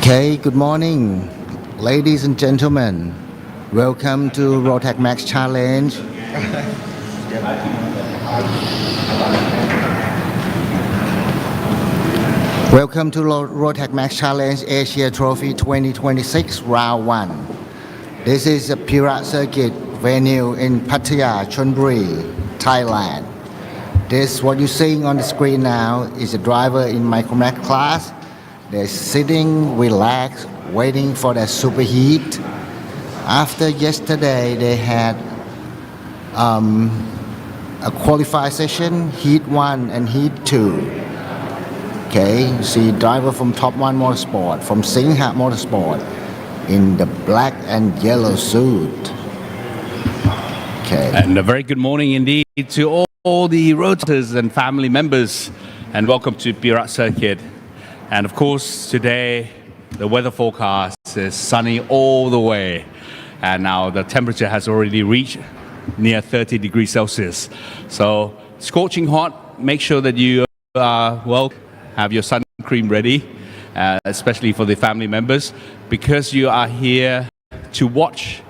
Okay, good morning, ladies and gentlemen. Welcome to Rotax Max Challenge. Welcome to Rotax Max Challenge Asia Trophy 2026 Round 1. This is a Bira circuit venue in Pattaya, Chonburi, Thailand. This, what you're seeing on the screen now, is a driver in Micromax class. They're sitting, relaxed, waiting for their superheat. After yesterday, they had a qualified session, Heat 1 and Heat 2. Okay, you see driver from Top 1 Motorsport, from Singha Motorsport, in the black and yellow suit. Okay. And a very good morning indeed to all the roadsters and family members, and welcome to Bira circuit. And of course, today the weather forecast is sunny all the way, and now the temperature has already reached near 30 degrees Celsius. So scorching hot. Make sure that you have your sun cream ready, especially for the family members, because you are here to watch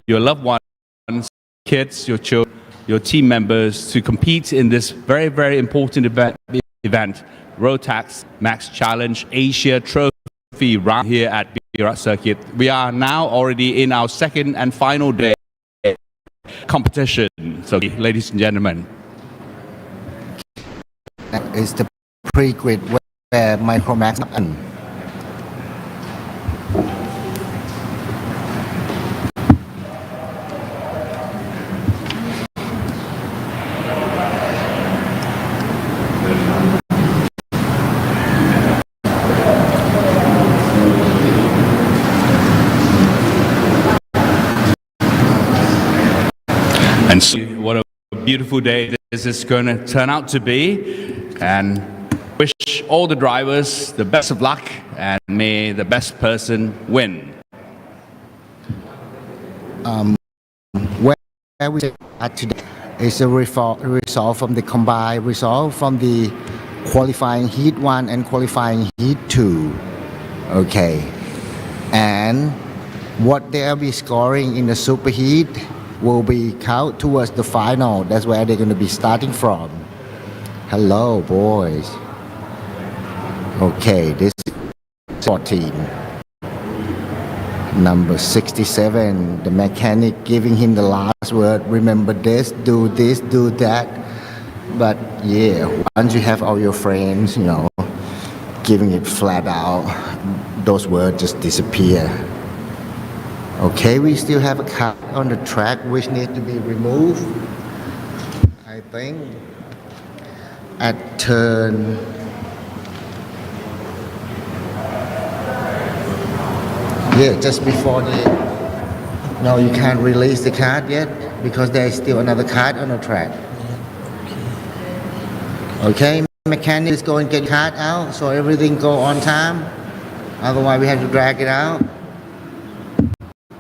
your loved ones, kids, your children, your team members to compete in this very, very important event, Rotax Max Challenge Asia Trophy round here at Bira circuit. We are now already in our second and final day competition. So, ladies and gentlemen, That is the pre-grid where Micromax and so what a beautiful day this is going to turn out to be, and wish all the drivers the best of luck, and may the best person win. Where we are today is a result from the combined result from the qualifying Heat 1 and qualifying Heat 2. Okay, and what they'll be scoring in the superheat will be count towards the final. That's where they're going to be starting from. Hello, boys. Okay, this is 14. Number 67, the mechanic giving him the last word. Remember this, do that. But yeah, once you have all your friends, giving it flat out, those words just disappear. Okay, we still have a car on the track which needs to be removed. I think at turn just before no, you can't release the card yet because there is still another card on the track. Okay, mechanic is going to get the card out so everything go on time. Otherwise we have to drag it out.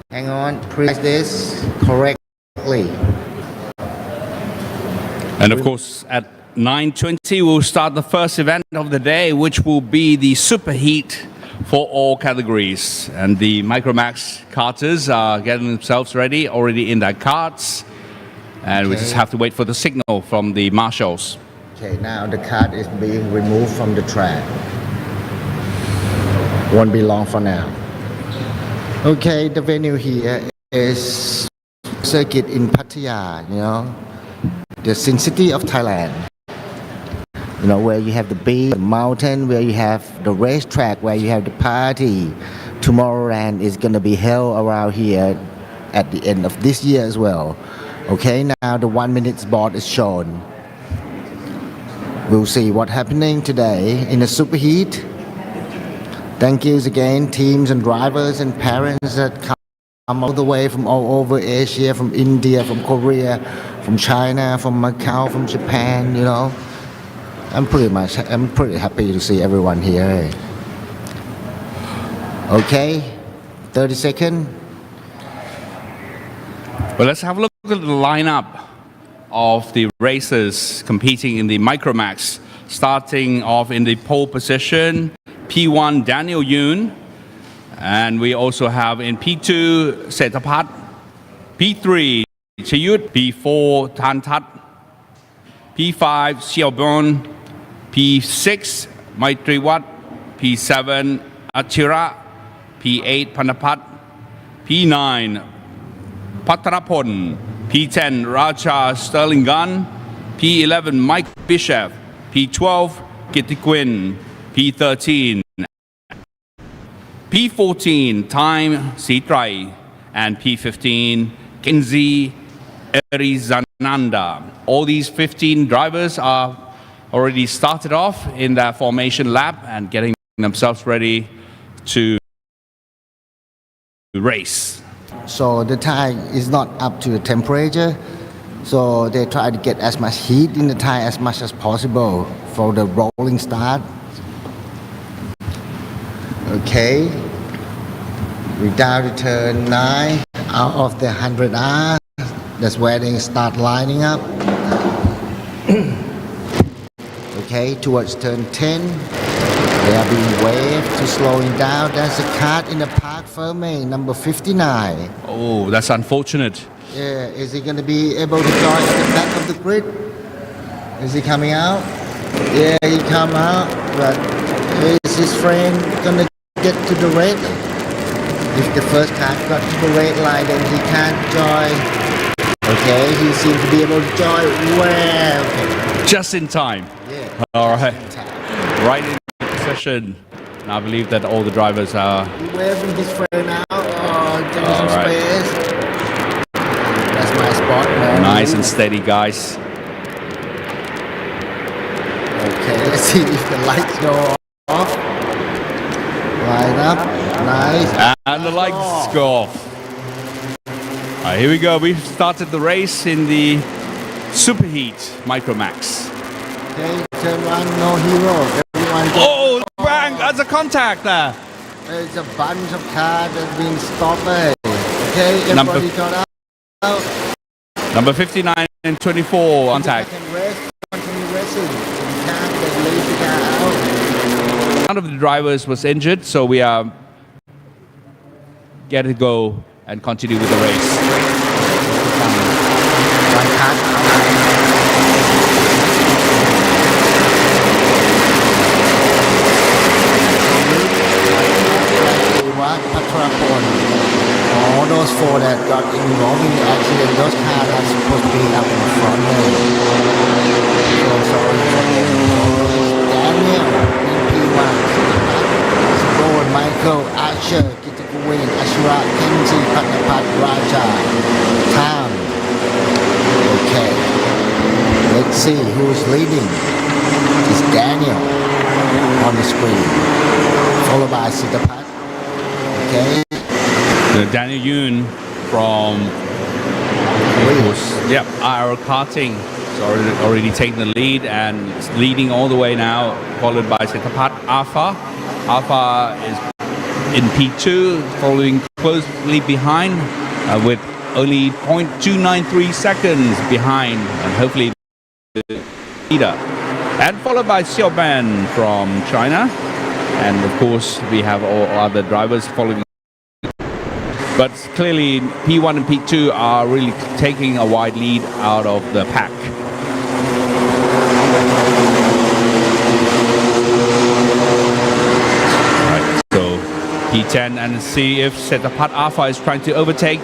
Hang on, press this correctly. And of course, at 9:20 we'll start the first event of the day, which will be the superheat for all categories. And the Micromax karters are getting themselves ready, already in their carts. And we just have to wait for the signal from the marshals. Okay, now the card is being removed from the track. Won't be long for now. Okay, the venue here is circuit in Pattaya, the Sin City of Thailand. Where you have the beach, the mountain, where you have the racetrack, where you have the party. Tomorrowland is going to be held around here at the end of this year as well. Okay, now the 1 minute board is shown. We'll see what's happening today in the superheat. Thank you again, teams and drivers and parents that come all the way from all over Asia, from India, from Korea, from China, from Macau, from Japan, I'm pretty happy to see everyone here. Okay, 30 seconds. Well, let's have a look at the lineup of the racers competing in the Micromax, starting off in the pole position. P1 Daniel Yoon, And we also have in P2 Setapat, P3 Chayut, P4 Tantat, P5 Xiaobon, P6 Maitriwat, P7 Achira, P8 Panapat, P9 Patrapon, P10 Raja Sterlingan, P11 Mike Bishop, P12 Kittiquin, P13 P14 Time Sitrai, and P15 Kenzi Erizananda. All these 15 drivers are already started off in their formation lap and getting themselves ready to race. So the tire is not up to the temperature. So they try to get as much heat in the tire as much as possible for the rolling start. Okay. We're down to turn 9 out of the 100R. That's where they start lining up. Okay, towards turn 10, they are being waved to slowing down. There's a kart in the park Ferme, number 59. Oh, that's unfortunate. Yeah, is he going to be able to join at the back of the grid? Is he coming out? Yeah, he come out, but is his friend going to get to the red? If the first kart got to the red line, then he can't join. Okay, he seems to be able to join well. Okay. Just in time. Yeah. All right. Right in the session. And I believe that all the drivers are. He waving his friend out or getting some right. space. That's my spot, man. Nice and steady, guys. Okay, let's see if the lights go off. Line up. Nice. And the lights go off. All right, here we go. We've started the race in the Superheat Micromax. Okay, turn 1, no hero. Everyone Oh, bang! That's a contact there. There's a bunch of cars that's been stopped. Okay, everybody got out. Number 59 and 24 contact. Can rest, continue racing. You can't get lazy car out. None of the drivers was injured, so we are get to go and continue with the race. One car Patrapon. All those 4 that got involved in the accident, those cars are supposed to be up in the front lane. So sorry for them. Daniel in P1, Simone, Michael, Archer, Kitikuwin, Ashura, Kenji, Patapat, Raja, Tam. Okay. Let's see who's leading. It's Daniel on the screen, followed by Sitapat. Okay. Daniel Yoon from our karting is already taking the lead and it's leading all the way now, followed by Setapat Alpha. Alpha is in P2, following closely behind with only 0.293 seconds behind, and hopefully the leader. And followed by Xiaoban from China, and of course we have all other drivers following. But clearly P1 and P2 are really taking a wide lead out of the pack. Right, so P10 and see if Setapat Alpha is trying to overtake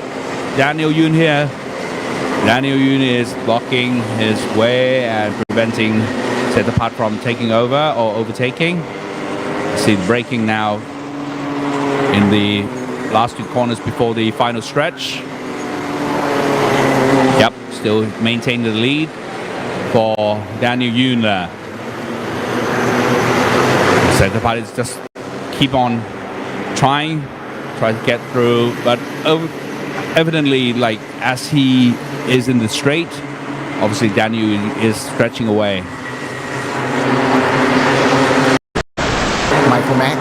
Daniel Yoon here. Daniel Yoon is blocking his way and preventing Setapat from taking over or overtaking. See braking now in the last 2 corners before the final stretch. Yep, still maintaining the lead for Daniel Yoon there. Setapat is just keep on try to get through, but evidently, like as he is in the straight, obviously Daniel is stretching away. Micromax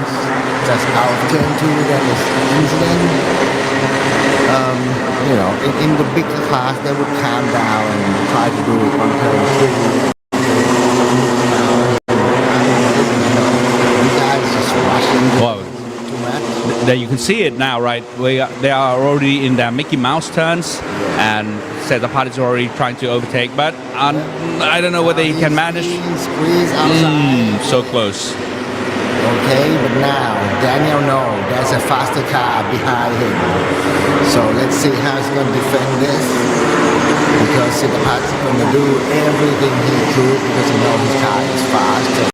just out of turn 2, there is incident. You know, in the bigger class they would calm down and try to do it on turn 3. You guys just rushing too much. Yeah, you can see it now, right? They are already in their Mickey Mouse turns, and Seth apart is already trying to overtake, but I don't know whether he can manage. Squeeze outside. So close. Okay, but now Daniel knows there's a faster car behind him. So let's see how he's going to defend this. Because Siddharth is going to do everything he could because he knows his car is faster.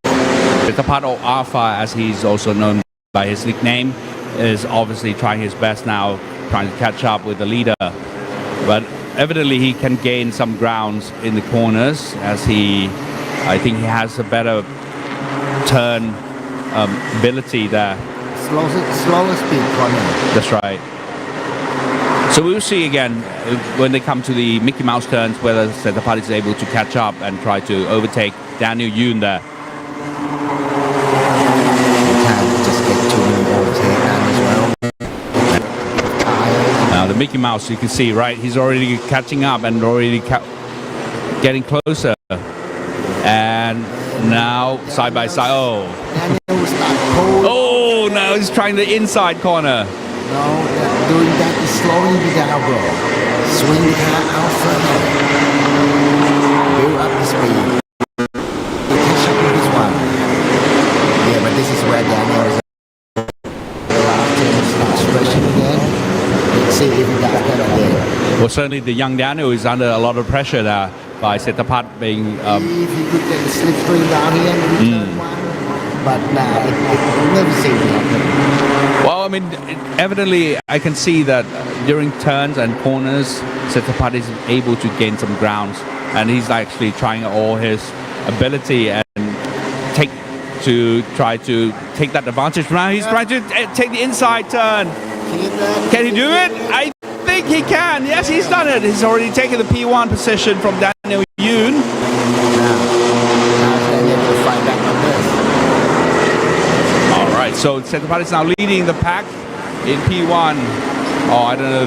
Siddharth or Alpha, as he's also known by his nickname, is obviously trying his best now, trying to catch up with the leader. But evidently he can gain some grounds in the corners as I think he has a better turn ability there. Slower speed corner. That's right. So we'll see again when they come to the Mickey Mouse turns whether Siddharth is able to catch up and try to overtake Daniel Yoon there. Just get too many overtake as well. Now the Mickey Mouse, you can see, right? He's already catching up and already getting closer. And now side by side. Daniel start pulling. Oh, now he's trying the inside corner. No, doing that is slowing you down, bro. Swing the car out further. Build up the speed. Catch up with this one. Yeah, but this is where Daniel is. Start stretching again. Let's see if he does that again. Well, certainly the young Daniel is under a lot of pressure there by Siddharth being. If he could get the slipstream down here and return one. But nah, it never seemed to happen. Well, I mean, evidently I can see that during turns and corners, Siddharth is able to gain some grounds, and he's actually trying all his ability and try to take that advantage. Now he's trying to take the inside turn. Can he do it? I think he can. Yes, he's done it. He's already taken the P1 position from Daniel Yoon. Now Daniel will fight back on this. So Siddharth is now leading the pack in P1. Oh, I don't know.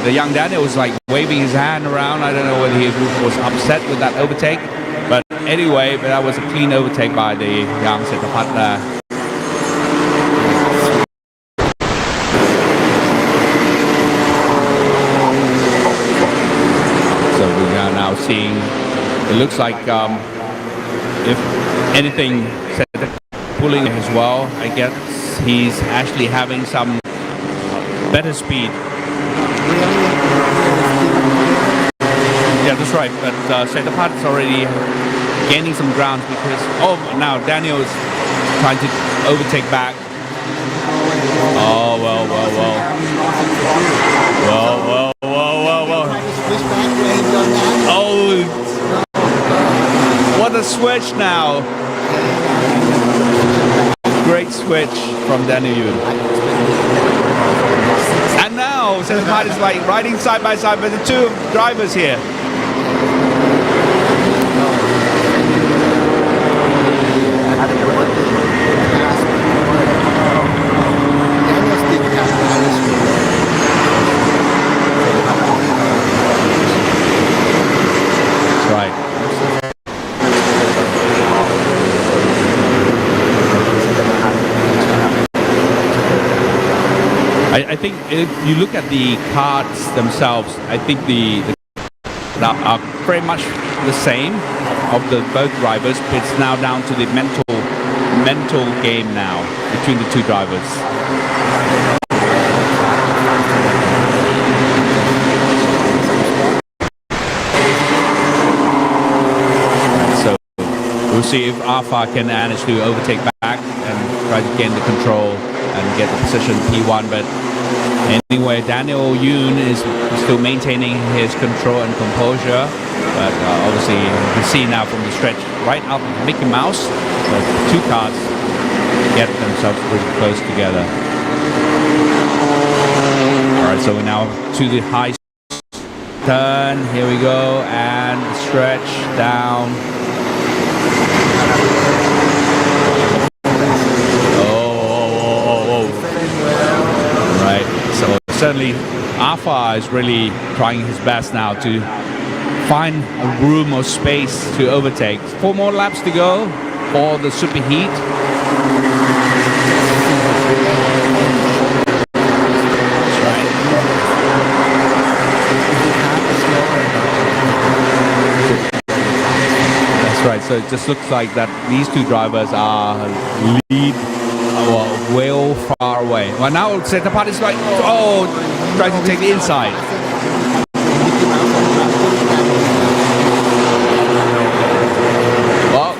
The young Daniel was like waving his hand around. I don't know whether he was upset with that overtake. But anyway, that was a clean overtake by the young Siddharth there. So we are now seeing, it looks like if anything, pulling as well. I guess he's actually having some better speed. Yeah, that's right. But Siddharth is already gaining some ground because now Daniel is trying to overtake back. Oh well. Oh, what a switch now! Great switch from Daniel Yoon. And now Siddharth is like riding side by side with the two drivers here. That's right. I think if you look at the karts themselves, I think the are very much the same of both drivers. It's now down to the mental game now between the two drivers. So we'll see if Alpha can manage to overtake back and try to gain the control and get the position P1, but anyway, Daniel Yoon is still maintaining his control and composure, but obviously you can see now from the stretch right up Mickey Mouse, the two cars get themselves pretty close together. Alright, so we're now to the high turn, here we go, and stretch down. Certainly Alpha is really trying his best now to find a room or space to overtake. 4 more laps to go for the superheat. right. So it just looks like that these two drivers are lead well far away. Well, now Setapat is like, trying to take the inside. Well,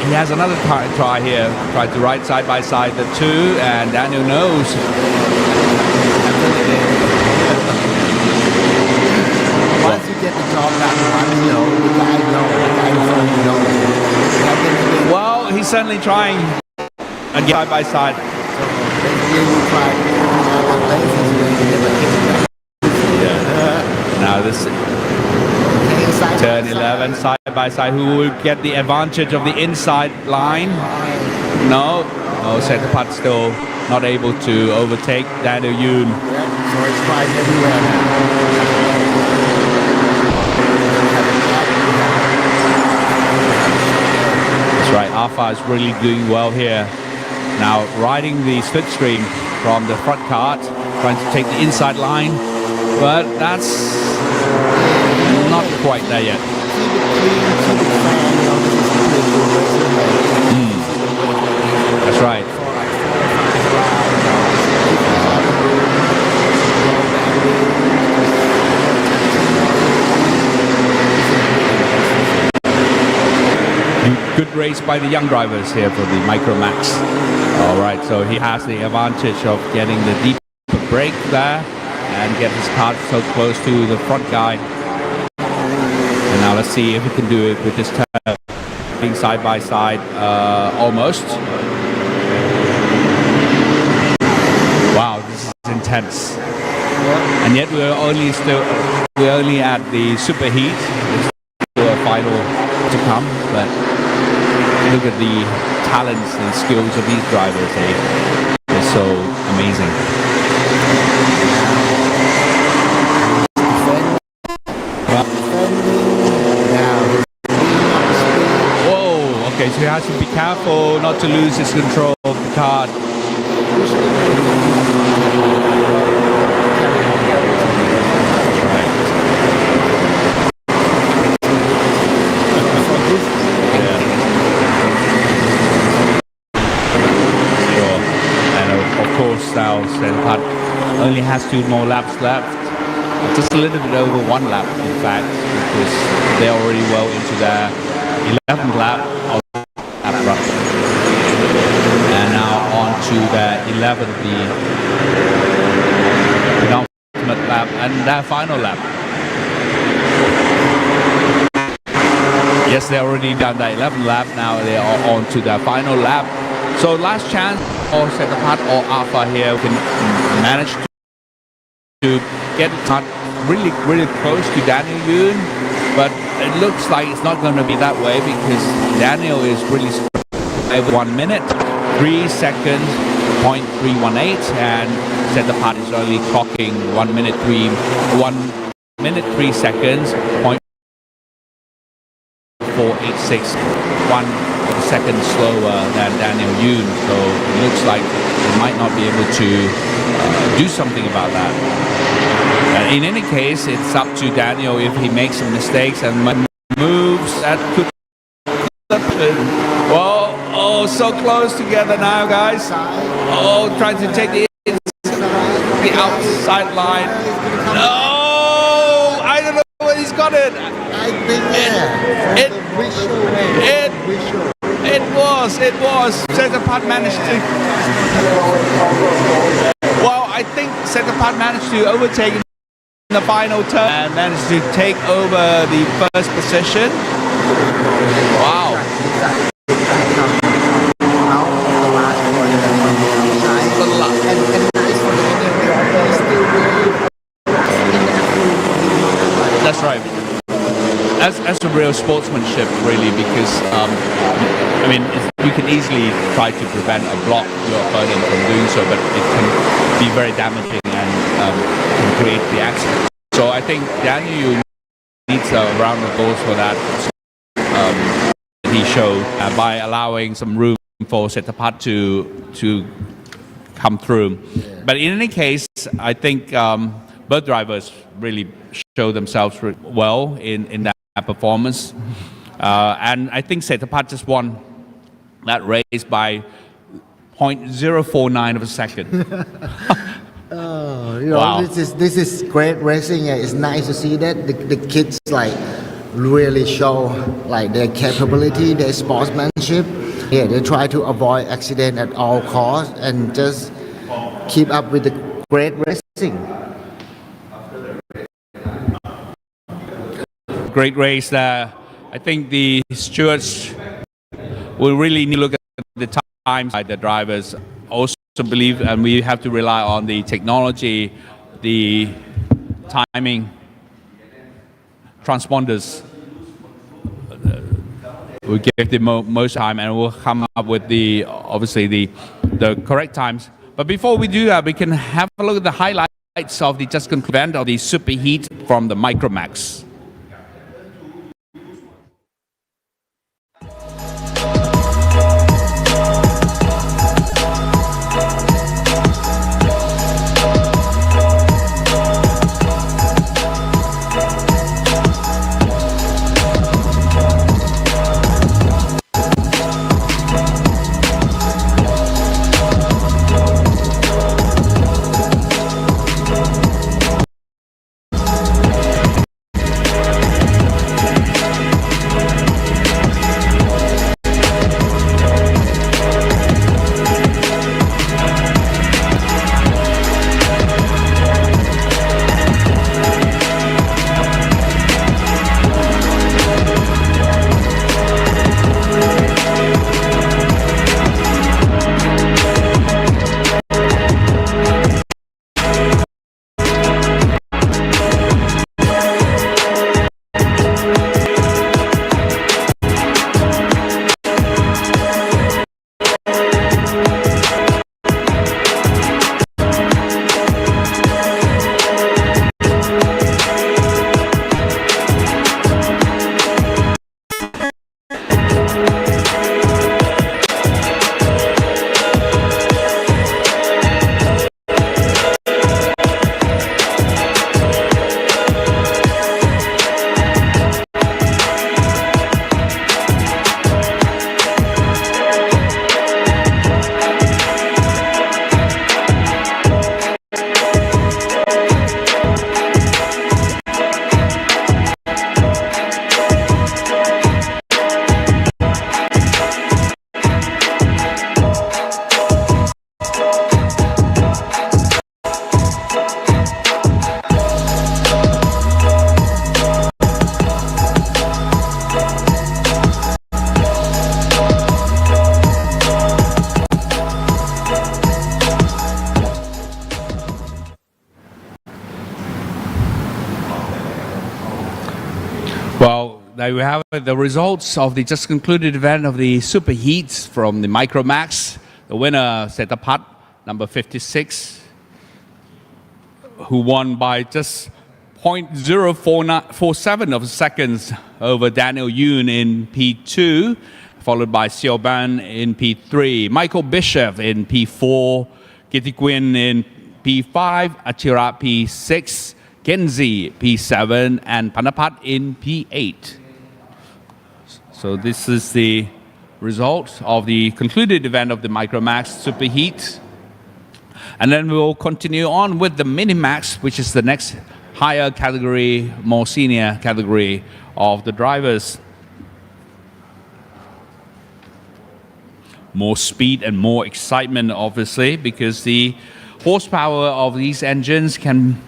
he has another try here. Tried to ride side by side the two, and Daniel knows. Once you get the job done, the guy knows. Well, he's certainly trying again side by side. Now this turn 11 side by side. Who will get the advantage of the inside line? No, Setapat still not able to overtake Daniel Yoon. So it's quite everywhere now. That's right, Alpha is really doing well here. Now riding the slipstream from the front cart, trying to take the inside line, but that's not quite there yet. That's right. Good race by the young drivers here for the Micro Max. All right, so he has the advantage of getting the deep brake there and get his cart so close to the front guy. And now let's see if he can do it with this turn. Being side by side, almost. Wow, this is intense. And yet we're only at the superheat. There's still a final to come, but look at the talents and skills of these drivers. They're so amazing. Whoa, okay, so he has to be careful not to lose his control of the cart. Now Setapat only has 2 more laps left, just a little bit over 1 lap in fact, because they're already well into their 11th lap of lap run, and now on to their 11th, the penultimate lap and their final lap. Yes, they're already done their 11th lap, now they are on to their final lap. So last chance for Setapat or Alpha here can manage to get the cart really close to Daniel Yoon, but it looks like it's not going to be that way because Daniel is really over 1 minute, 3 seconds, 0.318, and Setapat is only clocking 1 minute 3 seconds, 0.486, 1 second slower than Daniel Yoon, so it looks like they might not be able to do something about that. In any case, it's up to Daniel if he makes some mistakes and moves that could. Well, so close together now, guys. Trying to take the outside line. No, I don't know where he's got it. I think It was. Setapat managed to. Well, I think Setapat managed to overtake in the final turn and managed to take over the first position. Wow. That's right. That's a real sportsmanship, really, because I mean, you can easily try to prevent or block your opponent from doing so, but it can be very damaging and can create the accident. So I think Daniel needs a round of applause for that. He showed by allowing some room for Setapat to come through. But in any case, I think both drivers really show themselves well in that performance. And I think Setapat just won that race by 0.049 of a second. Wow. This is great racing. It's nice to see that the kids like really show like their capability, their sportsmanship. Yeah, they try to avoid accident at all costs and just keep up with the great racing. Great race there. I think the stewards will really need to look at the times by the drivers. Also believe, and we have to rely on the technology, the timing, transponders. We give them most time, and we'll come up with obviously the correct times. But before we do that, we can have a look at the highlights of the just concluded event of the Superheat from the Micromax. Well, there we have it, the results of the just concluded event of the Superheats from the Micromax. The winner, Setapat, number 56, who won by just 0.047 of seconds over Daniel Yoon in P2, followed by Xiaoban in P3, Michael Bishop in P4, Kitty Quinn in P5, Achira P6, Kenzie P7, and Panapat in P8. So this is the result of the concluded event of the Micromax Superheat. And then we'll continue on with the Minimax, which is the next higher category, more senior category of the drivers. More speed and more excitement, obviously, because the horsepower of these engines can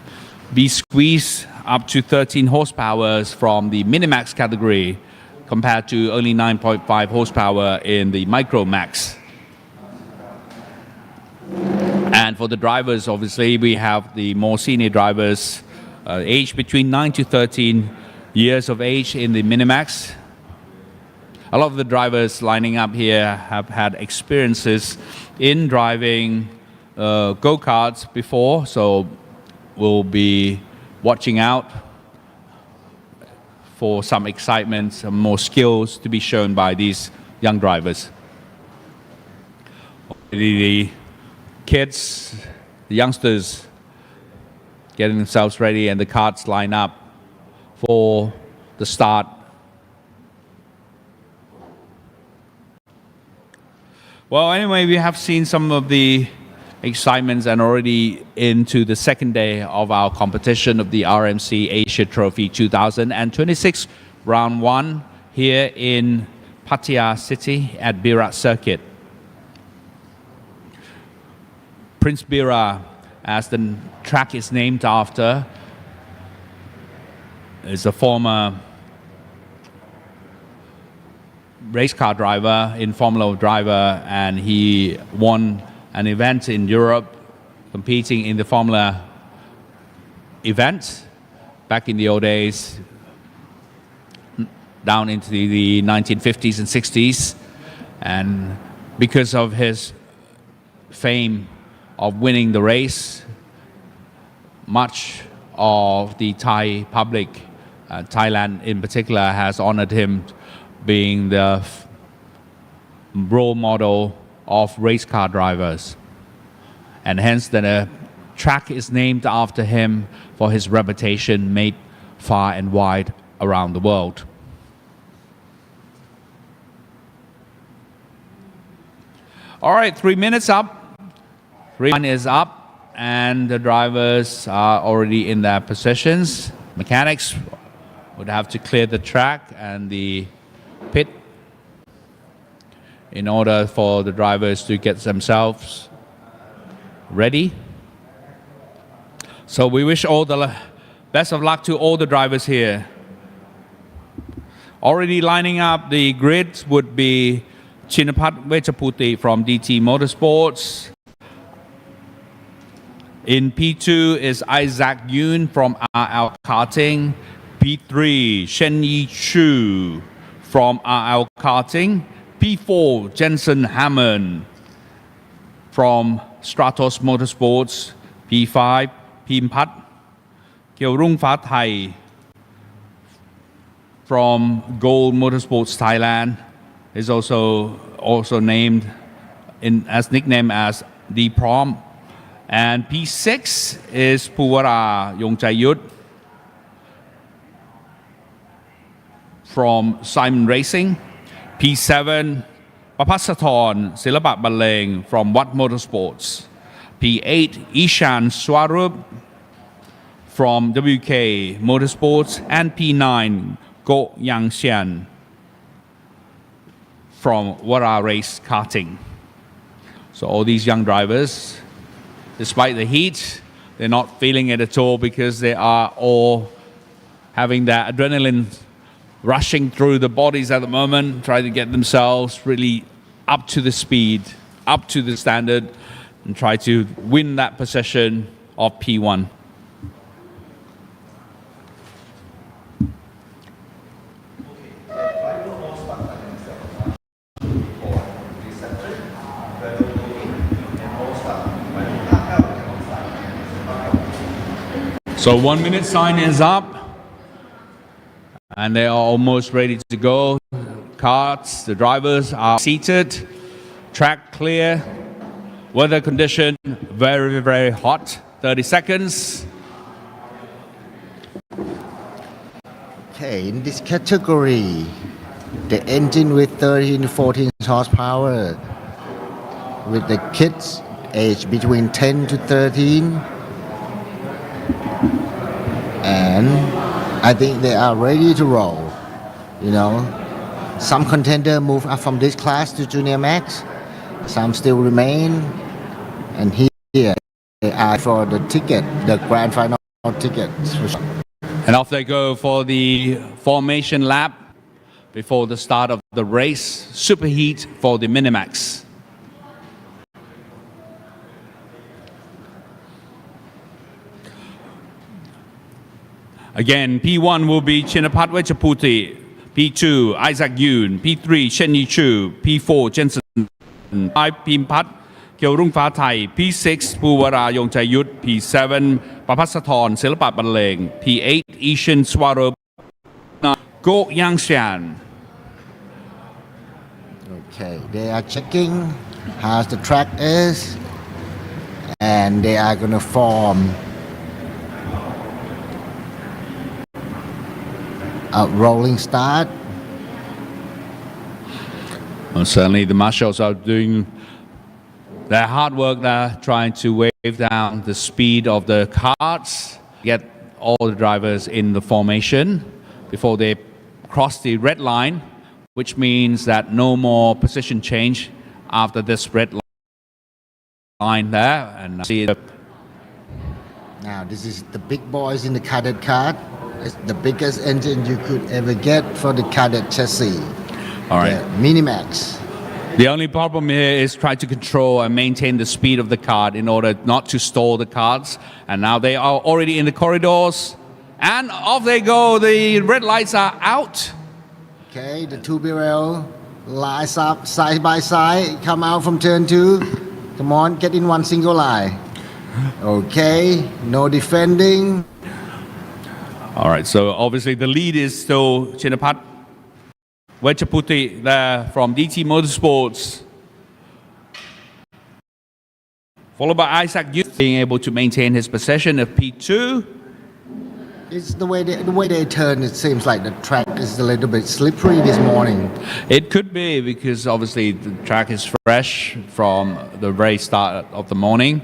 be squeezed up to 13 horsepower from the Minimax category compared to only 9.5 horsepower in the Micromax. And for the drivers, obviously, we have the more senior drivers, aged between 9 to 13 years of age in the Minimax. A lot of the drivers lining up here have had experiences in driving go-karts before, so we'll be watching out for some excitement, some more skills to be shown by these young drivers. The kids, the youngsters, getting themselves ready, and the karts line up for the start. Well, anyway, we have seen some of the excitements and already into the second day of our competition of the RMC Asia Trophy 2026 round 1 here in Pattaya city at Bira circuit. Prince Bira, as the track is named after, is a former race car driver in Formula driver, and he won an event in Europe competing in the Formula event back in the old days, down into the 1950s and 60s. And because of his fame of winning the race, much of the Thai public, Thailand in particular, has honored him being the role model of race car drivers. And hence the track is named after him for his reputation made far and wide around the world. All right, 3 minutes up. 3 is up, and the drivers are already in their positions. Mechanics would have to clear the track and the pit in order for the drivers to get themselves ready. So we wish all the best of luck to all the drivers here. Already lining up the grid would be Chinapat Vechaputi from DT Motorsports. In P2 is Isaac Yoon from RL Karting. P3, Shen Yi Chu from RL Karting. P4, Jensen Hammond from Stratos Motorsports. P5, Pimpat Kiaorung Phá Thai from Gold Motorsports Thailand is also named as nickname as D Prom. And P6 is Puwara Yongchayut from Simon Racing. P7, Papasathorn Silapat Baleng from Watt Motorsports. P8, Ishan Swarup from WK Motorsports. And P9, Go Yang Xian from Wara Race Karting. So all these young drivers, despite the heat, they're not feeling it at all because they are all having that adrenaline rushing through the bodies at the moment, trying to get themselves really up to the speed, up to the standard, and try to win that possession of P1. So 1 minute sign is up, and they are almost ready to go. Carts, the drivers are seated, track clear, weather condition very, very hot, 30 seconds. Okay, in this category, the engine with 13 to 14 horsepower with the kids aged between 10 to 13. And I think they are ready to roll. You know, some contender move up from this class to junior max, some still remain, and here they are for the ticket, the grand final ticket. And off they go for the formation lap before the start of the race. Superheat for the Minimax. Again, P1 will be Chinapat Vechaputi, P2 Isaac Yoon, P3 Shen Yi Chu, P4 Jensen, 5 Pimpat Kiaorung Phá Thai, P6 Puwara Yongchayut, P7 Papasathorn Silapat Baleng, P8 Ishan Swarup, Go Yang Xian. Okay, they are checking how the track is, and they are going to form a rolling start. Well, certainly the marshals are doing their hard work there, trying to wave down the speed of the carts, get all the drivers in the formation before they cross the red line, which means that no more position change after this red line there. And see it. Now this is the big boys in the cadet kart. It's the biggest engine you could ever get for the cadet chassis. All right. The Minimax. The only problem here is try to control and maintain the speed of the kart in order not to stall the carts. And now they are already in the corridors. And off they go. The red lights are out. Okay, the two barrel lines up side by side. Come out from turn 2. Come on, get in one single line. Okay, no defending. All right, so obviously the lead is still Chinapat Wechaputi there from DT Motorsports, followed by Isaac Youth being able to maintain his possession of P2. It's the way they turn. It seems like the track is a little bit slippery this morning. It could be because obviously the track is fresh from the very start of the morning,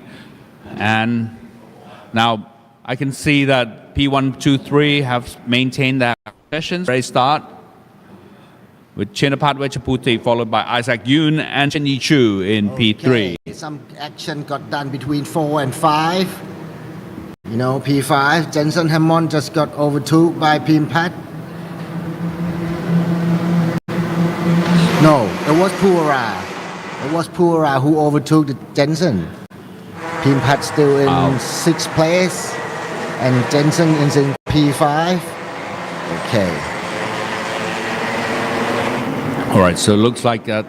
and now I can see that P1, 2, 3 have maintained their possessions. Very start with Chinapat Wechaputi followed by Isaac Yoon and Chen Yichu in P3. Okay, some action got done between 4 and 5. You know, P5, Jensen Hammond just got overtook by Pim Pat. No, it was Puara. It was Puara who overtook the Jensen. Pim Pat still in 6th place, and Jensen is in P5. Okay. All right, so it looks like the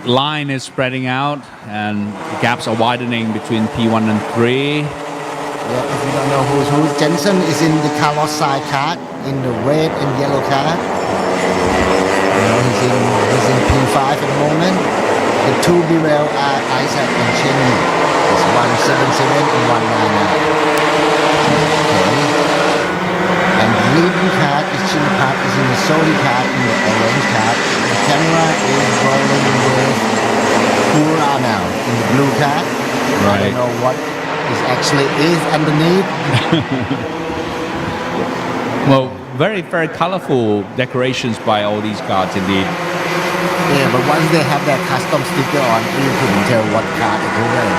line is spreading out and the gaps are widening between P1 and 3. Yeah, if you don't know who's who, Jensen is in the Carlos side kart, in the red and yellow kart. You know, he's in P5 at the moment. The two Bira are Isaac and Cheney. It's 177 and 199. Okay. And the leading kart is Chinapat is in the Soli kart, in the orange kart. The camera is rolling with Pura now in the blue kart. I don't know what is actually is underneath. Well, very, very colorful decorations by all these cards indeed. Yeah, but once they have their custom sticker on, you couldn't tell what card it is.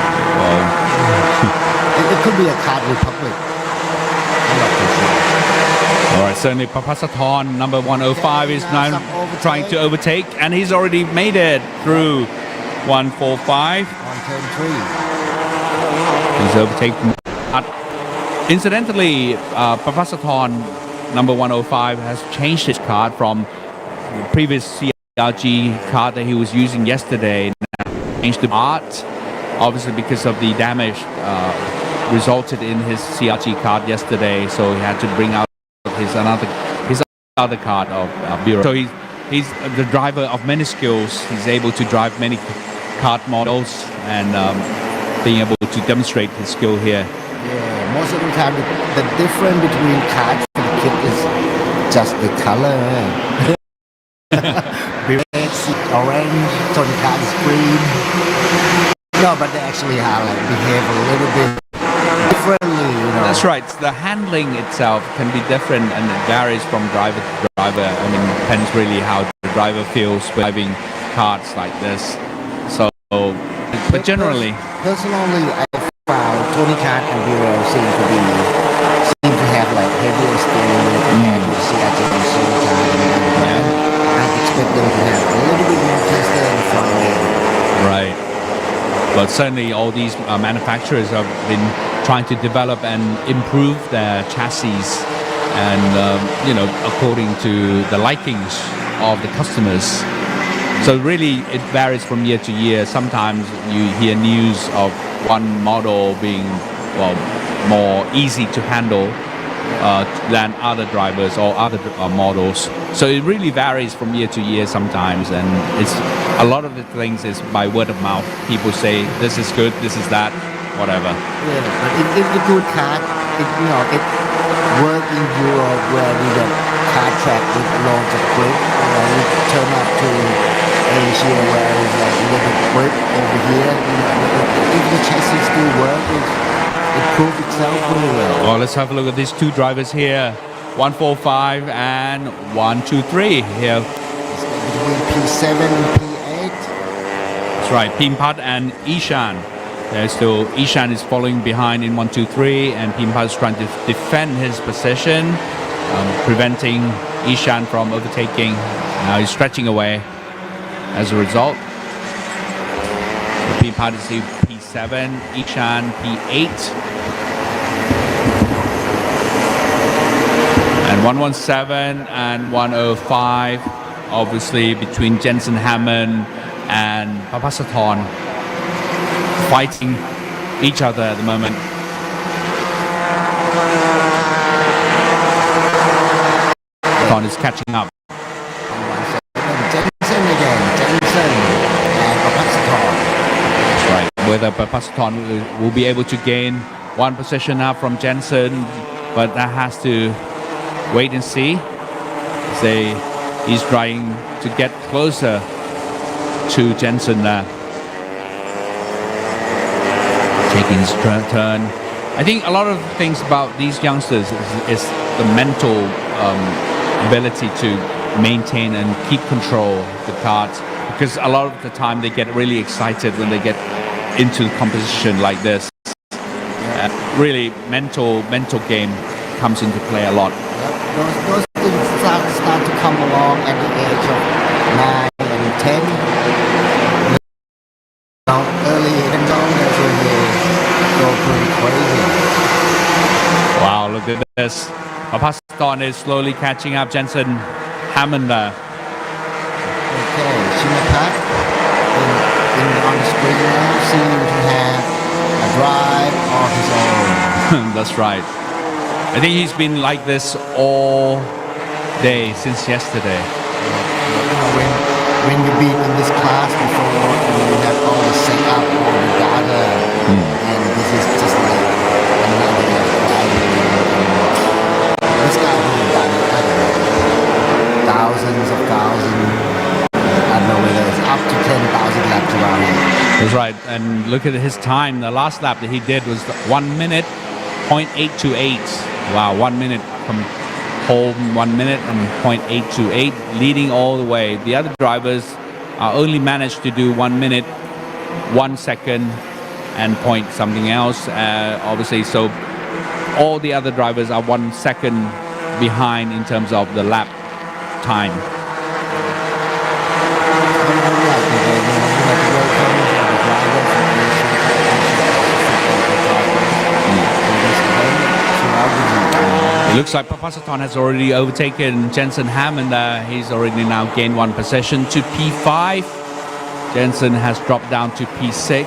It could be a card Republic. I'm not too sure. All right, certainly Papasathorn, number 105, is now trying to overtake, and he's already made it through 145. On turn 3. He's overtaken. Incidentally, Papasathorn, number 105, has changed his card from the previous CRG card that he was using yesterday. Now changed to art, obviously because of the damage resulted in his CRG card yesterday. So he had to bring out his other card of Bira. So he's the driver of many skills. He's able to drive many kart models and being able to demonstrate his skill here. Yeah, most of the time the difference between cards for the kid is just the color. Red, orange, Tony card is green. No, but they actually are like behave a little bit differently, you know. That's right. The handling itself can be different and it varies from driver to driver. I mean, it depends really how the driver feels driving karts like this. So, but generally, personally, I found Tony Kart and Bira seem to have like heavier steering compared to CRT and Solo Kart and I expect them to have a little bit more tester in the front end. Right. But certainly all these manufacturers have been trying to develop and improve their chassis and, according to the likings of the customers. So really it varies from year to year. Sometimes you hear news of one model being more easy to handle than other drivers or other models. So it really varies from year to year sometimes, and it's a lot of the things is by word of mouth. People say this is good, this is that, whatever. Yeah, but if the good kart, it works in Europe where we get kart track with loads of grip, you turn up to a Asia where it's like a little bit grip over here. If the chassis do work, it proved itself really well. Well, let's have a look at these two drivers here. 145 and 123 here. Between P7 and P8. That's right, Pimpat and Ishan. There's still Ishan is following behind in 123, and Pimpat is trying to defend his position, preventing Ishan from overtaking. Now he's stretching away as a result. Pimpat is P7, Ishan P8. And 117 and 105, obviously between Jensen Hammond and Papasathorn, fighting each other at the moment. Thorn is catching up. Jensen again, Jensen and Papasathorn. That's right. Whether Papasathorn will be able to gain one position up from Jensen, but that has to wait and see. Say he's trying to get closer to Jensen there. Taking his turn. I think a lot of things about these youngsters is the mental ability to maintain and keep control of the karts, because a lot of the time they get really excited when they get into the competition like this. Really mental game comes into play a lot. Those things start to come along at the age of 9 and 10. Early even on, that's when they go pretty crazy. Wow, look at this. Papasathorn is slowly catching up Jensen Hammond there. Okay, Shimapat on the screen now seems to have a drive of his own. That's right. I think he's been like this all day since yesterday. When you've been in this class before, you have all the setup, all the data, and this is just like another driving. This guy has done it, I don't know, thousands of thousands. I don't know whether it's up to 10,000 laps around here. That's right. And look at his time. The last lap that he did was 1 minute, 0.828. Wow, 1 minute from home, 1 minute and 0.828, leading all the way. The other drivers are only managed to do 1 minute, 1 second, and point something else. Obviously, so all the other drivers are 1 second behind in terms of the lap time. It looks like Papasathorn has already overtaken Jensen Hammond. He's already now gained one position to P5. Jensen has dropped down to P6. I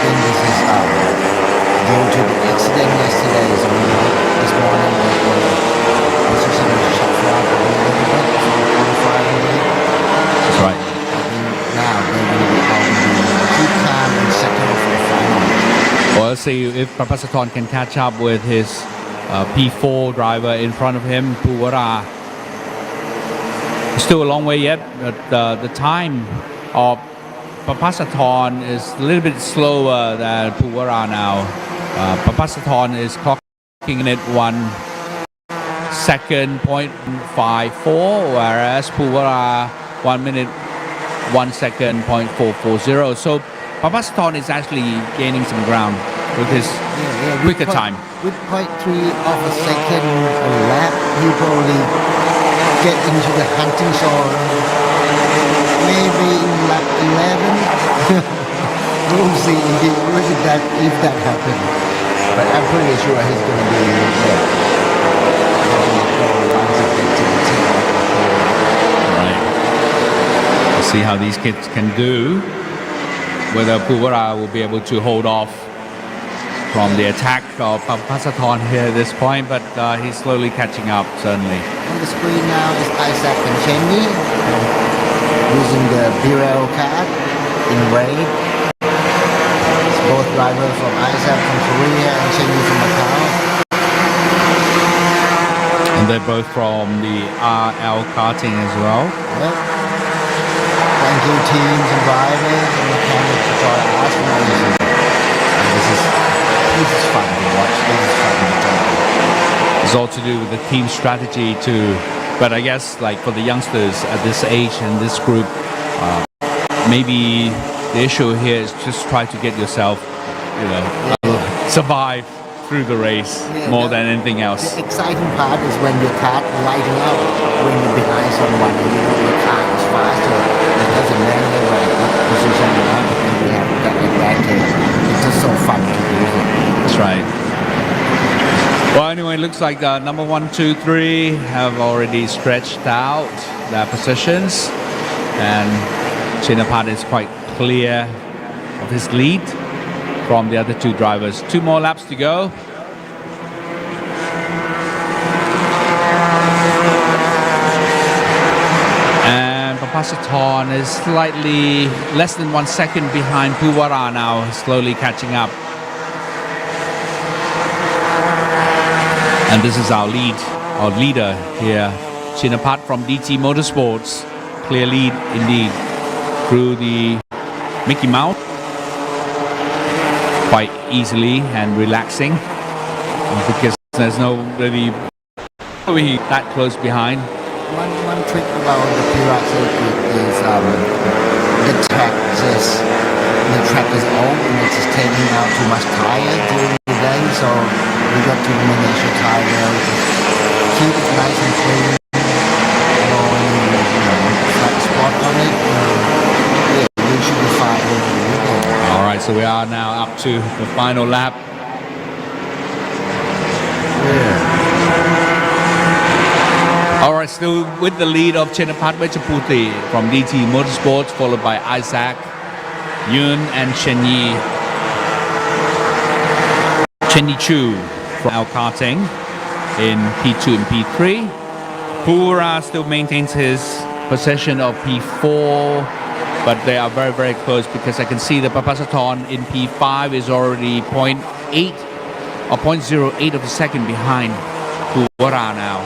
think this is due to the accident yesterday. So this morning the position was shut down a little bit for qualifying. That's right. I think now they will be able to keep calm and settle for the final. Well, let's see if Papasathorn can catch up with his P4 driver in front of him, Puwara. Still a long way yet, but the time of Papasathorn is a little bit slower than Puwara now. Papasathorn is clocking in at 1 second, 0.54, whereas Puwara 1 minute, 1 second, 0.440. So Papasathorn is actually gaining some ground with his quicker time. With 0.3 of a second a lap, you probably get into the hunting zone. Maybe in lap 11. We'll see if that happens. But I'm pretty sure he's going to be Right. We'll see how these kids can do. Whether Puwara will be able to hold off from the attack of Papasathorn here at this point, but he's slowly catching up, certainly. On the screen now is Isaac and Cheney using the Bira card in red. It's both drivers from Isaac from Korea and Cheney from Macau. And they're both from the RL karting as well. Yep. Thank you teams and drivers and mechanics for joining us for racing. This is fun to watch. This is fun to talk. It's all to do with the team strategy too. But I guess like for the youngsters at this age and this group, maybe the issue here is just try to get yourself, survive through the race more than anything else. The exciting part is when your car lighting up when you're behind someone and you know your car is faster. It doesn't matter what position you're in and you have that advantage. It's just so fun to do it. That's right. Well, anyway, it looks like number 1, 2, 3 have already stretched out their positions, and Chinapat is quite clear of his lead from the other 2 drivers. 2 more laps to go. And Papasathorn is slightly less than 1 second behind Puwara now, slowly catching up. And this is our leader here, Chinapat from DT Motorsports. Clear lead indeed through the Mickey Mouse, quite easily and relaxing because there's no really that close behind. One trick about the Bira circuit is the track is old and it's just taking out too much tire during the day, so we got to manage your tire, keep it nice and clean, flat spot on it. You should be fine over the weekend. All right, so we are now up to the final lap. All right, still with the lead of Chinapat Vechaputi from DT Motorsports, followed by Isaac, Yun, and Chenyi Chu from our karting in P2 and P3. Pura still maintains his possession of P4, but they are very, very close because I can see the Papasathorn in P5 is already 0.8 or 0.08 of a second behind Pura now.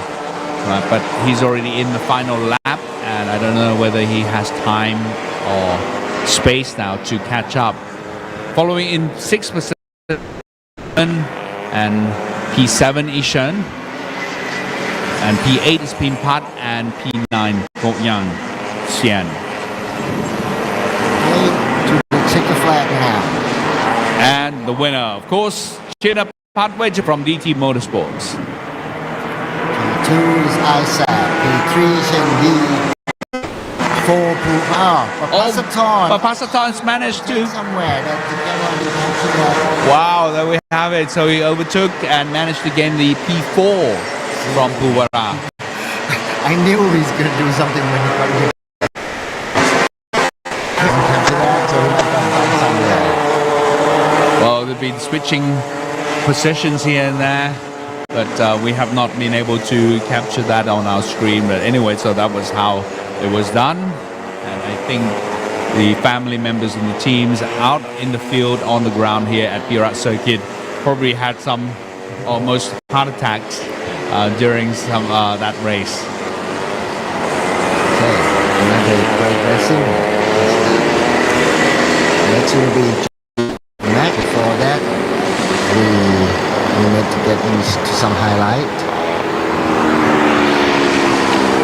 But he's already in the final lap, and I don't know whether he has time or space now to catch up. Following in 6% and P7 Ishan, and P8 is Pimpat, and P9 Koyang Xian. To check the flag now. And the winner, of course, Chinapat Vecha from DT Motorsports. P2 is Isaac, P3 Shendi, 4 Papasathorn. Papasathorn's managed to. Somewhere that Wow, there we have it. So he overtook and managed to gain the P4 from Puwara. I knew he was going to do something when he got here. Well, they've been switching positions here and there, but we have not been able to capture that on our screen. But anyway, so that was how it was done. And I think the family members and the teams out in the field on the ground here at Bira Circuit probably had some almost heart attacks during some that race. Okay, another great racing. Next will be Mac. Before that, we need to get into some highlight.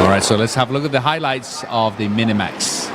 All right, so let's have a look at the highlights of the Minimax.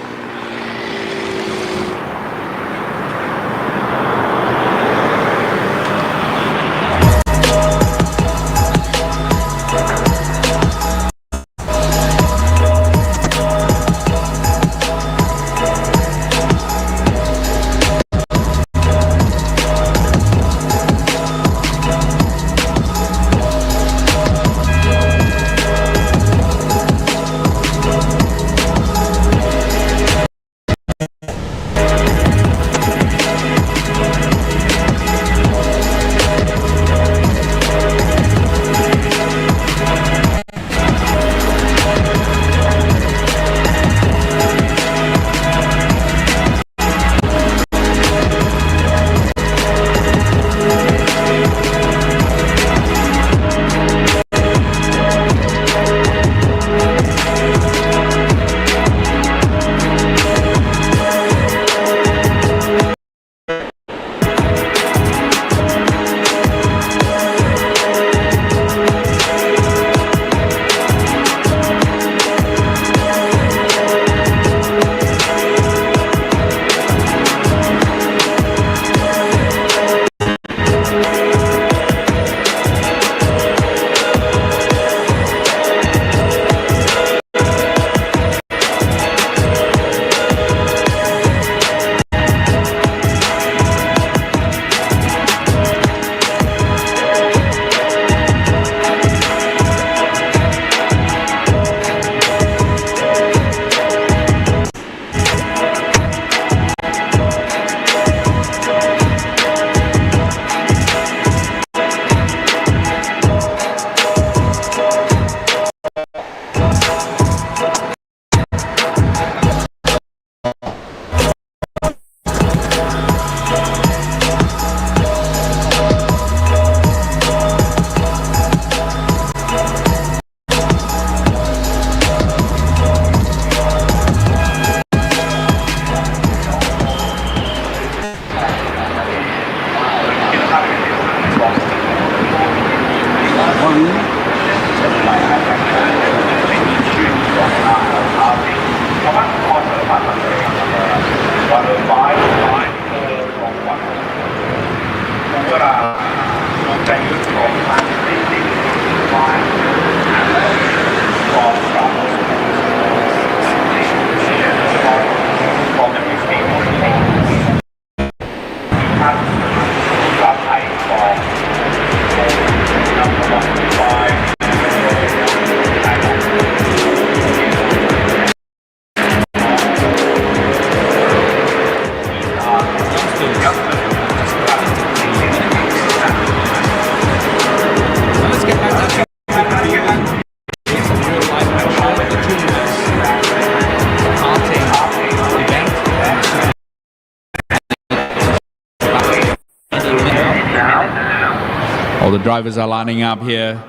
All the drivers are lining up here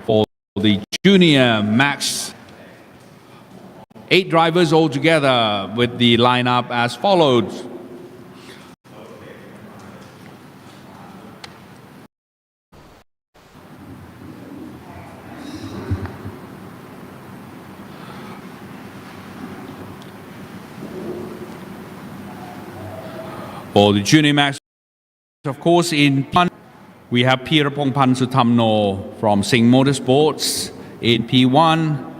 for the Junior Max. 8 drivers all together with the lineup as follows. For the Junior Max, of course, in we have Pirapongpan Sutamno from Sing Motorsports in P1.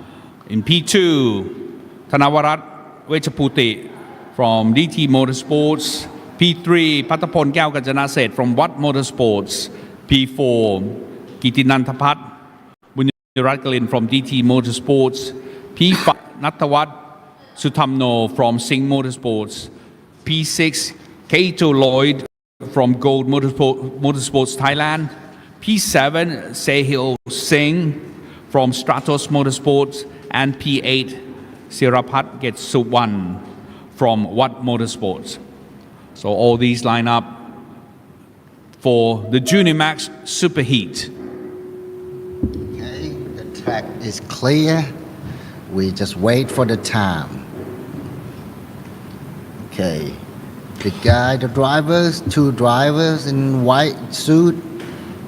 In P2, Thanavarat Wechaputi from DT Motorsports. P3, Patapon Kyao Kajanaset from Watt Motorsports. P4, Kitinantapat Bunyaratkalin from DT Motorsports. P5, Natawat Sutamno from Sing Motorsports. P6, Kato Lloyd from Gold Motorsports Thailand. P7, Sehil Singh from Stratos Motorsports. And P8, Sirapat Getsuwan from Watt Motorsports. So all these line up for the Junior Max Superheat. Okay, the track is clear. We just wait for the time. Okay, the drivers, 2 drivers in white suit.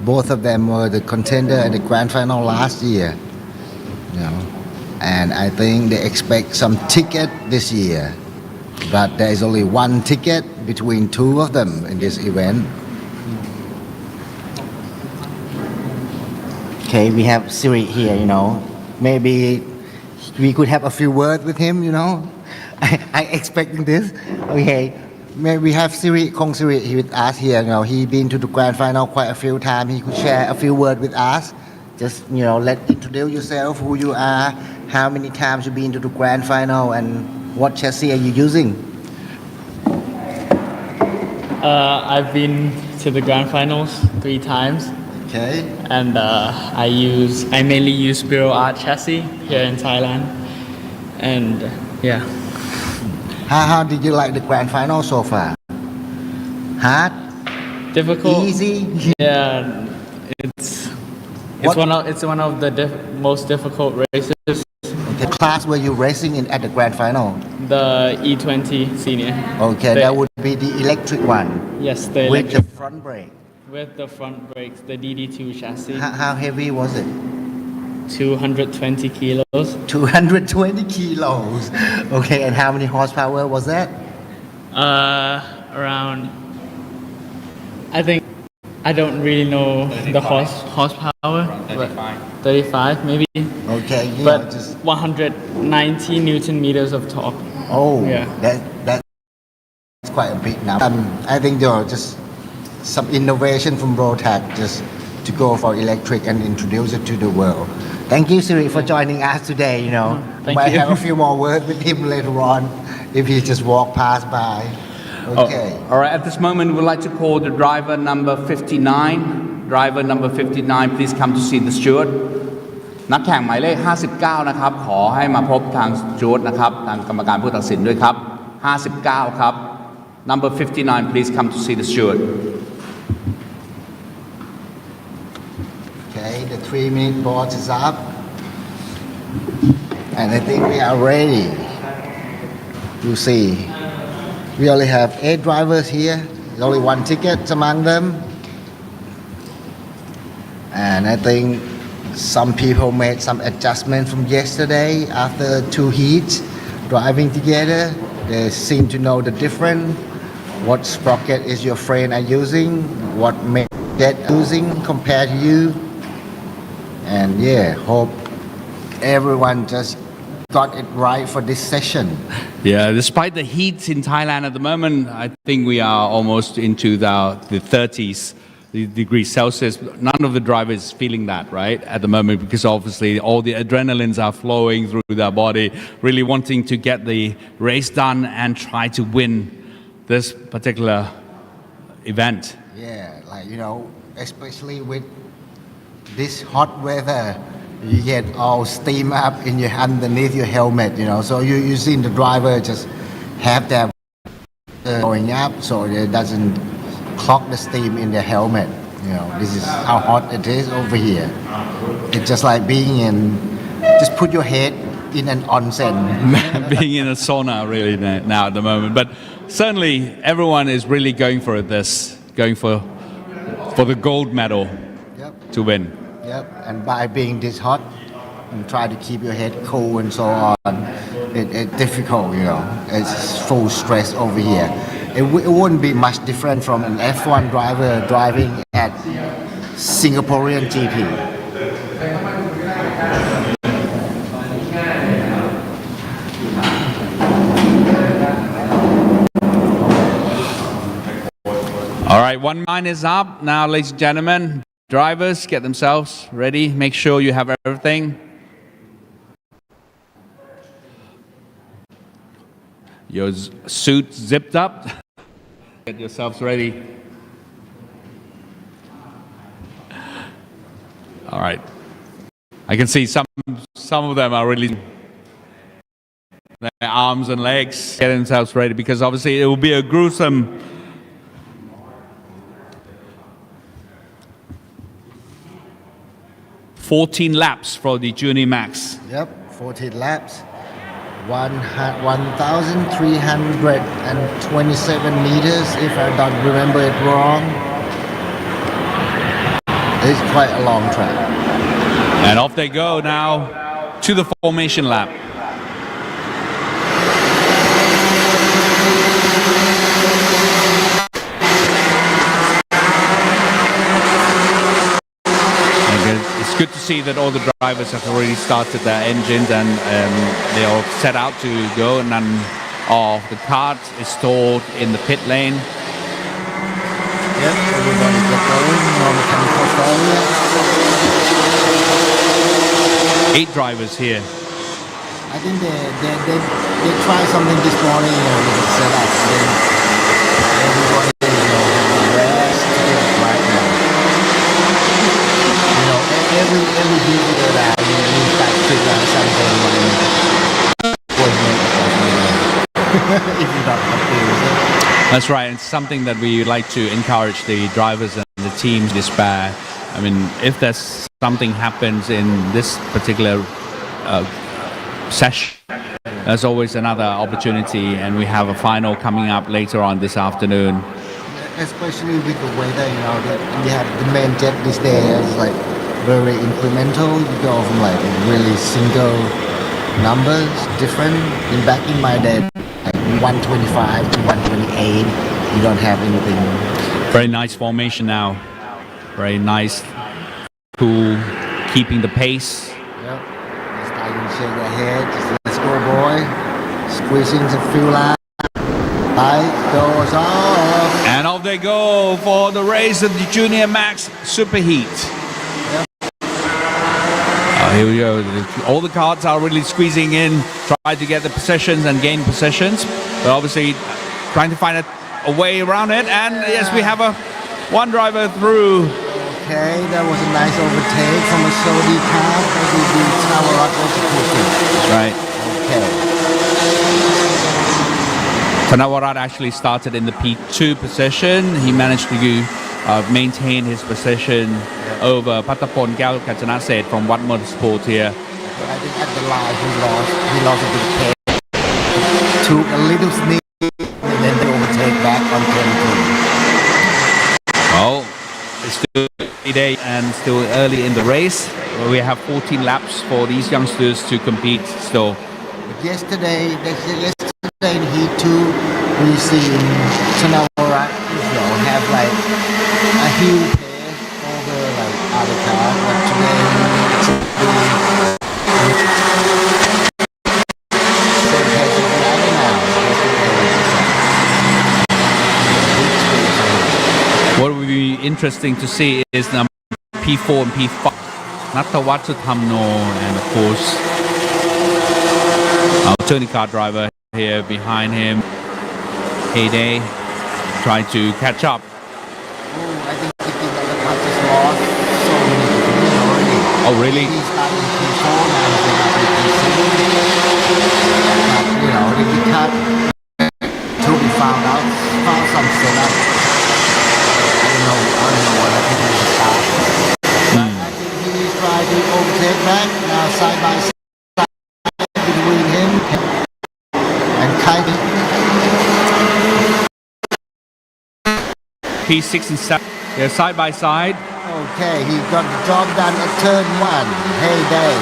Both of them were the contender at the grand final last year. You know, and I think they expect some ticket this year, but there is only 1 ticket between 2 of them in this event. Okay, we have Siri here, you know. Maybe we could have a few words with him, you know. I expecting this. Okay, maybe we have Kong Siri with us here. You know, he been to the grand final quite a few times. He could share a few words with us. Just, you know, introduce yourself, who you are, how many times you've been to the grand final, and what chassis are you using? I've been to the grand finals 3 times. Okay. And I mainly use Bira chassis here in Thailand. And yeah. How did you like the grand final so far? Hard? Difficult. Easy? Yeah. It's one of the most difficult races. The class were you racing in at the grand final? The E20 senior. Okay, that would be the electric one. Yes, the with electric, the front brake. with the front brakes, the DD2 chassis. How heavy was it? 220 kilos. 220 kilos. Okay, and how many horsepower was that? Around. I don't really know 35. The horsepower. 35 maybe. Okay, but 190 Newton meters of torque. Oh, yeah. That's quite a big number. I think there are just some innovation from Rotax just to go for electric and introduce it to the world. Thank you, Siri, for joining us today. You know, Thank might you. have a few more words with him later on if he just walk past by. Okay. All right, at this moment, we'd like to call the driver number 59. Driver number 59, please come to see the steward. นักแข่งหมายเลข 59 นะครับ ขอให้มาพบทางสจวตนะครับ ทางกรรมการผู้ตัดสินด้วยครับ 59 ครับ Number 59, please come to see the steward. Okay, the 3-minute board is up. And I think we are ready. You see, we only have 8 drivers here. There's only 1 ticket among them. And I think some people made some adjustment from yesterday after 2 heats driving together. They seem to know the difference. What sprocket is your friend are using? What make that using compared to you? And yeah, hope everyone just got it right for this session. Yeah, despite the heat in Thailand at the moment, I think we are almost into the 30s degrees Celsius. None of the drivers is feeling that, right, at the moment, because obviously all the adrenalines are flowing through their body, really wanting to get the race done and try to win this particular event. Yeah, like, you know, especially with this hot weather, you get all steam up in your underneath your helmet, you know. So you seen the driver just have their going up so it doesn't clog the steam in their helmet. You know, this is how hot it is over here. It's just like being in, just put your head in an onsen. Being in a sauna really now at the moment. But certainly everyone is really going for going for the gold medal Yep. to win. Yep. And by being this hot and try to keep your head cool and so on, it's difficult, you know. It's full stress over here. It wouldn't be much different from an F1 driver driving at Singaporean GP. All right, 1 mile is up. Now, ladies and gentlemen, drivers get themselves ready. Make sure you have everything. Your suit zipped up. Get yourselves ready. All right. I can see some of them are really their arms and legs getting themselves ready because obviously it will be a gruesome 14 laps for the Junior Max. Yep, 14 laps. 1,327 meters, if I don't remember it wrong. It's quite a long track. And off they go now to the formation lap. It's good to see that all the drivers have already started their engines and they are set out to go. None of the kart is stored in the pit lane. Yep, everybody get going. No mechanical failure. 8 drivers here. I think they tried something this morning with the setup. Then everybody rest to get it right now. You know, every video that you start to figure out something if you don't happy with it. That's right. It's something that we like to encourage the drivers and the teams to despair. I mean, if there's something happens in this particular session, there's always another opportunity, and we have a final coming up later on this afternoon. Especially with the weather, you know, we have the main jet these days, like very incremental. You go from like really single numbers, different. Back in my day, like 125 to 128, you don't have anything. Very nice formation now. Very nice, cool, keeping the pace. Yep. Just I can shake your head. Just let's go, boy. Squeezing a few laps. Light goes off. And off they go for the race of the Junior Max Superheat. Yep. Here we go. All the karts are really squeezing in, trying to get the positions and gain positions. But obviously trying to find a way around it. And yes, we have one driver through. Okay, that was a nice overtake from a Saudi car. Maybe the Tawarat was cooking. That's right. Okay. Tanawarat actually started in the P2 position. He managed to maintain his position over Patapon Galkachanaset from Wat Motorsport here. I think at the line he lost a bit of pace. Took a little sneak and then they overtake back on 22. Well, it's still early day and still early in the race. We have 14 laps for these youngsters to compete still. But yesterday in Heat 2, we see Tanawarat have like a huge pace over like other cars. But today What would be interesting to see is number P4 and P5, Natawat Sutamno, and of course our turning car driver here behind him, Heyday, trying to catch up. I think the car just lost so many people already. Oh, really? He started in P4 now he's up in P7. But, you know, the car till we found some setup. I don't know what happened. P6 and 7. They're side by side. Okay, he got the job done at turn 1. Heyday.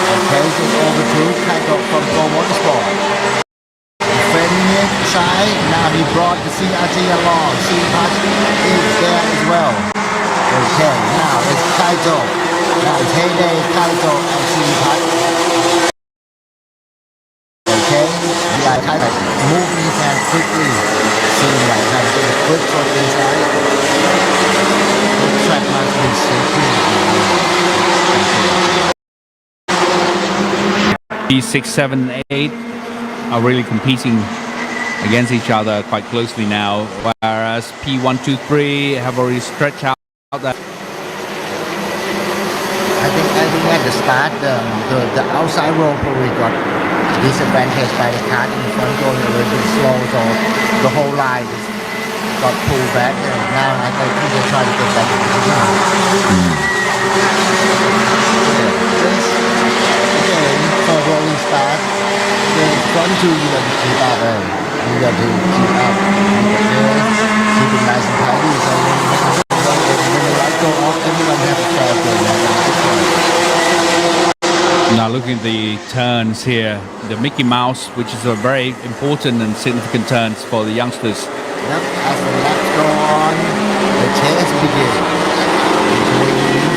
Okay, so over to Kaito from Go Motorsport. Defending side, now he brought the CRT along. C-Patch is there as well. Okay, now it's Kaito. Now it's Heyday, Kaito, and C-Patch. Okay, like Kaito moving his hand quickly. Seeing like Kaito get a quick from inside. The track must be shaking. P6, 7, 8 are really competing against each other quite closely now, whereas P1, 2, 3 have already stretched out that. I think at the start the outside roll probably got disadvantage by the kart in front going a little bit slow, so the whole line got pulled back. Now I think they're trying to get back into the car. Again, for rolling start, the front two you got to keep up. You got to keep up. Keep it nice and tidy. So when the light go off, everyone has to start going. Now looking at the turns here, the Mickey Mouse, which is a very important and significant turns for the youngsters. Yep, as the laps go on, the chase begins between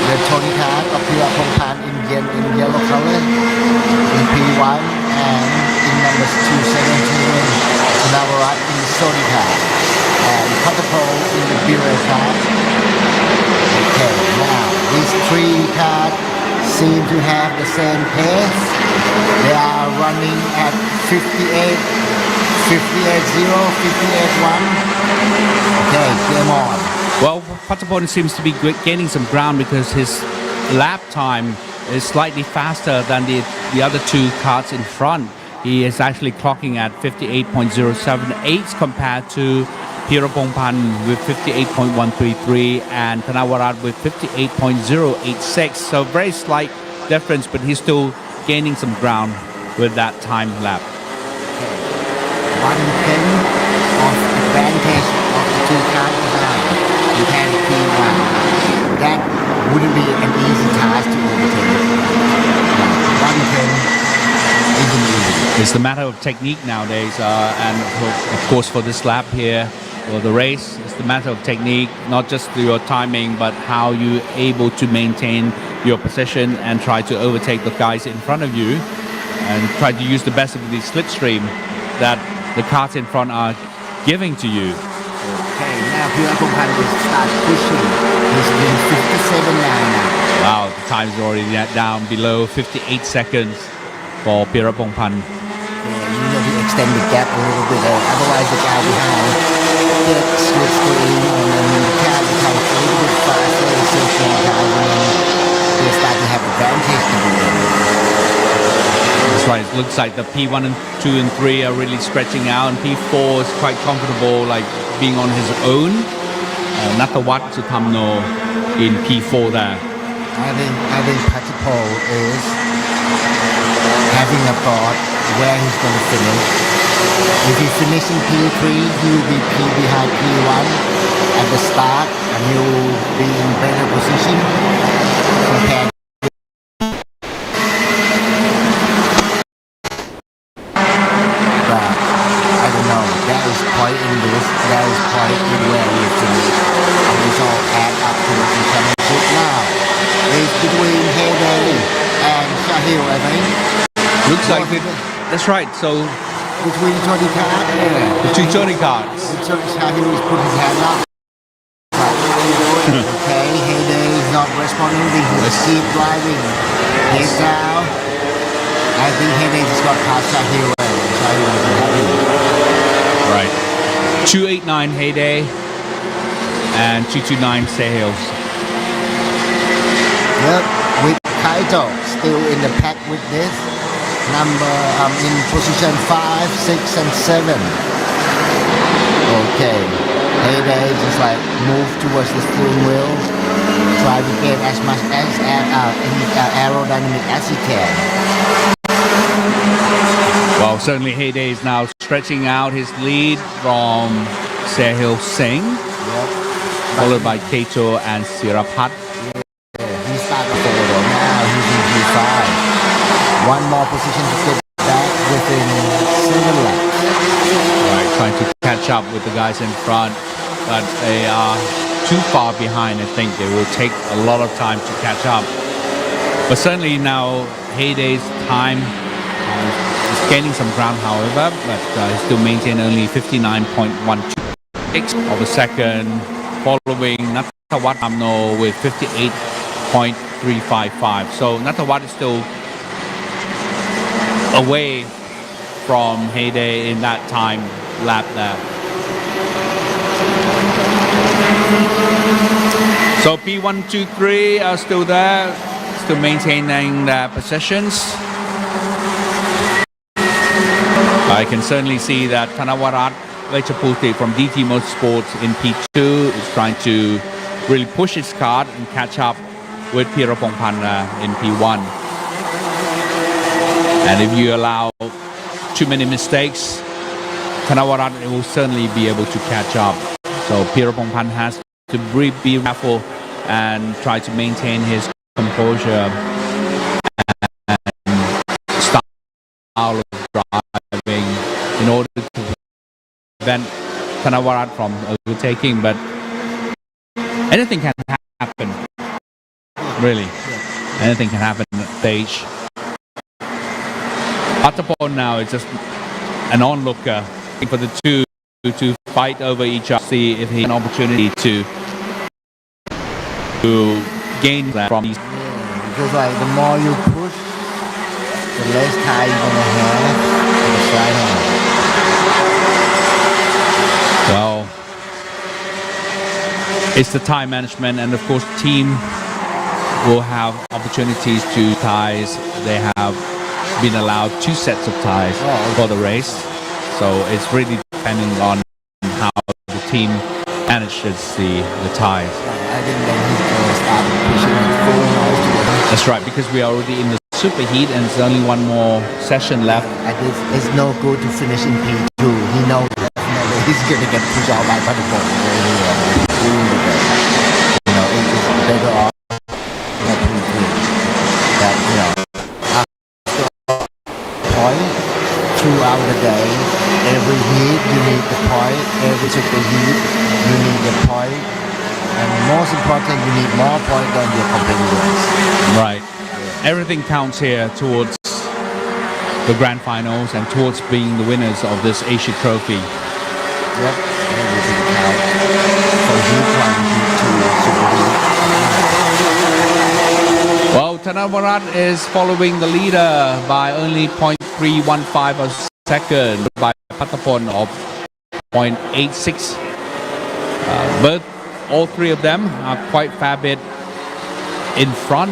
the Tony Kart of Pira Pongpan in yellow color in P1 and in numbers 217 Navarat in Sony Kart and Pattaya in the Bira Kart. Okay, now these three cars seem to have the same pace. They are running at 58. 58-0, 58-1. Okay, game on. Well, Pattaya seems to be gaining some ground because his lap time is slightly faster than the other two karts in front. He is actually clocking at 58.078 compared to Pirapongpan with 58.133 and Tanawarat with 58.086. So very slight difference, but he's still gaining some ground with that time lap. 1/10 of advantage of the two cars you can P1. That wouldn't be an easy task to overtake. 1/10 isn't easy. It's the matter of technique nowadays, and of course for this lap here, for the race, it's the matter of technique, not just your timing, but how you're able to maintain your position and try to overtake the guys in front of you, and try to use the best of the slipstream that the cars in front are giving to you. Okay, now Pirapongpan will start pushing. He's been 57 now. Wow, the time's already down below 58 seconds for Pirapongpan. Yeah, you need to extend the gap a little bit, otherwise the guy behind gets slipstream and then the car becomes a little bit faster, circling cars, and then they start to have advantage to do it. That's right, it looks like the P1 and 2 and 3 are really stretching out, and P4 is quite comfortable, like being on his own. Natawat Sutamno in P4 there. I think Pattaya is having a thought where he's going to finish. If he finishes in P3, he will be behind P1 at the start, and he will be in better position compared. Point in this, there is point in where we finish. And it's all add up to the championship now. It's between Heyday and Shahil, I think. Looks like it. That's right. So between Tony Kart, the two Tony Karts. Shahil is putting his hand up. Okay, Heyday is not responding. He just keep driving. He's down. I think Heyday just got past Shahil. Shahil is happy. Right. 289 Heyday and 229 Sahils. Yep, with Kaito still in the pack with this. Number in position 5, 6 and 7. Okay. Heyday just like move towards the steering wheel. Try to get as much as aerodynamic as he can. Well, certainly Heyday is now stretching out his lead from Sahil Singh, Yep. followed by Kato and Sirapat. He started forward now. He's in P5. One more position to get back within 7 laps. Right, trying to catch up with the guys in front, but they are too far behind. I think they will take a lot of time to catch up. But certainly now Heyday's time is gaining some ground, however, but he still maintain only 59.12 of a second, following Natawat Amno with 58.355. So Natawat is still away from Heyday in that time lap there. So P1, 2, 3 are still there, still maintaining their positions. I can certainly see that Thanavarat Vechapulti from DT Motorsports in P2 is trying to really push his cart and catch up with Pirapongpan in P1. And if you allow too many mistakes, Thanavarat will certainly be able to catch up. So Pirapongpan has to be careful and try to maintain his composure and style of driving in order to prevent Thanavarat from overtaking. But anything can happen, really. Anything can happen at stage. Patapon now is just an onlooker for the two to fight over each other, see if he has an opportunity to gain that from these. Because like the more you push, the less time you're gonna have to the side hand. Well, it's the time management, and of course team will have opportunities to ties. They have been allowed 2 sets of ties for the race, so it's really depending on how the team manages the ties. I think then he's gonna start pushing it full nose to the That's right, because we are already in the superheat and there's only one more session left. and it's no good to finish in P2. He knows definitely he's gonna get pushed out by Patapon. You know, it's better off that P3. That, you know, after point throughout the day, every heat you need the point, every super heat you need the point, and most important you need more points than your competitors. Right. Everything counts here towards the grand finals and towards being the winners of this Asia Trophy. Yep, everything counts. So heat 1, heat 2, super heat. Well, Thanavarat is following the leader by only 0.315 a second, by Patapon of 0.86. Both, all three of them are quite fair bit in front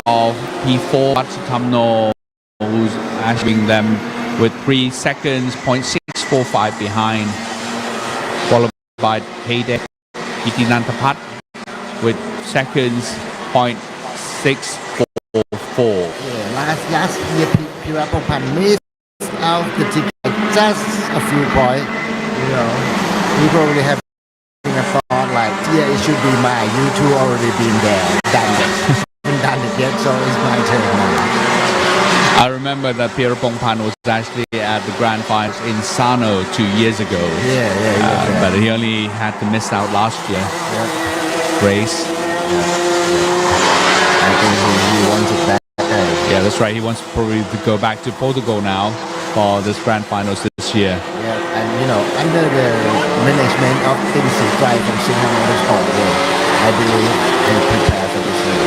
of P4 Patsutamno, who's actually them with 3 seconds, 0.645 behind, followed by Heyday Itinantapat with seconds, 0.644. Yeah, last year Pirapongpan missed out the ticket just a few points. You know, he probably have a thought like, yeah, it should be mine. You two already been there, done it. Haven't done it yet, so it's my turn now. I remember that Pirapongpan was actually at the grand finals in Sano 2 years ago. Yeah. But he only had to miss out last year. Race. I think he wants it back. Yeah, that's right. He wants probably to go back to Portugal now for this grand finals this year. Yeah, and you know, under the management of Tinsi Guy from Singapore Motorsport, I believe they prepare for this year.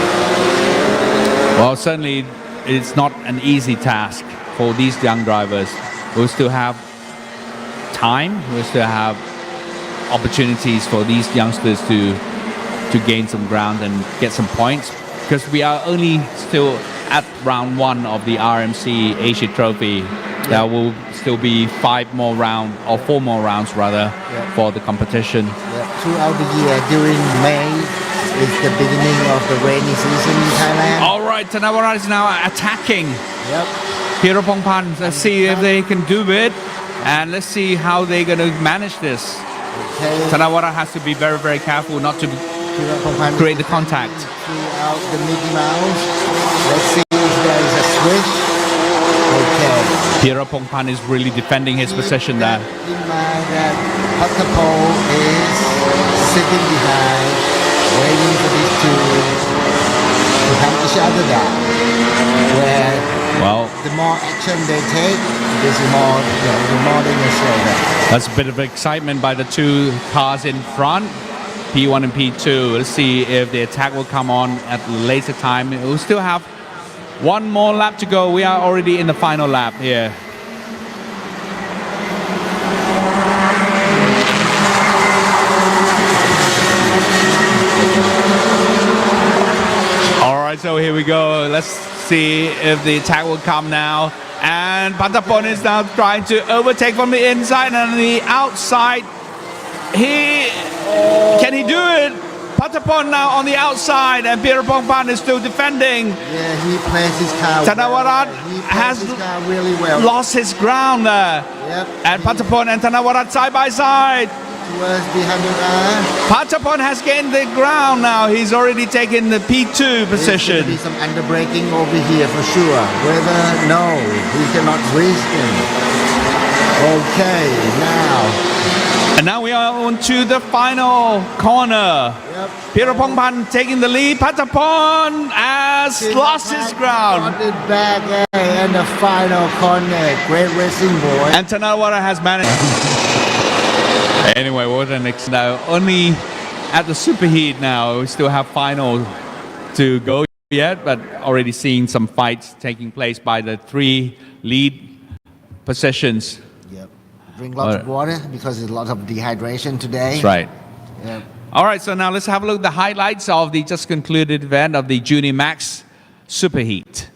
Well, certainly it's not an easy task for these young drivers who still have time, who still have opportunities for these youngsters to gain some ground and get some points, because we are only still at round 1 of the RMC Asia Trophy. There will still be 5 more rounds, or 4 more rounds rather, for the competition. Throughout the year, during May, is the beginning of the rainy season in Thailand. All right, Thanavarat is now attacking Yep. Pirapongpan. Let's see if they can do it, and let's see how they're going to manage this. Okay. Tanawara has to be very, very careful not to create the contact. Throughout the Mickey Mouse. Let's see if there is a switch. Okay. Pira Pongpan is really defending his possession there. In mind that Pattaya is sitting behind, waiting for these two to hunt each other down. Where Well, the more action they take, the more they will slow down. that's a bit of excitement by the two cars in front, P1 and P2. Let's see if the attack will come on at a later time. We'll still have one more lap to go. We are already in the final lap here. All right, so here we go. Let's see if the attack will come now. And Patapon is now trying to overtake from the inside and the outside. Can he do it? Patapon now on the outside and Pirapongpan is still defending. Yeah, he plays his car Tanawarat well. He plays has his car really well. lost his ground there. Yep. And Patapon and Tanawarat side by side. Towards the 100R. Patapon has gained the ground now. He's already taken the P2 There's position. going to be some underbraking over here for sure. Whether, no, he cannot risk him. Okay, now. And now we are on to the final corner. Yep. Pirapongpan taking the lead. Patapon has lost his ground. Got it back, and the final corner. Great racing, boy. And Tanawara has managed. Anyway, what the next now? Only at the superheat now. We still have final to go yet, but already seeing some fights taking place by the three lead possessions. Yep. Drink lots of water because there's a lot of dehydration today. That's right. Yep. All right, so now let's have a look at the highlights of the just concluded event of the Junior Max Superheat.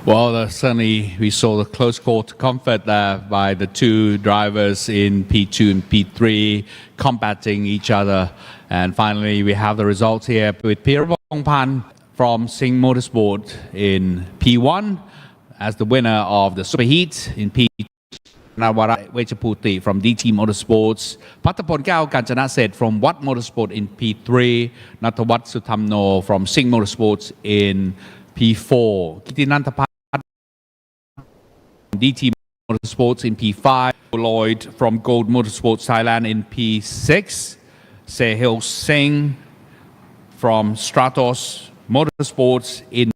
Well, certainly we saw the close call to comfort there by the two drivers in P2 and P3 combating each other. And finally, we have the results here with Pirapongpan from Sing Motorsport in P1 as the winner of the Superheat in P2. Nawara Wechaputi from DT Motorsports, Patapon Kao Kanchanaset from Watt Motorsport in P3, Natawat Sutamno from Sing Motorsports in P4, Kitinantapat DT Motorsports in P5, Lloyd from Gold Motorsports Thailand in P6, Sehil Singh from Stratos Motorsports in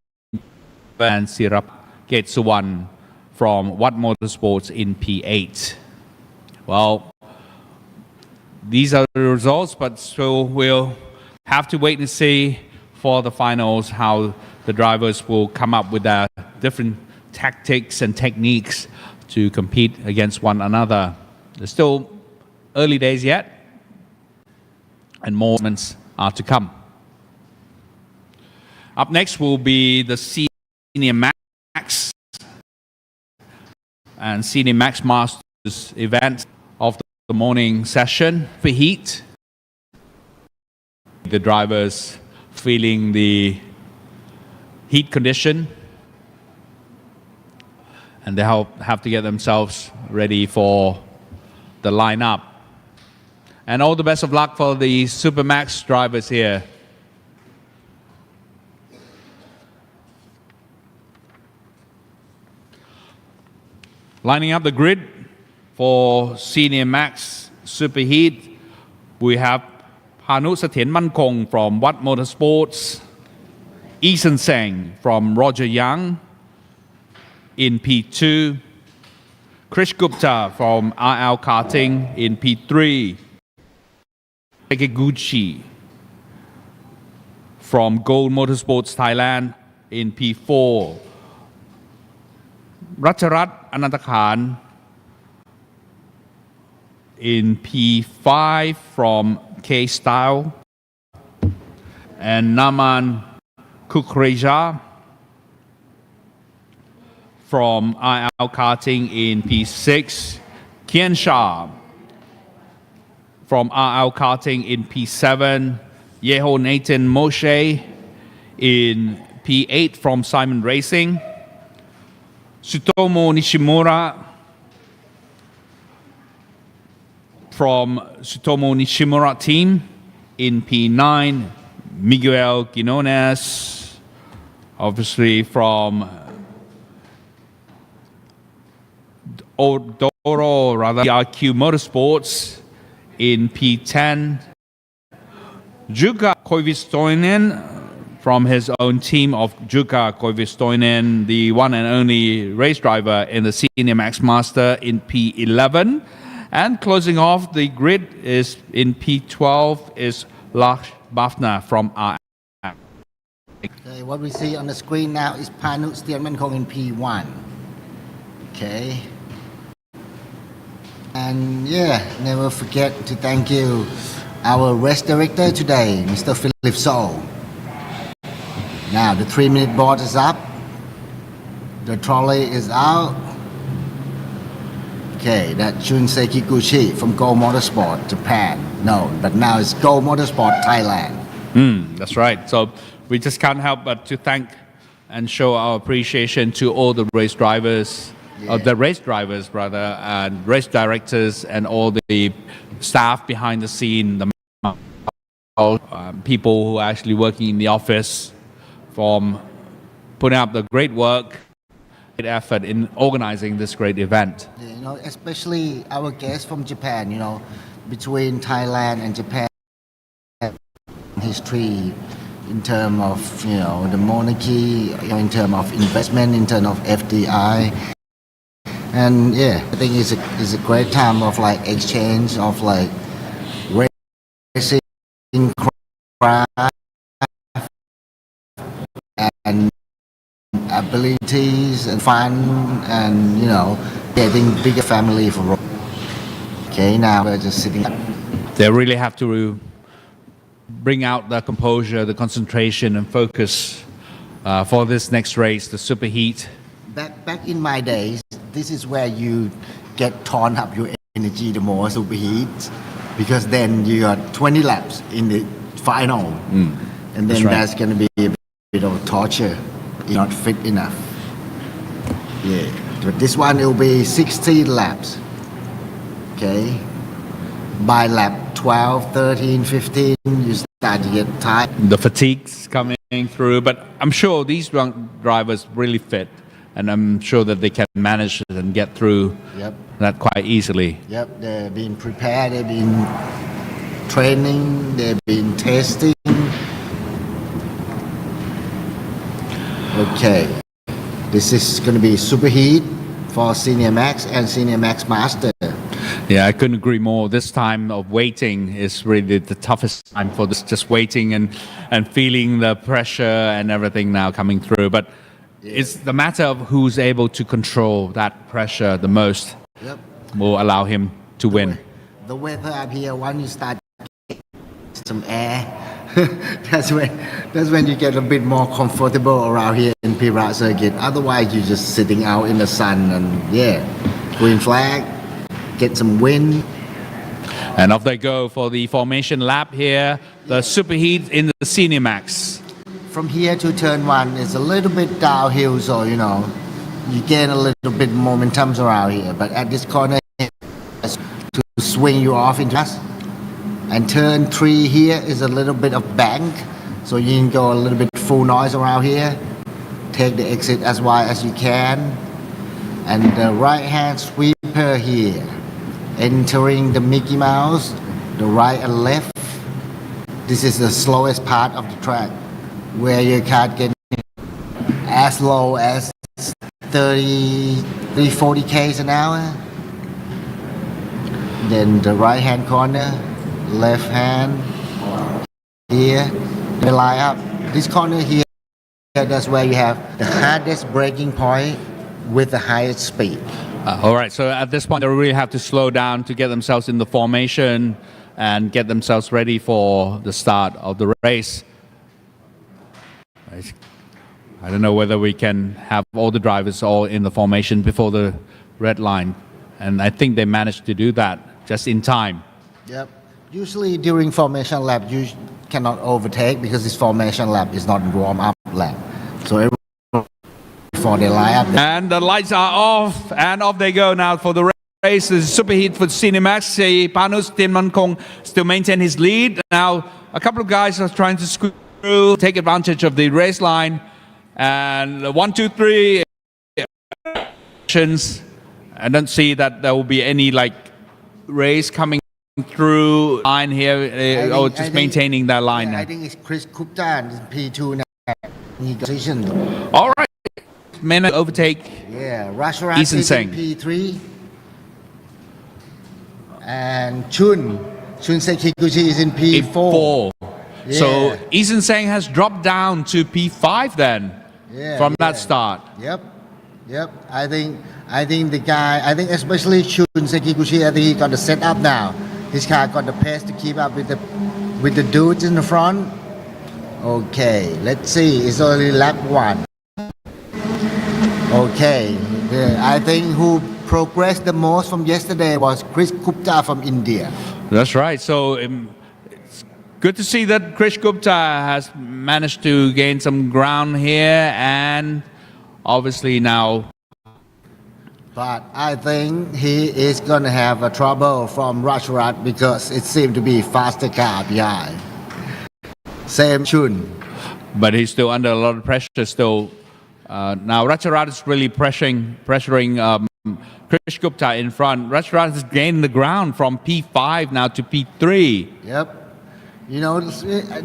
and Sirap Ketsuwan from Watt Motorsports in P8. Well, these are the results, but so we'll have to wait and see for the finals how the drivers will come up with their different tactics and techniques to compete against one another. There's still early days yet, and more moments are to come. Up next will be the Senior Max and Senior Max Masters event of the morning session for heat. The drivers feeling the heat condition, and they have to get themselves ready for the lineup. And all the best of luck for the Supermax drivers here. Lining up the grid for Senior Max Superheat, we have Panu Satien Mankong from Watt Motorsports, Eason Seng from Roger Young in P2, Krish Gupta from RL Karting in P3, Takeguchi from Gold Motorsports Thailand in P4, Ratcharat Anantakhan in P5 from K-Style, and Naman Kukreja from RL Karting in P6, Kian Shah from RL Karting in P7, Yeho Nathan Moshe in P8 from Simon Racing, Sutomo Nishimura from Sutomo Nishimura team in P9, Miguel Quinones, obviously from Odoro, rather, RQ Motorsports in P10, Jukka Koivistoinen from his own team of Jukka Koivistoinen, the one and only race driver in the Senior Max Master in P11. And closing off the grid is in P12 is Laksh Bafna from RM. Okay, what we see on the screen now is Panu Stianmankong in P1. Okay. And yeah, never forget to thank you, our race director today, Mr. Philip So. Now the 3-minute board is up. The trolley is out. Okay, that's Shunsei Kikuchi from Go Motorsport, Japan. No, but now it's Go Motorsport, Thailand. That's right. So we just can't help but to thank and show our appreciation to all the race drivers, the race drivers rather, and race directors and all the staff behind the scene, the people who are actually working in the office, from putting up the great work, great effort in organizing this great event. You know, especially our guests from Japan, you know, between Thailand and Japan, history in terms of, you know, the monarchy, in terms of investment, in terms of FDI. And yeah, I think it's a great time of like exchange of like racing craft and abilities and fun, and you know, getting bigger family for road. Okay, now we're just sitting. They really have to bring out the composure, the concentration and focus for this next race, the superheat. Back in my days, this is where you get torn up your energy the more, superheat, because then you got 20 laps in the final, and then that's going to be a bit of torture. You're not fit enough. Yeah, but this one it will be 16 laps. Okay, by lap 12, 13, 15, you start to get tired. The fatigue's coming through, but I'm sure these drivers really fit. and I'm sure that they can manage it and get through Yep. that quite easily. Yep, they've been prepared, they've been training, they've been testing. Okay, this is going to be superheat for Senior Max and Senior Max Master. Yeah, I couldn't agree more. This time of waiting is really the toughest time for this, just waiting and feeling the pressure and everything now coming through. But it's the matter of who's able to control that pressure the most Yep. will allow him to win. The weather up here, once you start some air, that's when you get a bit more comfortable around here in Bira circuit. Otherwise, you're just sitting out in the sun and green flag, get some wind. And off they go for the formation lap here, the superheat in the Senior Max. From here to turn one, it's a little bit downhill, so you gain a little bit momentum around here. But at this corner, to swing you off into us. And turn 3 here is a little bit of bank, so you can go a little bit full noise around here. Take the exit as wide as you can. And the right hand sweeper here, entering the Mickey Mouse, the right and left. This is the slowest part of the track, where your car can as low as 40 k's an hour. Then the right hand corner, left hand here, the line up. This corner here, that's where you have the hardest braking point with the highest speed. All right, so at this point, they really have to slow down to get themselves in the formation and get themselves ready for the start of the race. I don't know whether we can have all the drivers all in the formation before the red line. And I think they managed to do that just in time. Yep. Usually during formation lap, you cannot overtake because this formation lap is not warm up lap. So everyone before they line up. And the lights are off, and off they go now for the race. The superheat for Senior Max. Panus Tianmankong still maintain his lead. Now a couple of guys are trying to squeeze through, take advantage of the race line. And 1, 2, 3 I don't see that there will be any race coming through line here, just maintaining that line now. I think it's Chris Kuptan, P2 now. He got position. All right, men overtake. Yeah, Rasharat is in P3. And Chun Sekiguchi is in P4. Yeah. So Eason Seng has dropped down to P5 then from that start. Yep. I think the guy, especially Chun Sekiguchi, I think he got the setup now. His car got the pace to keep up with the dudes in the front. Okay, let's see. It's only lap 1. Okay, I think who progressed the most from yesterday was Chris Gupta from India. That's right. So it's good to see that Krish Gupta has managed to gain some ground here, and obviously now. But I think he is going to have a trouble from Rasharat because it seemed to be faster car behind. Same Chun. But he's still under a lot of pressure still. Now Rasharat is really pressuring Krish Gupta in front. Rasharat has gained the ground from P5 now to P3. Yep.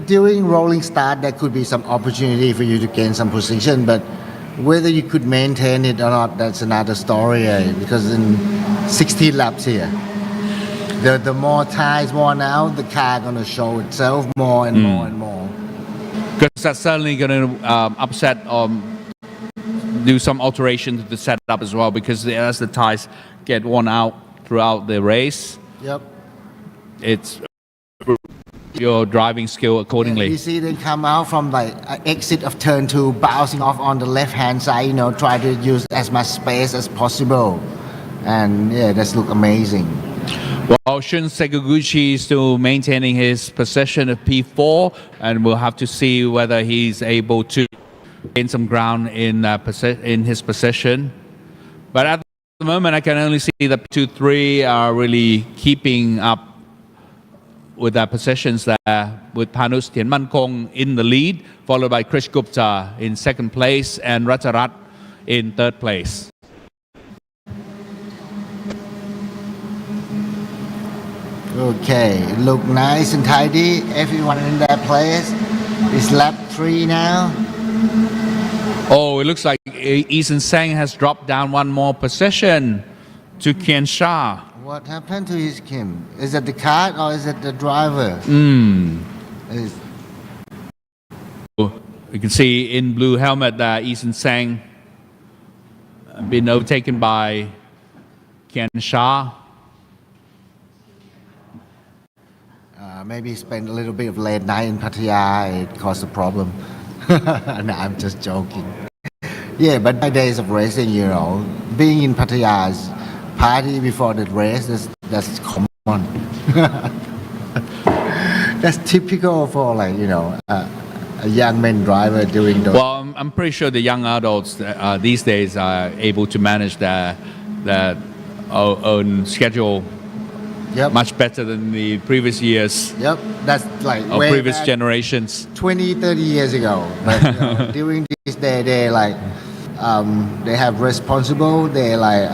During rolling start, there could be some opportunity for you to gain some position, but whether you could maintain it or not, that's another story. Because in 16 laps here, the more tires worn out, the car going to show itself more and more and more. Because that's certainly going to upset do some alteration to the setup as well, because as the tires get worn out throughout the race, it's your driving skill accordingly. You see them come out from exit of turn 2, bouncing off on the left hand side, try to use as much space as possible. And that's look amazing. Well, Shun Sekiguchi is still maintaining his possession of P4, and we'll have to see whether he's able to gain some ground in his possession. But at the moment, I can only see that 2, 3 are really keeping up with their possessions there, with Panus Tianmankong in the lead, followed by Krish Gupta in second place, and Rajarat in third place. Okay, look nice and tidy. Everyone in their place. It's lap 3 now. Oh, it looks like Eason Sang has dropped down one more position to Kian Shah. What happened to his Kim? Is it the kart or is it the driver? You can see in blue helmet that Eason Sang been overtaken by Kian Shah. Maybe spend a little bit of late night in Pattaya. It caused a problem. No, I'm just joking. Yeah, but my days of racing, you know, being in Pattaya's party before the race, that's common. That's typical for like, you know, a young man driver doing those. Well, I'm pretty sure the young adults these days are able to manage their own schedule much better than the previous years. Yep, that's like or previous generations. 20, 30 years ago. But you know, during this day, they like they have responsible. They like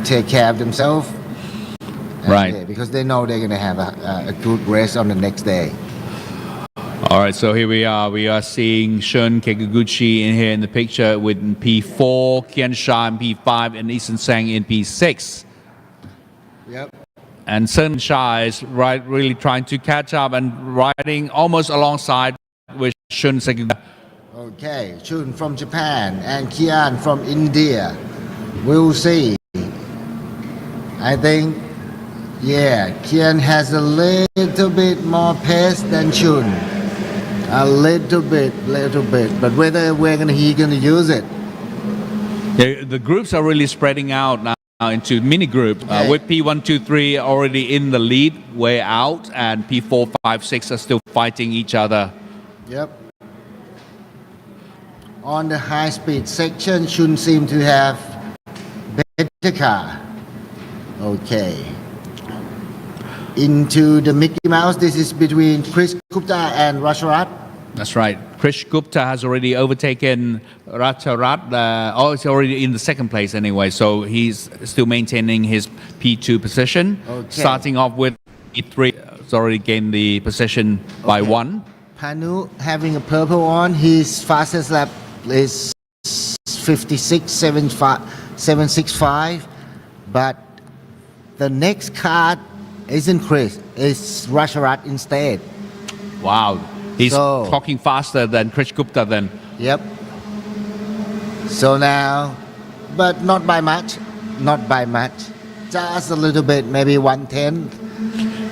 take care of themselves. Right. Because they know they're gonna have a good race on the next day. All right, so here we are. We are seeing Shun Keguchi in here in the picture with P4, Kian Shah in P5, and Eason Sang in P6. Yep. And Sun Shah is really trying to catch up and riding almost alongside with Shun Seguda. Okay, Shun from Japan and Kian from India. We'll see. I think, yeah, Kian has a little bit more pace than Shun. A little bit. But whether he's gonna use it. The groups are really spreading out now into mini group with P1, 2, 3 already in the lead way out, and P4, 5, 6 are still fighting each other. Yep. On the high speed section, Shun seem to have better car. Okay. Into the Mickey Mouse, this is between Chris Gupta and Rasharat. That's right. Krish Gupta has already overtaken Ratcharat. It's already in the second place anyway, so he's still maintaining his P2 position. Okay. Starting off with P3, it's already gained the position by 1. Panu having a purple on, his fastest lap is 56.765, but the next card isn't Chris, it's Rasharat instead. Wow. He's clocking faster than Krish Gupta then. Yep. So now, but not by much. Just a little bit, maybe 1/10.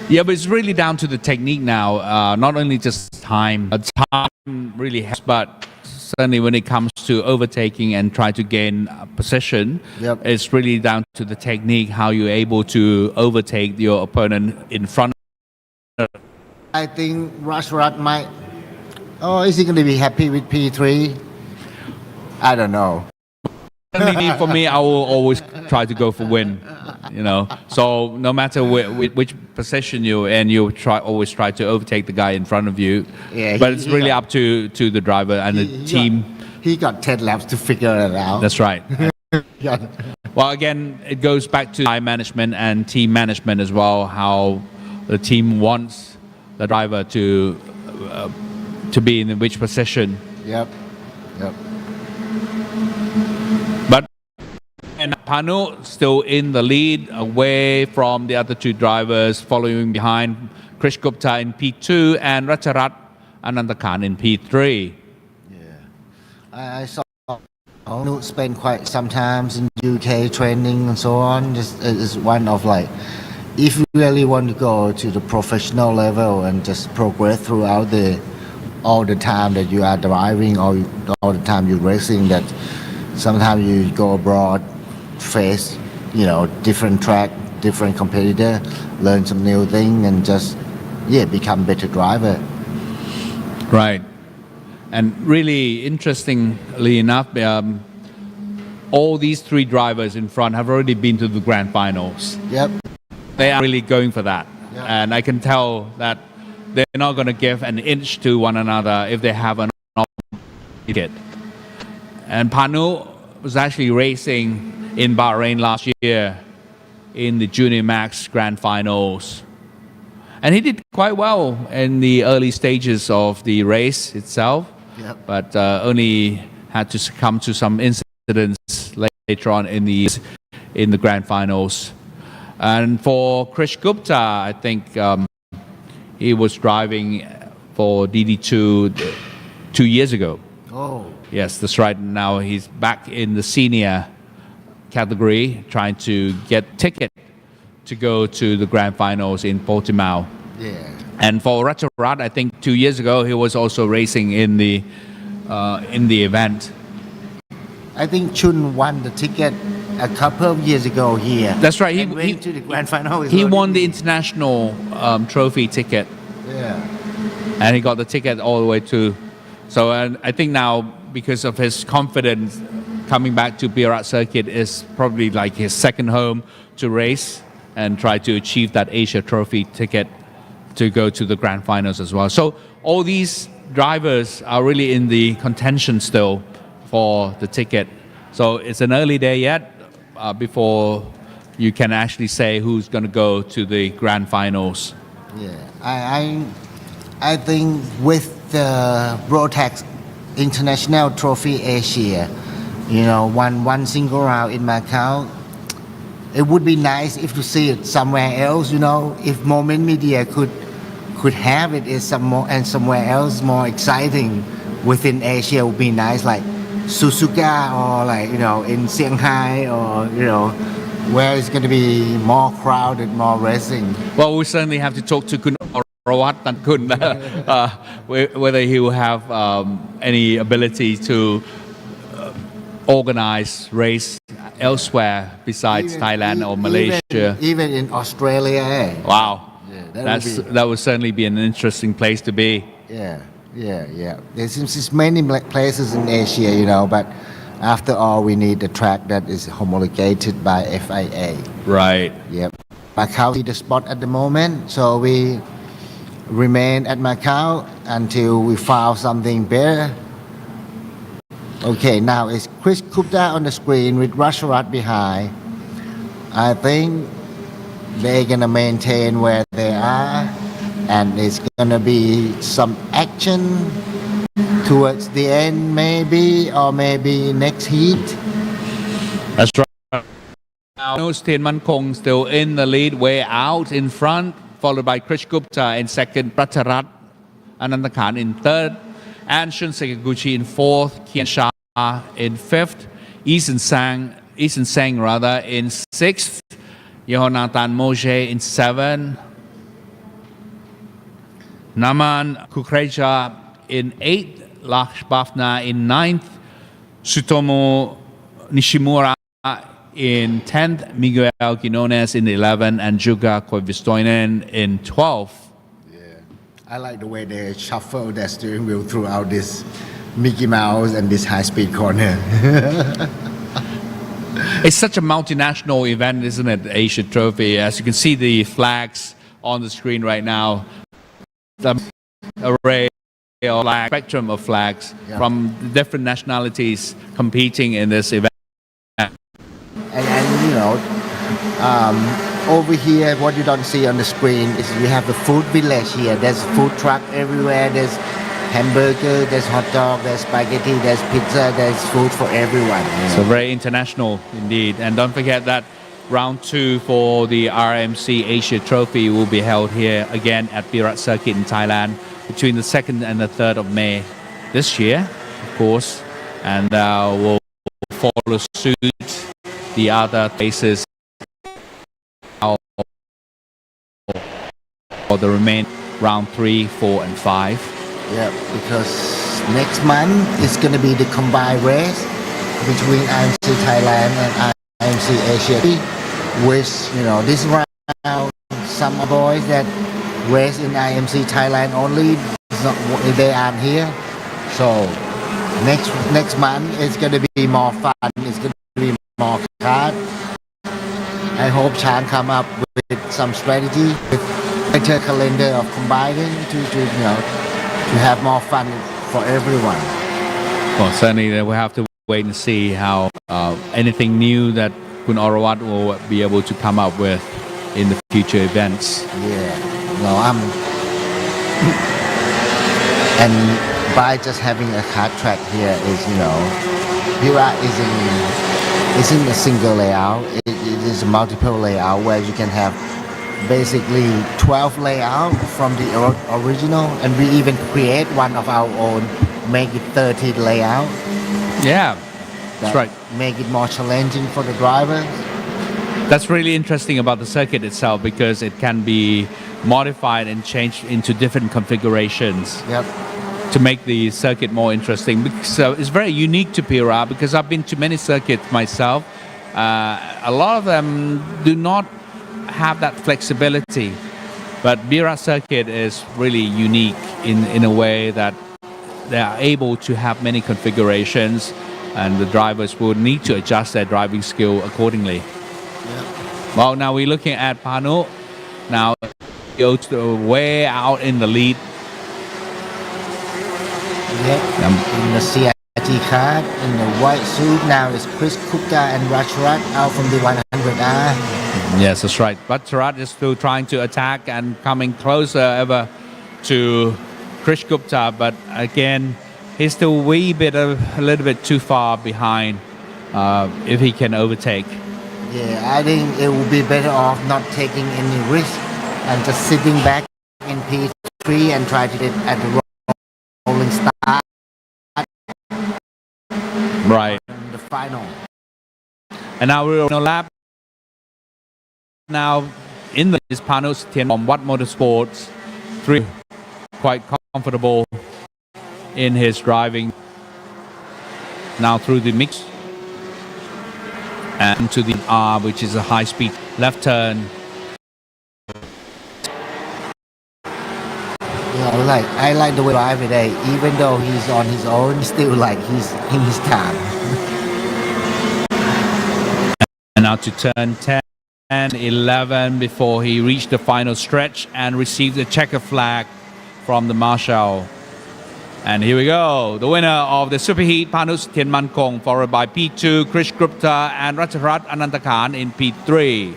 Yeah, but it's really down to the technique now. Not only just time. Time really helps, but certainly when it comes to overtaking and try to gain position, it's really down to the technique, how you're able to overtake your opponent in front. I think Rashrat might. Oh, is he going to be happy with P3? I don't know. For me, I will always try to go for win. You know, so no matter which position you're in, you always try to overtake the guy in front of you. Yeah, but it's really up to the driver and the team. He got 10 laps to figure it out. That's right. Well, again, it goes back to time management and team management as well. How the team wants the driver to be in which position. Yep. But and Panu still in the lead, away from the other two drivers, following behind Krish Gupta in P2 and Ratcharat Anandakan in P3. Yeah, I saw Panu spend quite some time in UK training and so on. Just is one of like, if you really want to go to the professional level and just progress throughout all the time that you are driving or all the time you're racing, that sometimes you go abroad, face, you know, different track, different competitor, learn some new thing and just, become better driver. Right. And really interestingly enough, all these three drivers in front have already been to the grand finals. Yep. They are really going for that. Yep. And I can tell that they're not going to give an inch to one another if they have an opportunity. And Panu was actually racing in Bahrain last year in the Junior Max Grand Finals. And he did quite well in the early stages of the race itself, Yep. but only had to succumb to some incidents later on in the Grand Finals. And for Krish Gupta, I think he was driving for DD2 2 years ago. Oh, Yes, that's right. Now he's back in the senior category, trying to get ticket to go to the Grand Finals in Portimao. yeah. And for Ratcharat, I think 2 years ago he was also racing in the event. I think Chun won the ticket a couple of years ago here. That's right. And went to the grand final. He won the international trophy ticket, Yeah. and he got the ticket all the way to. So I think now, because of his confidence, coming back to Bira circuit is probably like his second home to race and try to achieve that Asia Trophy ticket to go to the grand finals as well. So all these drivers are really in the contention still for the ticket. So it's an early day yet before you can actually say who's going to go to the grand finals. Yeah. I think with the Rotax International Trophy Asia, one single round in Macau, it would be nice if to see it somewhere else. If Moment Media could have it is somewhere else more exciting within Asia would be nice, like Suzuka or like in Shanghai or where it's going to be more crowded, more racing. Well, we certainly have to talk to Kun Rawat Tankun whether he will have any ability to organize race elsewhere besides Thailand or Malaysia. Even in Australia. Wow. Yeah, that would certainly be an interesting place to be. Yeah. There's many places in Asia, but after all, we need a track that is homologated by FIA. Right. Yep. Macau is the spot at the moment, so we remain at Macau until we found something better. Okay, now it's Chris Gupta on the screen with Rasharat behind. I think they're gonna maintain where they are, and it's gonna be some action towards the end, maybe next heat. That's right. Now, Tien Man Kong still in the lead, way out in front, followed by Krish Gupta in second, Pracharat Anantakhan in third, and Shun Sekaguchi in fourth, Kian Shah in fifth, Eason Sang in sixth, Yehonatan Moje in seventh, Naman Kukreja in eighth, Laksh Bafna in ninth, Sutomo Nishimura in 10th, Miguel Quinones in 11th, and Juga Koivistoinen in 12th. Yeah, I like the way they shuffle their steering wheel throughout this Mickey Mouse and this high-speed corner. It's such a multinational event, isn't it, the Asia Trophy? As you can see the flags on the screen right now, the array or spectrum of flags from different nationalities competing in this event. And over here, what you don't see on the screen is we have the food village here. There's food truck everywhere. There's hamburger, there's hot dog, there's spaghetti, there's pizza, there's food for everyone. So very international indeed. And don't forget that round 2 for the RMC Asia Trophy will be held here again at Bira circuit in Thailand between the 2nd and the 3rd of May this year, of course. And we'll follow suit the other places for the remaining round 3, 4, and 5. Yeah, because next month is going to be the combined race between RMC Thailand and RMC Asia, which this round some boys that race in RMC Thailand only, they aren't here. So next month it's going to be more fun. It's going to be more kart. I hope Chan come up with some strategy, with better calendar of combining to have more fun for everyone. Well, certainly we have to wait and see how anything new that Kun Orawat will be able to come up with in the future events. Yeah, no, I'm. And by just having a kart track here is, Bira isn't a single layout. It is a multiple layout where you can have basically 12 layout from the original, and we even create one of our own, make it 30 layout. Yeah, that's right. Make it more challenging for the drivers. That's really interesting about the circuit itself because it can be modified and changed into different configurations. Yep. To make the circuit more interesting. Because it's very unique to Bira because I've been to many circuits myself. A lot of them do not have that flexibility, but Bira circuit is really unique in a way that they are able to have many configurations, and the drivers will need to adjust their driving skill accordingly. Yep. Well, now we're looking at Panu. Now goes way out in the lead. Yep. In the CIT Kart, in the white suit, now it's Chris Gupta and Rajrat out from the 100R. Yes, that's right. But Rajrat is still trying to attack and coming closer ever to Chris Gupta, but again, he's still a little bit too far behind if he can overtake. Yeah, I think it would be better off not taking any risk and just sitting back in P3 and try to get at the rolling start. Right. In the final. And now we're on a lap. Now in the Panos Tien from What Motorsports 3, quite comfortable in his driving. Now through the mix and to the R, which is a high-speed left turn. Yeah, I like the way he drives today. Even though he's on his own, still he's in his time. And now to turn 10 and 11 before he reached the final stretch and received the checker flag from the marshal. And here we go, the winner of the Superheat, Panus Tianmankong, followed by P2, Krish Gupta and Ratcharat Anantakhan in P3.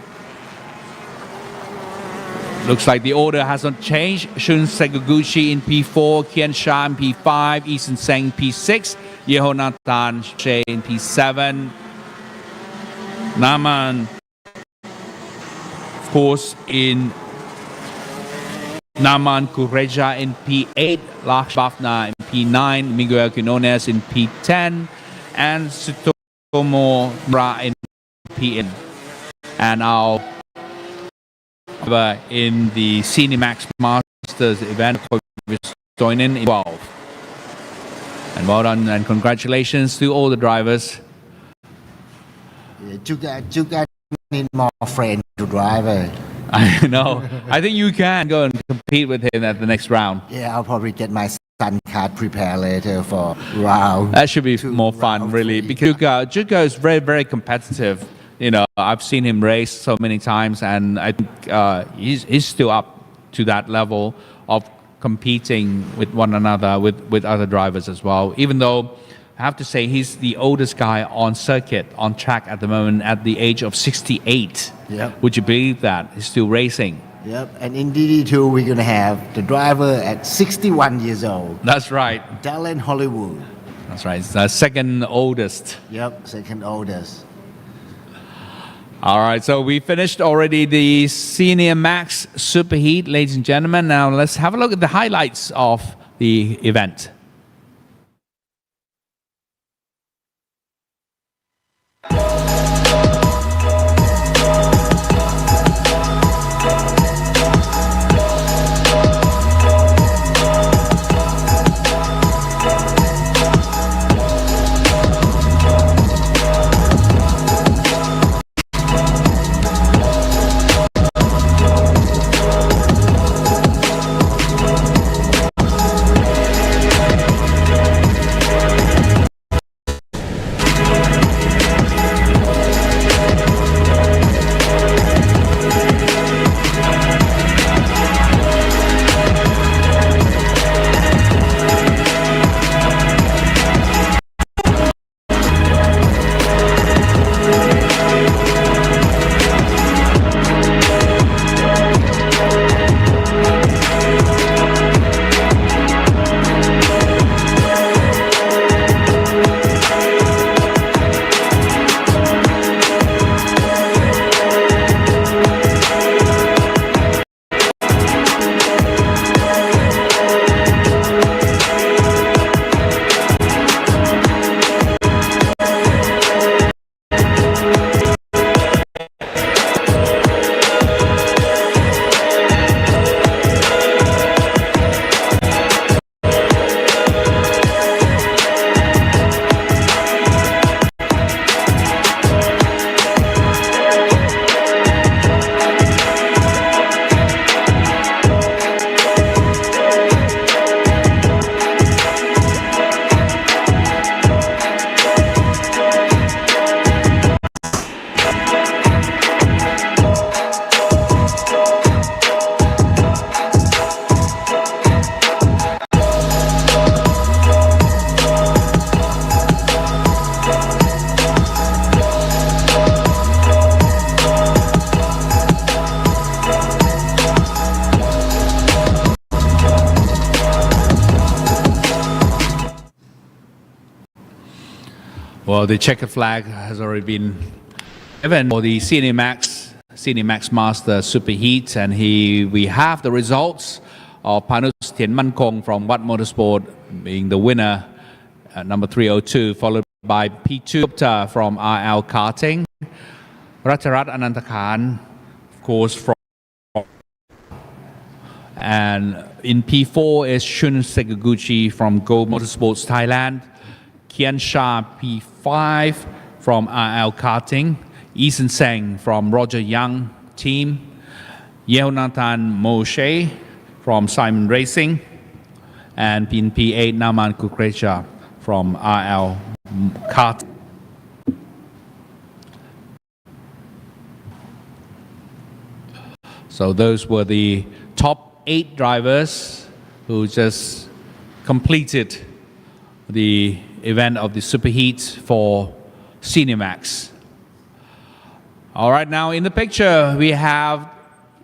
Looks like the order hasn't changed. Shun Seguguchi in P4, Kian Shah in P5, Eason Seng P6, Yehonatan Shea in P7, Naman, of course, in Naman Kureja in P8, Laksh Bafna in P9, Miguel Quinones in P10, and Sutomo Mra in P8. And our in the Cinemax Masters event, joining in 12. And well done and congratulations to all the drivers. Yeah, you guys need more friends to drive. I know. I think you can go and compete with him at the next round. Yeah, I'll probably get my son card prepared later for round. That should be more fun, really, because Juga is very, very competitive. I've seen him race so many times, and I think he's still up to that level of competing with one another, with other drivers as well. Even though I have to say he's the oldest guy on circuit, on track at the moment, at the age of 68. Yep. Would you believe that? He's still racing. Yep, and in DD2 we're going to have the driver at 61 years old. That's right. Dallin Hollywood. That's right. It's the second oldest. Yep, second oldest. All right, so we finished already the Senior Max Superheat, ladies and gentlemen. Now let's have a look at the highlights of the event. Well, the checkered flag has already been given for the Senior Max Master Superheat, and we have the results of Panus Tien Man Kong from Watt Motorsport being the winner at number 302, followed by P2 Gupta from RL Karting, Ratcharat Anantakhan, of course, from, and in P4 is Shun Segaguchi from Go Motorsports Thailand, Kian Shah P5 from RL Karting, Eason Seng from Roger Young team, Yeonatan Moshe from Simon Racing, and in P8 Naman Kukrecha from RL Kart. So those were the top 8 drivers who just completed the event of the Superheat for Senior Max. All right, now in the picture we have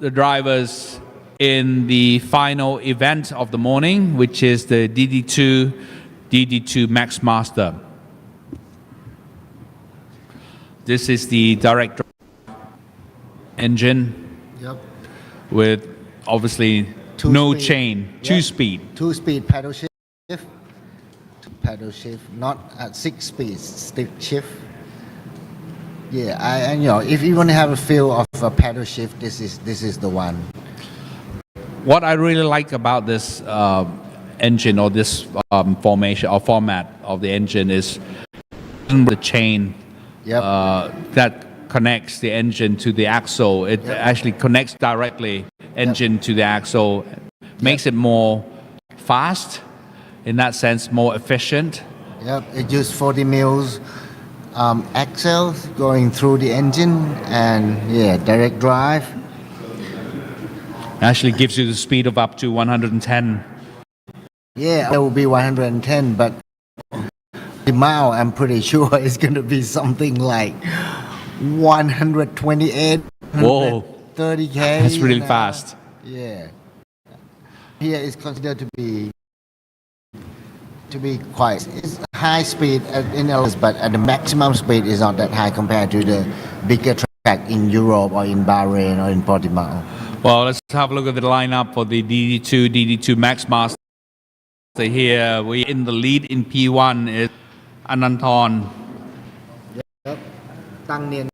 the drivers in the final event of the morning, which is the DD2 Max Master. This is the direct engine. Yep. With obviously no speed. chain, Yeah. 2-speed. 2-speed paddle shift, not at 6 speeds, stick shift. Yeah, and if you want to have a feel of a paddle shift, this is the one. What I really like about this engine or this formation or format of the engine is the chain Yep. that connects the engine to the axle. It actually connects directly engine to the axle, makes it more fast, in that sense, more efficient. Yep, it used 40 mils axles going through the engine, and direct drive. Actually gives you the speed of up to 110. Yeah, it will be 110, but the mile, I'm pretty sure it's going to be something like 128, Whoa, 130k. that's really fast. Yeah. Here is considered to be quite high speed in LS, but at the maximum speed is not that high compared to the bigger track in Europe or in Bahrain or in Portimao. Well, let's have a look at the lineup for the DD2 Max Master. Here we in the lead in P1 is Ananton. Yep. Tang Nien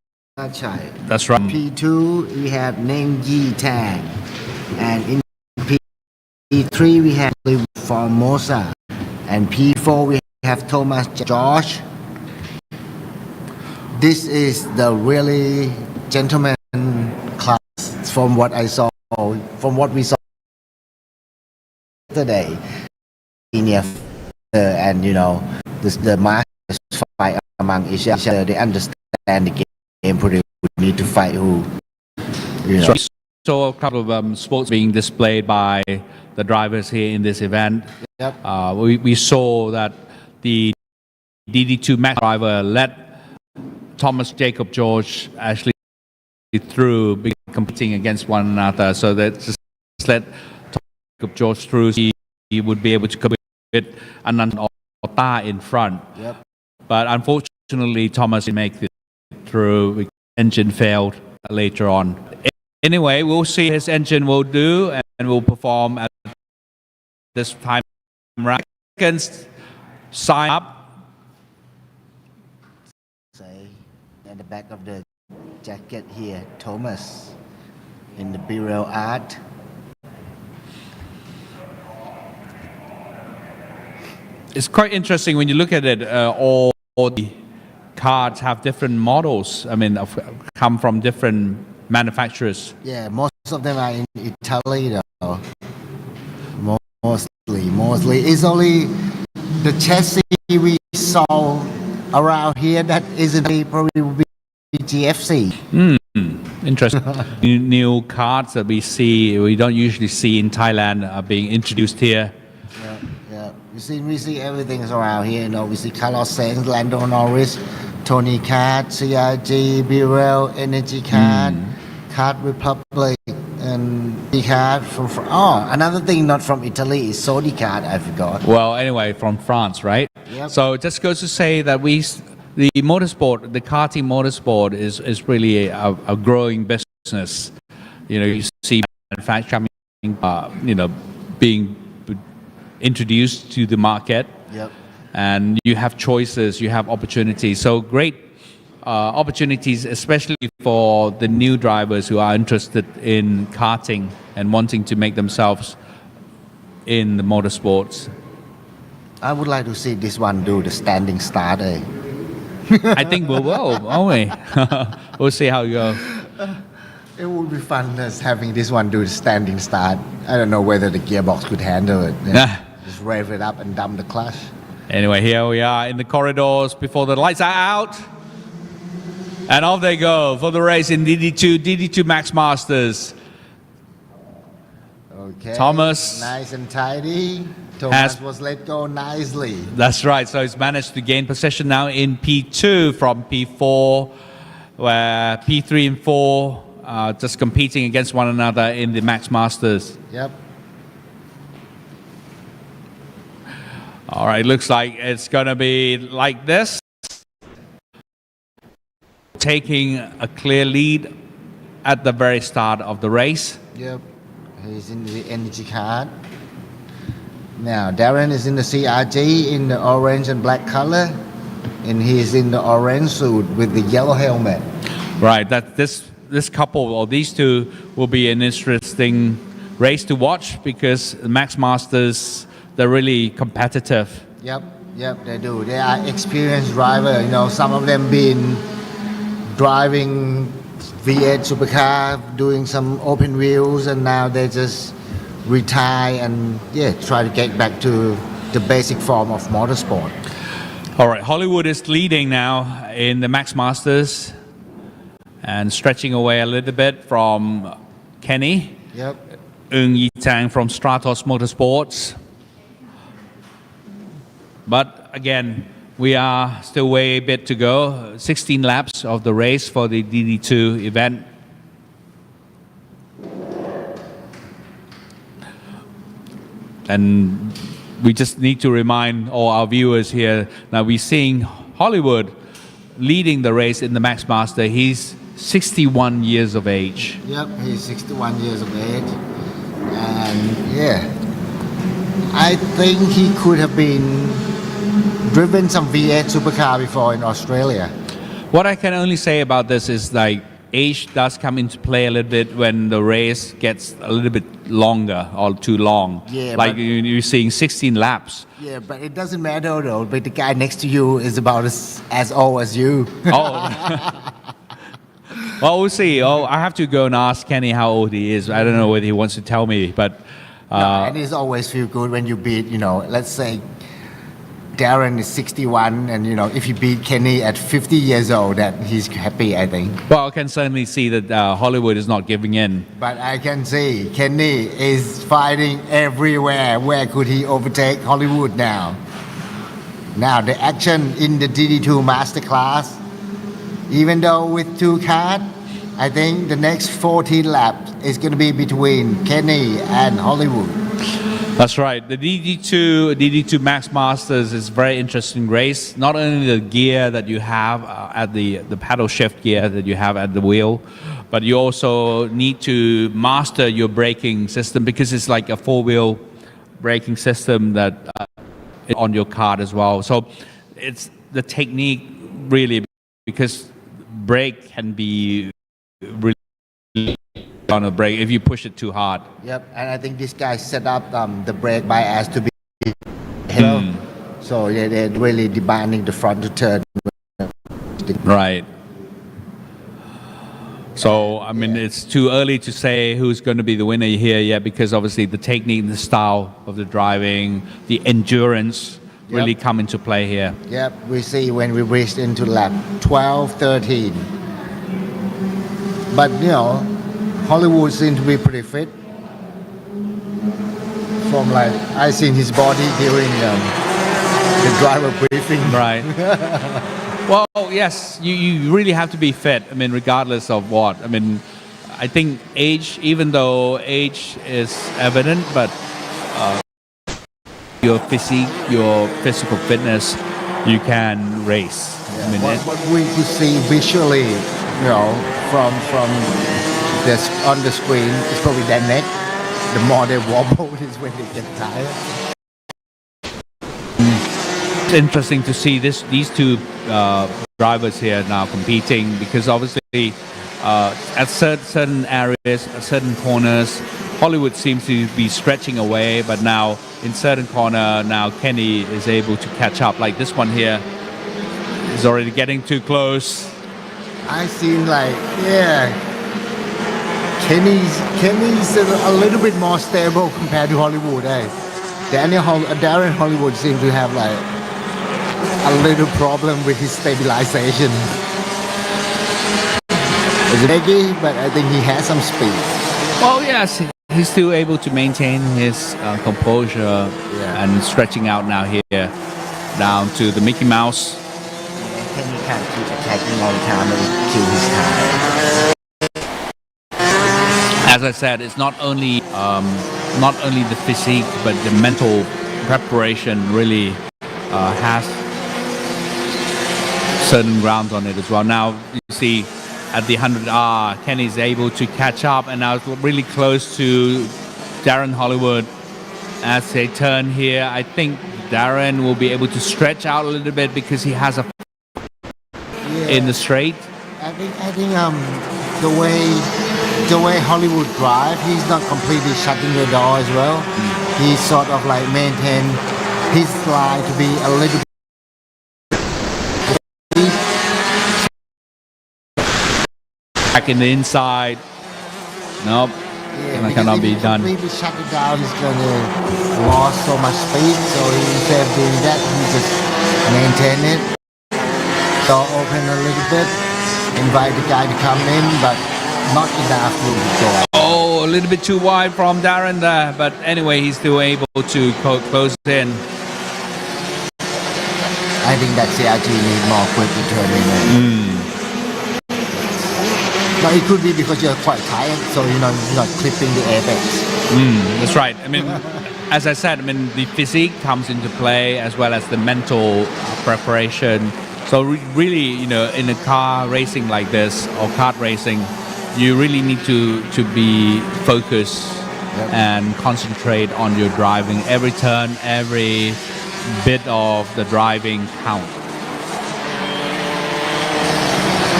Chai. That's right. P2 we have Neng Yi Tang, and in P3 we have Formosa, and P4 we have Thomas George. This is the really gentleman class from what I saw, from what we saw yesterday. And the masters fight among each other. They understand the game pretty well. We need to fight who. So we saw a couple of sports being displayed by the drivers here in this event. Yep. We saw that the DD2 Max driver led Thomas Jacob George actually through competing against one another. So that just let Thomas Jacob George through. He would be able to compete with Anand Ota in front. Yep. But unfortunately, Thomas didn't make it through. The engine failed later on. Anyway, we'll see his engine will do and will perform at this time. Seconds, sign up. Say at the back of the jacket here, Thomas in the Bira art. It's quite interesting when you look at it. All the cars have different models. I mean, come from different manufacturers. Yeah, most of them are in Italy though. Mostly. It's only the chassis we saw around here that isn't probably will be GFC. Interesting. New cars that we don't usually see in Thailand are being introduced here. Yeah. We see everything around here. We see Carlos Sainz, Lando Norris, Tony Kart, CRG, Bira, Energy Kart, Kart Republic, and Kart from. Another thing not from Italy is Sodi Kart. I forgot. Well, anyway, from France, right? Yep. So it just goes to say that we the motorsport, the karting motorsport is really a growing business. You see manufacturing, being introduced to the market. Yep. And you have choices, you have opportunities. So great opportunities, especially for the new drivers who are interested in karting and wanting to make themselves in the motorsports. I would like to see this one do the standing start. I think we will, won't we? We'll see how it goes. It would be fun just having this one do the standing start. I don't know whether the gearbox could handle it. Just rev it up and dump the clutch. Anyway, here we are in the corridors before the lights are out. And off they go for the race in DD2 Max Masters. Okay. Thomas nice and tidy. Thomas was let go nicely. That's right. So he's managed to gain possession now in P2 from P4, where P3 and 4 are just competing against one another in the Max Masters. Yep. All right, looks like it's going to be like this. Taking a clear lead at the very start of the race. Yep. He's in the energy card. Now, Darren is in the CRG in the orange and black color. And he's in the orange suit with the yellow helmet. Right, that this couple or these two will be an interesting race to watch because the Max Masters, they're really competitive. Yep, they do. They are experienced drivers. Some of them been driving V8 supercar, doing some open wheels, and now they just retire and try to get back to the basic form of motorsport. All right, Hollywood is leading now in the Max Masters and stretching away a little bit from Kenny. Yep. Eun Yi-tang from Stratos Motorsports. But again, we are still way a bit to go. 16 laps of the race for the DD2 event. And we just need to remind all our viewers here that we're seeing Hollywood leading the race in the Max Master. He's 61 years of age. Yep, he's 61 years of age. And I think he could have been driven some V8 supercar before in Australia. What I can only say about this is like age does come into play a little bit when the race gets a little bit longer or too long. Yeah, like you're seeing 16 laps. Yeah, but it doesn't matter though. But the guy next to you is about as old as you. Oh. Well, we'll see. I have to go and ask Kenny how old he is. I don't know whether he wants to tell me, but. And it's always feel good when you beat, let's say Darren is 61 and, if you beat Kenny at 50 years old, that he's happy, I think. Well, I can certainly see that Hollywood is not giving in. But I can see Kenny is fighting everywhere. Where could he overtake Hollywood now? Now, the action in the DD2 Masterclass, even though with two cars, I think the next 14 laps is going to be between Kenny and Hollywood. That's right. The DD2 Max Masters is a very interesting race. Not only the gear that you have at the paddle shift gear that you have at the wheel, but you also need to master your braking system because it's like a four-wheel braking system that is on your kart as well. So it's the technique really, because brake can be really on a brake if you push it too hard. Yep, and I think this guy set up the brake bias to be hello. So they're really demanding the front to turn. Right. So I mean, it's too early to say who's going to be the winner here yet, because obviously the technique, the style of the driving, the endurance really come into play here. Yep, we see when we reached into lap 12, 13. But Hollywood seems to be pretty fit. From I seen his body during the driver briefing. Right. Well, yes, you really have to be fit. I mean, regardless of what. I mean, I think age, even though age is evident, but your physique, your physical fitness you can race. I mean, What we could see visually, from on the screen is probably their neck. The more they wobble is when they get tired. it's interesting to see these two drivers here now competing because obviously at certain areas, certain corners, Hollywood seems to be stretching away, but now in certain corner, now Kenny is able to catch up. Like this one here is already getting too close. I seem like, Kenny's a little bit more stable compared to Hollywood. Darren Hollywood seems to have like a little problem with his stabilization. It's leggy, but I think he has some speed. Well, yes, he's still able to maintain his composure and stretching out now here down to the Mickey Mouse. Kenny can't keep attacking all the time and kill his time. As I said, it's not only the physique, but the mental preparation really has certain grounds on it as well. Now you see at the 100R, Kenny's able to catch up and now it's really close to Darren Hollywood. As they turn here, I think Darren will be able to stretch out a little bit because he has a in the straight. I think the way Hollywood drive, he's not completely shutting the door as well. He sort of like maintain his line to be a little bit back in the inside. Nope. That cannot be done. Completely shut it down, he's gonna lose so much speed. So instead of doing that, he just maintain it. Door open a little bit, invite the guy to come in, but not enough room to go. Oh, a little bit too wide from Darren there, but anyway, he's still able to close in. I think that CRG need more quick returning. But it could be because you're quite tired, so you're not clipping the apex. That's right. I mean, as I said, the physique comes into play as well as the mental preparation. So really, in a car racing like this or kart racing, you really need to be focused and concentrate on your driving. Every turn, every bit of the driving count.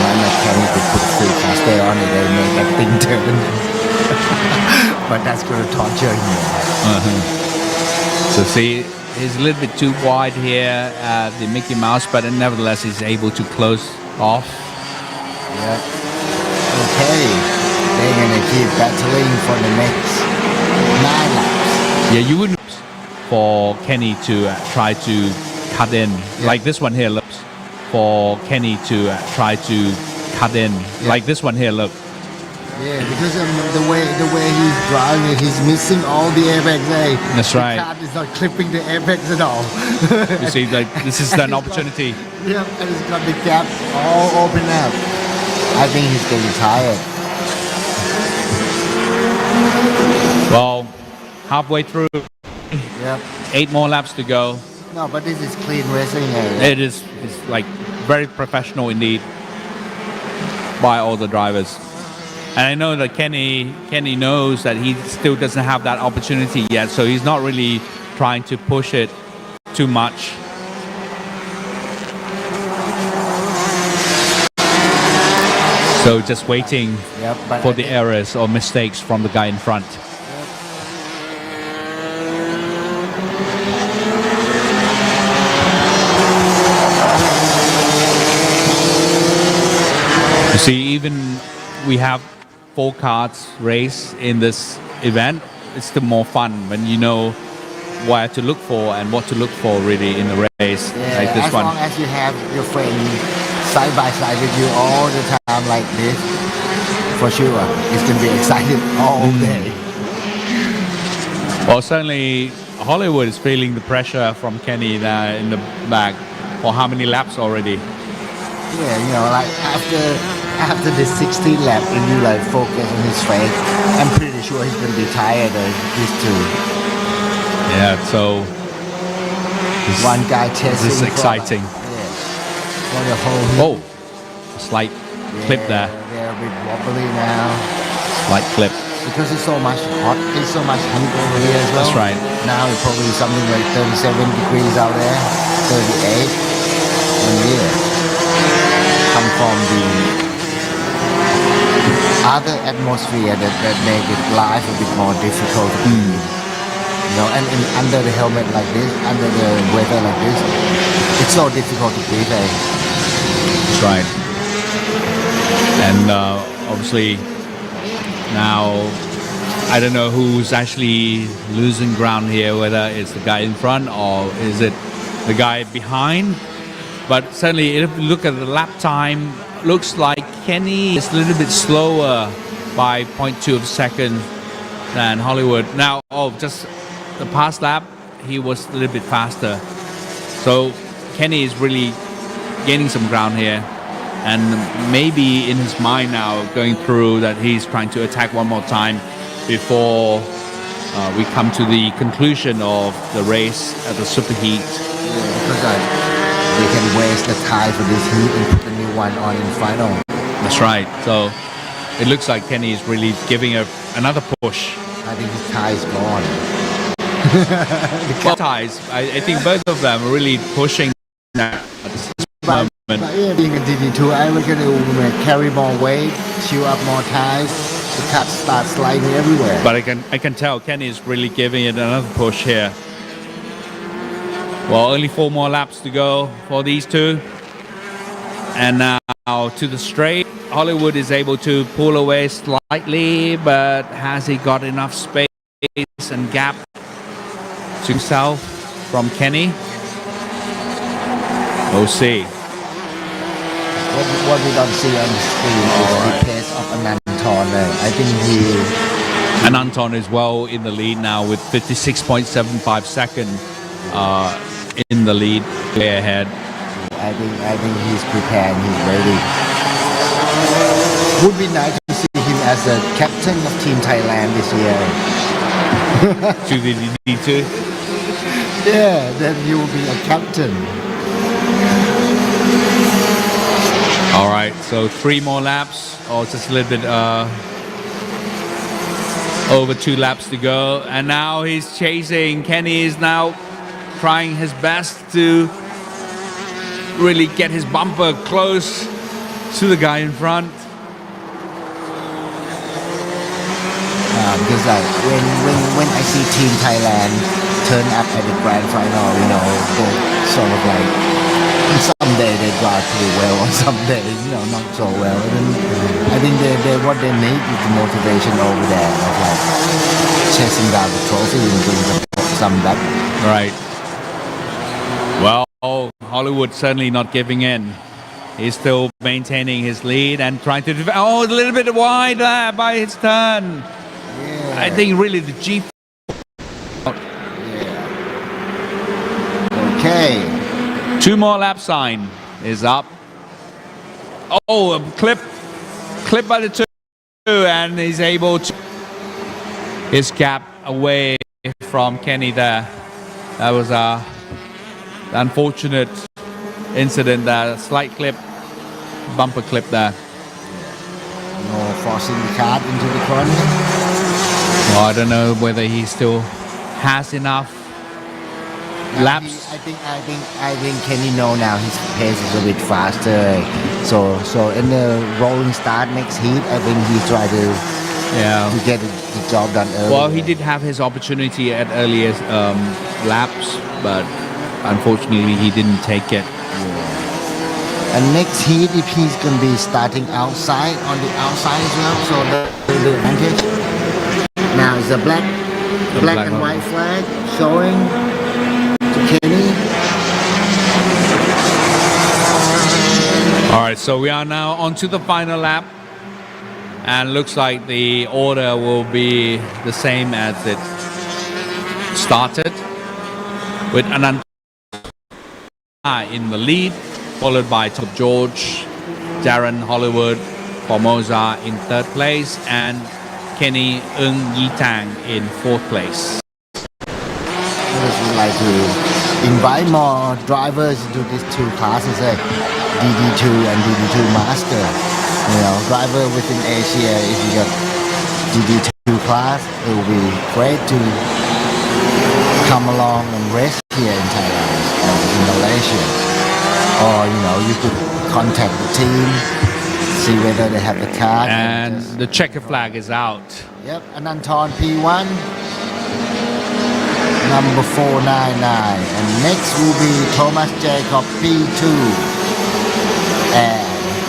My mechanic could put full faster on it and make everything turn. But that's going to torture him. So see, he's a little bit too wide here at the Mickey Mouse, but nevertheless he's able to close off. Okay, they're going to keep battling for the next 9 laps. Yeah, you wouldn't for Kenny to try to cut in like this one here. Look, for Kenny to try to cut in like this one here. Look. Yeah, because the way he's driving, he's missing all the airbags. That's right. The kart is not clipping the airbags at all. You see, like this is an opportunity. And it's got the gap all open up. I think he's getting tired. Well, halfway through. 8 more laps to go. No, but this is clean racing. It is. It's like very professional indeed by all the drivers. And I know that Kenny knows that he still doesn't have that opportunity yet, so he's not really trying to push it too much. So just waiting for the errors or mistakes from the guy in front. You see, even we have 4 karts race in this event, it's still more fun when you know where to look for and what to look for really in the race, like this one. As long as you have your friend side by side with you all the time like this, for sure, it's going to be exciting all day. Well, certainly Hollywood is feeling the pressure from Kenny there in the back for how many laps already? Yeah, like after the 16th lap and you like focus on his face, I'm pretty sure he's going to be tired of this too. Yeah, so you One guy chasing. This is exciting. For the whole. Oh, slight clip there. They're a bit wobbly now. Slight clip. Because it's so much hot, it's so much heat over here as well. That's right. Now it's probably something like 37 degrees out there, 38. And yeah, come from the other atmosphere that make it life a bit more difficult to breathe. You know, and under the helmet like this, under the weather like this, it's so difficult to breathe. That's right. And obviously now I don't know who's actually losing ground here, whether it's the guy in front or is it the guy behind. But certainly if you look at the lap time, looks like Kenny is a little bit slower by 0.2 of a second than Hollywood. Now, just the past lap, he was a little bit faster. So Kenny is really gaining some ground here. And maybe in his mind now going through that he's trying to attack one more time before we come to the conclusion of the race at the superheat. Yeah, because they can waste the tire for this heat and put the new one on in final. That's right. So it looks like Kenny is really giving another push. I think his tire is gone. Well, ties, I think both of them are really pushing now at this moment. But yeah, being a DD2, I reckon it will carry more weight, chew up more tires. The cut starts sliding everywhere. But I can tell Kenny is really giving it another push here. Well, only 4 more laps to go for these two. And now to the straight. Hollywood is able to pull away slightly, but has he got enough space and gap to himself from Kenny? We'll see. What we don't see on the screen is the pace of Ananton. I think And Anton is well in the lead now with 56.75 seconds in the lead, way ahead. I think he's prepared, he's ready. Would be nice to see him as the captain of Team Thailand this year. To the D2. Yeah, then you will be a captain. All right, so 3 more laps, or just a little bit over 2 laps to go. And now he's chasing. Kenny is now trying his best to really get his bumper close to the guy in front. Because like when I see Team Thailand turn up at the grand final, you know, they sort of like someday they drive pretty well, or someday, you know, not so well. And I think they what they need is the motivation over there of like chasing down the trophy and doing some that. Right. Well, Hollywood certainly not giving in. He's still maintaining his lead and trying to a little bit wide there by his turn. Yeah. I think really the G. Okay. 2 more lap sign is up. Oh, a clip by the 2, and he's able to his gap away from Kenny there. That was a unfortunate incident there, slight clip, bumper clip there. No forcing the cart into the front. Well, I don't know whether he still has enough laps. I think Kenny know now his pace is a bit faster. So in the rolling start next heat, I think he tried to get the job done early. Well, he did have his opportunity at earlier laps, but unfortunately he didn't take it. And next heat, if he's gonna be starting outside on the outside as well, so the advantage. Now it's a black and white flag showing to Kenny. All right, so we are now on to the final lap, and looks like the order will be the same as it started, with Anand in the lead, followed by Top George, Darren Hollywood, Formosa in 3rd place, and Kenny Ng Yi Tang in 4th place. I just would like to invite more drivers to these two classes, DD2 and DD2 Master. Driver within Asia, if you got DD2 class, it will be great to come along and race here in Thailand and in Malaysia. Or, you could contact the team, see whether they have the card. And the checker flag is out. Yep, Ananton P1, number 499. And next will be Thomas Jacob P2. And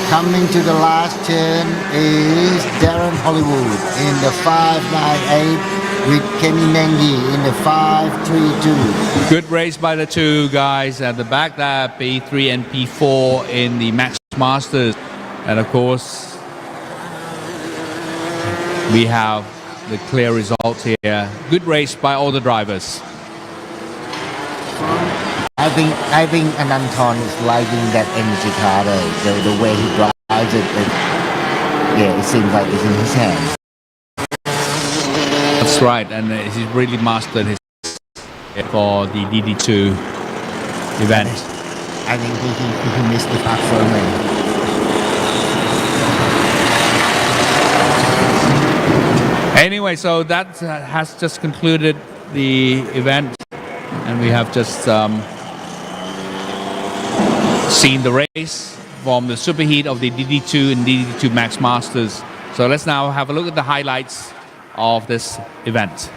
coming to the last turn is Darren Hollywood in the 598 with Kenny Mengi in the 532. Good race by the two guys at the back there, P3 and P4 in the Max Masters. And of course, we have the clear results here. Good race by all the drivers. I think Ananton is liking that energy car, the way he drives it. It seems like it's in his hands. That's right, and he's really mastered his for the DD2 event. I think he missed the pack for me. Anyway, so that has just concluded the event, and we have just seen the race from the superheat of the DD2 and DD2 Max Masters. So let's now have a look at the highlights of this event.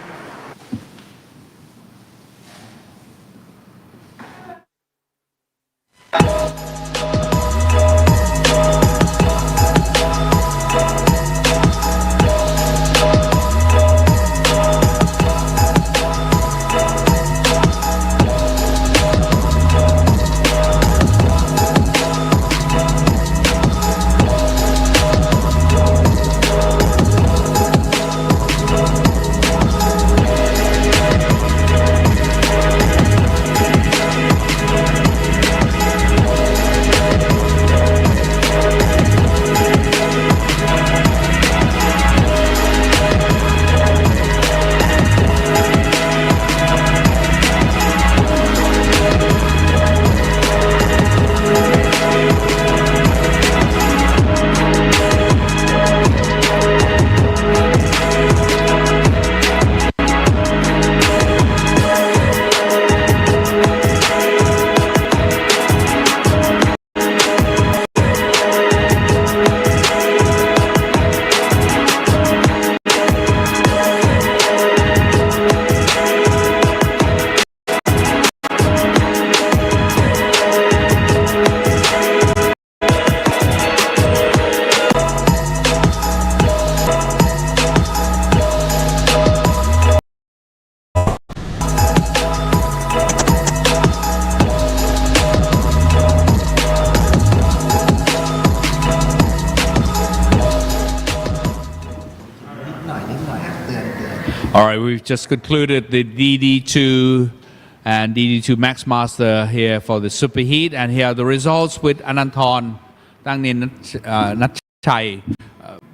All right, we've just concluded the DD2 and DD2 Max Master here for the Superheat, and here are the results with Ananton Tangnin Natchai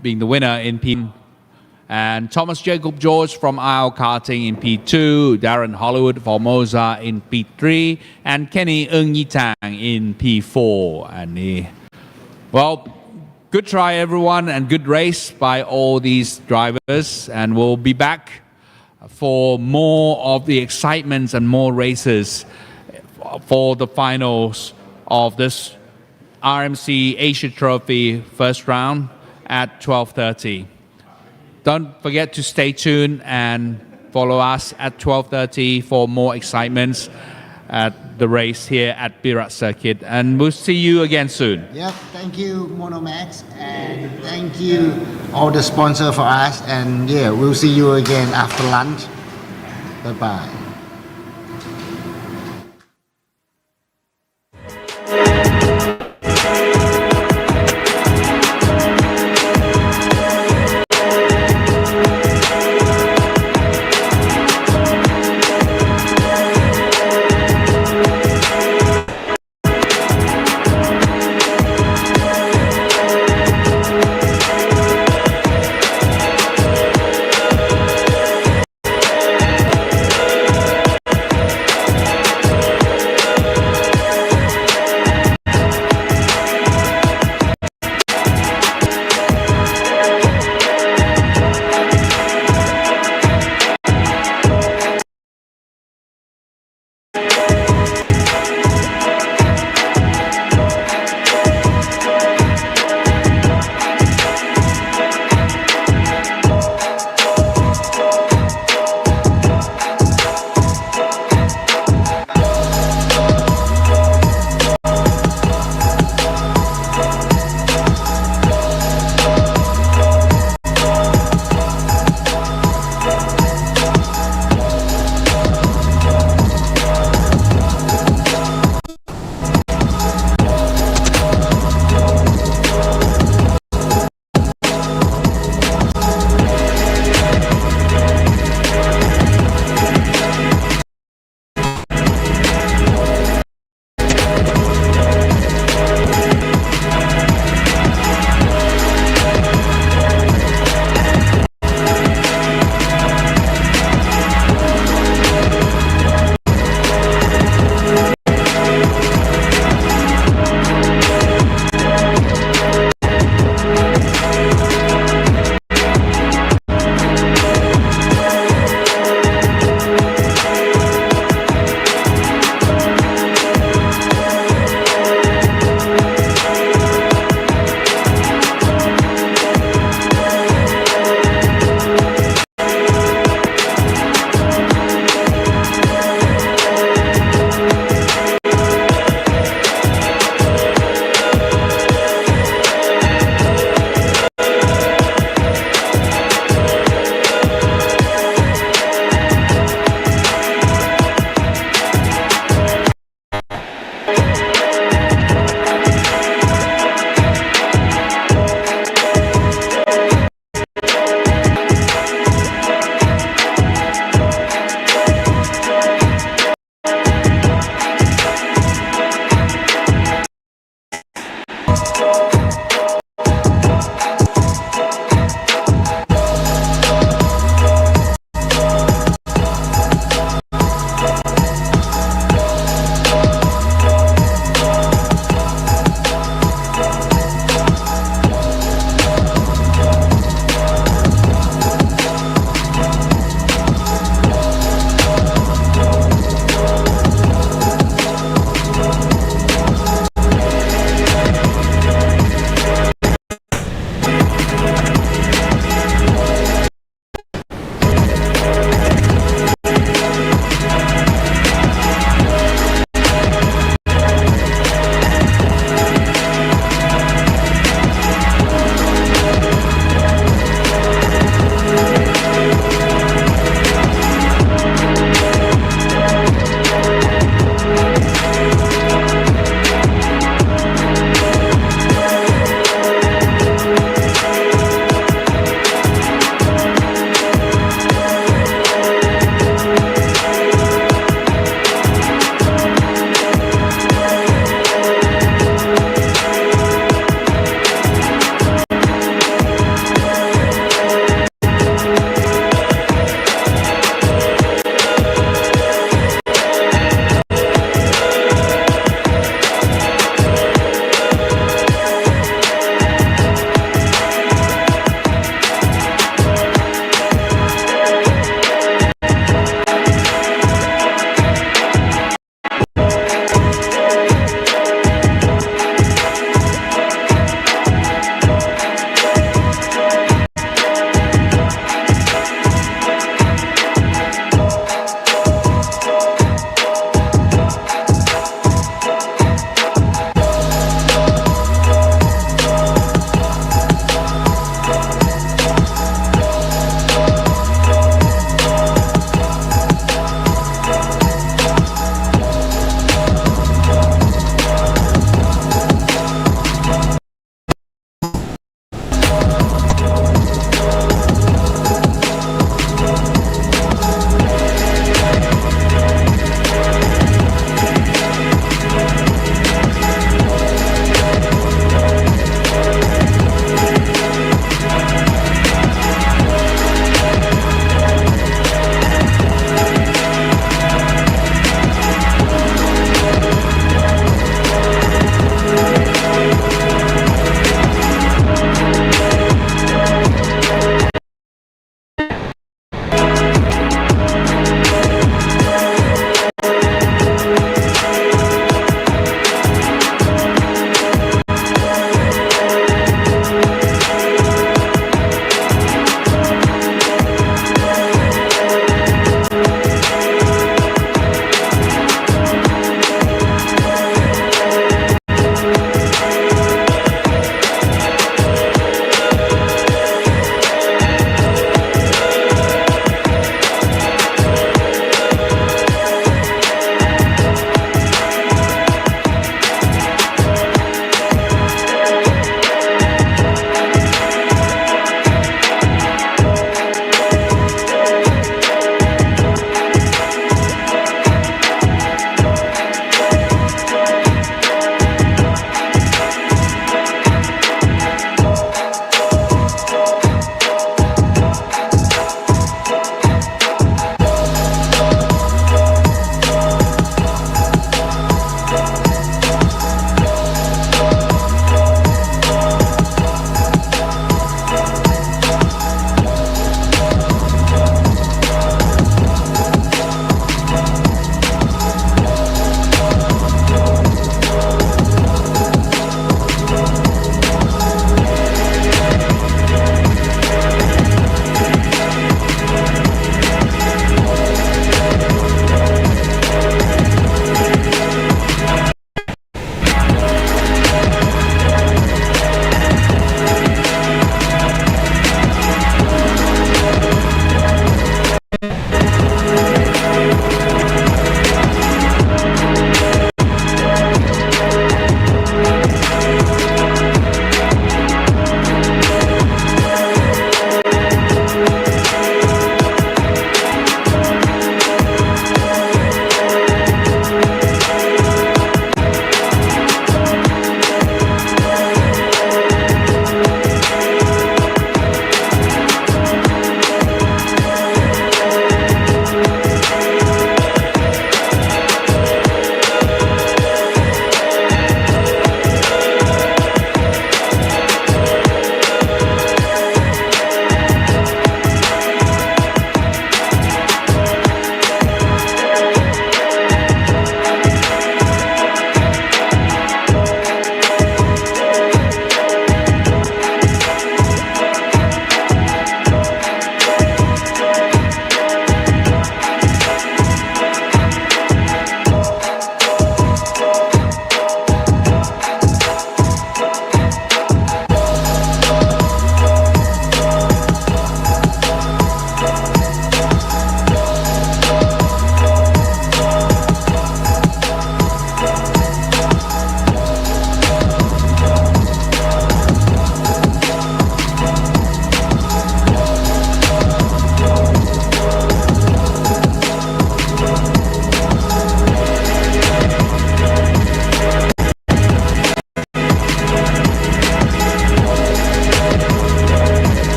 being the winner in P1, and Thomas Jacob George from IL Karting in P2, Darren Hollywood for Moza in P3, and Kenny Eung Yitang in P4. And well, good try everyone, and good race by all these drivers, and we'll be back for more of the excitements and more races for the finals of this RMC Asia Trophy first round at 12:30. Don't forget to stay tuned and follow us at 12:30 for more excitements at the race here at Bira Circuit, and we'll see you again soon. Yep, thank you Monomax, and thank you all the sponsor for us, and yeah, we'll see you again after lunch. Bye bye.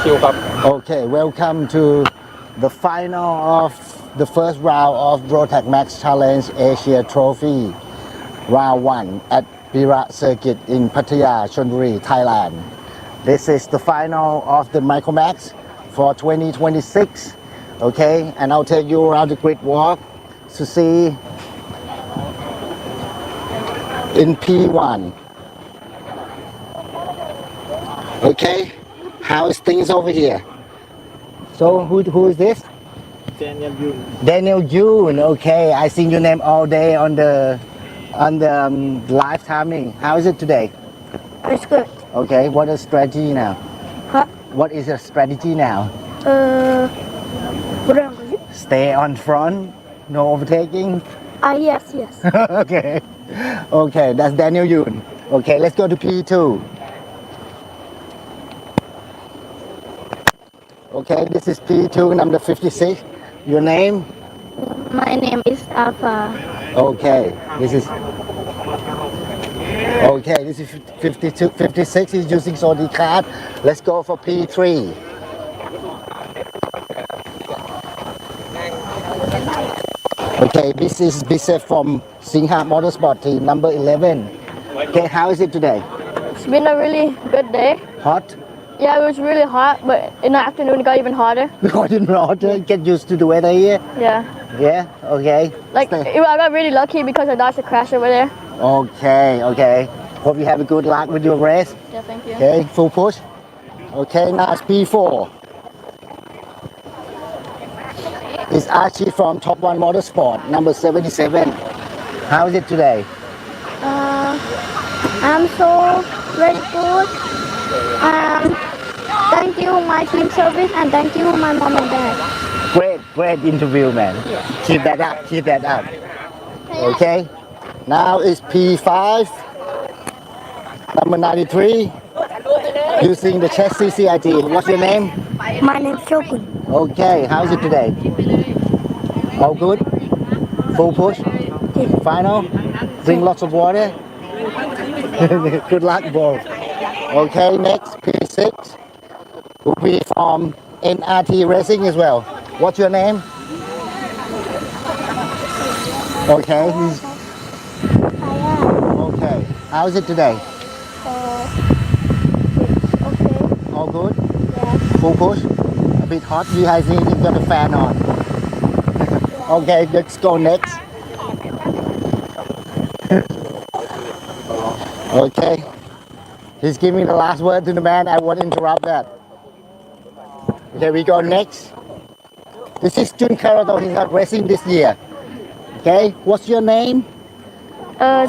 คิวครับ Okay, welcome to the final of the first round of Rotax Max Challenge Asia Trophy, round 1 at Bira circuit in Pattaya, Chonburi, Thailand. This is the final of the Micromax for 2026. Okay, and I'll take you around the grid walk to see in P1. Okay, how is things over here? So who is this? Daniel Yun. Daniel Yoon. Okay, I seen your name all day on the live timing. How is it today? It's good. Okay, what is strategy now? Huh? What is your strategy now? What am I? Stay on front, no overtaking. Yes. Okay, okay, that's Daniel Yoon. Okay, let's go to P2. Okay, this is P2 number 56. Your name? My name is Alpha. Okay, this is 52, 56. He's using Sony card. Let's go for P3. Okay, this is Bisef from Singha Motorsport team, number 11. Okay, how is it today? It's been a really good day. Hot? Yeah, it was really hot, but in the afternoon it got even hotter. Got in water. Get used to the weather here. Yeah. Yeah. Okay. Like, Stay. I got really lucky because I dodged a crash over there. Okay. Hope you have a good luck with your race. Yeah, thank you. Okay, full push. Okay, now it's P4. It's Archie from Top One Motorsport, number 77. How is it today? I'm so very good. Thank you my team service and thank you my mom and dad. Great interview, man. Yeah. Keep that up. Okay. Now it's P5, number 93. Using the chassis CIT. What's your name? My name is Shogun. Okay, how's it today? All good? Full push? Final? Drink lots of water? Good luck, bro. Okay, next, P6. Will be from NRT Racing as well. What's your name? Okay. Okay. How's it today? Okay. All good? Yeah. Full push? A bit hot? You guys need to got the fan on. Okay, let's go next. Okay. He's giving the last word to the man. I won't interrupt that. Okay, we go next. This is Jun Karato. He's not racing this year. Okay, what's your name?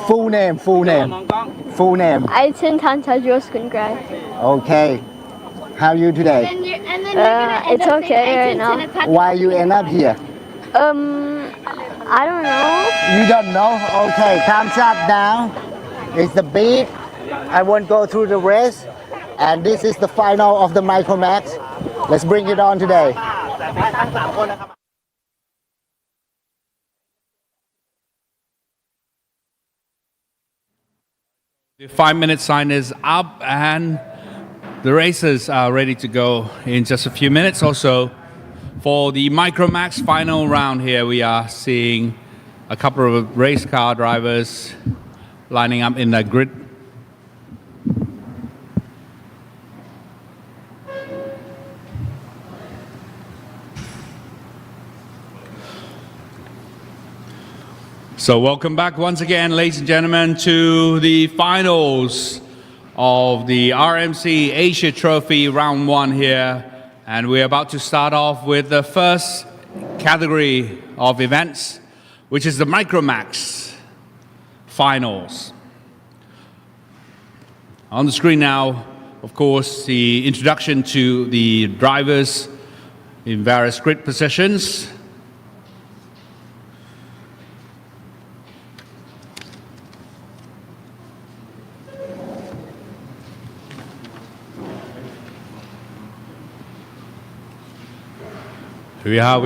Full name. I attend Tantajos Kungrai. Okay. How are you today? It's okay right now. Why you end up here? I don't know. You don't know? Okay, time's up now. It's the beat. I won't go through the race. And this is the final of the Micromax. Let's bring it on today. The 5-minute sign is up and the racers are ready to go in just a few minutes or so. For the Micromax final round here, we are seeing a couple of race car drivers lining up in the grid. So welcome back once again, ladies and gentlemen, to the finals of the RMC Asia Trophy round 1 here. And we're about to start off with the first category of events, which is the Micromax finals. On the screen now, of course, the introduction to the drivers in various grid positions. We have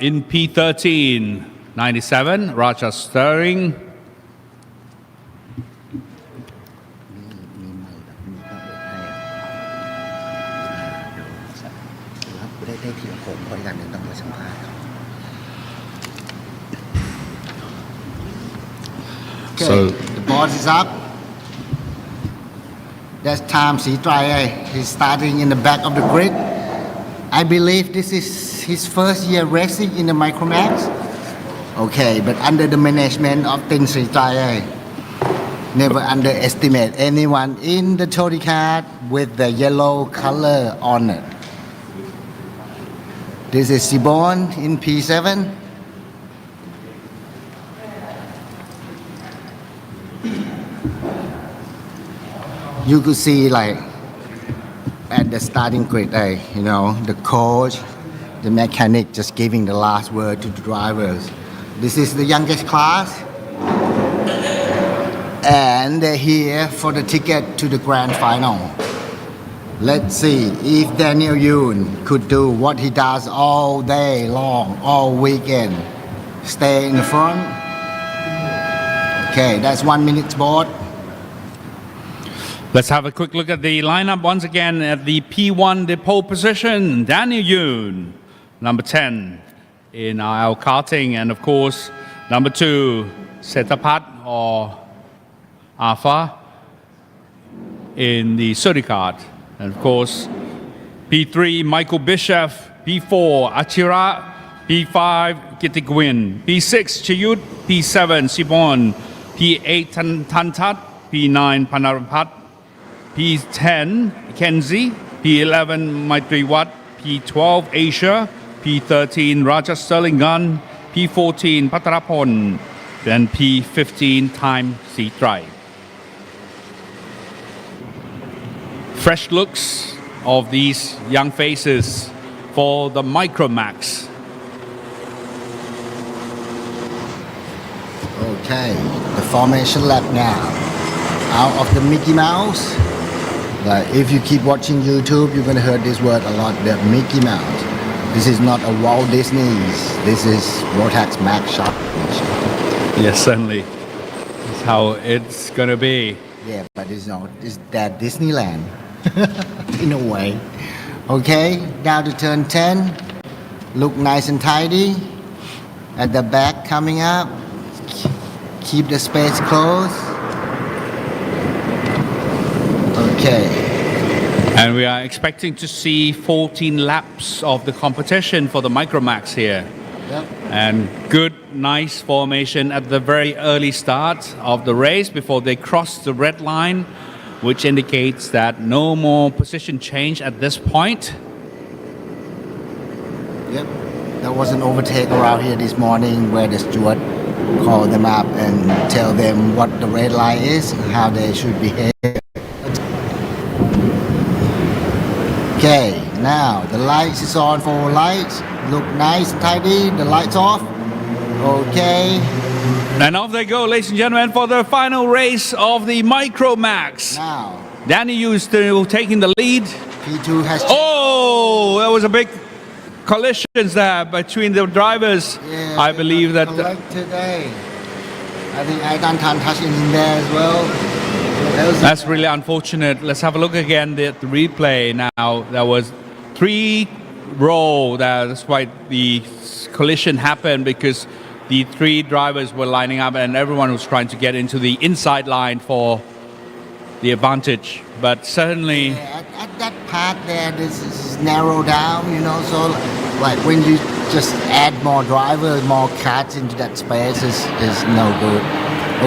in P13, 97, Rotax Steering. ผมเพราะอย่างนี้ต้องมาสัมภาษณ์ครับ Okay, So the board is up. That's time Sitrai. He's starting in the back of the grid. I believe this is his first year racing in the Micromax. Okay, but under the management of Tin Sitrai, never underestimate anyone in the Todi Kart with the yellow color on it. This is Sibon in P7. You could see like at the starting grid, the coach, the mechanic just giving the last word to the drivers. This is the youngest class, and they're here for the ticket to the grand final. Let's see if Daniel Yoon could do what he does all day long, all weekend. Stay in the front. Okay, that's 1 minute board. let's have a quick look at the lineup once again at the P1, the pole position. Daniel Yoon, number 10 in RL karting, and of course, number 2, Setapat or Alpha in the Kart. And of course, P3, Michael Bishop, P4, Achira, P5, Kitigwin, P6, Chiyut, P7, Sibon, P8, Tantat, P9, Panarapat, P10, Kenzie, P11, Maitriwat, P12, Asia, P13, Raja Sterlingan, P14, Patarapon, then P15, Time C3. Fresh looks of these young faces for the Micromax. Okay, the formation lap now. Out of the Mickey Mouse. Like if you keep watching YouTube, you're gonna hear this word a lot, the Mickey Mouse. This is not a Walt Disney's. This is Rotax Max Challenge. Yes, certainly. That's how it's gonna be. Yeah, but it's that Disneyland in a way. Okay, now to turn 10. Look nice and tidy. At the back coming up. Keep the space close. Okay. And we are expecting to see 14 laps of the competition for the Micromax here. Yep. And good, nice formation at the very early start of the race before they cross the red line, which indicates that no more position change at this point. Yep. There was an overtake around here this morning where the steward called them up and tell them what the red line is, how they should behave. Okay, now the lights is on for lights. Look nice and tidy. The lights off. Okay. And off they go, ladies and gentlemen, for the final race of the Micromax. Now, Danny Yu still taking the lead. P2 has. Oh, there was a big collisions there between the drivers. Yeah, I believe that. Correct today. I think I done touch in there as well. That's really unfortunate. Let's have a look again at the replay now. There was 3 row. That's why the collision happened, because the 3 drivers were lining up and everyone was trying to get into the inside line for the advantage. But certainly, At that part there, this is narrowed down, so like when you just add more drivers, more cars into that space is no good.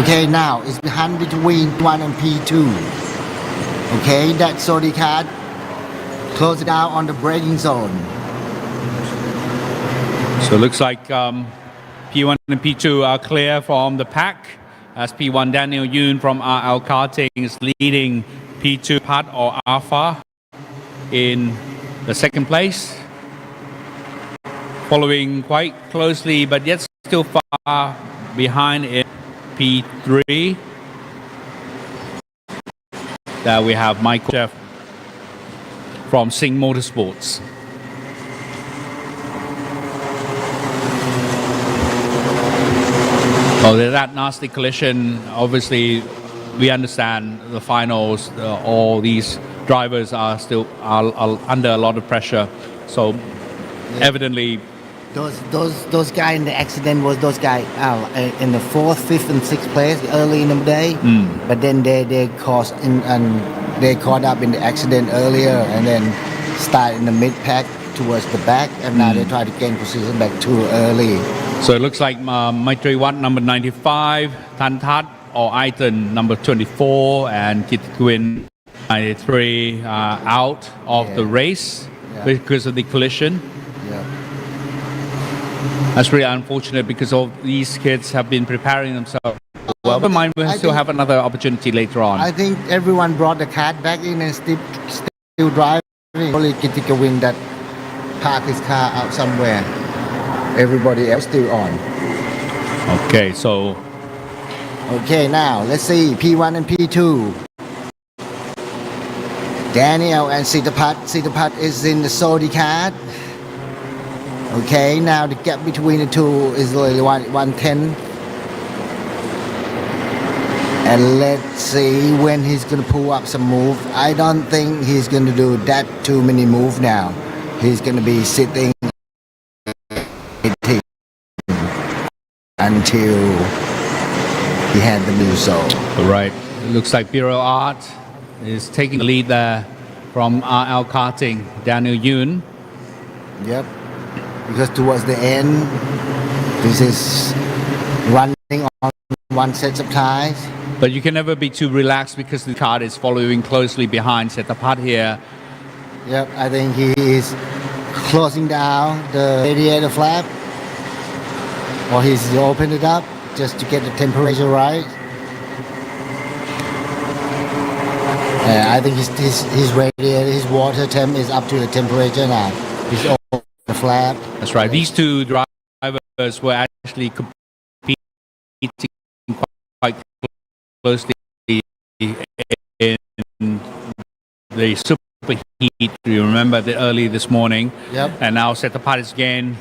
Okay, now it's the hunt between 1 and P2. Okay, that's Sodi Kart. Close it out on the braking zone. so it looks like P1 and P2 are clear from the pack, as P1 Daniel Yoon from RL Karting is leading P2 Pat or Alpha in the second place, following quite closely but yet still far behind in P3. There we have Michael Jeff from Sing Motorsports. Oh, that nasty collision. Obviously, we understand the finals. All these drivers are still are under a lot of pressure. So evidently. Those guy in the accident was those guy in the fourth, fifth, and sixth place early in the day. But then they caught up in the accident earlier and then start in the mid pack towards the back, and now they try to gain position back too early. So it looks like Maitriwat number 95, Tantat or Aitan number 24, and Kitwin 93 out of the race because of the collision. Yeah. That's really unfortunate because all these kids have been preparing themselves. Well, never mind, we'll still have another opportunity later on. I think everyone brought the kart back in and still driving. Only Kitikawin that parked his car out somewhere. Everybody else still on. Okay, so Okay, now let's see P1 and P2. Daniel and Sitapat. Sitapat is in the Saudi cart. Okay, now the gap between the two is only 110. And let's see when he's gonna pull up some move. I don't think he's gonna do that too many move now. He's gonna be sitting until he had the new soul. right, it looks like Bira Art is taking the lead there from RL Karting, Daniel Yoon. Yep. Because towards the end, this is running on one set of tires. But you can never be too relaxed because the kart is following closely behind Setapat here. Yep, I think he is closing down the radiator flap, or he's opened it up just to get the temperature right. I think his radiator, his water temp is up to the temperature now. He's open the flap. That's right. These two drivers were actually competing quite closely in the superheat. You remember that early this morning. Yep. And now Setapat is again.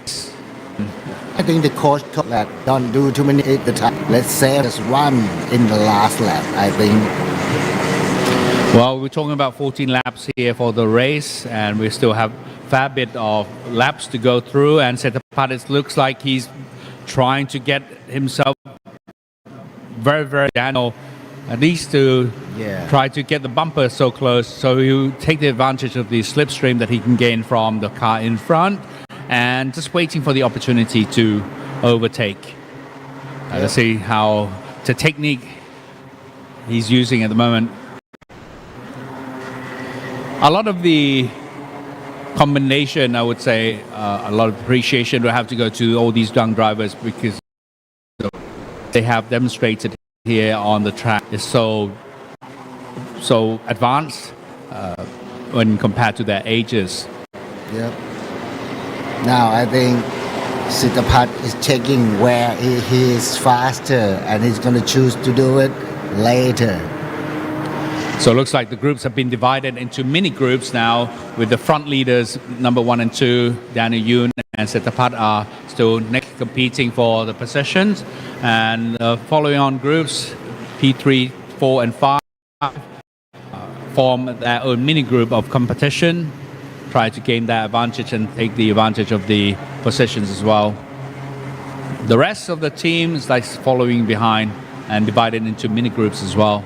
I think the coach told that don't do too many at the time. Let's save just one in the last lap, I think. Well, we're talking about 14 laps here for the race, and we still have a fair bit of laps to go through. And Setapat, it looks like he's trying to get himself very down, at least to try to get the bumper so close, so he'll take the advantage of the slipstream that he can gain from the car in front, and just waiting for the opportunity to overtake. Let's see how the technique he's using at the moment. A lot of the combination, I would say, a lot of appreciation will have to go to all these young drivers, because they have demonstrated here on the track is so advanced when compared to their ages. Yep. Now I think Sitapat is checking where he is faster, and he's going to choose to do it later. So it looks like the groups have been divided into mini groups now, with the front leaders, number 1 and 2, Daniel Yoon and Setapat, are still next competing for the positions. And following on groups, P3, 4, and 5 form their own mini group of competition, try to gain that advantage and take the advantage of the positions as well. The rest of the teams like following behind and divided into mini groups as well.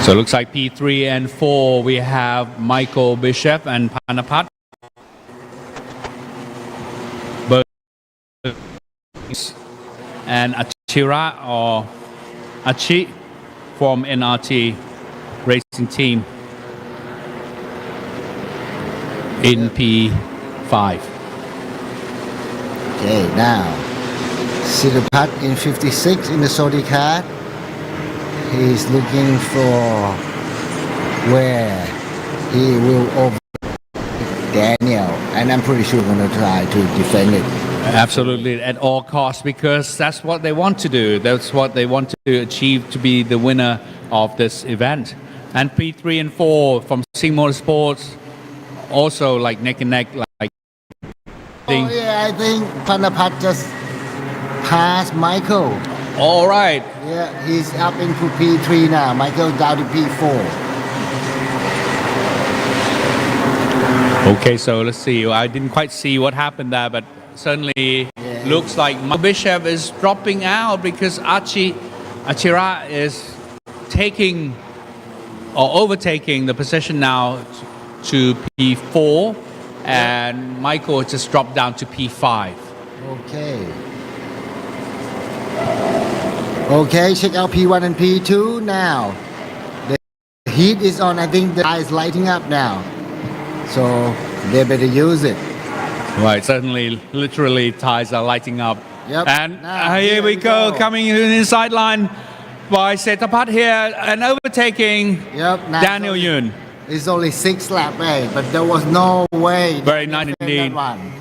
So it looks like P3 and 4, we have Michael Bishop and Panapat. And Achira or Achi from NRT racing team in P5. Okay, now Sitapat in 56 in the Saudi cart. He's looking for where he will overtake Daniel, and I'm pretty sure going to try to defend it. Absolutely, at all costs, because that's what they want to do. That's what they want to achieve, to be the winner of this event. And P3 and 4 from Sing Motorsports also like neck and neck. I think Panapat just passed Michael. All right. Yeah, he's up into P3 now. Michael down to P4. Okay, so let's see. I didn't quite see what happened there, but certainly looks like Bishop is dropping out because Achira is taking or overtaking the position now to P4, and Michael just dropped down to P5. Okay. Okay, check out P1 and P2 now. The heat is on. I think the eye is lighting up now. So they better use it. Right, certainly, literally, tires are lighting up. Yep. And Now, here we go, coming in the inside line by Setapat here and overtaking Yep. Now Daniel Yun. It's only 6 lap away, but there was no way. Very to nice defend indeed. that one.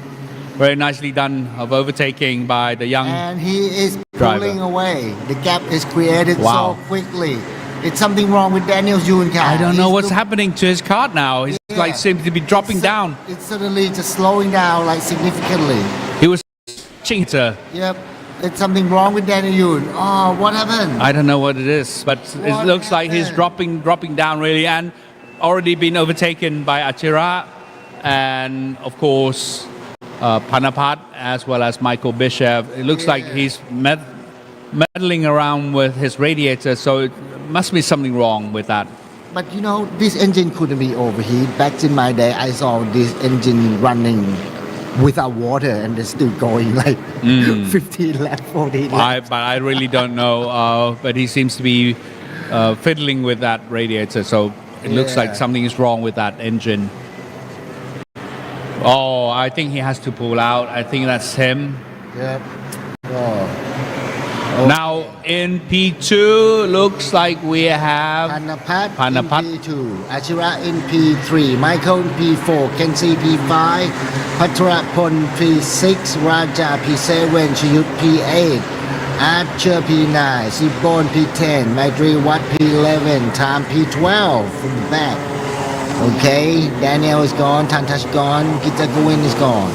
Very nicely done of overtaking by the young. And he is Driver. pulling away. The gap is created Wow. so quickly. It's something wrong with Daniel Yun car. I don't know He's what's happening to his cart now. He's like seems to be dropping down. It's suddenly just slowing down like significantly. He was cheater. Yep. It's something wrong with Daniel Yun. Oh, what happened? I don't know what it is, but it What looks like he's happened? dropping down really, and already been overtaken by Achira, and of course Panapat as well as Michael Bishop. It looks like he's meddling around with his radiator, so it must be something wrong with that. But you know, this engine couldn't be overheated. Back in my day, I saw this engine running without water and it's still going like 15 laps, 14 laps. But I really don't know. But he seems to be fiddling with that radiator, so it looks like something is wrong with that engine. Oh, I think he has to pull out. I think that's him. Yep. Oh. Now in P2, looks like we have Panapat in P2, Achira in P3, Michael in P4, Kenzie P5, Patrapon P6, Raja P7, Chiyut P8, Archer P9, Sibon P10, Maitri Watt P11, Time P12 from the back. Okay, Daniel is gone, Tantash gone, Gitaguin is gone.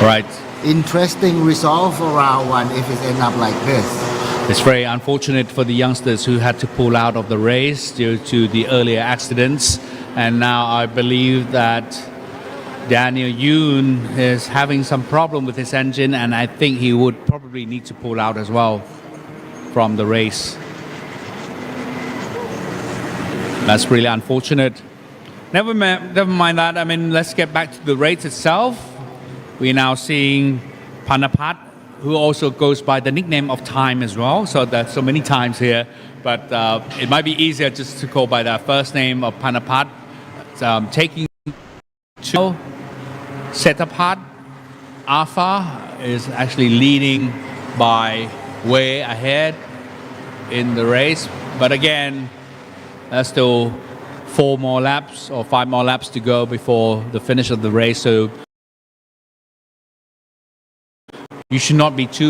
Right. Interesting result for round one if it ends up like this. It's very unfortunate for the youngsters who had to pull out of the race due to the earlier accidents. And now I believe that Daniel Yun is having some problem with his engine, and I think he would probably need to pull out as well from the race. That's really unfortunate. Never mind that. I mean, let's get back to the race itself. We're now seeing Panapat, who also goes by the nickname of Time as well. So there's so many times here, but it might be easier just to call by the first name of Panapat. Taking two, Setapat, Alpha is actually leading by way ahead in the race. But again, there's still 4 more laps or 5 more laps to go before the finish of the race. So you should not be too,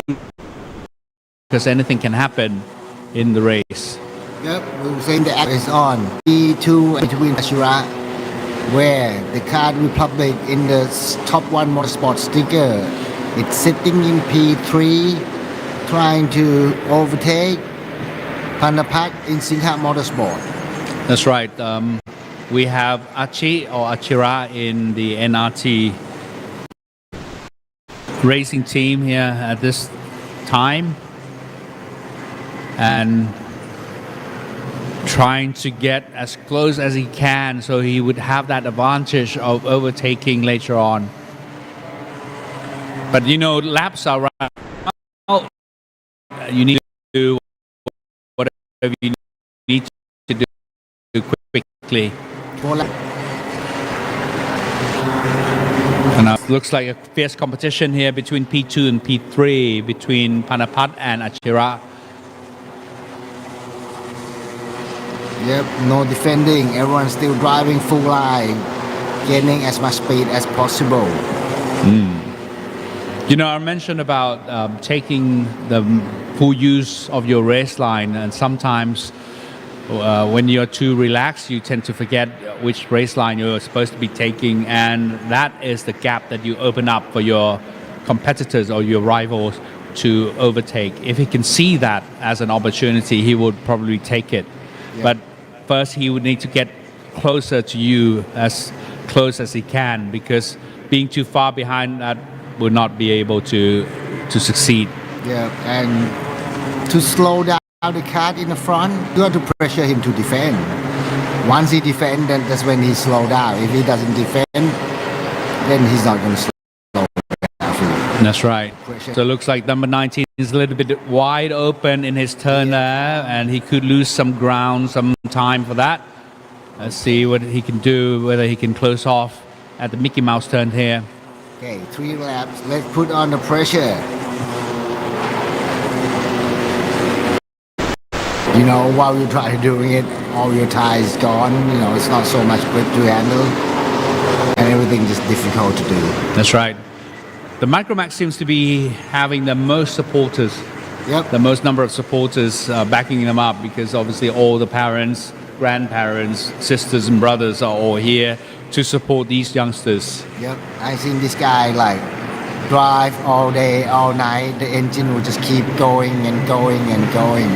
because anything can happen in the race. Yep, we were saying the act is on. P2 between Ashura, where the Kart Republic in the top 1 motorsport sticker, it's sitting in P3, trying to overtake Panapat in Singha Motorsport. That's right. We have Achi or Achira in the NRT racing team here at this time, and trying to get as close as he can so he would have that advantage of overtaking later on. But you know, laps are right. You need to do whatever you need to do quickly. And it looks like a fierce competition here between P2 and P3, between Panapat and Achira. Yep, no defending. Everyone's still driving full line, gaining as much speed as possible. You know, I mentioned about taking the full use of your race line, and sometimes when you're too relaxed, you tend to forget which race line you're supposed to be taking, and that is the gap that you open up for your competitors or your rivals to overtake. If he can see that as an opportunity, he would probably take it. But first, he would need to get closer to you, as close as he can, because being too far behind, that would not be able to succeed. Yeah, and to slow down the kart in the front, you have to pressure him to defend. Once he defends, then that's when he slow down. If he doesn't defend, then he's not going to slow down. That's right. So it looks like number 19 is a little bit wide open in his turn there, and he could lose some ground, some time for that. Let's see what he can do, whether he can close off at the Mickey Mouse turn here. Okay, 3 laps. Let's put on the pressure. You know, while you try doing it, all your tires gone. You know, it's not so much grip to handle, and everything just difficult to do. That's right. The Micromax seems to be having the most supporters, Yep. the most number of supporters backing them up, because obviously all the parents, grandparents, sisters and brothers are all here to support these youngsters. Yep. I seen this guy like drive all day, all night. The engine will just keep going and going and going.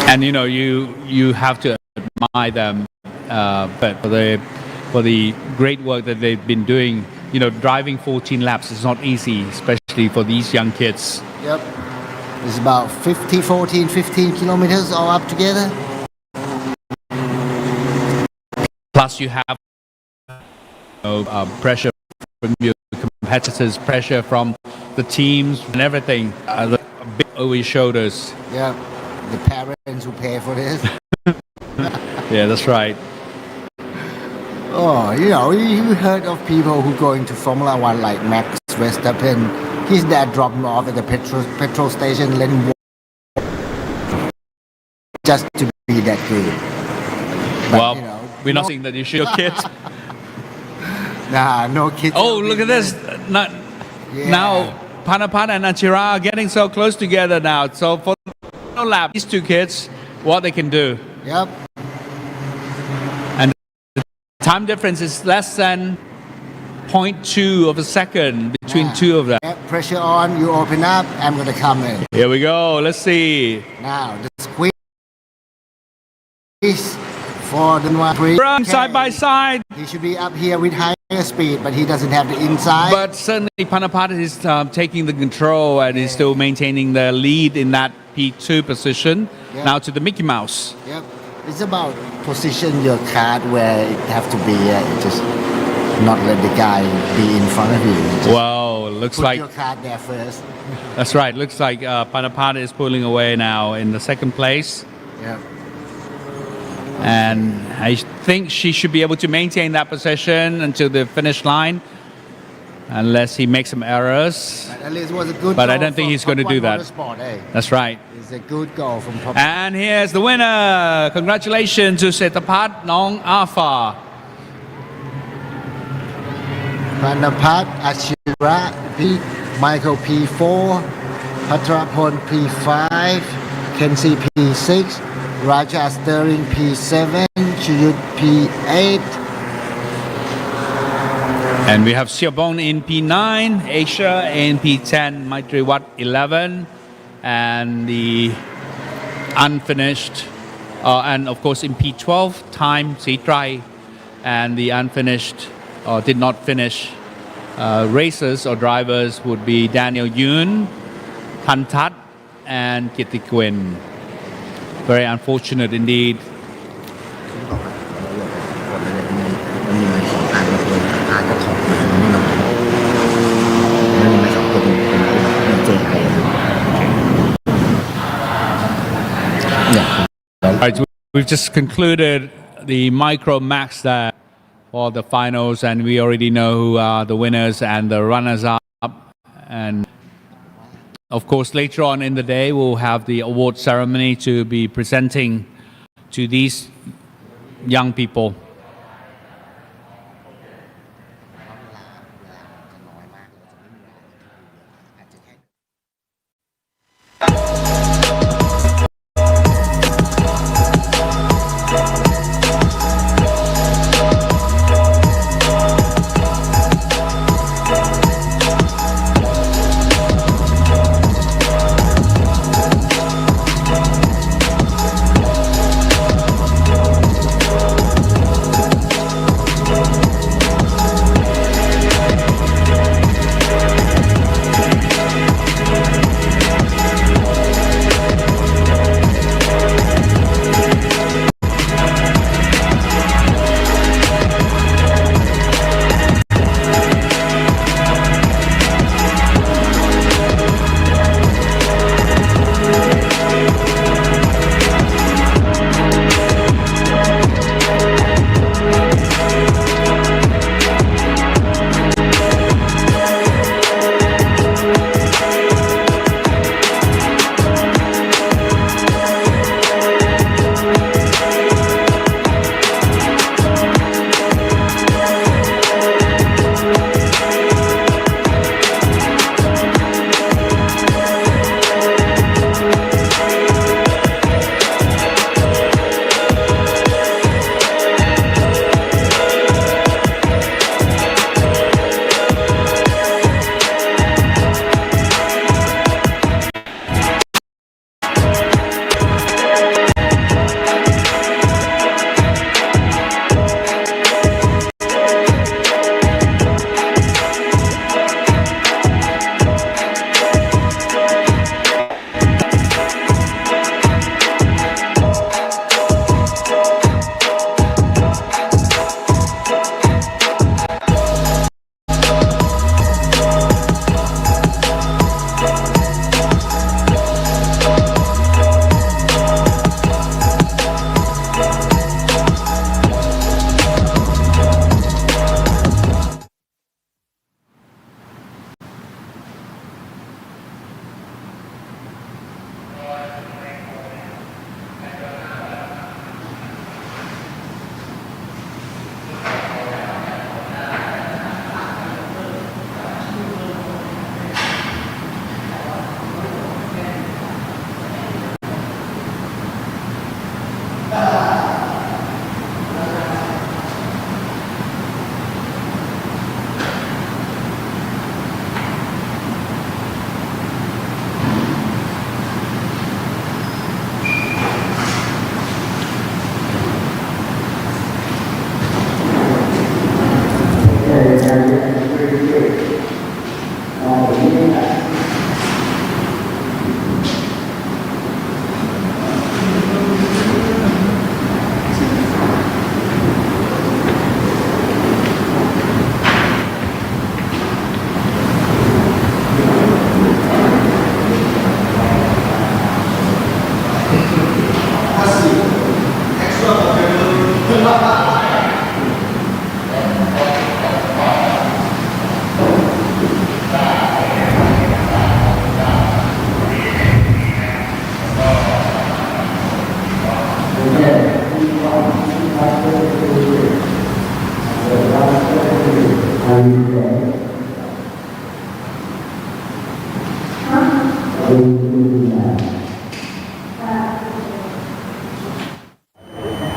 And you know, you have to admire them, but for the great work that they've been doing. You know, driving 14 laps is not easy, especially for these young kids. Yep. It's about 15 kilometers all up together. Plus you have pressure from your competitors, pressure from the teams and everything, a bit over your shoulders. Yep. The parents who pay for this. Yeah, that's right. Oh, you know, you heard of people who go into Formula One like Max Verstappen. His dad dropped him off at the petrol station, let him walk just to be that good. But, Well, you know, we're not saying that you should your kids. Nah, no kids. Oh, look at this. Not, Yeah. Now, Panapat and Achira are getting so close together now. So for no lap, these two kids, what they can do. Yep. Time difference is less than 0.2 of a second between two of them. Yep. Pressure on, you open up, I'm going to come in. Here we go. Let's see. Now, the squeeze for the 1-3. Run side by side. He should be up here with higher speed, but he doesn't have the inside. But certainly Panapat is taking the control and is still maintaining the lead in that P2 position. Yeah. Now to the Mickey Mouse. Yep. It's about position your kart where it have to be. Just not let the guy be in front of you. Just Wow, looks put like your kart there first. that's right. Looks like Panapat is pulling away now in the second place. Yep. And I think she should be able to maintain that position until the finish line, unless he makes some errors. At least it was a good But I goal don't think from he's going to Top do One that. Motorsport, eh? That's right. It's a good goal from Top And here's the winner. Congratulations to Setapat Nong Afa. Panapat, Ashira, Michael P4, Patrapon P5, Kenzie P6, Raja Sterling P7, Chuyut P8. And we have Siobon in P9, Asia in P10, Maitri Watt 11, and the unfinished, and of course in P12, Time Sitrai, and the unfinished, or did not finish racers or drivers would be Daniel Yoon, Pantat, and Kitty Quinn. Very unfortunate indeed. มันมีไม้สองอันเลยทานก็ถอดมาไม่นอนมันมีไม้สองตัวเป็นเจไอ Right, we've just concluded the Micro Max there for the finals, and we already know who are the winners and the runners-up. And of course, later on in the day, we'll have the award ceremony to be presenting to these young people.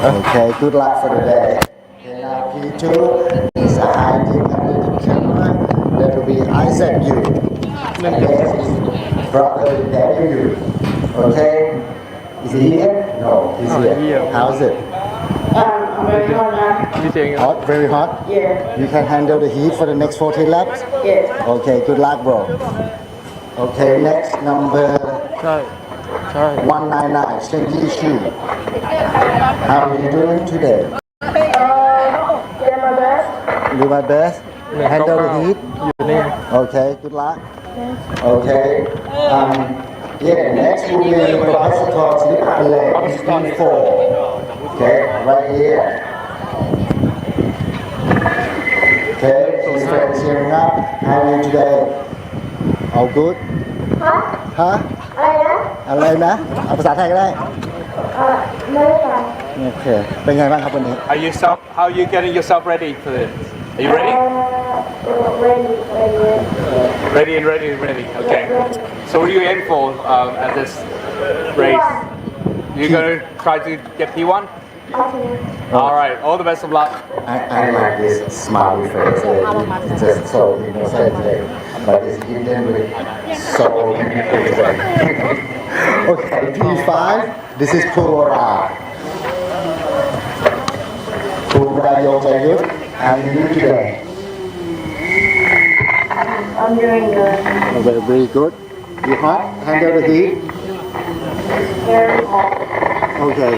Okay, good luck for the day. Okay, now P2 is hiding under the camera. There will be Isaac you. And there is brother Daniel you. Okay? Is he here? No, he's here. How's it? Very hot. Hot? Very hot? Yeah. You can handle the heat for the next 40 laps? Yes. Okay, good luck, bro. Okay, next number 199, Shinji Shu. How are you doing today? Get my best. Do my best. Handle the heat. Okay, good luck. Okay. Yeah, next will be the bicycle slip play P4. Okay, right here. Okay, his friends cheering up. How are you today? All good? ฮะ อะไรนะ เอาภาษาไทยก็ได้ ไม่ได้ค่ะ โอเค เป็นไงบ้างครับวันนี้ How are you getting yourself ready for this? Are you ready? Ready. Okay. So what are you aiming for at this race? You're going to try to get P1? All right. All the best of luck. I like this smiley face. It's just so innocent, but it's hidden with so many things. Okay, P5. This is Pura. Pura Yotayut. How are you today? I'm doing good. Very good. You hot? Handle the heat? Very hot. Okay.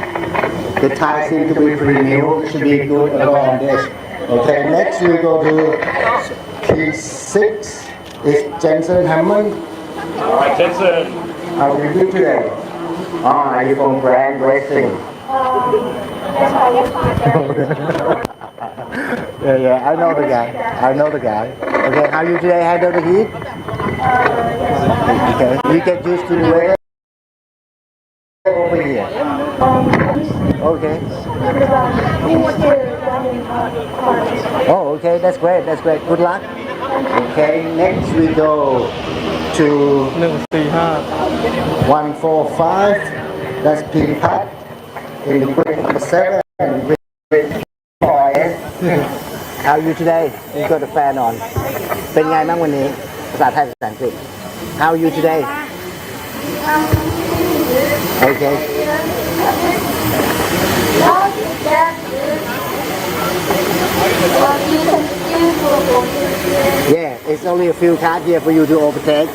The tires seem to be pretty new. Should be good around this. Okay, next we go to P6. Is Jensen Hammond. All right, Jensen. How are you doing today? Are you from Brand Racing? Yeah, I know the guy. Okay, how are you today? Handle the heat? Okay, you get used to the weather over here. Okay. Oh, okay, that's great. Good luck. Okay, next we go to 145. That's Pin Pat in the grid number 7 with 4S. How are you today? You got the fan on. เป็นไงบ้างวันนี้ภาษาไทยภาษาอังกฤษ How are you today? Okay. Yeah, it's only a few cars here for you to overtake.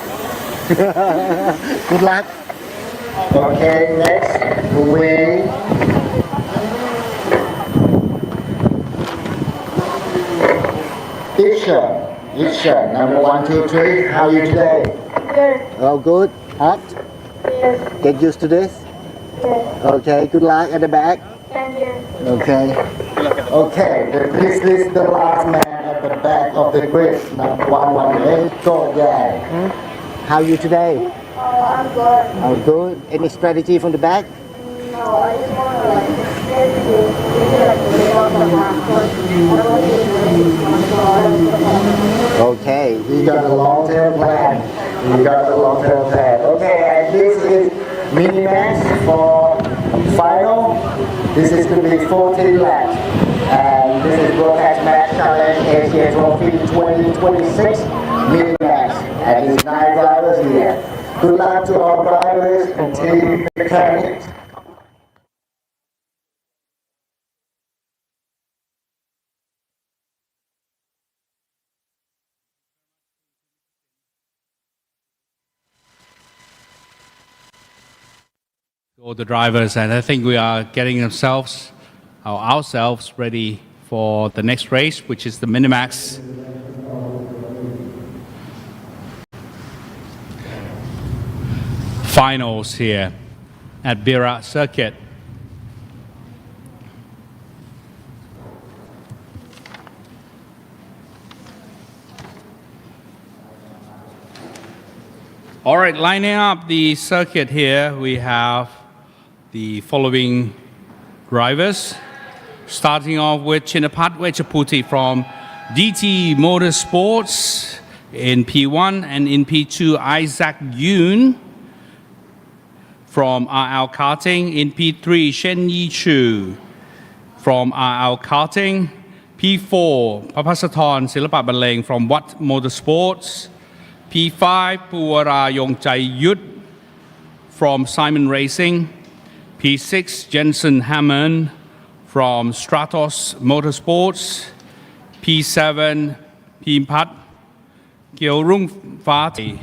Good luck. Okay, next we Isha, number 1, 2, 3. How are you today? Good. All good? Hot? Yes. Get used to this? Yes. Okay, good luck at the back. Thank you. Okay. Okay, this is the last man at the back of the grid. Number 118, go yeah. How are you today? I'm good. All good. Any strategy from the back? No, I just want to get Okay, he got a long-term plan. Okay, and this is mini match for final. This is going to be 14 laps. And this is Rotax Max Challenge Asia Trophy 2026 mini match. And there's 9 drivers here. Good luck to all drivers and team mechanics. all the drivers, and I think we are getting ourselves ready for the next race, which is the Minimax. Finals here at Bira Circuit. All right, lining up the circuit here, we have the following drivers. Starting off with Chinapat Wechaputi from DT Motorsports in P1, and in P2, Isaac Yoon from RL Karting. In P3, Shen Yi Chu from RL Karting. P4, Papasathorn Silapa Baleng from Watt Motorsports. P5, Puwara Yongchai Yut from Simon Racing. P6, Jensen Hammond from Stratos Motorsports. P7, Pimpat Kiorung Fati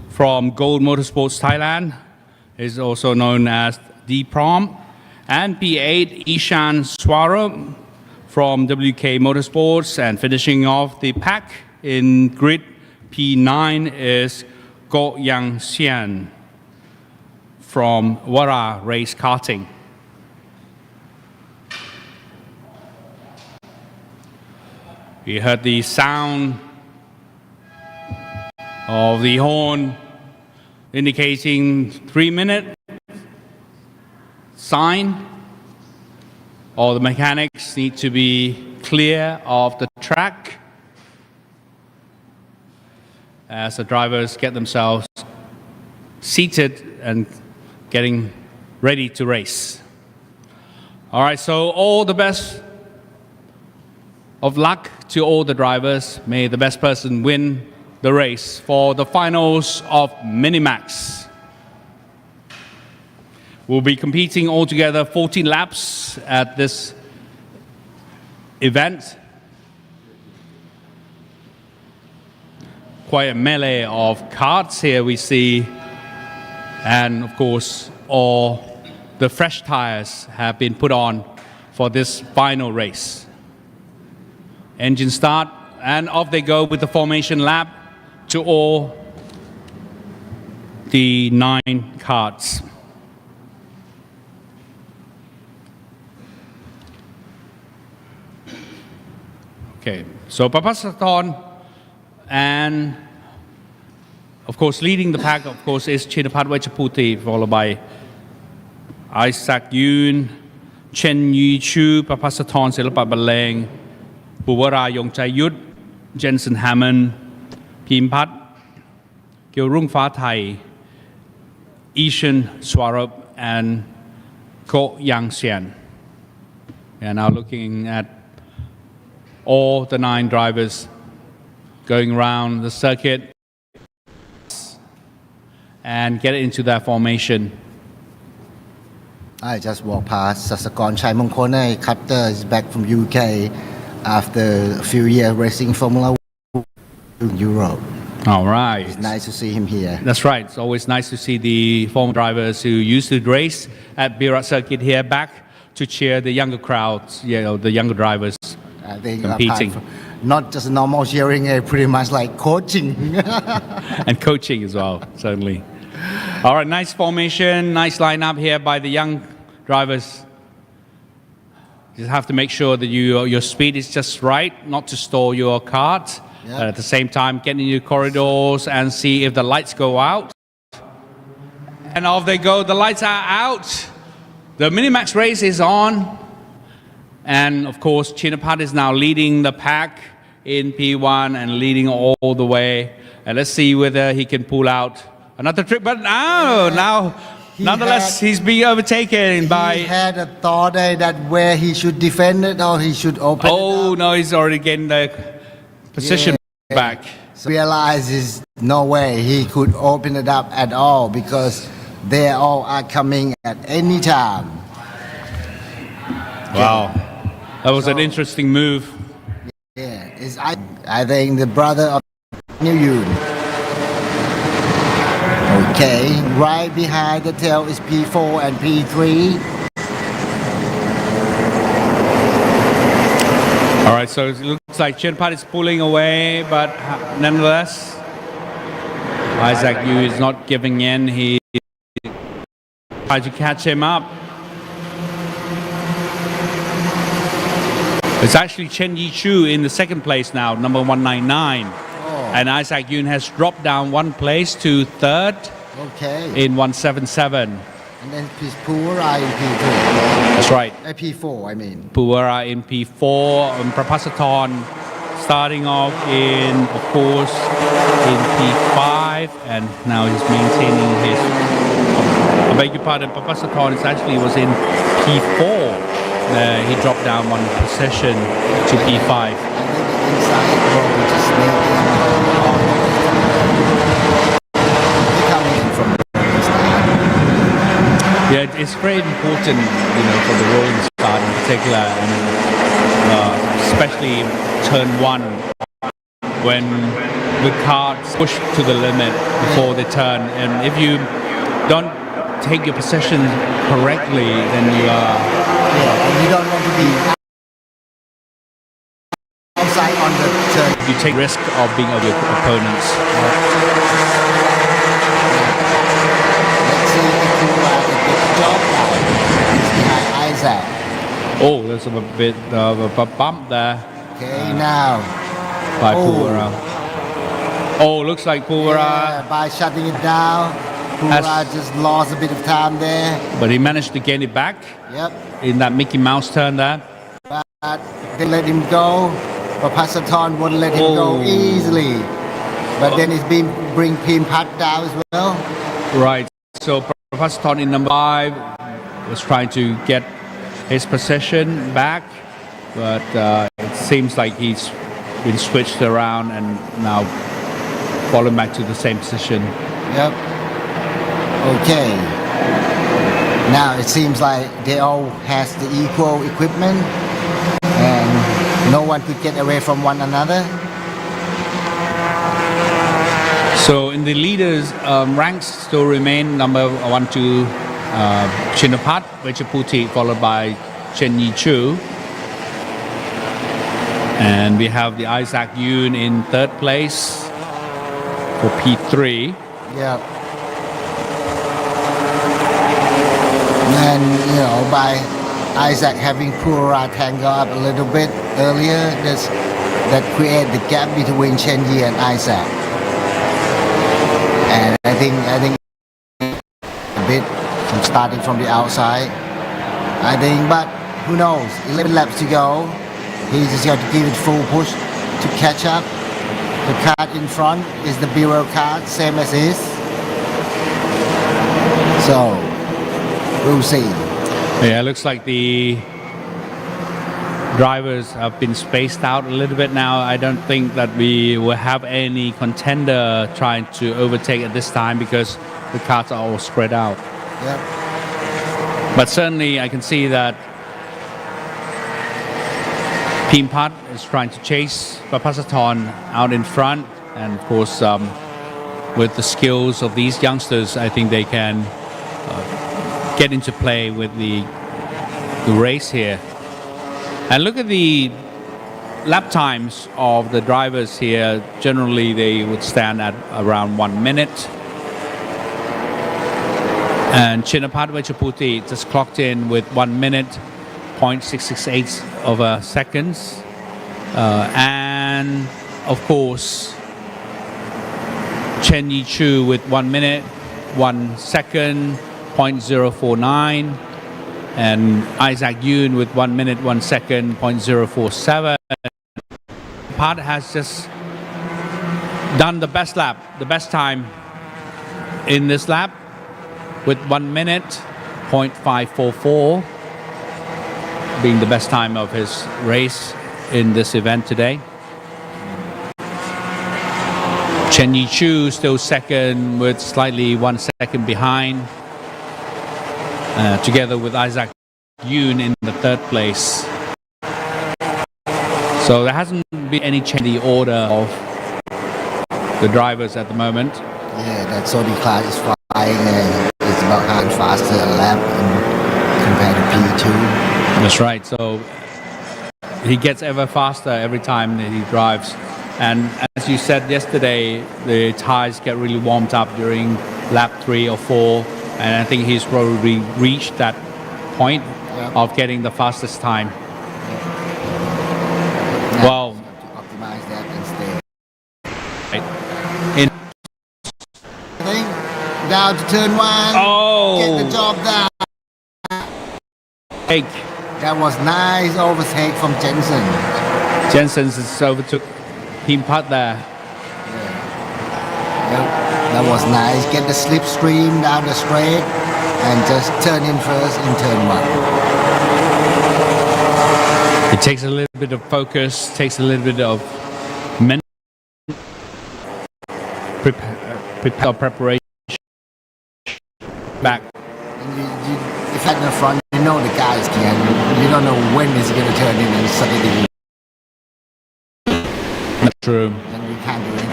from Gold Motorsports Thailand, is also known as D-Prom. And P8, Ishan Swarup from WK Motorsports. And finishing off the pack in grid P9 is Go Yang Xian from Wara Race Karting. We heard the sound of the horn indicating 3-minute sign. All the mechanics need to be clear of the track as the drivers get themselves seated and getting ready to race. All right, so all the best of luck to all the drivers. May the best person win the race for the finals of Minimax. We'll be competing altogether 14 laps at this event. Quite a melee of karts here we see, and of course all the fresh tires have been put on for this final race. Engine start, and off they go with the formation lap to all the 9 karts. Okay, so Papasathorn, and of course leading the pack of course is Chinapat Wechaputi, followed by Isaac Yoon, Chen Yi Chu, Papasathorn Silapa Baleng, Puwara Yongchai Yut, Jensen Hammond, Pimpat Kiorung Fa Thai, Ishan Swarup, and Ko Yang Xian. We are now looking at all the 9 drivers going around the circuit and get into their formation. I just walked past Sasakon Chai Mongkone. Cutter is back from UK after a few years racing Formula 1 in Europe. All right. It's nice to see him here. That's right. It's always nice to see the former drivers who used to race at Bira Circuit here back to cheer the younger crowds, the younger drivers I think competing. Not just normal cheering, pretty much like coaching. And coaching as well, certainly. All right, nice formation, nice lineup here by the young drivers. You have to make sure that your speed is just right, not to stall your kart. Yeah. But at the same time, get into corridors and see if the lights go out. And off they go, the lights are out. The Minimax race is on. And of course, Chinapat is now leading the pack in P1 and leading all the way. And let's see whether he can pull out another trip. But nonetheless, he's being overtaken by... He had a thought that where he should defend it or he should open it up. No, he's already getting the position back. So realizes no way he could open it up at all because they all are coming at any time. Wow. That was an interesting move. Yeah, I think the brother of New Yoon. Okay, right behind the tail is P4 and P3. All right, so it looks like Chinpat is pulling away, but nonetheless, Isaac Yu is not giving in. He tried to catch him up. It's actually Chen Yichu in the second place now, number 199. And Isaac Yun has dropped down one place to third Okay. in 177. And then Pura in P3. That's right. P4, I mean. Puwara in P4, Prapasathorn starting off in, of course, in P5, and now he's maintaining his. I beg your pardon, Prapasathorn actually was in P4. He dropped down one position to P5. And then the inside row just sneaking all the way through. Coming in from the start. Yeah, it's very important, for the rolling start in particular, and especially turn one when the carts push to the limit before they turn. And if you don't take your position correctly, then you are. Yeah, and you don't want to be outside on the turn. You take risk of being of your opponents. Let's see if Pura can get the job done. He's behind Isaac. Oh, there's a bit of a bump there Okay, now. by Oh. Puwara. Oh, looks like Puwara, Yeah, by shutting it down, Pura Has- just lost a bit of time there. but he managed to gain it back Yep. in that Mickey Mouse turn there. But they let him go. But Pasathorn wouldn't let him go Oh. easily. But then it's been bring Pim Pat down as well. Right. So Prapasathorn in number 5 was trying to get his possession back, but it seems like he's been switched around and now fallen back to the same position. Yep. Okay. Now it seems like they all has the equal equipment and no one could get away from one another. So in the leaders, ranks still remain number 1 to Chinapat Vechaputi, followed by Chen Yichu. And we have the Isaac Yun in third place for P3. Yep. And by Isaac having Pura tangle up a little bit earlier, that create the gap between Chen Yi and Isaac. And I think a bit from starting from the outside. But who knows? 11 laps to go. He's just got to give it full push to catch up. The cart in front is the Bira cart, same as his. So we'll see. Yeah, it looks like the drivers have been spaced out a little bit now. I don't think that we will have any contender trying to overtake at this time because the cars are all spread out. Yep. But certainly I can see that Pim Pat is trying to chase Prapasathorn out in front, and of course with the skills of these youngsters, I think they can get into play with the race here. And look at the lap times of the drivers here. Generally they would stand at around 1 minute. And Chinapat Vechaputi just clocked in with 1 minute 0.668 of a seconds. And of course Chen Yichu with 1 minute 1 second 0.049, and Isaac Yun with 1 minute 1 second 0.047. Pat has just done the best lap, the best time in this lap with 1 minute 0.544, being the best time of his race in this event today. Chen Yichu still second with slightly 1 second behind, together with Isaac Yun in the third place. So there hasn't been any change in the order of the drivers at the moment. Yeah, that Saudi class is flying. It's about half faster a lap compared to P2. That's right. So he gets ever faster every time that he drives. And as you said yesterday, the tires get really warmed up during lap 3 or 4. And I think he's probably reached that point of getting the fastest time. Now Well, he's got to optimize that and stay. in I think down to turn 1. Oh. Get the job done. take That was nice overtake from Jensen. Jensen's overtook Team Putt there. Yep, that was nice. Get the slipstream down the straight and just turn in first in turn 1. It takes a little bit of focus, takes a little bit of mental preparation back. And if you're in the front, you know the guys can. You don't know when is going to turn in and suddenly True. and we can't do anything.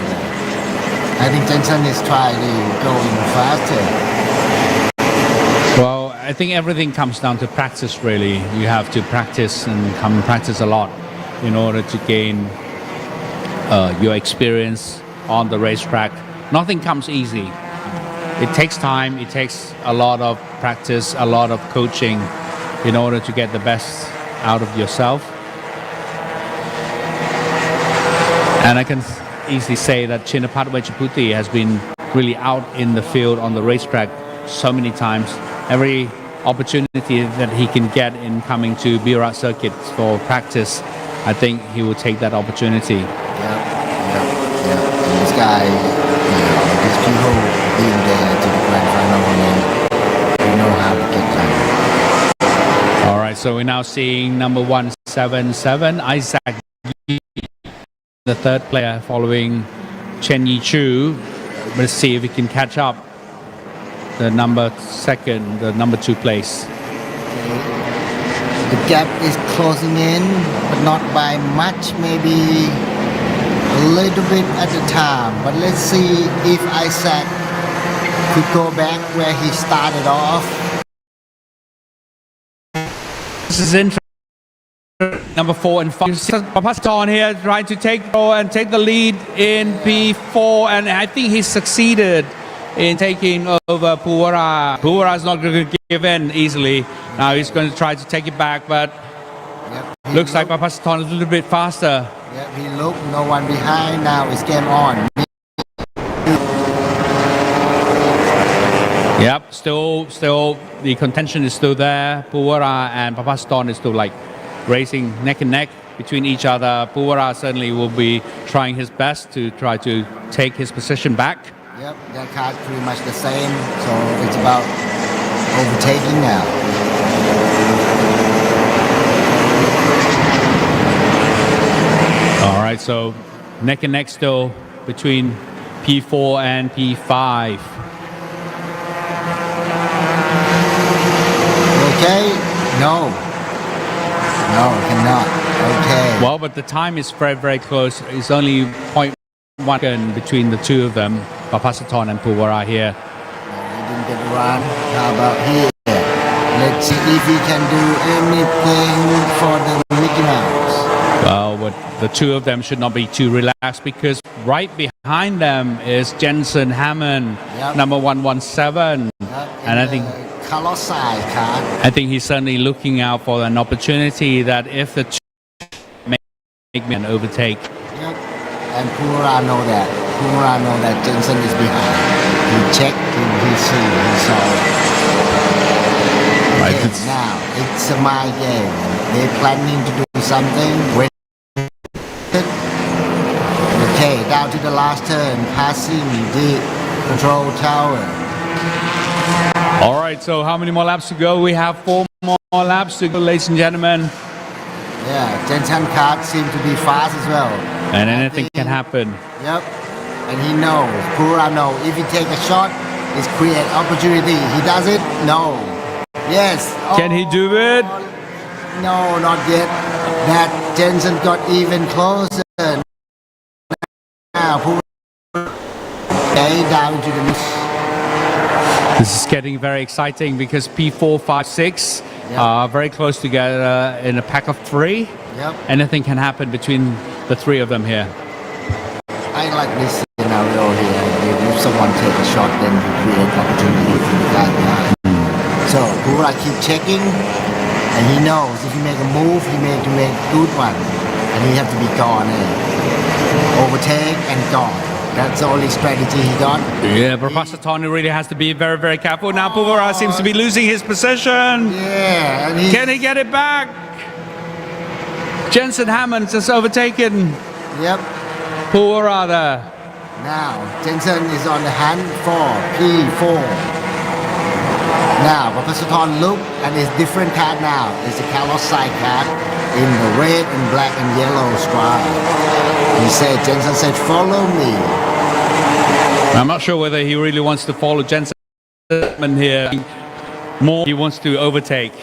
I think Jensen is trying to go in faster. Well, I think everything comes down to practice really. You have to practice and practice a lot in order to gain your experience on the racetrack. Nothing comes easy. It takes time, it takes a lot of practice, a lot of coaching in order to get the best out of yourself. And I can easily say that Chinapat Wechaputi has been really out in the field on the racetrack so many times. Every opportunity that he can get in coming to Bira circuit for practice, I think he will take that opportunity. Yeah. And this guy, these people being there to the grand final and they know how to get done. All right, so we're now seeing number 177, Isaac, the third player following Chen Yi Chu. Let's see if he can catch up the number 2 place. The gap is closing in, but not by much, maybe a little bit at a time. But let's see if Isaac could go back where he started off. This is interesting. Number 4 and 5. Papaston here trying to take the lead in P4, and I think he succeeded in taking over Puwara. Puwara is not going to give in easily. Now he's going to try to take it back, but looks like Papaston is a little bit faster. Yeah, he looked, no one behind. Now it's game on. Yep, still the contention is still there. Puwara and Papaston is still like racing neck and neck between each other. Puwara certainly will be trying his best to try to take his position back. Yep, their car's pretty much the same, so it's about overtaking now. All right, so neck and neck still between P4 and P5. Okay? No, cannot. Okay. Well, but the time is very, very close. It's only 0.1 second between the two of them, Papasaton and Puwara here. He didn't get a run. How about here? Let's see if he can do anything for the Mickey Mouse. Well, but the two of them should not be too relaxed because right behind them is Jensen Hammond, Yep. number 117. And I think Colossi car. I think he's certainly looking out for an opportunity that if the two make an overtake. Yep. And Pura know that. Pura know that Jensen is behind. He checked, he saw it. Right, Okay, it's- now, it's a my game. They're planning to do something. Okay, down to the last turn, passing the control tower. All right, so how many more laps to go? We have 4 more laps to go, ladies and gentlemen. Yeah, Jensen Kart seems to be fast as well. And I anything think- can happen. Yep. And he knows, Pura knows, if he take a shot, it's create opportunity. He does it? No. Yes. Can he do it? No, not yet. That Jensen got even closer. Now, Pura. Okay, down into the mist. This is getting very exciting because P4, 5, 6 are very close together in a pack of 3. Yep. Anything can happen between the 3 of them here. I like this scenario here. If someone take a shot, then you create opportunity for the guy behind. So Bira keep checking, and he knows if he make a move, he make to make good one, and he have to be gone. Overtake and gone. That's the only strategy he got. Yeah, Professor Tony really has to be very, very careful. Now Bira seems to be losing his possession. Yeah, and Can he get it back? Jensen Hammonds has overtaken Yep. Bira there. Now Jensen is on the hunt for P4. Now Professor Ton look, and it's different card now. It's a Carlos side card in the red and black and yellow stripe. He said, Jensen said, follow me. I'm not sure whether he really wants to follow Jensen here. More, he wants to overtake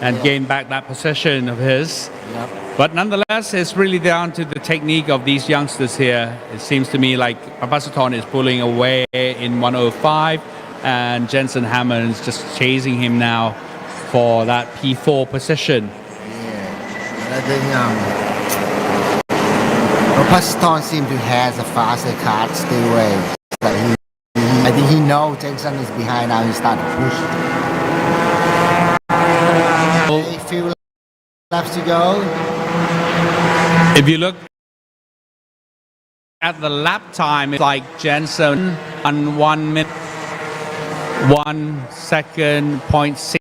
and gain back that possession of his. Yep. But nonetheless, it's really down to the technique of these youngsters here. It seems to me like Papasaton is pulling away in 105 and Jensen Hammonds just chasing him now for that P4 position. Yeah. I think Papasaton seems to has a faster card still way. Like I think he knows Jensen is behind now. He started to push. Okay, few laps to go. If you look at the lap time, it's like Jensen on 1 minute, 1 second, 0.64.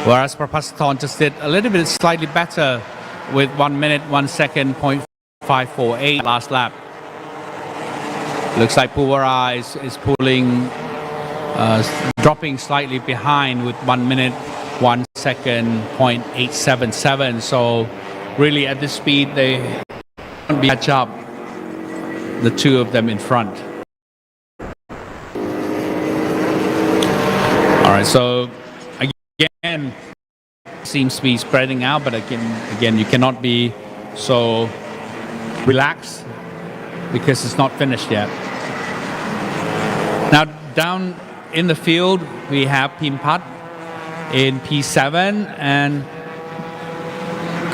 Whereas Papasaton just did a little bit slightly better with 1 minute, 1 second, 0.548 last lap. Looks like Bira is pulling, dropping slightly behind with 1 minute, 1 second, 0.877. So really at this speed, they can't catch up, the two of them in front. All right, so again, seems to be spreading out, but again, you cannot be so relaxed because it's not finished yet. Now down in the field, we have Pimpat in P7 and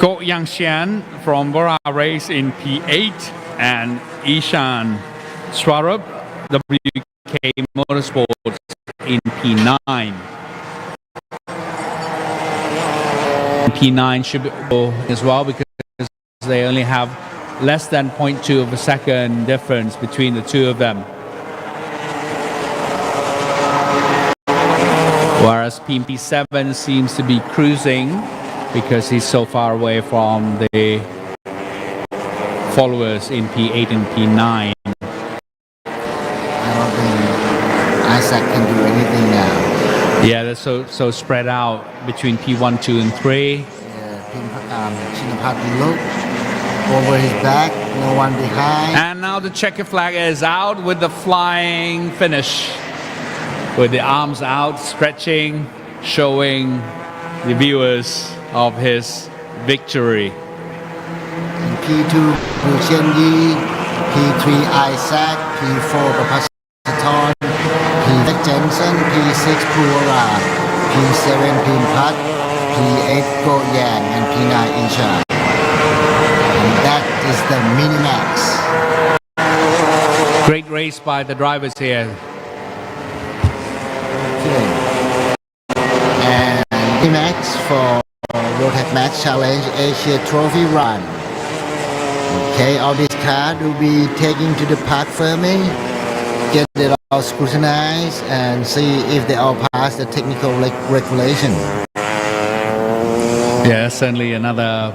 Ko Yang Xian from Bira Race in P8 and Ishan Swarup WK Motorsports in P9. P9 should be as well because they only have less than 0.2 of a second difference between the two of them. Whereas P7 seems to be cruising because he's so far away from the followers in P8 and P9. I don't think Isaac can do anything now. Yeah, they're so spread out between P1, 2, and 3. Chinapat look over his back, no one behind. And now the checker flag is out with the flying finish. With the arms out, stretching, showing the viewers of his victory. P2 Wu Qianyi, P3 Isaac, P4 Papasaton, P5 Jensen, P6 Bira, P7 Pimpat, P8 Go Yang, and P9 Isha. And that is the mini-max. Great race by the drivers here. Okay. And mini-max for Rotax Max Challenge Asia Trophy run. Okay, all this car will be taken to the park Fermi, get it all scrutinized and see if they all pass the technical regulation. Yeah, certainly another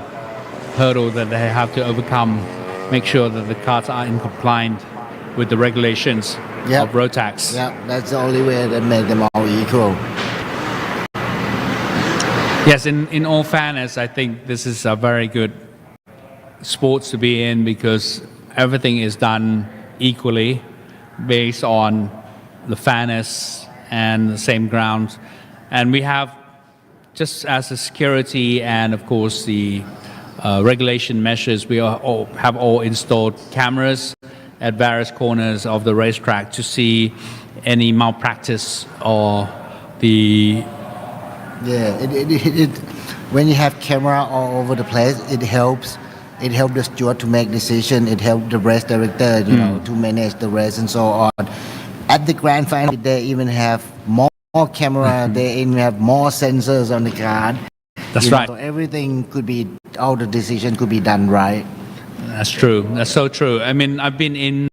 hurdle that they have to overcome. Make sure that the cars are in compliance with the regulations of Rotax. Yeah, that's the only way that make them all equal. Yes, in all fairness, I think this is a very good sports to be in because everything is done equally based on the fairness and the same grounds. And we have, just as a security and of course the regulation measures, we have all installed cameras at various corners of the racetrack to see any malpractice or the when you have camera all over the place, it helps the steward to make decision. It helps the race director, to manage the race and so on. At the grand final, they even have more camera. They even have more sensors on the car. That's right. So everything all the decision could be done right. That's true. That's so true. I mean, I've been in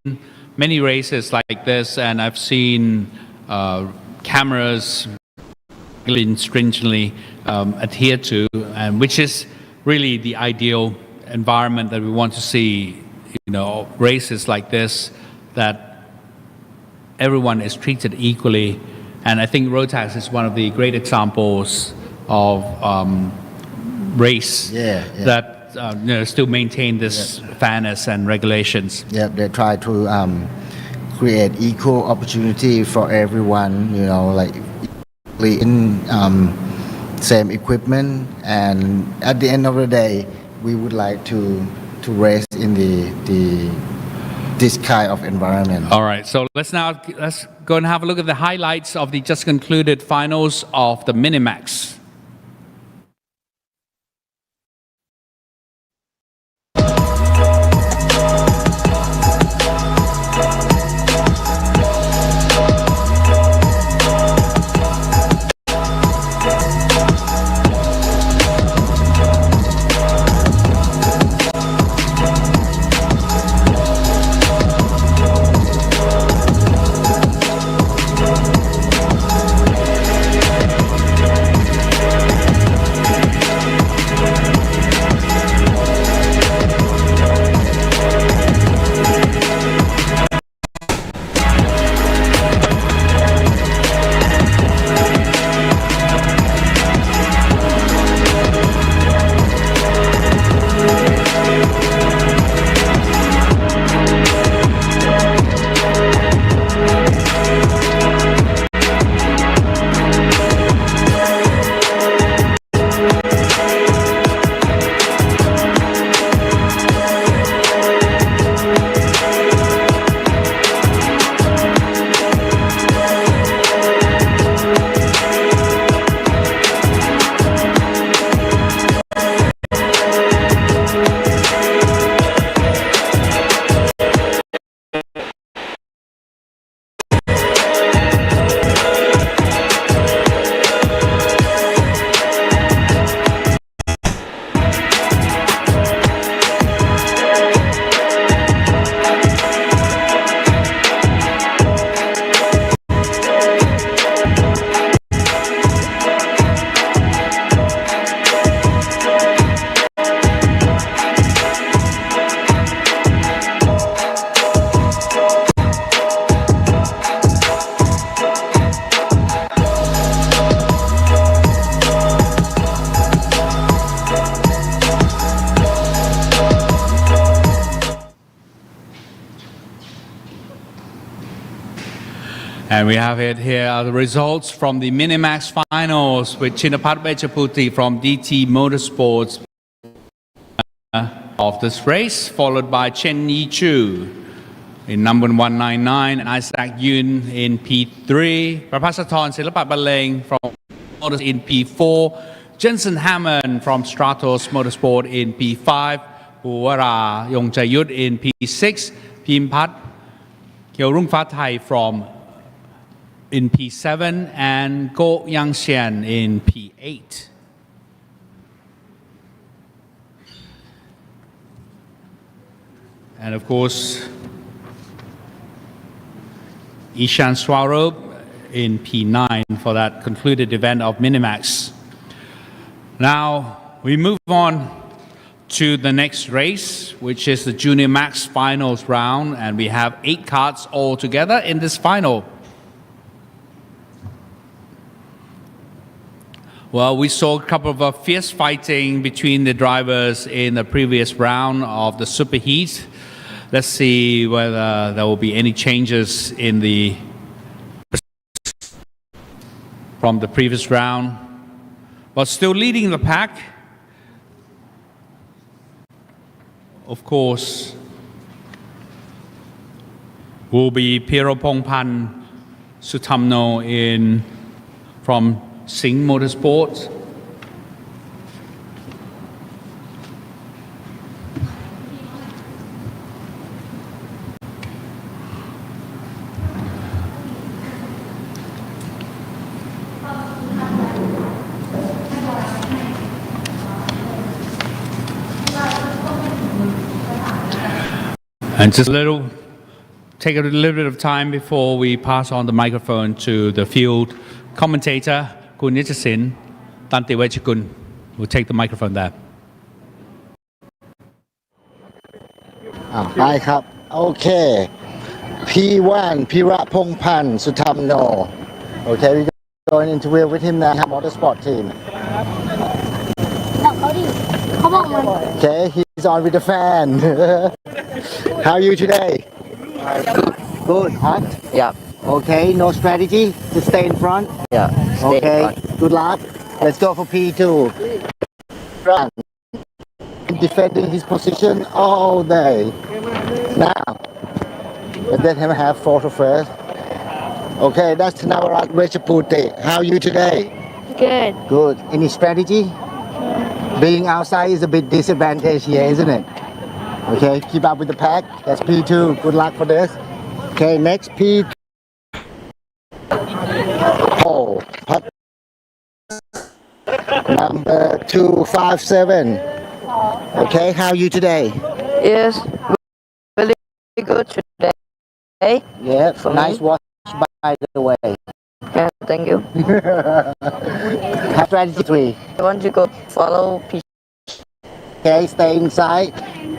many races like this, and I've seen cameras been stringently adhered to, and which is really the ideal environment that we want to see. Races like this that everyone is treated equally, and I think Rotax is one of the great examples of race that still maintain this fairness and regulations. Yeah, they try to create equal opportunity for everyone. Like in same equipment, and at the end of the day, we would like to race in this kind of environment. All right, so let's go and have a look at the highlights of the just concluded finals of the Minimax. And we have it here are the results from the Minimax finals with Chinapat Bechaputi from DT Motorsports of this race, followed by Chen Yi Chu in number 199 and Isaac Yun in P3, Prapasathorn Silapat Baleng from Motors in P4, Jensen Hammond from Stratos Motorsport in P5, Puwara Yongchayut in P6, Pimpat Kyeorung Thai from in P7 and Go Yangxian in P8. And of course, Ishan Swaroop in P9 for that concluded event of Minimax. Now we move on to the next race, which is the Junior Max Finals round, and we have 8 karts all together in this final. Well, we saw a couple of fierce fighting between the drivers in the previous round of the superheat. Let's see whether there will be any changes in from the previous round. But still leading the pack, of course, will be Piropongpan Sutamno from Sing Motorsports. And just take a little bit of time before we pass on the microphone to the field commentator, Kun Nichasin Tantiwechikun, will take the microphone there. ไปครับ โอเค P1 Pirapongpan Sutamno. Okay, we go and interview with him now, motorsport team. บอกเขาดิเขาบอกมัน Okay, he's on with the fan. How are you today? Good. Hot? Yeah, Okay, no strategy to stay in front? yeah. Stay in Okay, front. good luck. Let's go for P2. Run. Defending his position all day. Now, let him have photo first. Okay, that's Navarat Vechaputi. How are you today? good Good. Any strategy? Being outside is a bit disadvantage here, isn't it? Okay, keep up with the pack. That's P2. Good luck for this. Okay, next P. Oh, number 257. Okay, how are you today? Yes, very good today. Yeah, For nice me? watch by the way. Yeah, thank you. Have strategy 3. I want to go follow P. Okay, stay inside.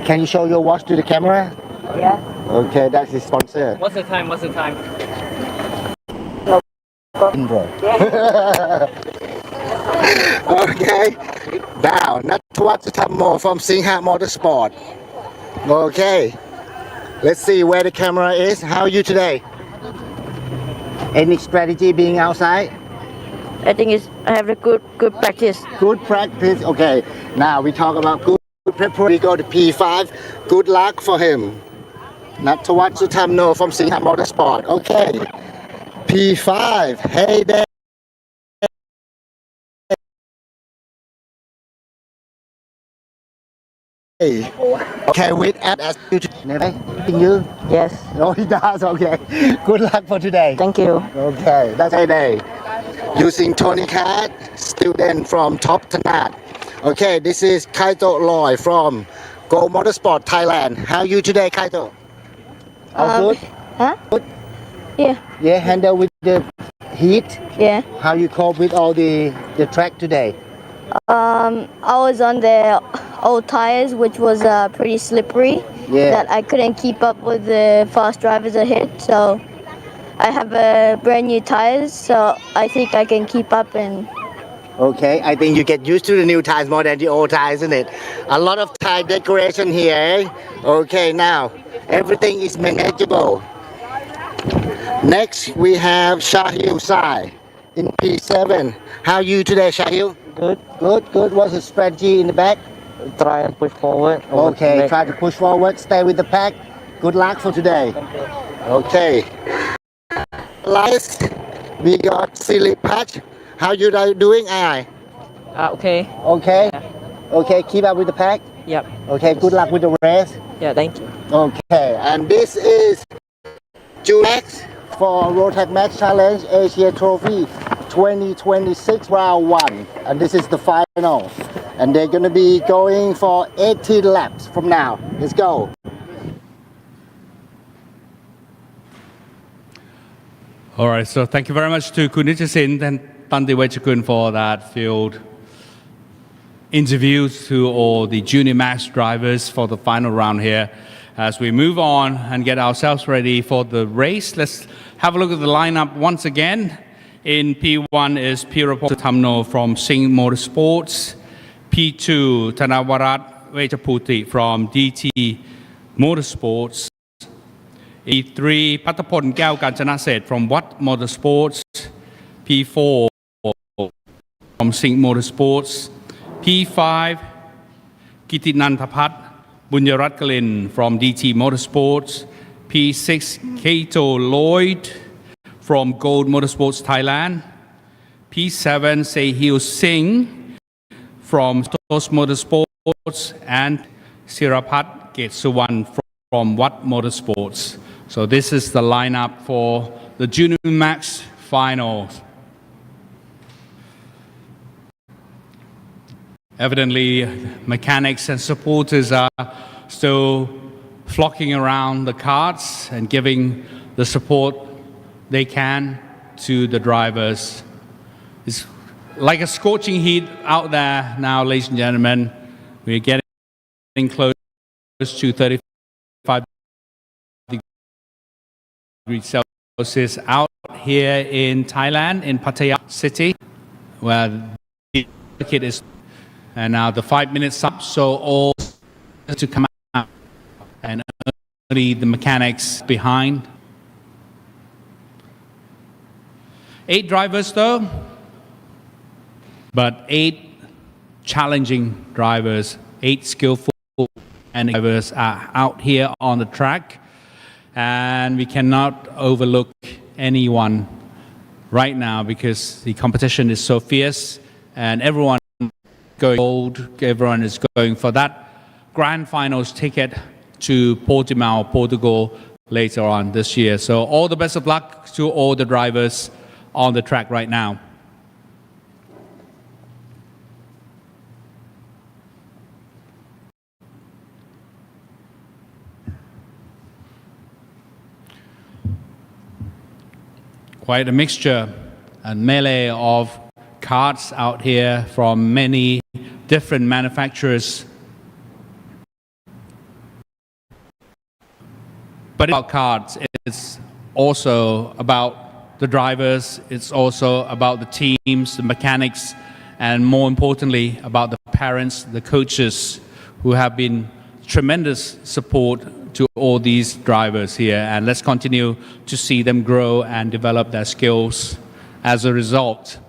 Can you show your watch to the camera? Yeah. Okay, that's his sponsor. What's the time? What's the time? Bro. Okay, now Natwat Sutamno from Singha Motorsport. Okay, let's see where the camera is. How are you today? Any strategy being outside? I think I have a good practice. Good practice. Okay, now we talk about good preparation. We go to P5. Good luck for him. Natwat Sutamno from Singha Motorsport. Okay, P5. Hey there. Okay, wait as you you. Yes. Oh, he does. Okay. Good luck for today. Thank you. Okay, that's a day. Using Tony Kart, student from Top Tanat. Okay, this is Kaito Loy from Go Motorsport Thailand. How are you today, Kaito? All good? huh Good? yeah Yeah, handle with the heat. yeah How you cope with all the track today? I was on the old tires, which was pretty slippery. Yeah. That I couldn't keep up with the fast drivers ahead. So I have brand new tires, so I think I can keep up. And Okay, I think you get used to the new tires more than the old tires, isn't it? A lot of tire decoration here, eh? Okay, now everything is manageable. Next, we have Shahil Sai in P7. How are you today, Shahil? Good. Good. What's the strategy in the back? Try and push forward. Okay, try to push forward, stay with the pack. Good luck for today. Okay. Last, we got Silly Patch. How you doing, Ai? Okay. Okay. Okay, keep up with the pack. Yep. Okay, good luck with the race. Yeah, thank you. Okay, and this is Max for Rotax Max Challenge Asia Trophy 2026 round 1. And this is the final. And they're going to be going for 18 laps from now. Let's go. All right, so thank you very much to Kunichasin and Tantiwechikun for that field interviews to all the junior max drivers for the final round here. As we move on and get ourselves ready for the race, let's have a look at the lineup once again. In P1 is Piropongpan from Sing Motorsports. P2, Thanavarat Vechaputi from DT Motorsports. P3, Patapon Kyaw Kanchanaset from Wat Motorsports. P4 from Sing Motorsports. P5, Kitinantapat Bunyarat Kalin from DT Motorsports. P6 Kato Lloyd from Gold Motorsports Thailand. P7 Sehil Singh from Tos Motorsports and Sirapat Getsuwan from Wat Motorsports. So this is the lineup for the Junior Max Finals. Evidently, mechanics and supporters are still flocking around the karts and giving the support they can to the drivers. It's like a scorching heat out there now, ladies and gentlemen. We're getting close to 35 degrees Celsius out here in Thailand, in Pattaya city, where the circuit is. And now the 5 minutes up, so all to come out and only the mechanics behind. 8 drivers though, but 8 challenging drivers, 8 skillful and drivers are out here on the track, and we cannot overlook anyone right now because the competition is so fierce and everyone is going for that grand finals ticket to Portimao, Portugal later on this year. So all the best of luck to all the drivers on the track right now. Quite a mixture and melee of karts out here from many different manufacturers. But about karts, it's also about the drivers, it's also about the teams, the mechanics, and more importantly, about the parents, the coaches who have been tremendous support to all these drivers here. And let's continue to see them grow and develop their skills as a result.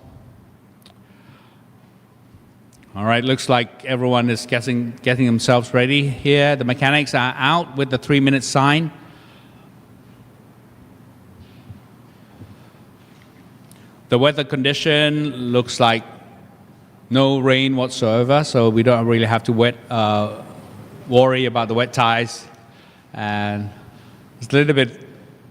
All right, looks like everyone is getting themselves ready here. The mechanics are out with the 3-minute sign. The weather condition looks like no rain whatsoever, so we don't really have to worry about the wet tires. And it's a little bit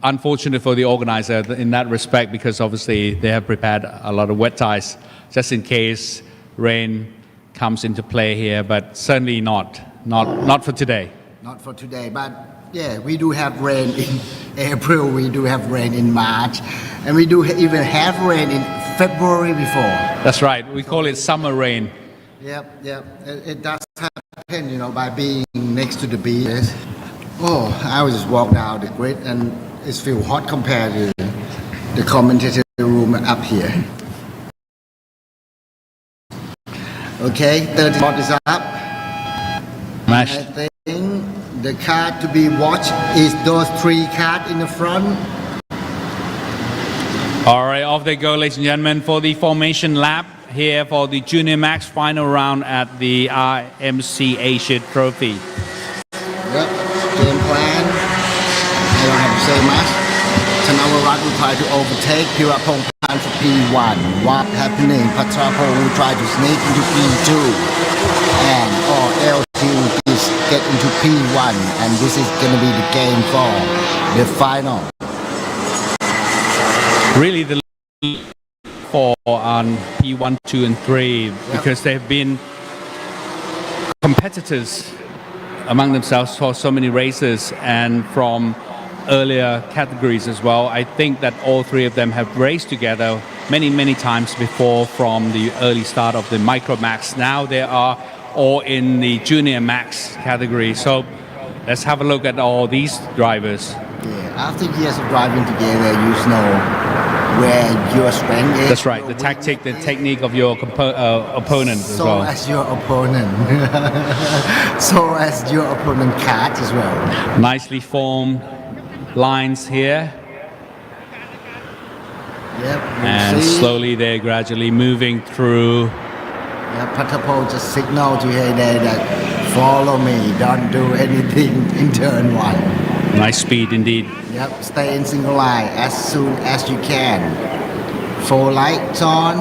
unfortunate for the organizer in that respect because obviously they have prepared a lot of wet tires just in case rain comes into play here, but certainly not for today. Not for today, but yeah, we do have rain in April, we do have rain in March, and we do even have rain in February before. That's right, we call it summer rain. Yep, it does happen, by being next to the beach. Oh, I was just walk down the grid and it's feel hot compared to the commentator room up here. Okay, 30 spot is up. Mashed. I think the card to be watched is those 3 cards in the front. All right, off they go, ladies and gentlemen, for the formation lap here for the Junior Max final round at the RMC Asia Trophy. Yep, game plan. I don't have to say much. Tanawarath will try to overtake Pirapong Pan for P1. What happening? Patrapong will try to sneak into P2. And or else he will just get into P1. And this is going to be the game for the final. Really the for on P1, 2 and 3 because they've been competitors among themselves for so many races and from earlier categories as well. I think that all 3 of them have raced together many times before from the early start of the Micro Max. Now they are all in the Junior Max category. So let's have a look at all these drivers. Yeah, after years of driving together, you know where your strength is. That's right, the tactic, the technique of your opponent as well. So as your opponent. So as your opponent kart as well. Nicely formed lines here. Yep. And slowly they're gradually moving through. Yeah, Patapo just signal to hey there that follow me, don't do anything in turn 1. Nice speed indeed. Yep, stay in single line as soon as you can. 4 lights on.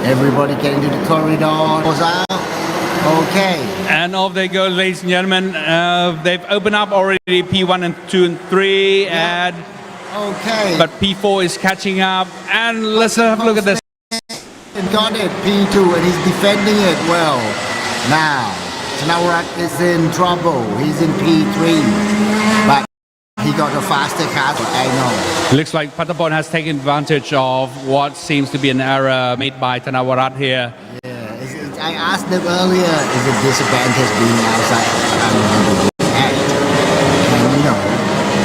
Everybody get into the corridor. Goes out. Okay. And off they go, ladies and gentlemen. They've opened up already P1 and 2 and 3, and Okay. but P4 is catching up. And let's have a look at this. And got it, P2, and he's defending it well. Now, Tanawarat is in trouble. He's in P3, but he got a faster car, I know. It looks like Pattaya has taken advantage of what seems to be an error made by Tanawarat here. I asked them earlier, is it disadvantage being outside the act? And you know,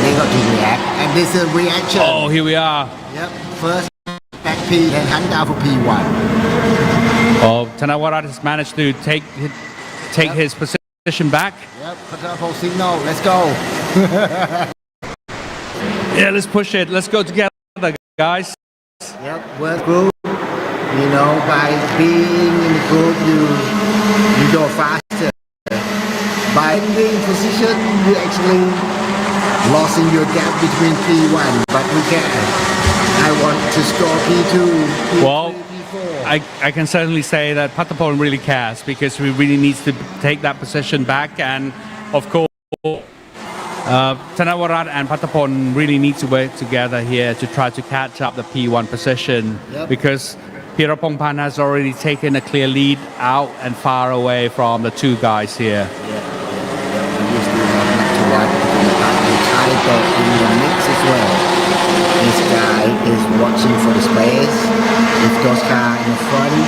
they got to react, and this is a reaction. Oh, here we are. Yep, first back P, then hunt down for P1. Oh, Tanawarat has managed to take his position back. Yep, control signal, let's go. Yeah, let's push it. Let's go together, guys. Yep, work group. You know, by being in the group, you go faster. By being position, you actually losing your gap between P1, but we can. I want to score P2, P3, Well, P4. I can certainly say that Pattaya really cares because we really needs to take that position back, and of course, Tanawarat and Pattaya really need to work together here to try to catch up the P1 position. Yep. Because Pirapongpan has already taken a clear lead out and far away from the two guys here. We still have not to watch the title in the mix as well. This guy is watching for the space. If those cars in front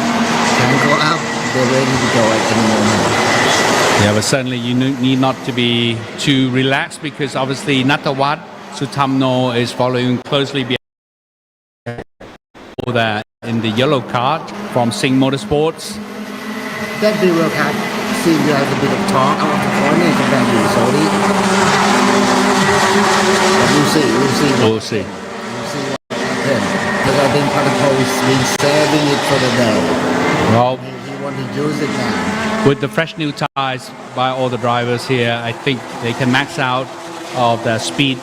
can go up, they're ready to go at any moment. Yeah, but certainly you need not to be too relaxed because obviously Natawat Sutamno is following closely behind that in the yellow cart from Sing Motorsports. That Bira car seems to have a bit of torque out of the corner compared to the Saudi. But we'll see. We'll see. We'll see what happens. Because I think Pattaya is been saving it for the day. Well, He want to use it now. with the fresh new tires by all the drivers here, I think they can max out of the speed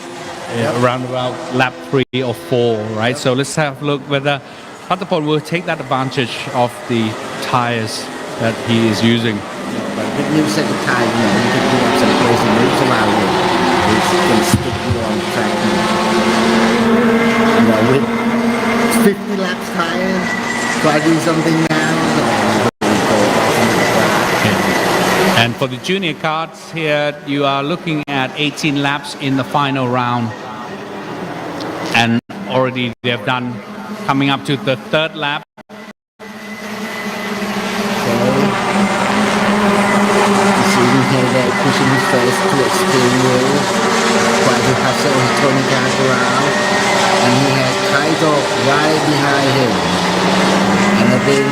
around about lap 3 or 4, right? So let's have a look whether Pattaya will take that advantage of the tires that he is using. But with new set of tires, you know, you can do up some crazy moves around it. Which can stick you on track. You know, with 50 laps tires, try to do something now. And for the junior karts here, you are looking at 18 laps in the final round. And already they have done coming up to the third lap. See here they're pushing his face towards steering wheel, trying to hustle his Tony cars around, and he has Kaito right behind him. And I think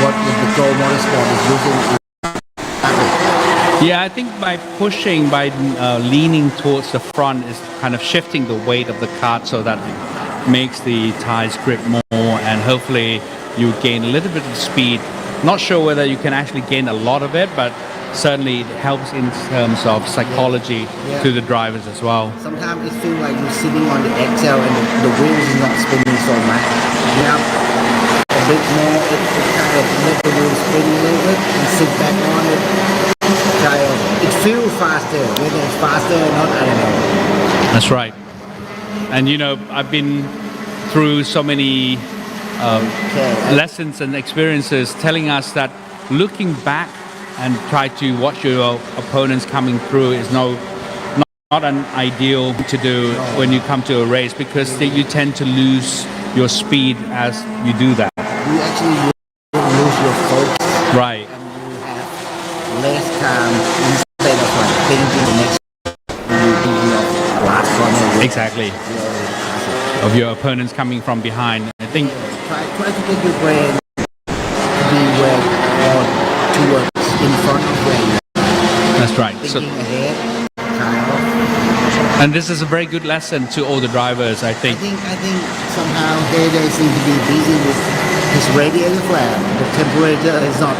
what the Go Motorsport is using is Yeah, I think by pushing, by leaning towards the front is kind of shifting the weight of the kart so that it makes the tires grip more, and hopefully you gain a little bit of speed. Not sure whether you can actually gain a lot of it, but certainly it helps in terms of psychology to the drivers as well. sometimes it feels like you're sitting on the XL and the wheels is not spinning so much. Yeah, a bit more, it kind of let the wheel spin a little bit and sit back on it. Kind of, it feels faster. Whether it's faster or not, I don't know. That's right. And you know, I've been through so many lessons and experiences telling us that looking back and try to watch your opponents coming through is not an ideal to do when you come to a race, because you tend to lose your speed as you do that. You actually lose your focus. Right. And you have less time instead of like thinking the next you thinking of last corner. Exactly. Of your opponents coming from behind. I think Try to get your brain to be where or towards in front of where you that's right. So, thinking ahead, kind of. and this is a very good lesson to all the drivers, I think. I think somehow they seem to be busy with his radiator flare. The temperature is not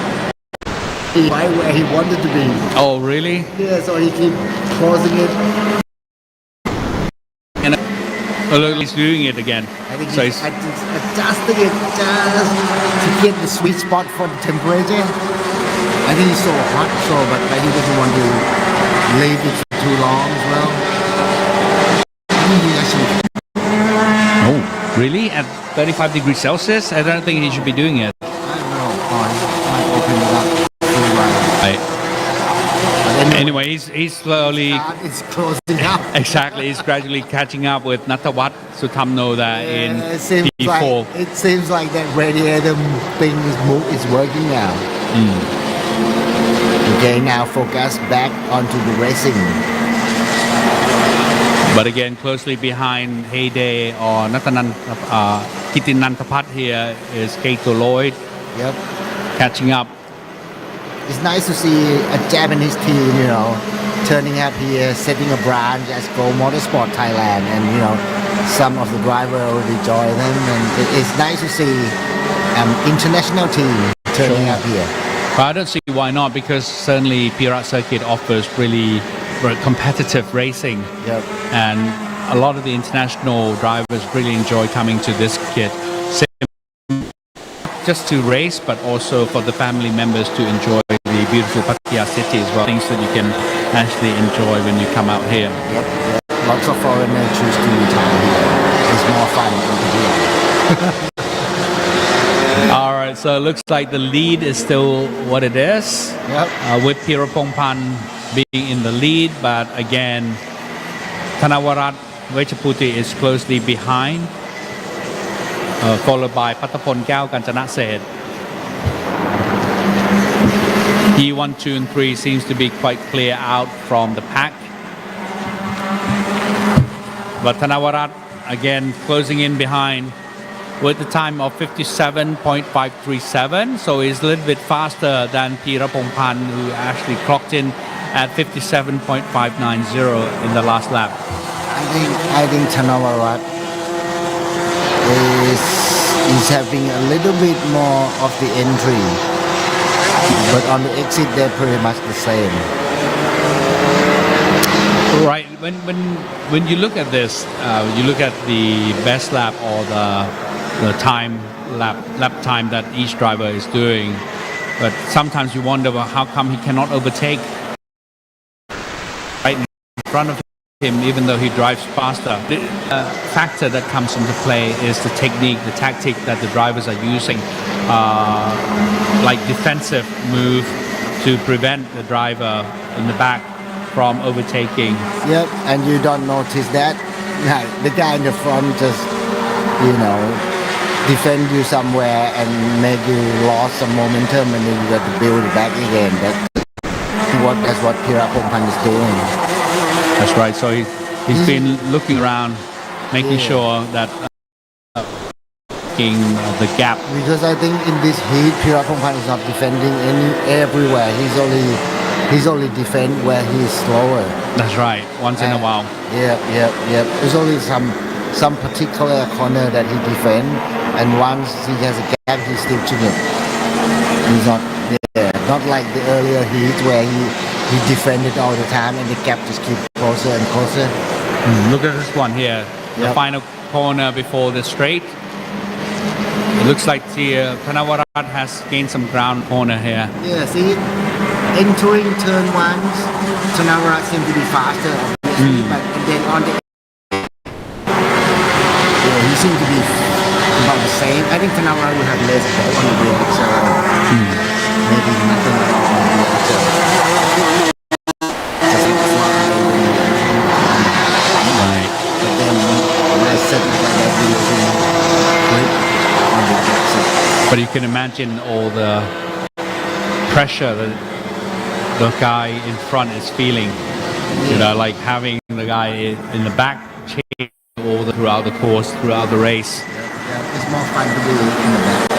right where he wanted to be. Oh, really? Yeah, so he keep closing it Oh, look, he's doing it again. I think So he's he's, adjusting it just to get the sweet spot for the temperature. I think it's so hot, but he doesn't want to leave it for too long as well. He actually, oh, really? At 35 degrees Celsius? I don't think he should be doing it. I don't know. Might open it up. Right. But Anyway, he's slowly, it's closing up. exactly, he's gradually catching up with Natawat Sutamno there in P4. It seems like that radiator thing is working now. Okay, now focus back onto the racing. But again, closely behind Heyday or Kitinantapat here is Keito Lloyd Yep. catching up. It's nice to see a Japanese team, turning up here, setting a branch as Go Motorsport Thailand, and some of the drivers already join them, and it's nice to see international team turning up here. But I don't see why not, because certainly Pirat Circuit offers really very competitive racing, Yep. and a lot of the international drivers really enjoy coming to this circuit. Just to race, but also for the family members to enjoy the beautiful Pattaya city as well. Things that you can actually enjoy when you come out here. Yep. Lots of foreigners choose to retire here. It's more fun over here. All right, so it looks like the lead is still what it is, Yep. with Pirapongpan being in the lead, but again, Thanawarat Vechaputi is closely behind. Followed by Patapon Kao Kanchana Seth. P1, 2, and 3 seems to be quite clear out from the pack. But Thanawarat again closing in behind with the time of 57.537. So he's a little bit faster than Pirapongpan, who actually clocked in at 57.590 in the last lap. I think Thanawarat is having a little bit more of the entry, but on the exit they're pretty much the same. Right. When you look at this, you look at the best lap or the time lap time that each driver is doing, but sometimes you wonder, well, how come he cannot overtake right in front of him, even though he drives faster. The factor that comes into play is the technique, the tactic that the drivers are using, like defensive move to prevent the driver in the back from overtaking. Yep, and you don't notice that. The guy in the front just, defend you somewhere and make you lost some momentum, and then you got to build it back again. That's what Pirapongpan is doing. That's right. So he's been looking around, making sure that the gap. Because I think in this heat, Pirapongpan is not defending everywhere. He's only defend where he's slower. That's right. Once in a while. Yep. There's only some particular corner that he defend, and once he has a gap, he's stitching it. He's not like the earlier heat where he defended all the time and the gap just keeps closer and closer. Look at this one here. The Yep. final corner before the straight. It looks like Thanawarat has gained some ground corner here. Yeah, see, entering turn ones, Thanawarat seems to be faster, obviously, but then on the he seems to be about the same. I think Thanawarat will have less ball on the brake, so maybe nothing at all on the outside. Right. But then when I said that will be great on the outside. But you can imagine all the pressure that the guy in front is feeling. Like having the guy in the back chase throughout the course, throughout the race. Yeah, it's more fun to do in the back.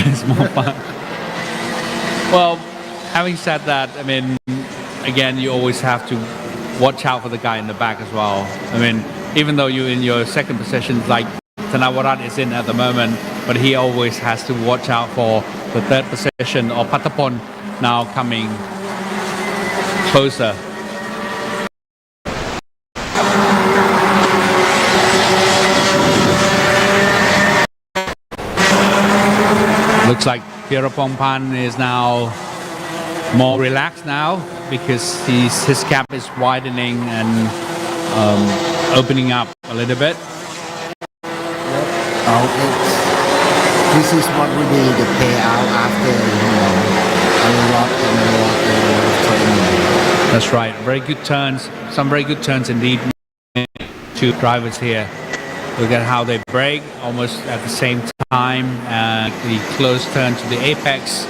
It's more fun. Well, having said that, I mean, again, you always have to watch out for the guy in the back as well. I mean, even though you're in your second position, like Thanawarat is in at the moment, but he always has to watch out for the third position, or Patapon now coming closer. Looks like Pirapongpan is now more relaxed now because his gap is widening and opening up a little bit. Oh, this is what will be the payout after a lot of training. That's right. Very good turns. Some very good turns indeed. Two drivers here. Look at how they brake almost at the same time. The close turn to the apex.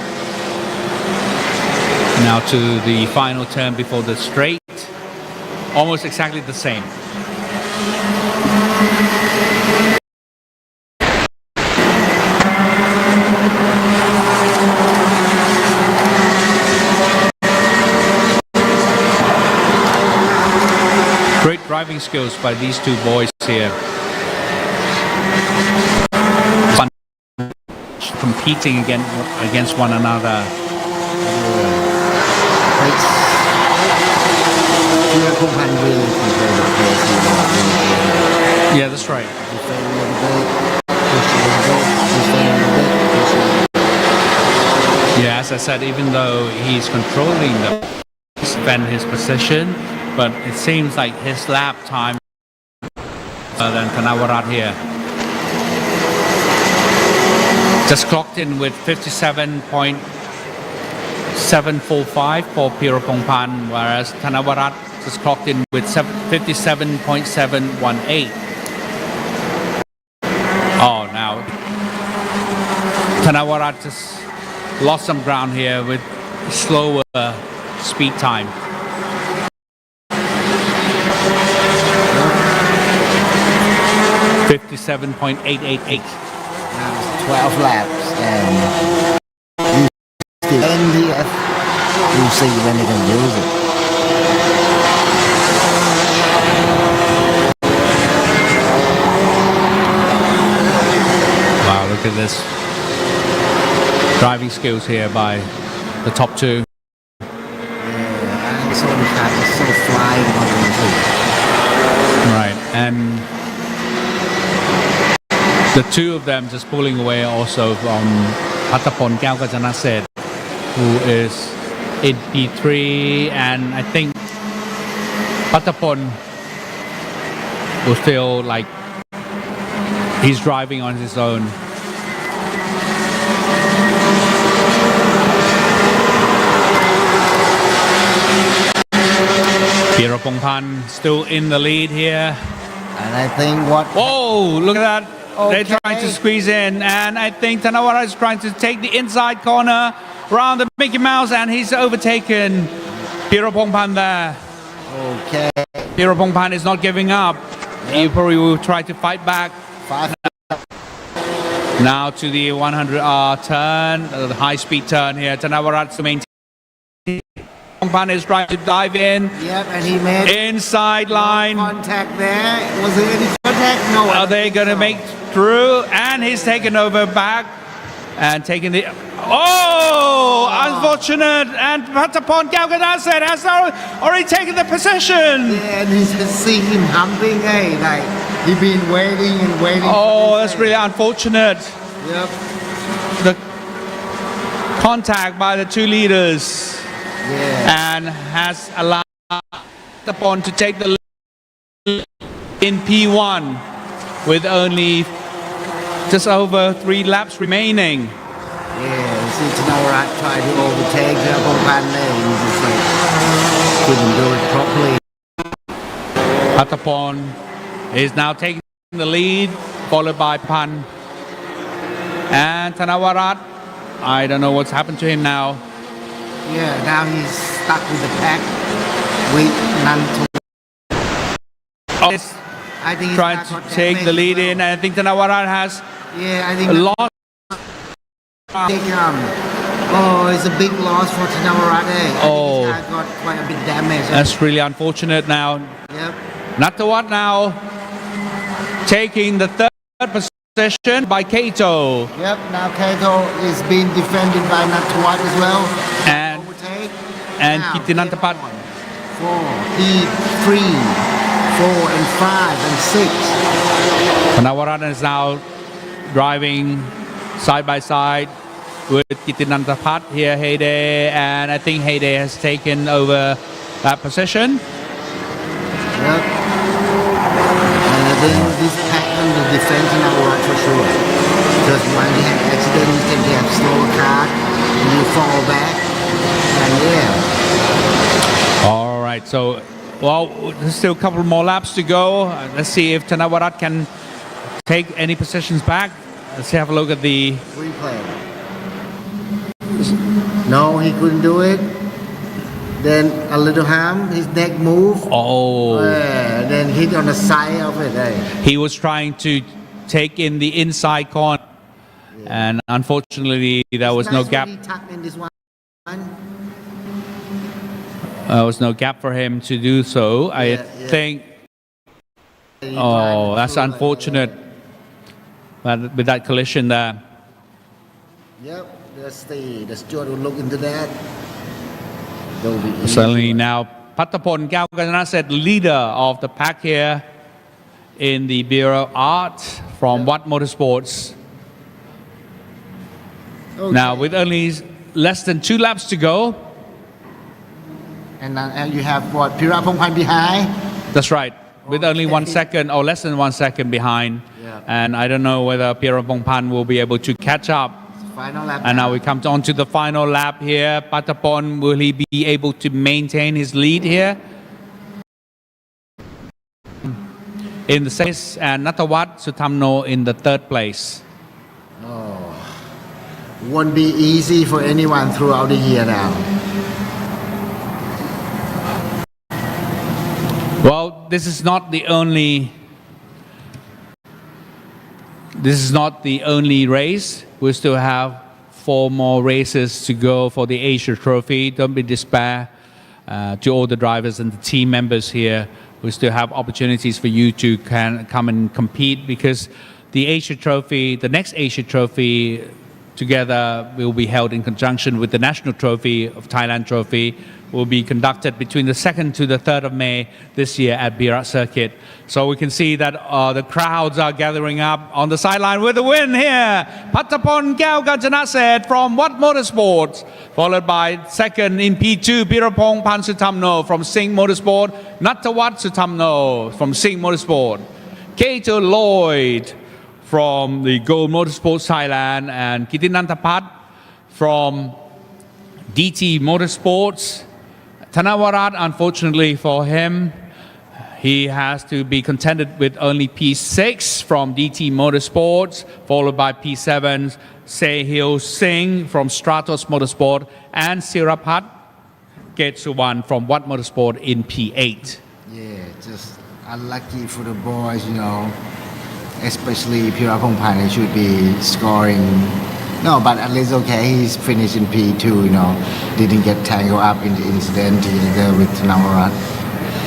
Now to the final turn before the straight. Almost exactly the same. Great driving skills by these two boys here. Fun competing against one another. Yeah, that's right. Yeah, as I said, even though he's controlling the defend his position, but it seems like his lap time than Thanavarat here. Just clocked in with 57.745 for Pirapongpan, whereas Thanavarat just clocked in with 57.718. Oh, now Thanavarat just lost some ground here with slower speed time. 57.888. 12 laps and you still NDF. You see when you can use it. Wow, look at this driving skills here by the top two. Yeah, and so the car is so flying on the field. Right, and the two of them just pulling away also from Pattapon Kaukajanaset, who is in P3, and I think Pattapon will feel like he's driving on his own. Pirapongpan still in the lead here. And I think what... Whoa, look at that. Okay. They're trying to squeeze in, and I think Thanavarat is trying to take the inside corner around the Mickey Mouse, and he's overtaken Pirapongpan there. Okay. Pirapongpan is not giving up. He probably will try to fight back. 5 Now to the 100R turn, the high-speed turn here. Thanavarat to maintain. Pirapongpan is trying to dive in. Yep, and he made Inside line. contact there. Was there any contact? No. Are they going to make through? And he's taken over back and taking the... Oh, unfortunate. And Pattapon Kaukajanaset has already taken the position. Yeah, and he just see him humping, hey, like he been waiting and waiting. Oh, that's really unfortunate. Yep. The contact by the two leaders. Yeah. And has allowed Pattapon to take the lead in P1 with only just over 3 laps remaining. Yeah, you see Thanavarat try to overtake Pirapongpan there. He just like couldn't do it properly. Pattapon is now taking the lead, followed by Pan. And Thanavarat, I don't know what's happened to him now. Yeah, now he's stuck with the pack with none to... Oh, I think he's trying not to got take damage the lead as well. in, and I think Thanavarat has Yeah, I think lost. Oh, it's a big loss for Thanavarat. I think Oh. this guy got quite a bit damage. That's really unfortunate now. Yep. Natawat now taking the third position by Kato. Yep, now Kato is being defended by Natawat as well. And Overtake. and Now, Kitinantapat. 4, P3, 4 and 5 and 6. Thanavarat is now driving side by side with Kitinantapat here, Heyday, and I think Heyday has taken over that position. Yep. And I think this pack on the defense in our road for sure. Because when you have accident, you can have slow car, and you fall back, and yeah. All right, so, well, there's still a couple more laps to go. Let's see if Thanavarat can take any positions back. Let's have a look at the Replay. No, he couldn't do it. Then a little harm, his neck moved. Oh. Then hit on the side of it. He was trying to take in the inside corner, and unfortunately there was no gap. He tucked in this one. There was no gap for him to do so. I think. Oh, that's unfortunate. But with that collision there. Yep, the steward will look into that. That'll be easy. Certainly now, Pattapon Kaukajana said leader of the pack here in the Bira Art from Watt Motorsports. Okay. Now, with only less than 2 laps to go. And you have what, Pira Pongpan behind? That's right. With only 1 second or less than 1 second behind. Yeah. And I don't know whether Pirapongpan will be able to catch up. Final lap. And now we come on to the final lap here. Patapon, will he be able to maintain his lead here? In the second, and Natawat Sutamno in the 3rd place. Won't be easy for anyone throughout the year now. Well, this is not the only race. We still have 4 more races to go for the Asia Trophy. Don't be despair to all the drivers and the team members here. We still have opportunities for you to come and compete, because the Asia Trophy, the next Asia Trophy together will be held in conjunction with the National Trophy of Thailand Trophy, will be conducted between the 2nd to the 3rd of May this year at Bira Circuit. So we can see that the crowds are gathering up on the sideline with the win here. Pattapon Kaukajana from Watt Motorsports, followed by 2nd in P2, Pirapong Pansutamno from Singh Motorsport, Natawat Sutamno from Singh Motorsport, Kato Lloyd from the Gold Motorsports Thailand, and Kitinantapat from DT Motorsports. Thanavarat, unfortunately for him, he has to be contended with only P6 from DT Motorsports, followed by P7, Sehil Singh from Stratos Motorsport, and Sirapat Ketsuwan from Watt Motorsport in P8. Yeah, just unlucky for the boys, you know. Especially Pirapongpan, he should be scoring. No, but at least okay, he's finished in P2, you know. Didn't get tangled up in the incident together with Namarat.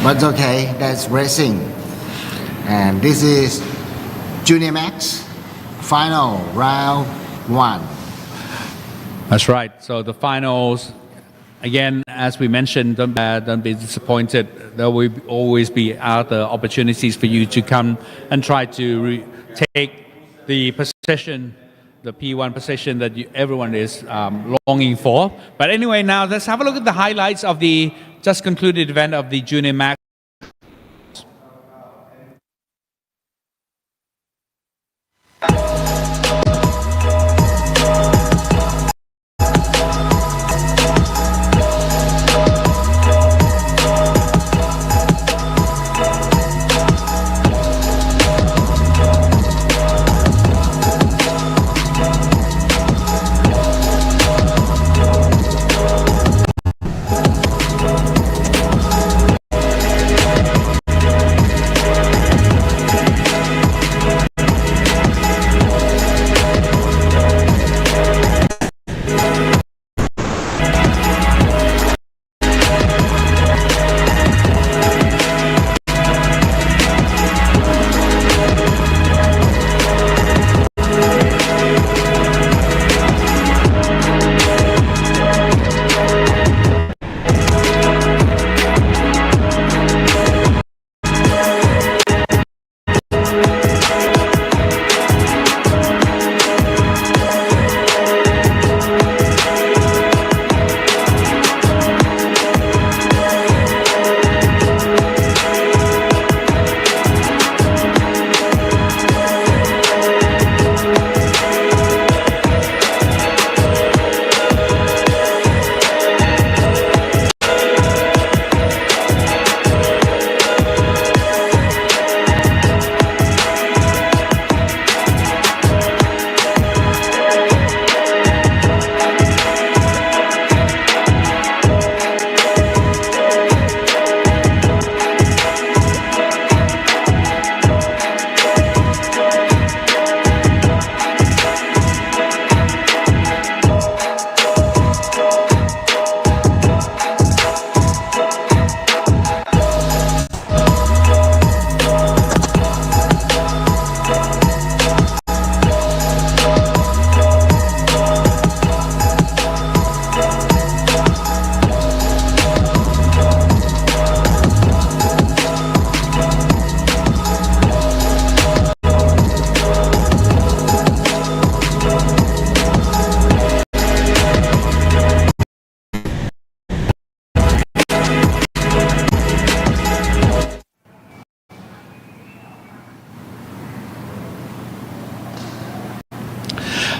But it's okay, that's racing. And this is Junior Max, final, round 1. That's right. So the finals, again, as we mentioned, don't be disappointed. There will always be other opportunities for you to come and try to take the position, the P1 position that everyone is longing for. But anyway, now let's have a look at the highlights of the just concluded event of the Junior Max.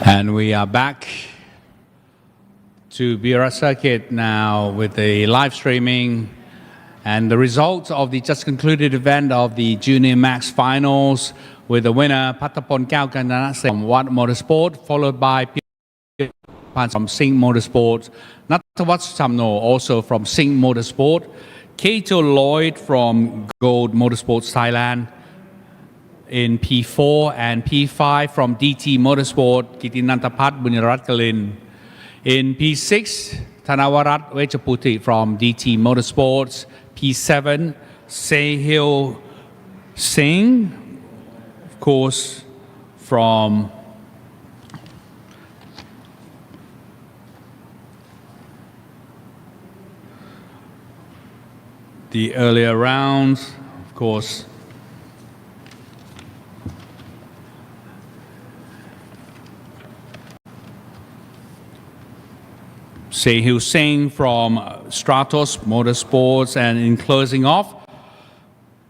And we are back to Bira circuit now with the live streaming and the results of the just concluded event of the Junior Max Finals with the winner Pattapon Kaukananase from Watt Motorsport, followed by from Sing Motorsport, Natawat Samno also from Sing Motorsport, Kato Lloyd from Gold Motorsports Thailand in P4 and P5 from DT Motorsport, Kitinantapat Bunyarat Kalin. In P6, Tanawarat Wechaputi from DT Motorsports. P7, Sehil Singh, of course, from the earlier rounds, of course. Sehil Singh from Stratos Motorsports, and in closing off,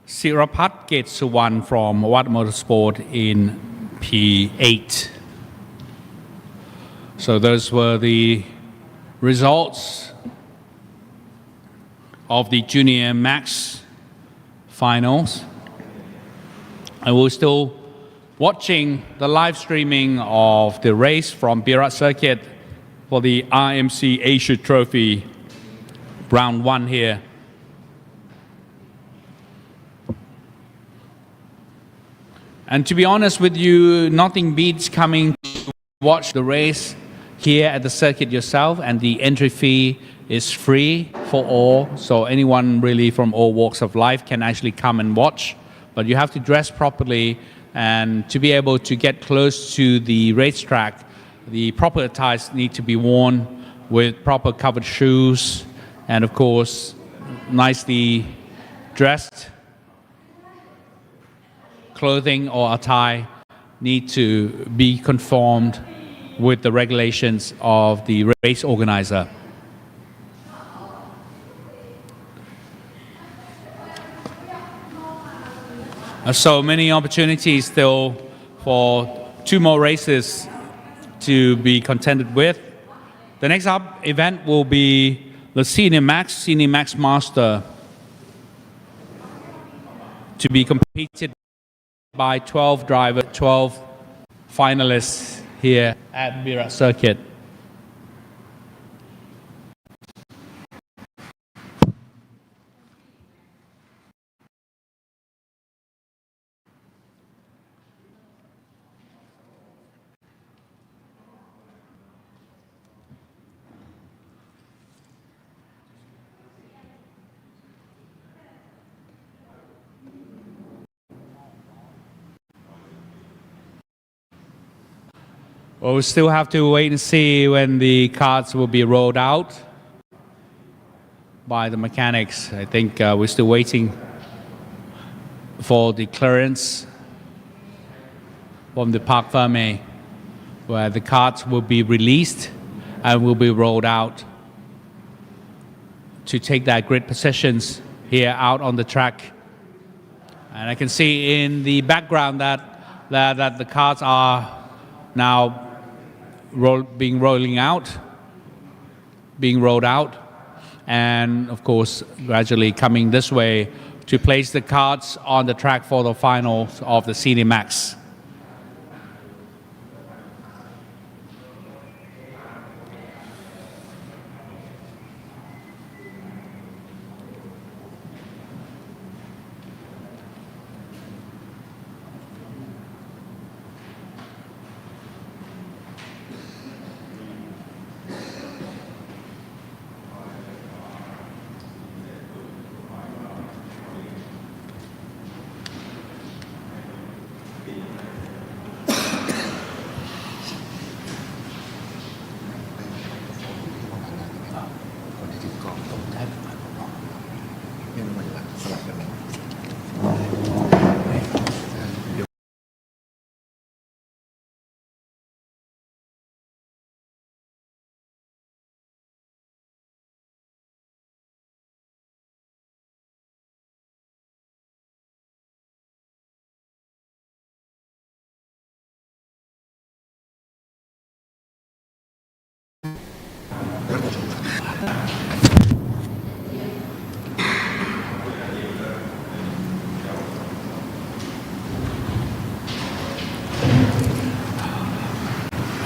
Sirapat Getsuwan from Watt Motorsport in P8. So those were the results of the Junior Max Finals. And we're still watching the live streaming of the race from Bira circuit for the RMC Asia Trophy, round 1 here. And to be honest with you, nothing beats coming to watch the race here at the circuit yourself, and the entry fee is free for all, so anyone really from all walks of life can actually come and watch. But you have to dress properly, and to be able to get close to the racetrack, the proper attires need to be worn with proper covered shoes, and of course nicely dressed clothing or attire need to be conformed with the regulations of the race organizer. So many opportunities still for 2 more races to be contended with. The next up event will be the Senior Max Master, to be competed by 12 drivers, 12 finalists here at Bira circuit. Well, we still have to wait and see when the karts will be rolled out by the mechanics. I think we're still waiting for the clearance from the Parc Ferme, where the karts will be released and will be rolled out to take their grid positions here out on the track. And I can see in the background that the karts are now being rolled out, and of course gradually coming this way to place the karts on the track for the finals of the Senior Max.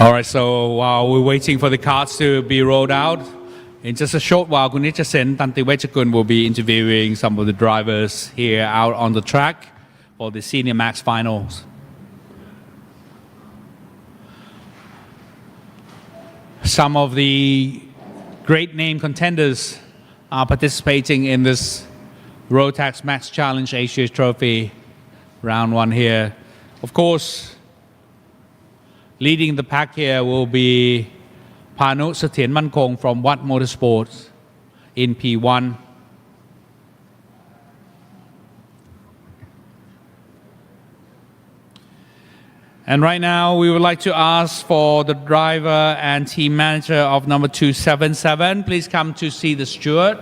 All right, so while we're waiting for the carts to be rolled out, in just a short while, Kunichasen Tantiwechakun will be interviewing some of the drivers here out on the track for the Senior Max Finals. Some of the great name contenders are participating in this Rotax Max Challenge Asia Trophy round 1 here. Of course, leading the pack here will be Panu Satien Mankong from Wat Motorsports in P1. And right now, we would like to ask for the driver and team manager of number 277. Please come to see the steward.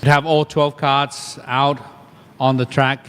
We have all 12 carts out on the track.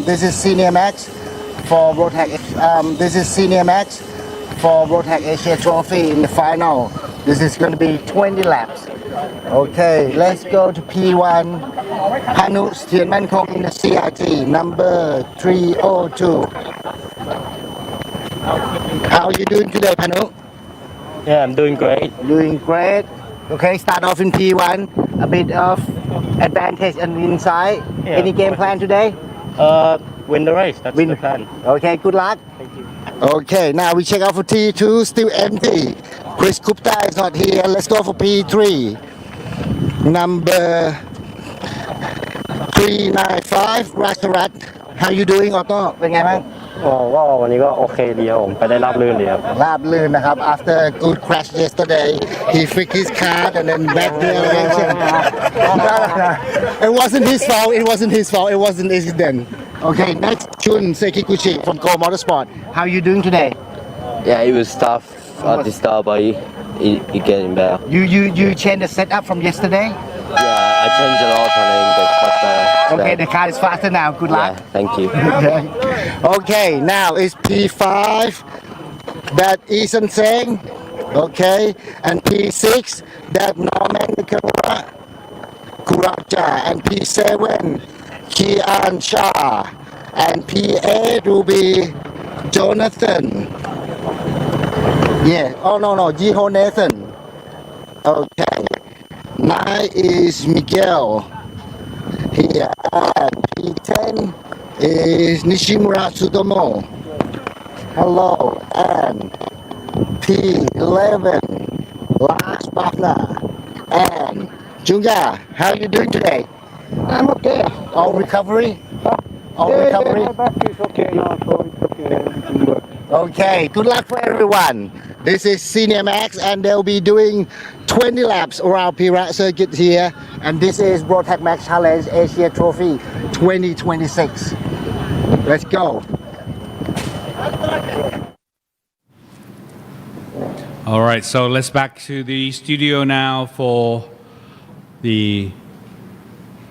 This is Senior Max for Rotax. This is Senior Max for Rotax Asia Trophy in the final. This is going to be 20 laps. Okay, let's go to P1. Panu Satien Mankong in the CRT, number 302. How are you doing today, Panu? Yeah, I'm doing great. Doing great. Okay, start off in P1. A bit of advantage and inside. Yeah. Any game plan today? Win the race. That's the plan. Okay, good luck. Thank you. Okay, now we check out for T2, still empty. Chris Gupta is not here. Let's go for P3. Number 395, Rastarat. How you doing, Otto? เป็นไงบ้าง โอ้ก็วันนี้ก็โอเคดีครับผมไปได้ราบรื่นดีครับ ราบลื่นนะครับ after a good crash yesterday he fixed his car and then back the elevation it wasn't his fault it was an accident okay next Chun Sekiguchi from Go Motorsport how you doing today Yeah, it was tough at the start, but it getting better. you changed the setup from yesterday Yeah, I changed a lot and then got faster. okay the car is faster now good luck Yeah, thank you. okay okay now it's P5 that Ethan Seng okay and P6 that Norman Kuraja and P7 Kian Shah and P8 will be Jonathan yeah oh no Jiho Nathan okay 9 is Miguel here and P10 is Nishimura Tsutomo hello and P11 last partner and Junga how you doing today I'm okay all recovery back is okay now so it's okay okay good luck for everyone this is Senior Max and they'll be doing 20 laps around Bira circuit here and this is Rotax Max Challenge Asia Trophy 2026 let's go All right, so let's back to the studio now for the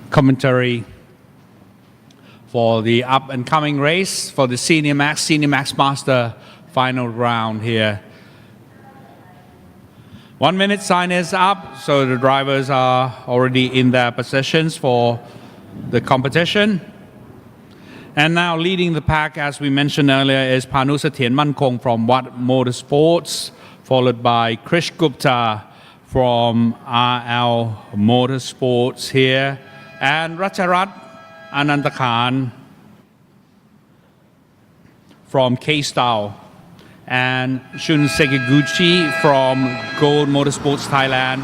commentary for the up and coming race for the Senior Max Master final round here. 1 minute sign is up, so the drivers are already in their positions for the competition. And now leading the pack, as we mentioned earlier, is Panusatien Mankong from Wat Motorsports, followed by Krish Gupta from RL Motorsports here, and Racharat Anantakhan from K-Style, and Shun Sekiguchi from Gold Motorsports Thailand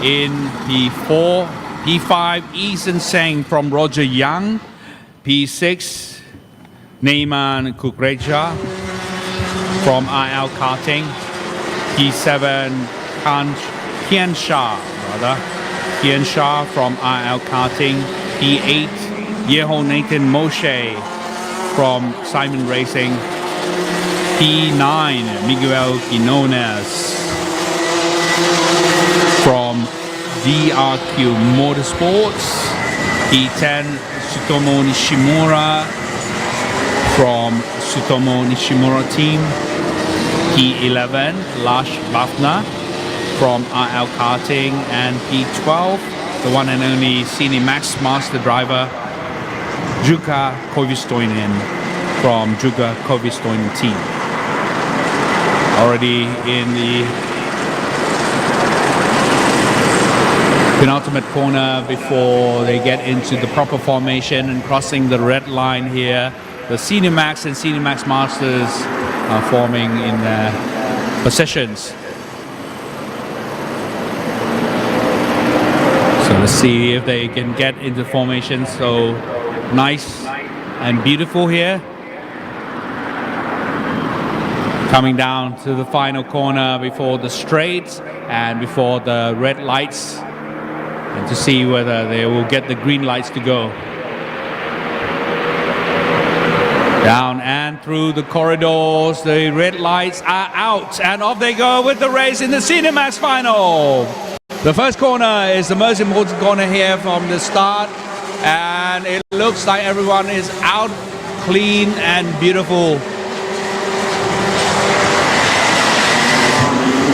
in P4. P5, Eason Seng from Roger Young. P6, Neyman Kukreja from RL Karting. P7, Kian Shah from RL Karting. P8, Yeho Nathan Moshe from Simon Racing. P9, Miguel Quinones from DRQ Motorsports. P10, Tsutomu Nishimura from Tsutomu Nishimura team. P11, Lash Bafna from RL Karting, and P12, the one and only Senior Max Master driver, Jukka Koivistoinen from Jukka Koivistoinen team. Already in the penultimate corner before they get into the proper formation and crossing the red line here. The Senior Max and Senior Max Masters are forming in their positions. So let's see if they can get into formation. So nice and beautiful here. Coming down to the final corner before the straight and before the red lights, and to see whether they will get the green lights to go. Down and through the corridors, the red lights are out, and off they go with the race in the Senior Max final. The first corner is the most important corner here from the start, and it looks like everyone is out clean and beautiful.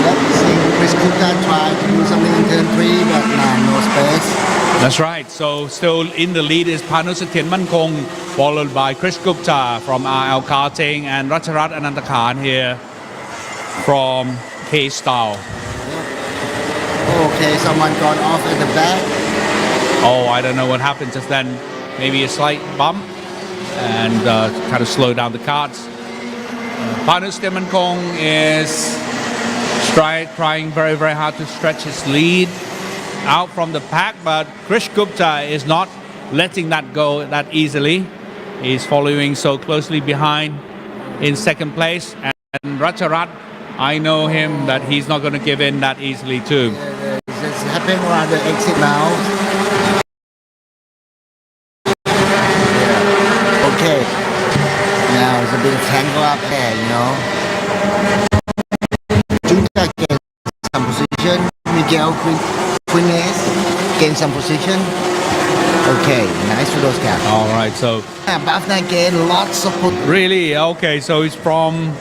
let's see Chris Kuka try to do something in turn 3 but no space That's right. So still in the lead is Panusatien Mankong, followed by Krish Gupta from RL Karting and Racharat Anantakhan here from K-Style. okay someone got off at the back Oh, I don't know what happened just then. Maybe a slight bump and kind of slow down the carts. Panusatien Mankong is trying very, very hard to stretch his lead out from the pack, but Krish Gupta is not letting that go that easily. He's following so closely behind in second place. And Ratcharat, I know him that he's not going to give in that easily too. It's happening around the exit now. Yeah. Okay. Now it's a bit of tangle up there, you know. Junta gained some position. Miguel Quinez gained some position. Okay, nice for those guys. All right, so Bafna gained lots of really, okay, so he's from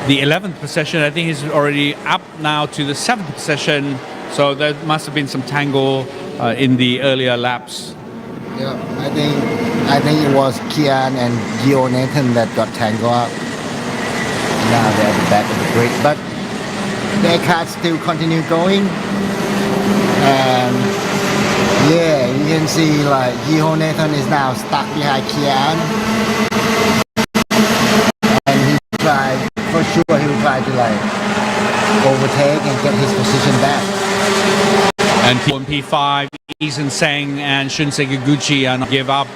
the 11th position. I think he's already up now to the 7th position. So there must have been some tangle in the earlier laps. Yeah, I think it was Kian and Gio Nathan that got tangled up. Now they're at the back of the grid, but their cars still continue going. And yeah, you can see like Gio Nathan is now stuck behind Kian. And he tried, for sure he will try to like overtake and get his position back. And P5, Eason Seng and Shunsei Gucci are not give up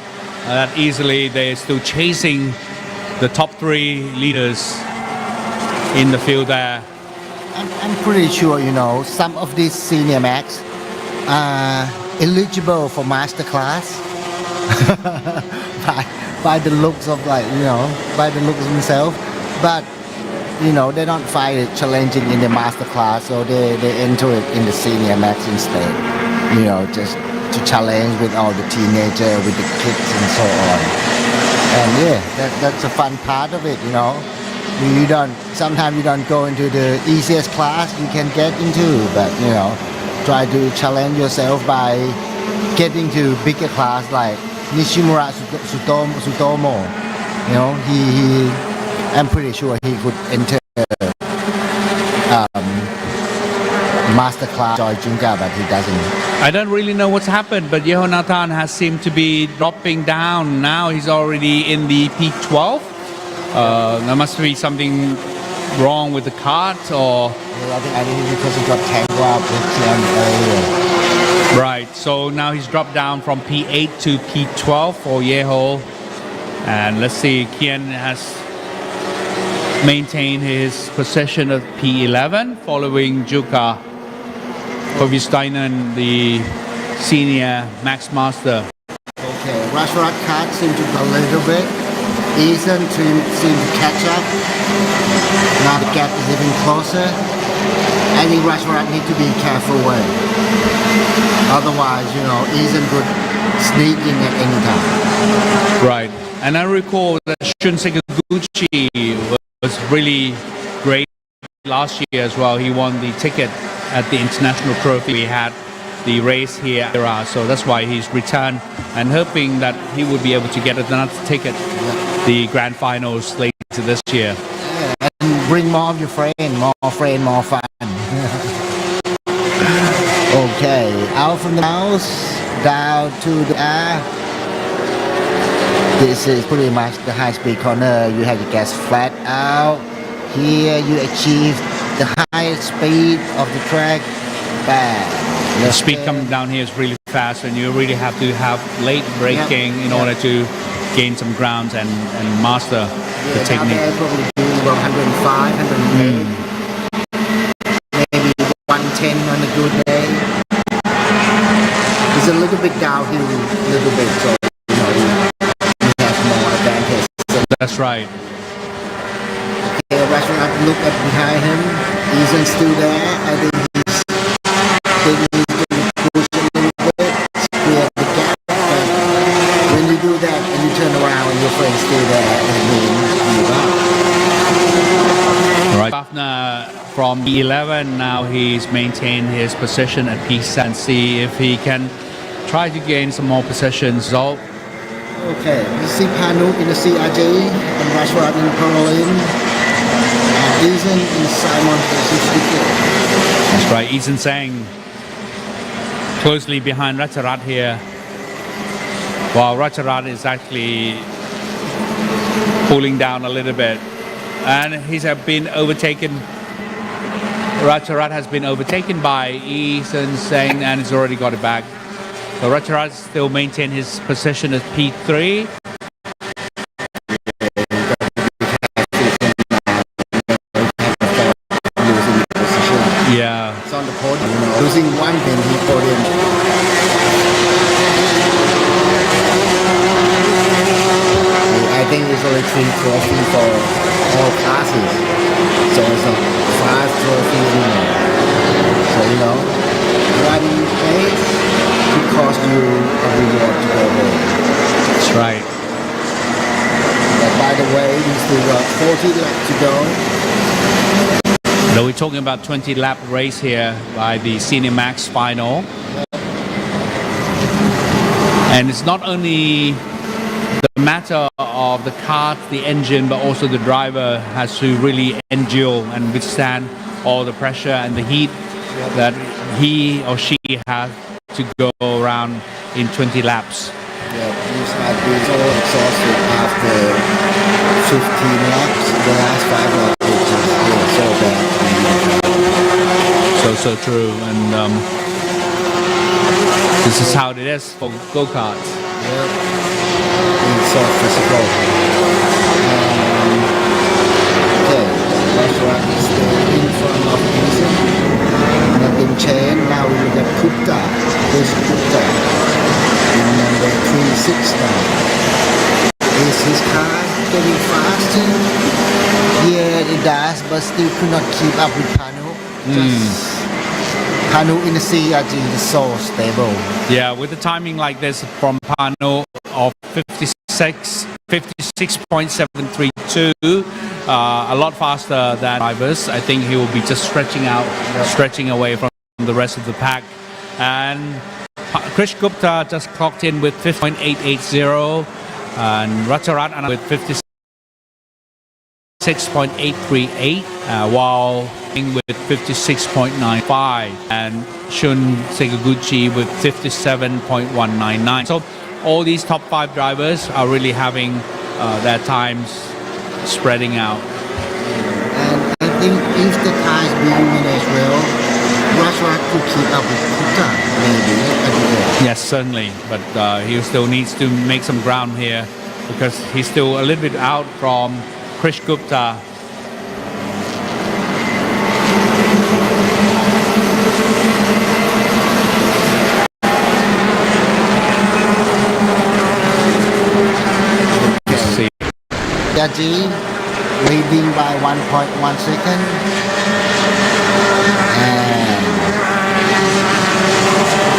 that easily. They're still chasing the top three leaders in the field there. I'm pretty sure, you know, some of these senior max are eligible for master class by the looks of like, you know, by the looks of themselves. But you know, they don't find it challenging in the master class, so they enter it in the senior max instead. You know, just to challenge with all the teenager, with the kids and so on. And yeah, that's a fun part of it, you know. Sometimes you don't go into the easiest class you can get into, but you know, try to challenge yourself by getting to bigger class like Nishimura Sutomo. You know, I'm pretty sure he could enter master class Joy Junga, but he doesn't. I don't really know what's happened, but Yehonatan has seemed to be dropping down. Now he's already in the P12. There must be something wrong with the kart, or I think because he got tangled up with Kian earlier. Right, so now he's dropped down from P8 to P12 for Yeho. And let's see, Kian has maintained his position of P11 following Juka Kovistainen, the senior Max Master. Okay, Rashrat Kart seemed to go a little bit. Eason seemed to catch up. Now the gap is even closer. I think Rashrat need to be careful with. Otherwise, you know, Eason could sneak in at any time. Right, and I recall that Shunsei Gucci was really great last year as well. He won the ticket at the International Trophy. We had the race here at Bira, so that's why he's returned and hoping that he would be able to get another ticket, the grand finals later this year. Yeah, and bring more of your friend, more fun. Okay, out from the mouse, down to the R. This is pretty much the high-speed corner. You have your gas flat out. Here you achieve the highest speed of the track. Bang. The speed coming down here is really fast, and you really have to have late braking in order to gain some ground and master the technique. Now they're probably doing about 105, 108. Maybe 110 on a good day. It's a little bit downhill, a little bit, so you know, you have more advantage. That's right. Okay, Rashrat look at behind him. Eason's still there. I think he's going to push a little bit, clear the gap. But when you do that and you turn around and your friend's still there, it means you are. Right. Bafna from P11, now he's maintained his position at P7. See if he can try to gain some more positions. So, okay, you see Panu in the CRJ and Rashrat in Caroline. And Eason in Simon that's right, Eason Sang closely behind Ratcharat here. While Ratcharat is actually pulling down a little bit. And he's been overtaken. Ratcharat has been overtaken by Eason Sang and he's already got it back. So Ratcharat still maintain his position as P3. trophy for all classes. So it's a 5 trophies in there. So one race could cost you a reward to go home. That's right. But by the way, we still got 40 laps to go. So we're talking about 20 lap race here by the Senior Max final. And it's not only the matter of the kart, the engine, but also the driver has to really endure and withstand all the pressure and the heat that he or she has to go around in 20 laps. Yeah, he's had been so exhausted after 15 laps. The last 5 laps was just so bad. So true. And this is how it is for go-karts. Yeah, it's so physical. Okay, Rashad is still in front of Vincent. Nothing changed. Now we look at Gupta. There's Gupta in number 36 now. Is his car getting faster? Yeah, it does, but still could not keep up with Panu. Panu in the CRG is so stable. Yeah, with the timing like this from Pano of 56.732, a lot faster than drivers. I think he will be just stretching away from the rest of the pack. And Krish Gupta just clocked in with 50.880 and Racharat with 56.838 while with 56.95 and Shun Sekaguchi with 57.199. So all these top 5 drivers are really having their times spreading out. And I think if the tires being managed well, Rashad could keep up with Gupta maybe at the end. Yes, certainly, but he still needs to make some ground here because he's still a little bit out from Krish Gupta. Yaji leading by 1.1 second. And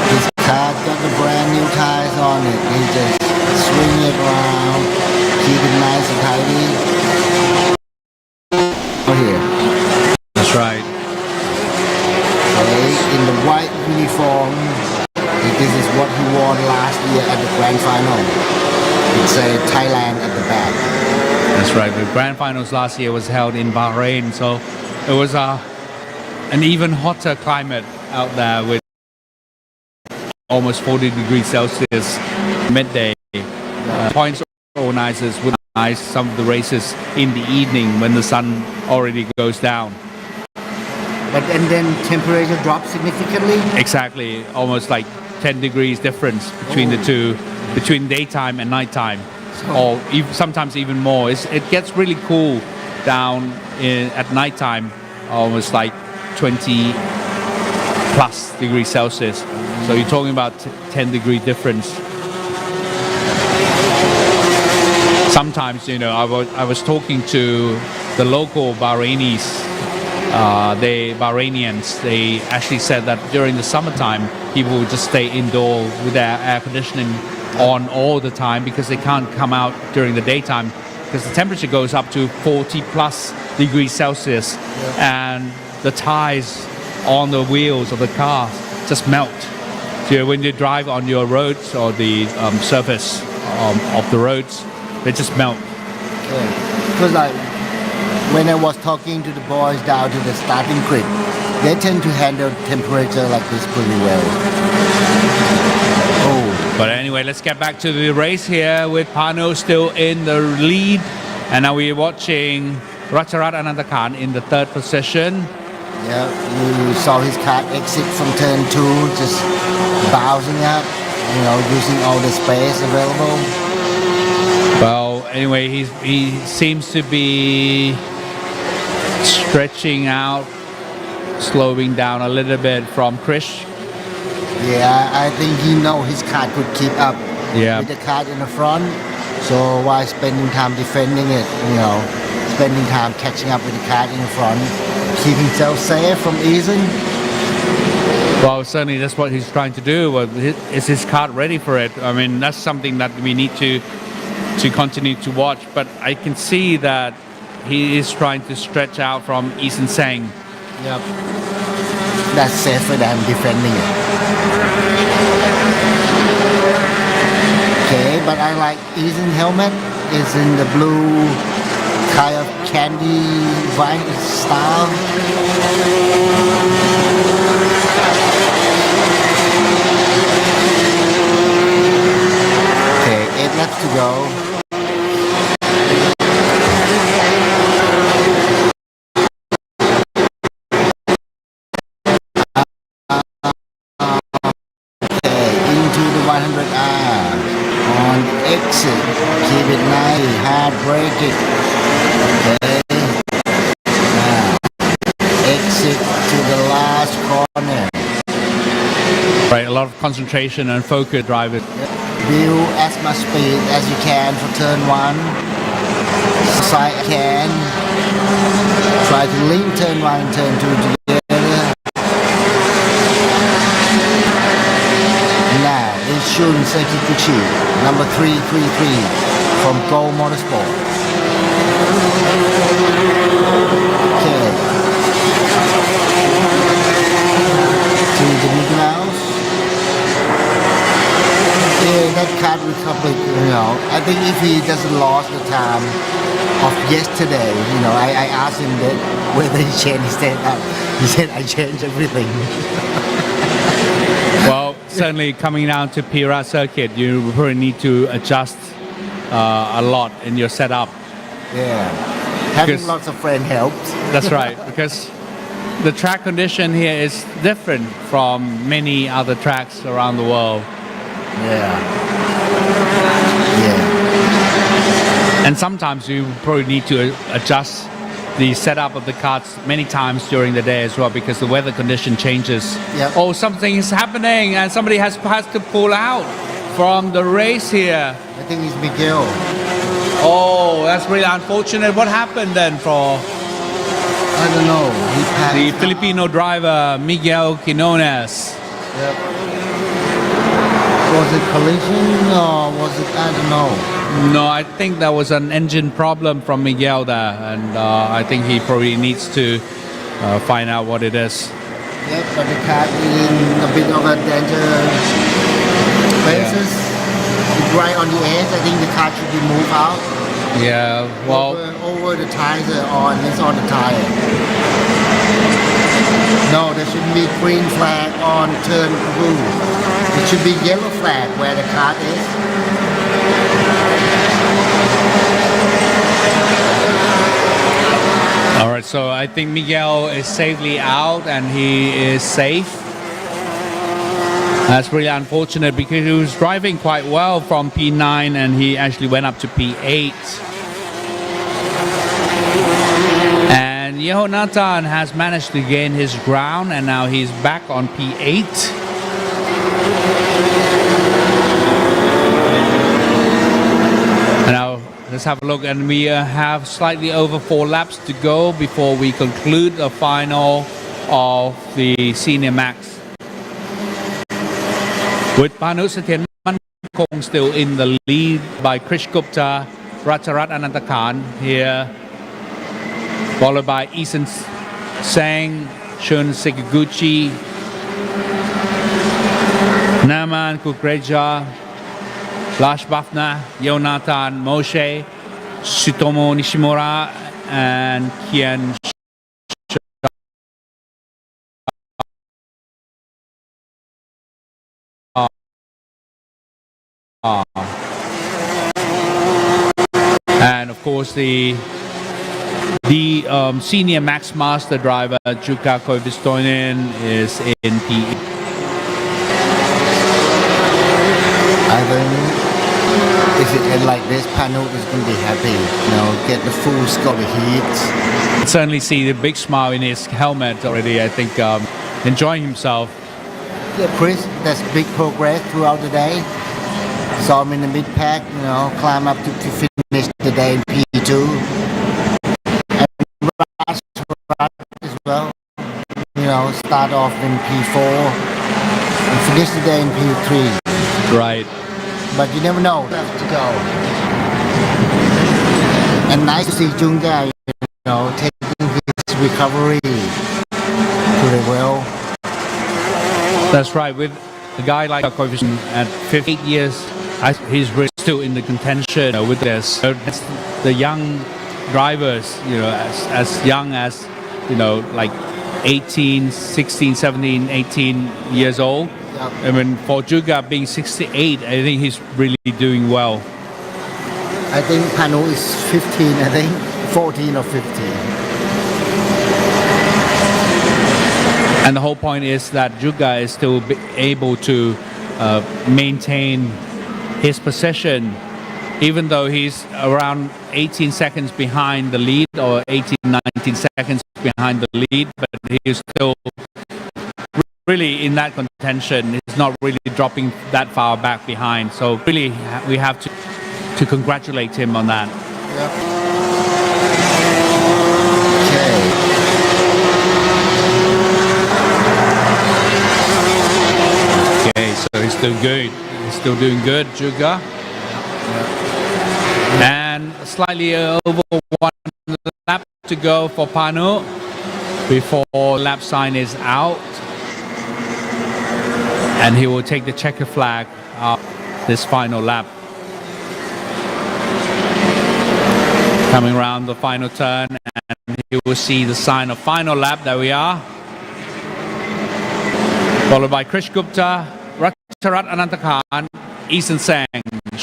his car got the brand new tires on it. He just swing it around, keep it nice and tidy. Oh here. That's right. Okay, in the white uniform. This is what he wore last year at the grand final. It's a Thailand at the back. That's right. The grand finals last year was held in Bahrain, so it was an even hotter climate out there with almost 40 degrees Celsius midday. Points organizers would organize some of the races in the evening when the sun already goes down. But and then temperature drops significantly? Exactly, almost like 10 degrees difference between the two, between daytime and nighttime. Or sometimes even more. It gets really cool down at nighttime, almost like 20 plus degrees Celsius. So you're talking about 10 degree difference. Sometimes, I was talking to the local Bahrainis, Bahrainians. They actually said that during the summertime, people would just stay indoor with their air conditioning on all the time because they can't come out during the daytime because the temperature goes up to 40 plus degrees Celsius and the tires on the wheels of the car just melt. So when you drive on your roads or the surface of the roads, they just melt. Because when I was talking to the boys down to the starting grid, they tend to handle temperature like this pretty well. But anyway, let's get back to the race here with Pano still in the lead. And now we're watching Racharat Anantakan in the 3rd position. Yeah, you saw his car exit from turn 2, just bouncing up, using all the space available. Well, anyway, he seems to be stretching out, slowing down a little bit from Krish. Yeah, I think he know his car could keep up Yeah. with the car in the front. So while spending time defending it, spending time catching up with the kart in front, keep himself safe from easing. Well, certainly that's what he's trying to do. Well, is his kart ready for it? I mean, that's something that we need to continue to watch. But I can see that he is trying to stretch out from Eason Sang. Yep. That's safer than defending it. Okay, but I like Eason's helmet. It's in the blue kind of candy vine style. Okay, 8 laps to go. Into the 100R on exit, keep it nice, hard brake it. Okay, now exit to the last corner. Right, a lot of concentration and focus drive it. Build as much speed as you can for turn 1. Side can. Try to link turn 1 and turn 2 together. Now, it's Shun Sekiguchi, number 333 from Go Motorsport. Okay. To the Mickey Mouse. Yeah, that Kart Republic, I think if he doesn't lost the time of yesterday, I asked him that whether he changed his setup. He said, I changed everything. Well, certainly coming down to Bira circuit, you probably need to adjust a lot in your setup. Yeah. Having Because- lots of friends helps. That's right, because the track condition here is different from many other tracks around the world. Yeah. Yeah. And sometimes you probably need to adjust the setup of the karts many times during the day as well because the weather condition changes. Yep. Oh, something is happening and somebody has to pull out from the race here. I think it's Miguel. Oh, that's really unfortunate. What happened then for I don't know. He passed the out. Filipino driver Miguel Quinones? Yep. Was it collision or was it, I don't know. No, I think there was an engine problem from Miguel there, and I think he probably needs to find out what it is. Yep, but the car is in a bit of a danger places. It's right on the edge. I think the car should be moved out. Yeah, well, Over the tires on. It's on the tire. No, there shouldn't be green flag on turn 2. It should be yellow flag where the car is. all right, so I think Miguel is safely out and he is safe. That's really unfortunate because he was driving quite well from P9 and he actually went up to P8. And Yehonatan has managed to gain his ground and now he's back on P8. And now let's have a look, and we have slightly over 4 laps to go before we conclude the final of the Senior Max. With Panu Satyenman Kong still in the lead by Krish Gupta, Racharat Anantakan here, followed by Eason Sang, Shun Sekiguchi, Naman Kukreja, Lash Bafna, Yonatan Moshe, Sutomo Nishimura, and Kian. And of course the senior Max Master driver Jukka Koivistoinen is in P8. I think if it ends like this, Pano is going to be happy. Get the full score of heat. Certainly see the big smile in his helmet already. I think enjoying himself. Yeah, Chris, that's big progress throughout the day. Saw him in the mid pack, climb up to finish the day in P2. And Raj as well, start off in P4 and finish the day in P3. Right. But you never know, have to go. And nice to see Junga, taking his recovery pretty well. That's right. With a guy like Koivishan at 58 years, he's really still in the contention with this. The young drivers, as young as, like 18, 16, 17, 18 years old. Yep. I mean, for Juga being 68, I think he's really doing well. I think Panu is 15, 14 or 15. And the whole point is that Juga is still able to maintain his position, even though he's around 18 seconds behind the lead or 18, 19 seconds behind the lead, but he is still really in that contention. He's not really dropping that far back behind. So really, we have to congratulate him on that. Yep. Okay, so he's still good. He's still doing good, Juga. And slightly over 1 lap to go for Panu before lap sign is out. And he will take the checker flag of this final lap. Coming around the final turn, and he will see the sign of final lap. There we are. Followed by Krish Gupta, Ratcharat Anantakhan, Isan Sang,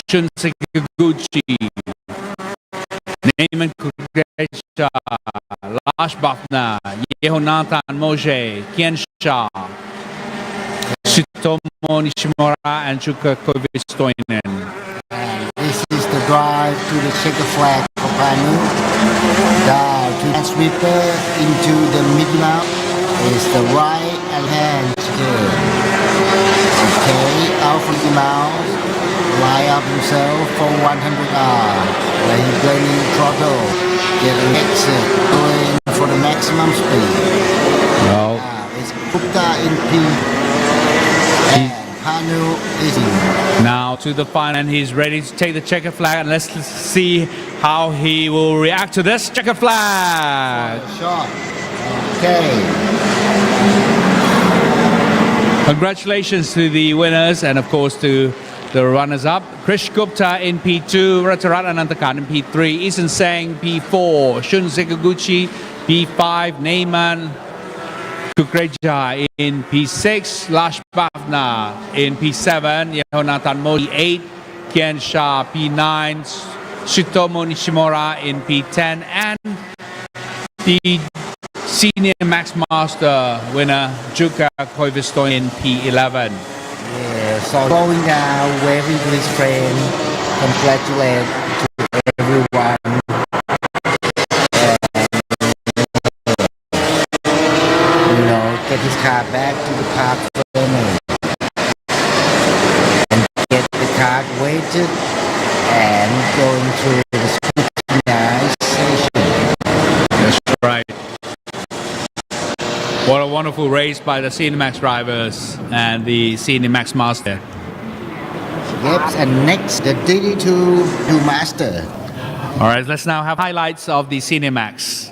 Shun Sikaguchi, Neyman Kurecha, Lash Bafna, Yehonatan Moje, Kien Shah, Shitomo Nishimura, and Chuka Koivistoinen. This is the drive to the checker flag for Panu. Down to the sweeper into the middle mount is the right hand chicane. Okay, out from the mount, line up himself for 100R. Where he's blaming throttle, getting exit, going for the maximum speed. Well, It's Gupta in P. And Panu is in. now to the final, and he's ready to take the checker flag, and let's see how he will react to this checker flag. Shot. Okay. Congratulations to the winners, and of course to the runners-up. Krish Gupta in P2, Ratcharat Anantakhan in P3, Isan Sang P4, Shun Sekaguchi P5, Neyman Kukreja in P6, Lash Bafna in P7, Yehonatan Mo P8, Kien Shah P9, Shitomo Nishimura in P10, and the Senior Max Master winner Juga Koivisto in P11. Yeah, so going down, waving to his friend, congratulate to everyone. And, get his car back to the park firmly. And get the car weighted and going through the scrutinization. That's right. What a wonderful race by the Senior Max drivers and the Senior Max Master. Yep, and next the DD2 Master. All right, let's now have highlights of the Senior Max.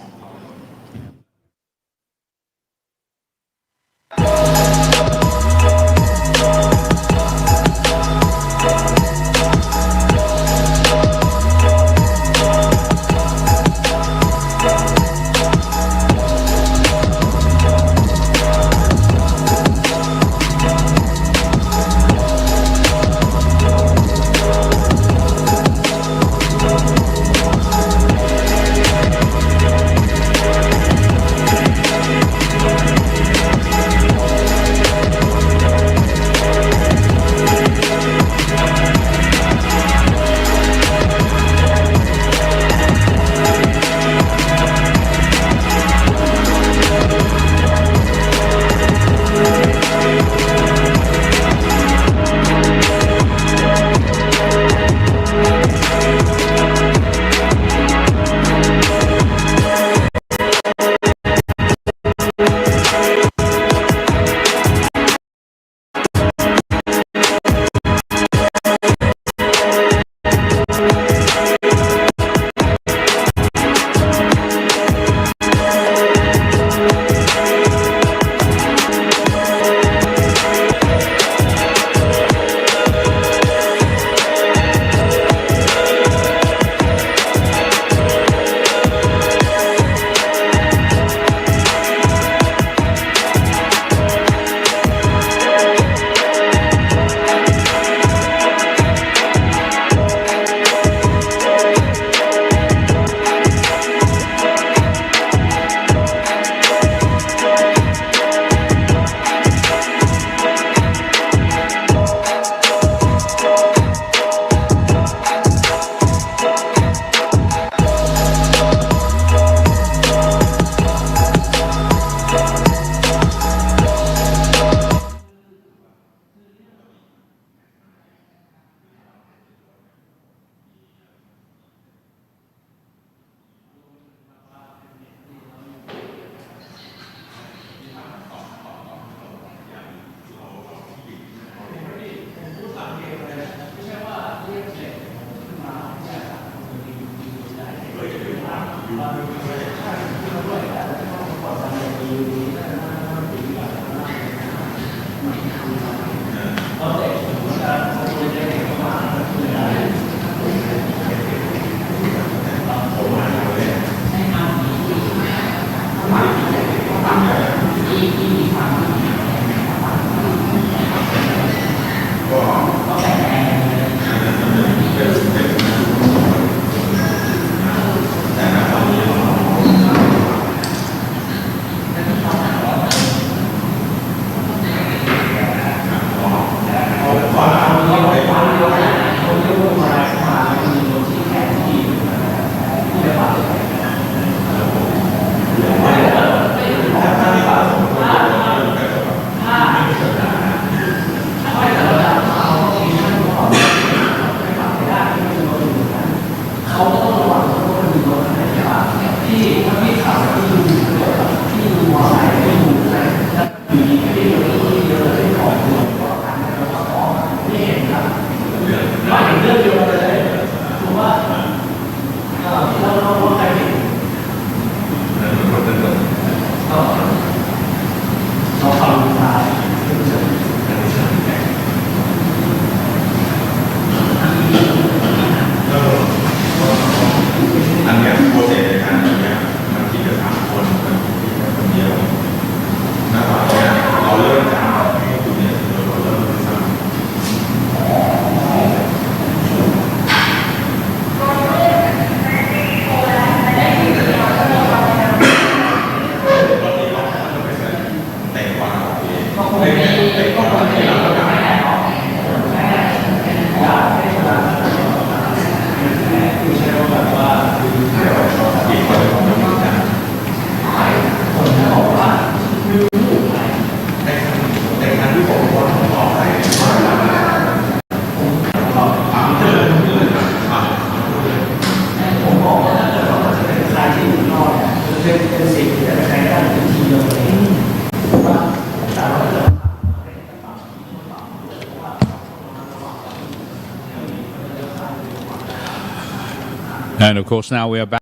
And of course, now we are back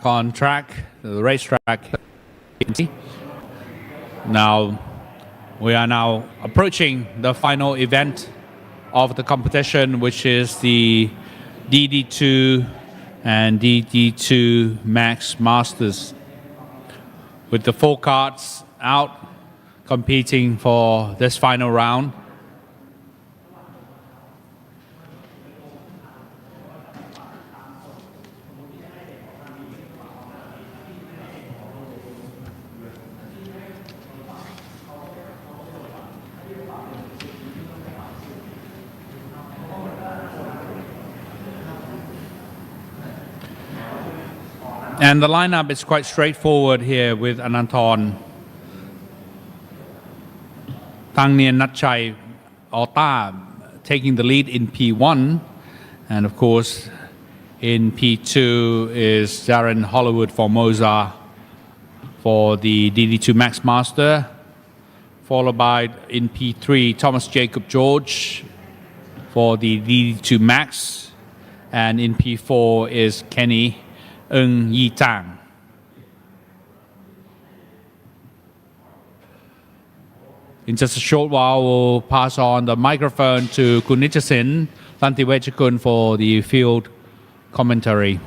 on track, the racetrack. Now, we are now approaching the final event of the competition, which is the DD2 and DD2 Max Masters, with the 4 karts out competing for this final round. And the lineup is quite straightforward here with Ananton, Thang Nien Natchai, Ota taking the lead in P1. And of course, in P2 is Darren Hollywood Formosa for the DD2 Max Master, followed by in P3 Thomas Jacob George for the DD2 Max, and in P4 is Kenny Ng Yi Tang. In just a short while, we'll pass on the microphone to Kun Nichasin Lantiwechakun for the field commentary.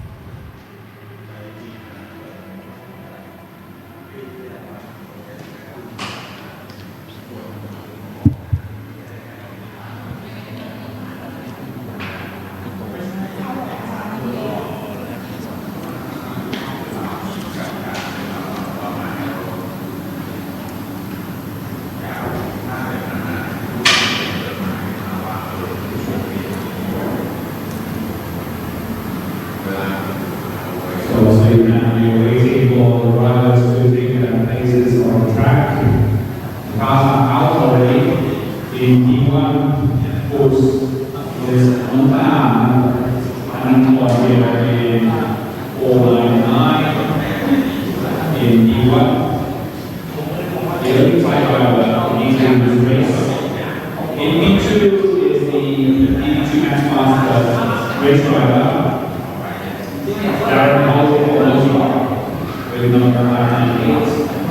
with number 98,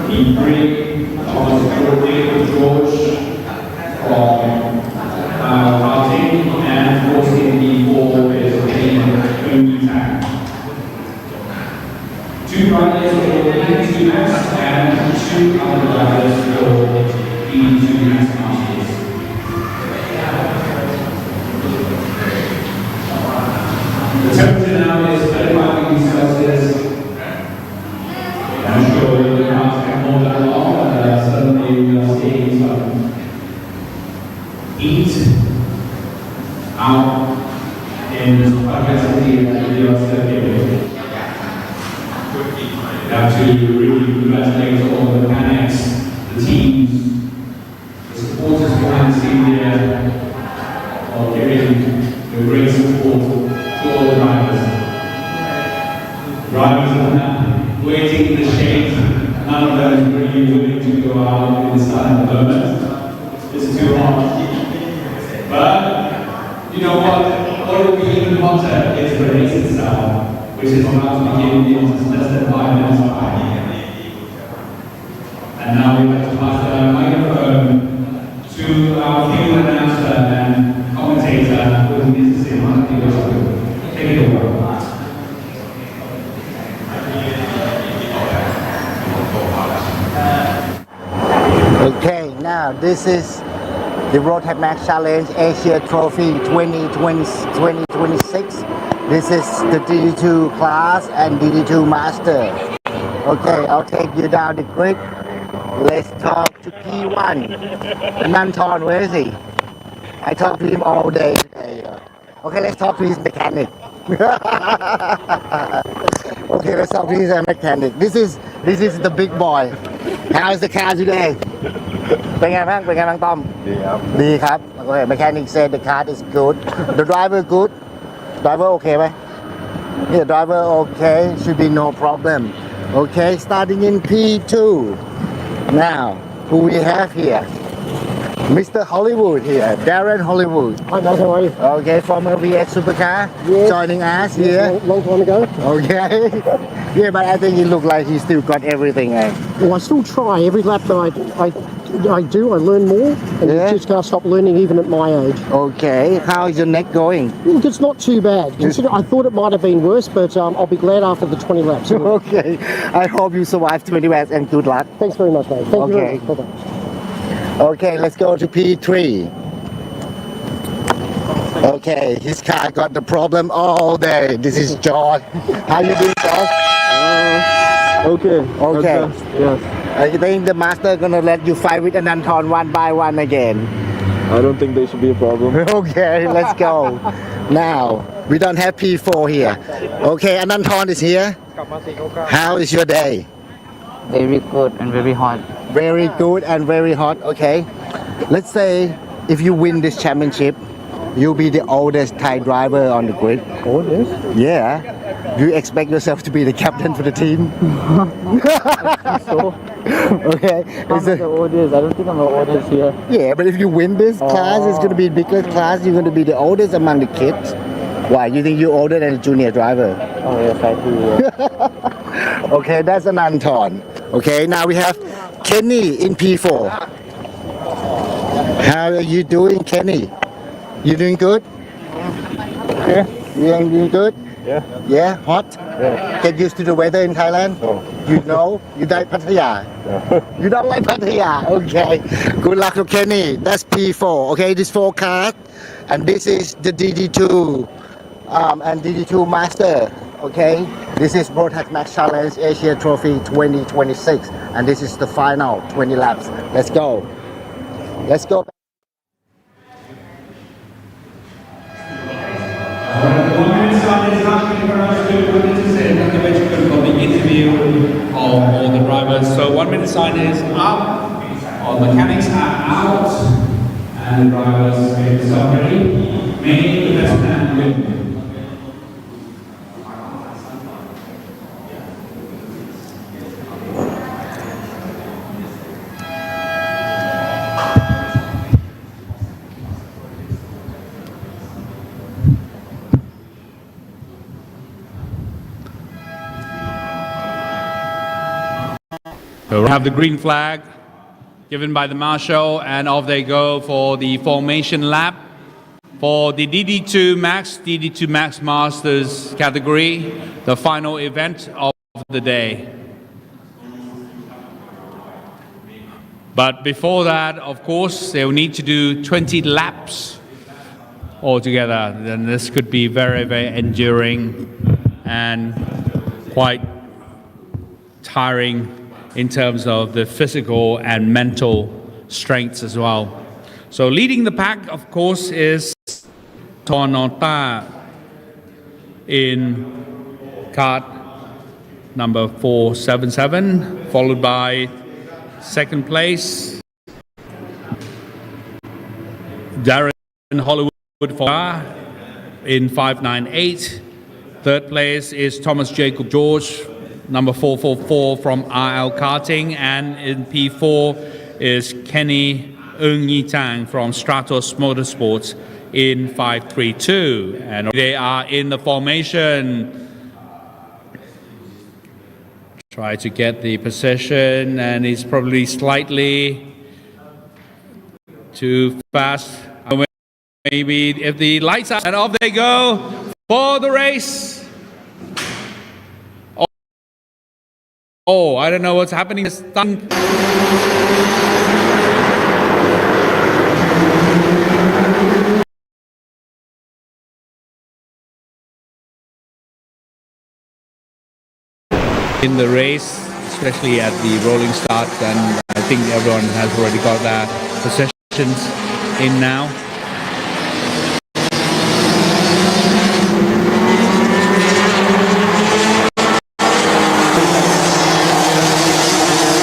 E3, Thomas George from karting, and 14 E4 is Wayne Tang. Two riders for E2 Max and two other drivers for E2 Max Masters. The temperature now is 35 degrees Celsius. I'm sure you can't have more than long, but suddenly we are seeing some heat out in the Pattaya video circuit. We have to really congratulate all the mechanics, the teams, the supporters behind the scene here, for giving the great support to all the drivers. Drivers are waiting in the shade. None of them is really willing to go out in the sun at the moment. This is too hot. But you know what will be even hotter is the race itself, which is about to begin in less than 5 minutes time. And now we have to pass the microphone to our field announcer and commentator who is the same. Take it over. Okay, now this is the Rotax Max Challenge Asia Trophy 2026. This is the DD2 class and DD2 Master. Okay, I'll take you down the grid. Let's talk to P1. Nanton, where is he? I talked to him all day today. Okay, let's talk to his mechanic. Okay, let's talk to his mechanic. This is the big boy. How is the car today? เป็นไงบ้างต้อมดีครับ Okay, mechanic said the car is good. The driver good. Driver okay ไหม Yeah, driver okay. Should be no problem. Okay, starting in P2. Now, who we have here? Mr. Hollywood here, Darren Hollywood. Hi, mate, how are you? Okay, former VX supercar, joining us here. Long time ago. Okay. Yeah, but I think he looked like he still got everything. Well, I still try. Every lap that I do, I learn more. And Yeah. you just can't stop learning even at my age. Okay, how is your neck going? Look, it's not too bad. I thought it might have been worse, but I'll be glad after the 20 laps. Okay, I hope you survive 20 laps and good luck. Thanks very much, mate. Thank you very Okay. much. Bye-bye. Okay, let's go to P3. Okay, his car got the problem all day. This is George. How you doing, George? Okay. Okay. Yes. I think the master gonna let you fight with Ananton one by one again. I don't think there should be a problem. Okay, let's go. Now, we don't have P4 here. Okay, Ananton is here. How is your day? Very good and very hot. Very good and very hot. Okay. Let's say if you win this championship, you'll be the oldest Thai driver on the grid. Oldest? Yeah. Do you expect yourself to be the captain for the team? So, Okay. I'm the oldest. I don't think I'm the oldest here. Yeah, but if you win this class, it's going to be bigger class. You're going to be the oldest among the kids. Why? You think you're older than a junior driver? Oh yes, I do. Yeah. Okay, that's an Anton. Okay, now we have Kenny in P4. How are you doing, Kenny? You doing good? yeah. You doing good? Yeah. Yeah, hot? Yeah. Get used to the weather in Thailand? Oh. You know? You like Pattaya? You don't like Pattaya? Okay. Good luck to Kenny. That's P4. Okay, this 4 cars. And this is the DD2 and DD2 Master. Okay, this is Rotax Max Challenge Asia Trophy 2026. And this is the final 20 laps. Let's go. Let's go. The 1 minute sign is asking for us to put it to say that for the interview of all the drivers. So 1 minute sign is up, all mechanics are out, and the drivers get summary. May the best man win. So we have the green flag given by the marshal, and off they go for the formation lap for the DD2 Max Masters category, the final event of the day. But before that, of course, they'll need to do 20 laps altogether. Then this could be very, very enduring and quite tiring in terms of the physical and mental strengths as well. So leading the pack, of course, is Tornota in kart number 477, followed by second place, Darren Hollywood for in 598. Third place is Thomas Jacob George, number 444 from RL Karting, and in P4 is Kenny Ng Yi Tang from Stratos Motorsports in 532. And they are in the formation. Try to get the position, and he's probably slightly too fast. Maybe if the lights are, and off they go for the race. Oh, I don't know what's happening. In the race, especially at the rolling start, and I think everyone has already got their possessions in now.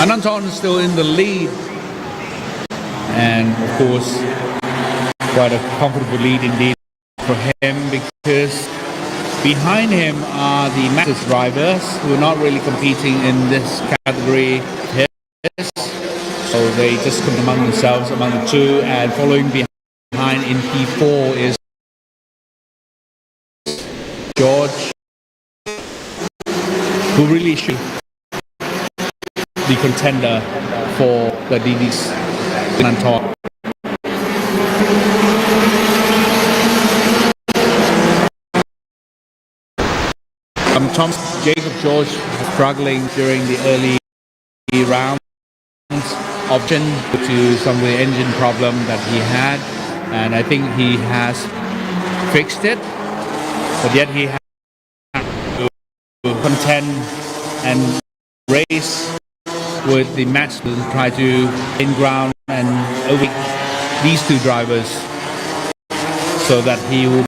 Ananton is still in the lead, and of course quite a comfortable lead indeed for him, because behind him are the Masters drivers who are not really competing in this category. So they just come among themselves, among the two, and following behind in P4 is George, who really should be contender for the DD's Ananton. Thomas Jacob George struggling during the early rounds, option to some of the engine problem that he had, and I think he has fixed it, but yet he has to contend and race with the match to try to gain ground and overtake these two drivers so that he will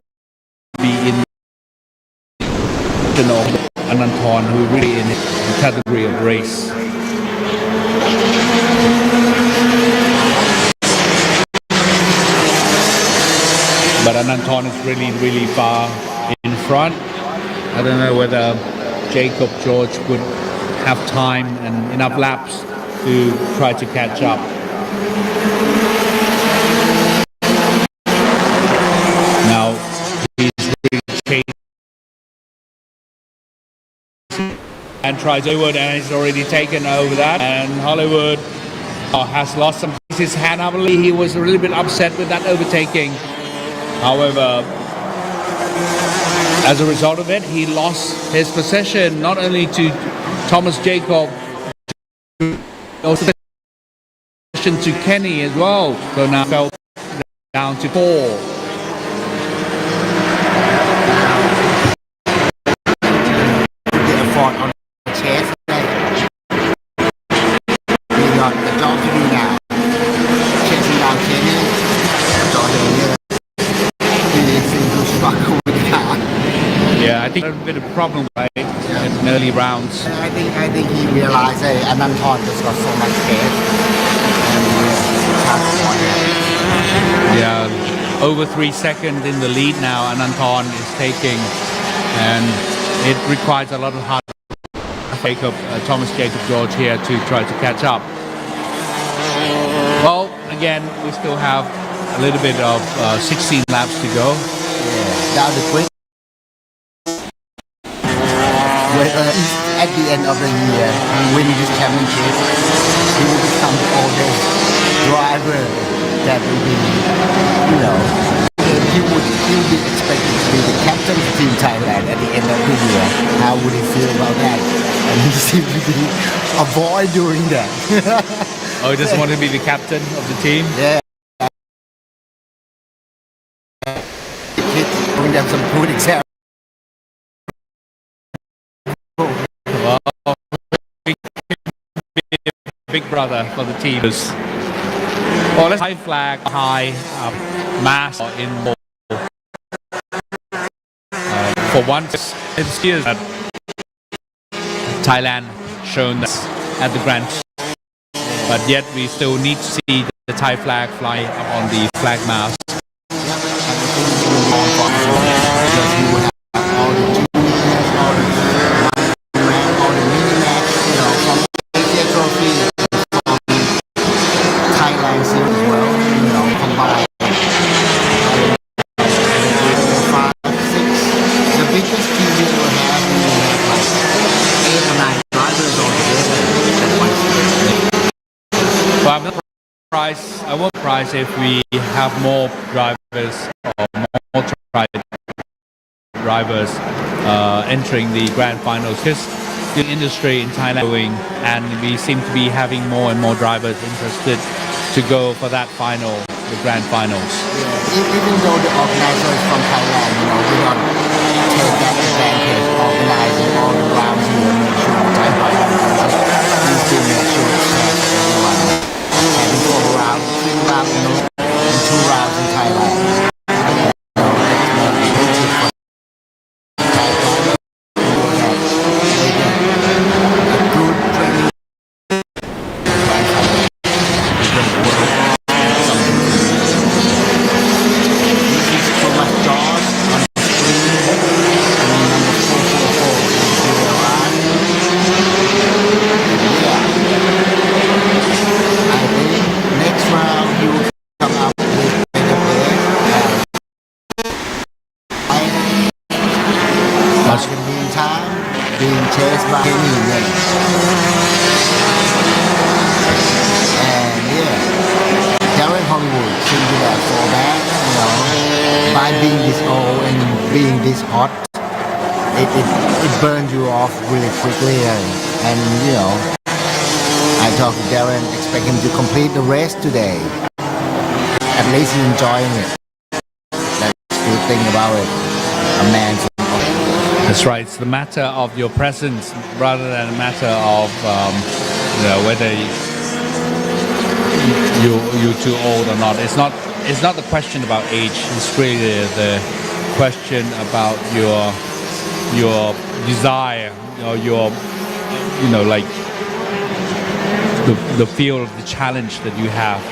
be in of Ananton, who really in the category of race. But Ananton is really far in front. I don't know whether Jacob George would have time and enough laps to try to catch up. Now he's really changed and tries Hollywood, and he's already taken over that, and Hollywood has lost some his hand. I believe he was a little bit upset with that overtaking. However, as a result of it, he lost his possession not only to Thomas Jacob, also to Kenny as well. So now fell down to 4. I think a bit of a problem, right, in early rounds. I think he realized Ananton just got so much space. Yeah, over 3 seconds in the lead now. Ananton is taking, and it requires a lot of hard work of Thomas Jacob George here to try to catch up. Well, again, we still have a little bit of 16 laps to go. Down the quick. at the end of the year, he win this championship, he will become the oldest driver that will be, you know, he would be expected to be the captain of Team Thailand at the end of the year. How would he feel about that? And he seemed to be avoid doing that. Oh, he doesn't want to be the captain of the team? Yeah. Kids giving them some good example. Well, big brother for the team. Well, let's high flag, high mass in for once it's years that Thailand shown that at the Grand, but yet we still need to see the Thai flag fly up on the flag mast. All the mini match, you know, from Asia Trophy, from Thailand series as well, you know, combined. 5, 6, the biggest team we will have like 8 or 9 drivers altogether at one stage. Well, I'm not surprised. I won't be surprised if we have more drivers or more drivers entering the grand finals because the industry in Thailand is growing and we seem to be having more and more drivers interested to go for that final, the grand finals. Even though the organizer is from Thailand, you know, we don't take that advantage organizing all the rounds here, make sure the Thai drivers please do make sure it's fair for everyone. Having 4 rounds, 3 rounds in North and 2 rounds in Thailand. Being chased by Kenny, and yeah, Darren Hollywood seems to have fall back, you know, by being this old and being this hot, it burns you off really quickly, and you know, I talked to Darren, expect him to complete the race today. At least he's enjoying it. That's the good thing about it. A man. That's right. It's the matter of your presence rather than a matter of you know, whether you're too old or not. It's not the question about age. It's really the question about your desire or your, you know, like the feel of the challenge that you have.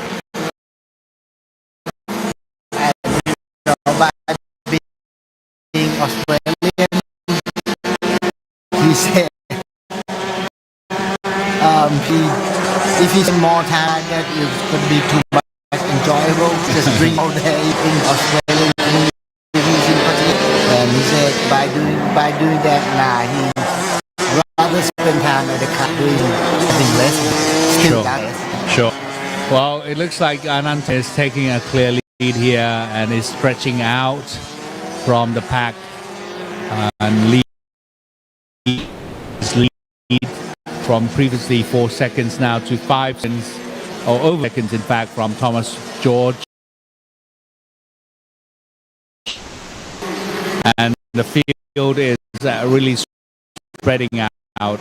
Being Australian, he said, if he's more time, that is going to be too much enjoyable. Just drink all day in Australian communities in Pattaya. And he said, by doing that, he rather spend time at the car doing something less. Still does. Sure. Well, it looks like Anant is taking a clear lead here and is stretching out from the pack and lead from previously 4 seconds now to 5 seconds or over seconds in fact from Thomas George, and the field is really spreading out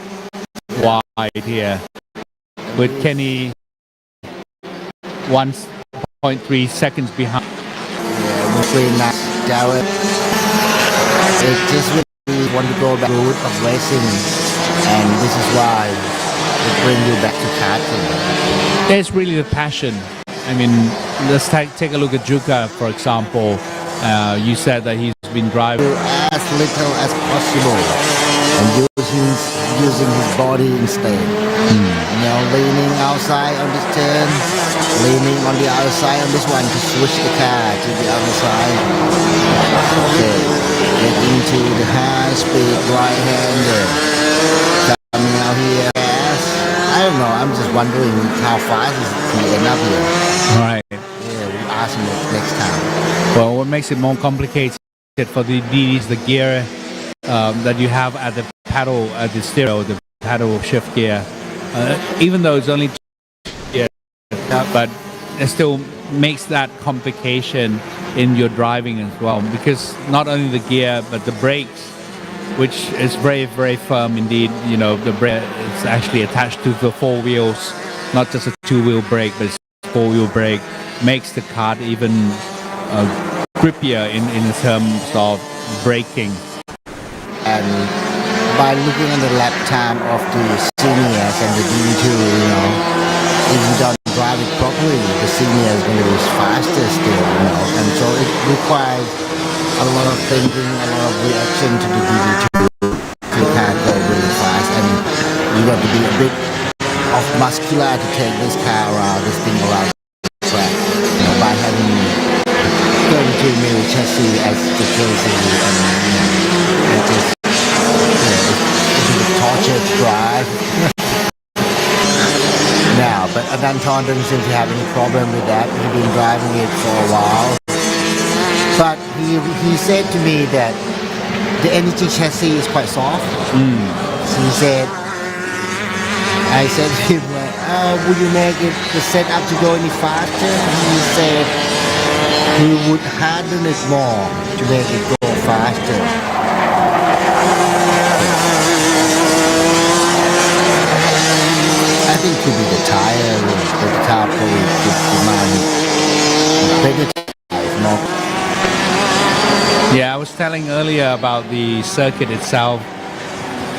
wide here with Kenny 1.3 seconds behind. Jared, it just really want to go back to the root of racing, and this is why it brings you back to karting. It's really the passion. I mean, let's take a look at Juka, for example. You said that he's been driving as little as possible and using his body instead. You know, leaning outside on this turn, leaning on the outside on this one to switch the car to the other side. Okay, get into the high speed right hander. here fast. I don't know. I'm just wondering how fast is he end up here. Right. Yeah, we ask him next time. Well, what makes it more complicated for the DDs, the gear that you have at the paddle, at the stereo, the paddle shift gear, even though it's only gear, but it still makes that complication in your driving as well, because not only the gear but the brakes, which is very, very firm indeed. You know, the brake is actually attached to the four wheels, not just a two-wheel brake, but it's four-wheel brake, makes the kart even grippier in terms of braking. And by looking at the lap time of the seniors and the DD2, you know, if you don't drive it properly, the senior is going to be faster still, you know, and so it requires a lot of thinking, a lot of reaction to the DD2. You can't go really fast, and you got to be a bit of muscular to take this car around, this thing around the track, you know, by having 32mm chassis as the chassis, and you know, it just, you know, it's a torture to drive. Now, but Adanton doesn't seem to have any problem with that. He's been driving it for a while. But he said to me that the energy chassis is quite soft. So he said, I said to him, like, would you make it the setup to go any faster? He said he would harden it more to make it go faster. I think it could be the tire, but the car probably could demand better tires, more. Yeah, I was telling earlier about the circuit itself.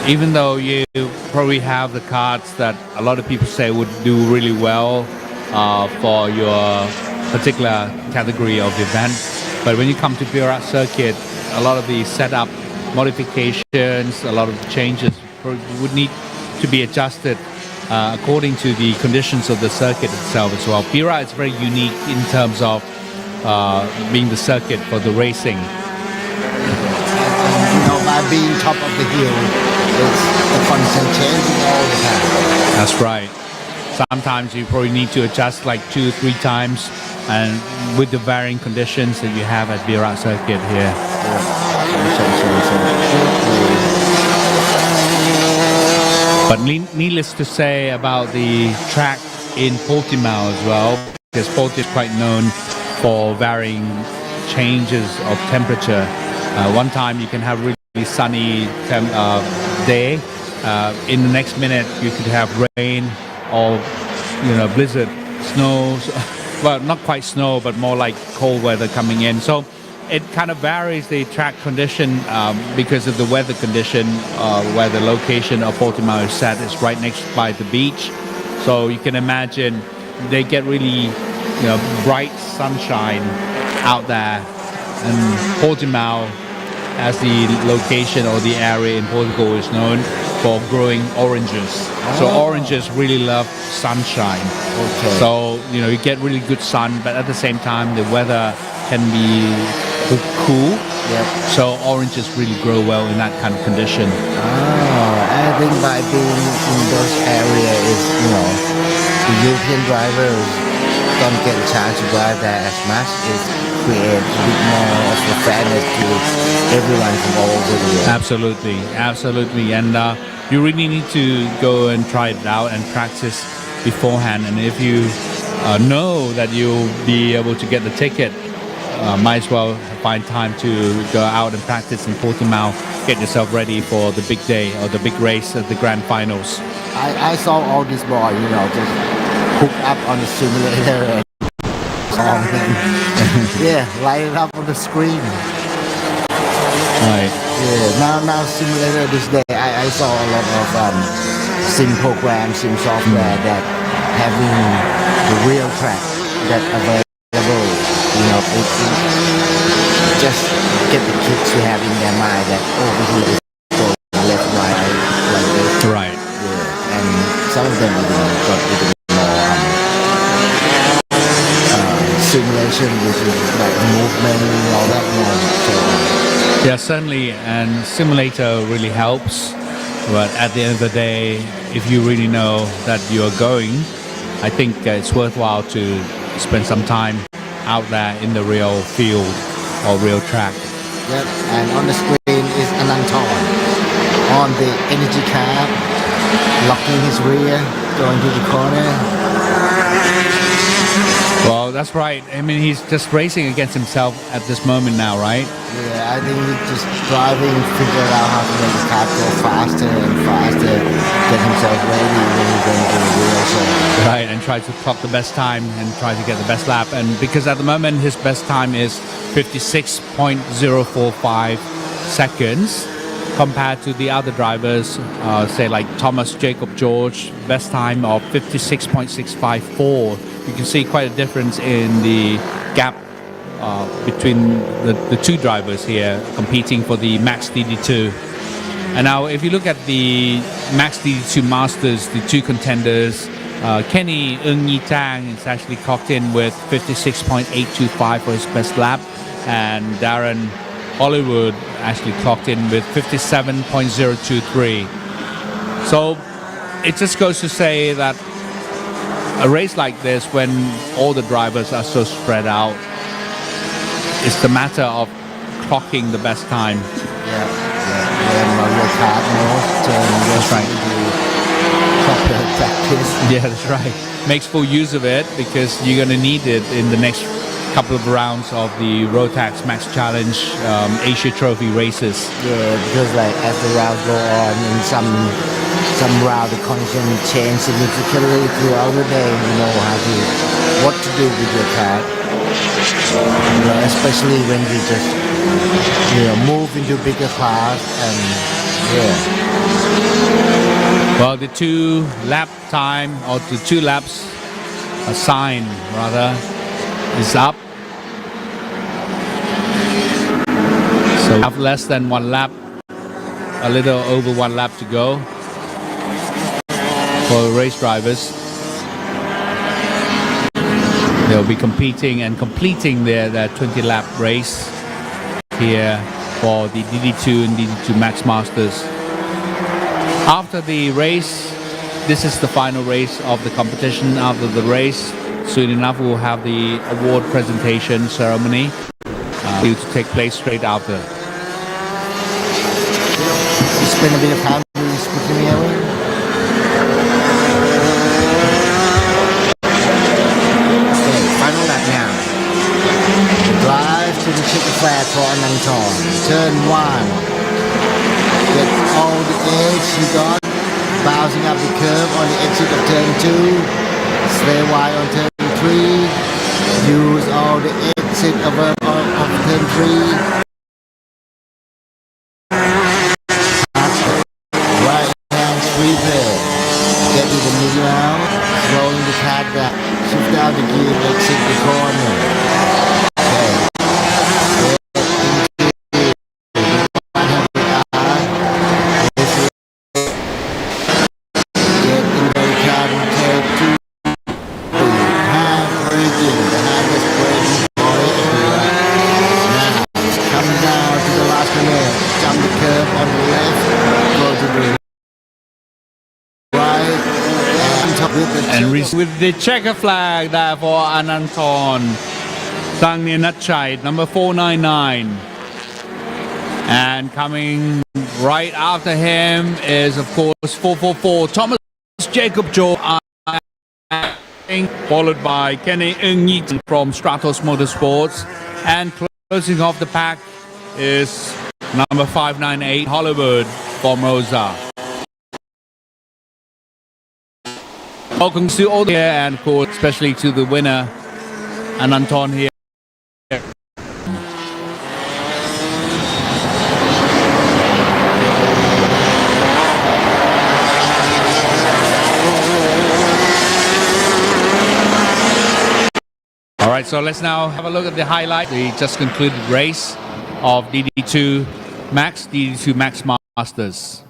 Even though you probably have the karts that a lot of people say would do really well for your particular category of event, but when you come to Bira circuit, a lot of the setup modifications, a lot of changes would need to be adjusted according to the conditions of the circuit itself as well. Bira is very unique in terms of being the circuit for the racing. You know, by being top of the hill, it's the constant changing all the time. That's right. Sometimes you probably need to adjust like 2-3 times, and with the varying conditions that you have at Bira circuit here. But needless to say about the track in Portimao as well, because Portimao is quite known for varying changes of temperature. One time you can have really sunny day. In the next minute you could have rain or, you know, blizzard, snow. Well, not quite snow, but more like cold weather coming in. So it kind of varies the track condition because of the weather condition where the location of Portimao is set is right next by the beach. So you can imagine they get really, you know, bright sunshine out there. And Portimao, as the location or the area in Portugal, is known for growing oranges. So oranges really love sunshine. Okay. So, you know, you get really good sun, but at the same time, the weather can be cool. Yep. So oranges really grow well in that kind of condition. I think by being in those areas, is, you know, the European drivers don't get a chance to drive there as much. It creates a bit more of a fairness to everyone from all over the world. Absolutely, absolutely. And you really need to go and try it out and practice beforehand. And if you know that you'll be able to get the ticket, might as well find time to go out and practice in Portimao, get yourself ready for the big day or the big race at the grand finals. I saw all these boys, you know, just hook up on the simulator and song yeah, light it up on the screen. Right. Yeah, now simulator this day, I saw a lot of sim programs, sim software that having the real track that available, you know, it just get the kids to have in their mind that over here is going left, right, like this. Right. Yeah, and some of them even got even more simulation, which is like movement and all that more. So, yeah, certainly, and simulator really helps. But at the end of the day, if you really know that you are going, I think it's worthwhile to spend some time out there in the real field or real track. Yep, and on the screen is Ananton on the energy cab, locking his rear, going to the corner. Well, that's right. I mean, he's just racing against himself at this moment now, right? Yeah, I think he's just driving, figure out how to make the car go faster and faster, get himself ready when he's going to the real show. Right, and try to clock the best time and try to get the best lap. And because at the moment his best time is 56.045 seconds compared to the other drivers, say like Thomas Jacob George, best time of 56.654. You can see quite a difference in the gap between the two drivers here competing for the Max DD2. And now if you look at the Max DD2 Masters, the two contenders, Kenny Ng Tang is actually clocked in with 56.825 for his best lap, and Darren Hollywood actually clocked in with 57.023. So it just goes to say that a race like this, when all the drivers are so spread out, it's the matter of clocking the best time. Mario Kart most That's right. proper practice. Yeah, that's right. Makes full use of it because you're going to need it in the next couple of rounds of the Rotax Max Challenge Asia Trophy races. Yeah, because like as the rounds go on, in some round the condition change significantly throughout the day. You know what to do with your car. Especially when you just move into bigger cars and Well, the two lap time or the two laps sign rather is up. So we have less than one lap, a little over one lap to go for race drivers. They'll be competing and completing their 20-lap race here for the DD2 and DD2 Max Masters. After the race, this is the final race of the competition. After the race, soon enough we'll have the award presentation ceremony due to take place straight after. you spend a bit of time speaking me away. Final lap now. Drive to the checkered flag for Ananton. Turn 1. Get all the edge you got. Bouncing up the curve on the exit of turn 2. Stay wide on turn 3. Use all the exit of turn 3. Right hand sweeper. Get to the middle out. Slowing the car back. Shift out the gear. Exit the corner. And with the checker flag there for Ananton Sangnyanachai, number 499. And coming right after him is, of course, 444, Thomas Jacob Joe, followed by Kenny Ng from Stratos Motorsports. And closing off the pack is number 598, Hollywood from Rosa. Welcome to all here, and of course, especially to the winner, Ananton here. All right, so let's now have a look at the highlight. The just concluded race of DD2 Max Masters.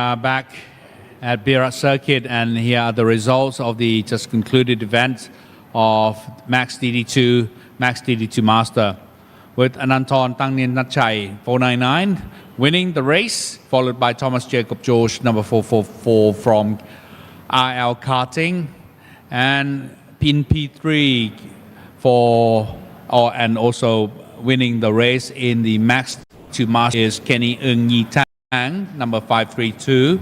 are back at Bira Circuit, and here are the results of the just concluded event of Max DD2 Master, with Ananton Tangnien Natchai 499 winning the race, followed by Thomas Jacob George number 444 from RL Karting, and Pin P3 and also winning the race in the Max to Master is Kenny Ng Yi Tang number 532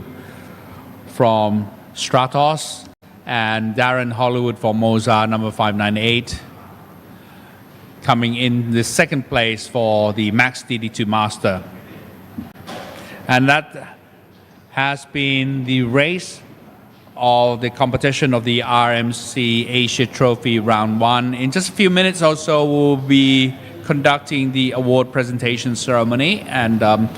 from Stratos, and Darren Hollywood from Moza number 598 coming in the second place for the Max DD2 Master. And that has been the race of the competition of the RMC Asia Trophy round 1. In just a few minutes or so, we'll be conducting the award presentation ceremony, and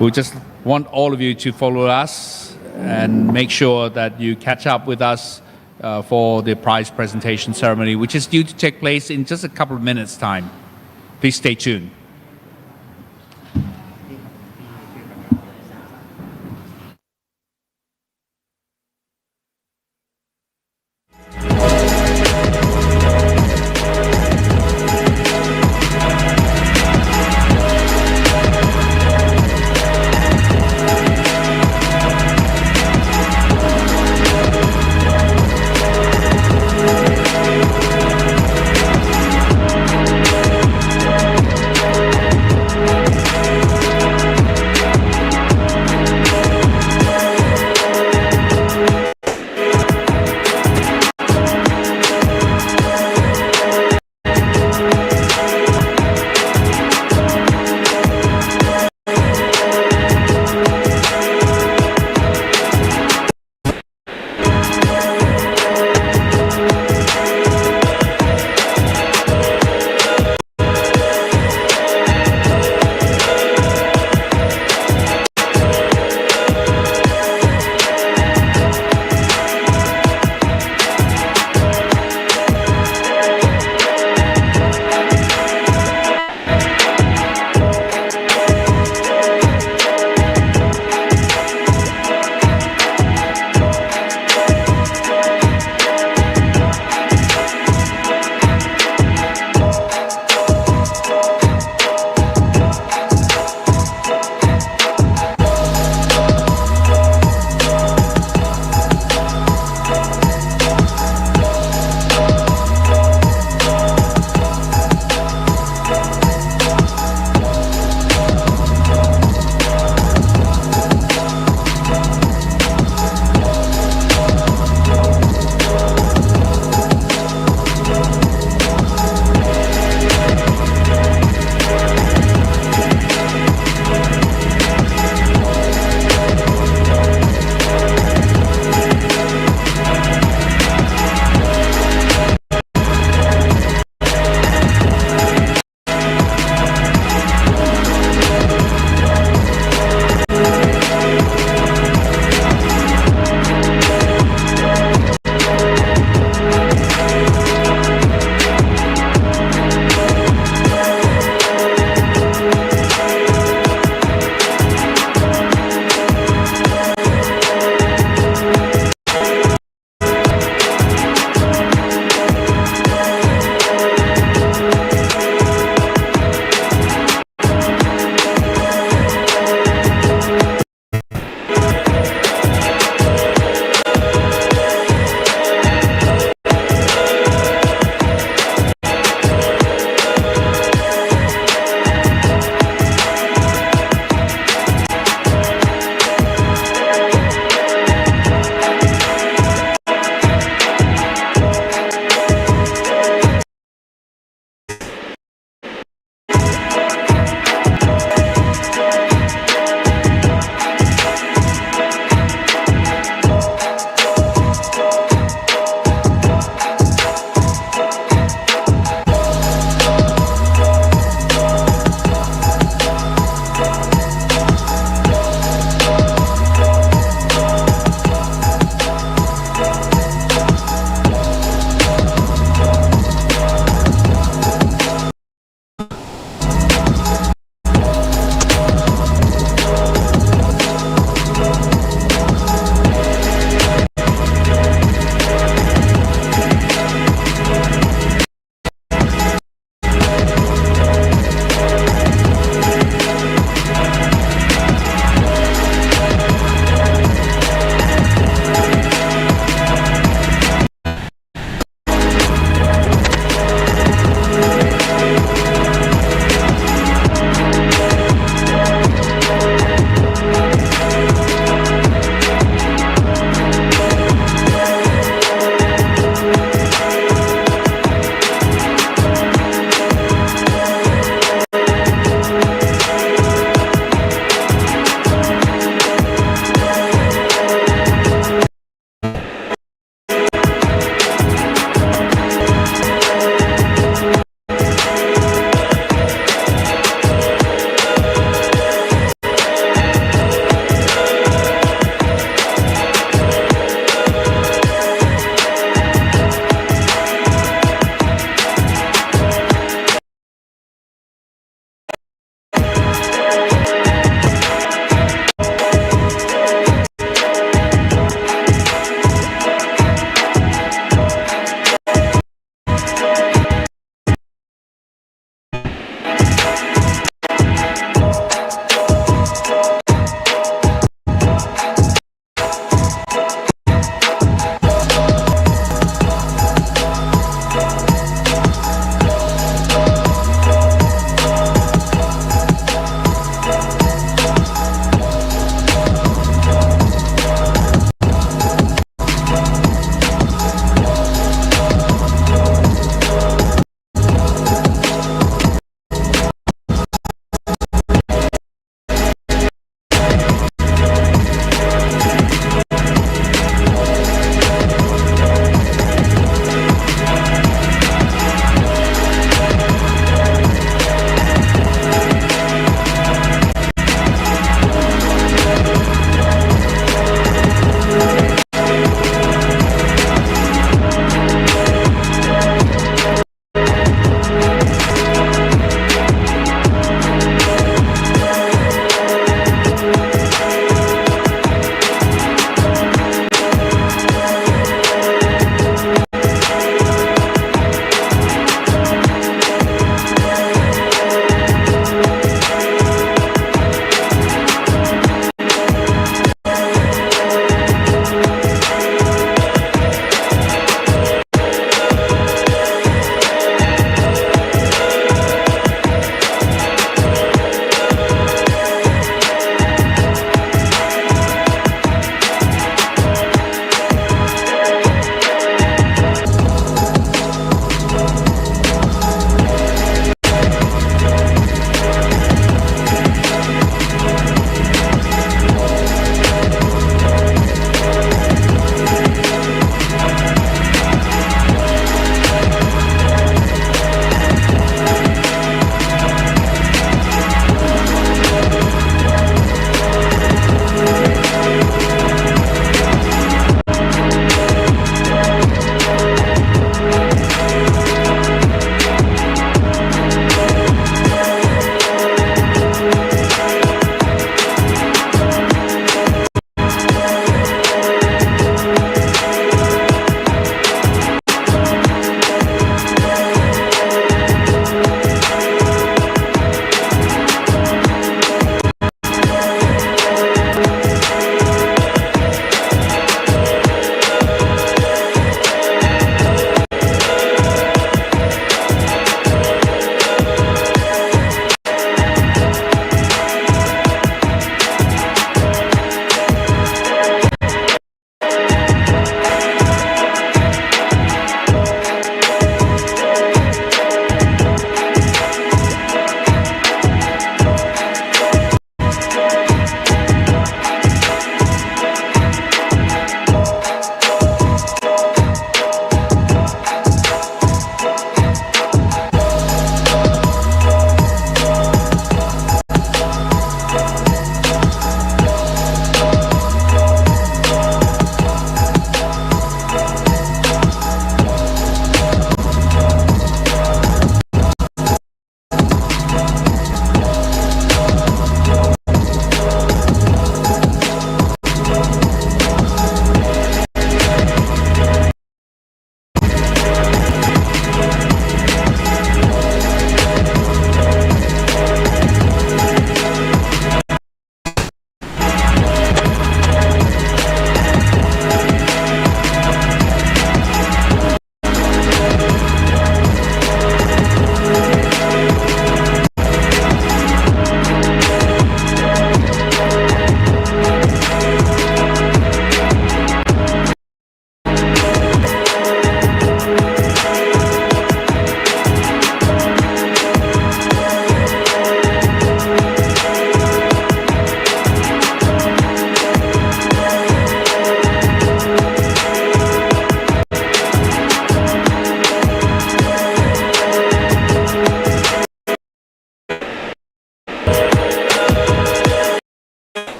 we just want all of you to follow us and make sure that you catch up with us for the prize presentation ceremony, which is due to take place in just a couple of minutes' time. Please stay tuned.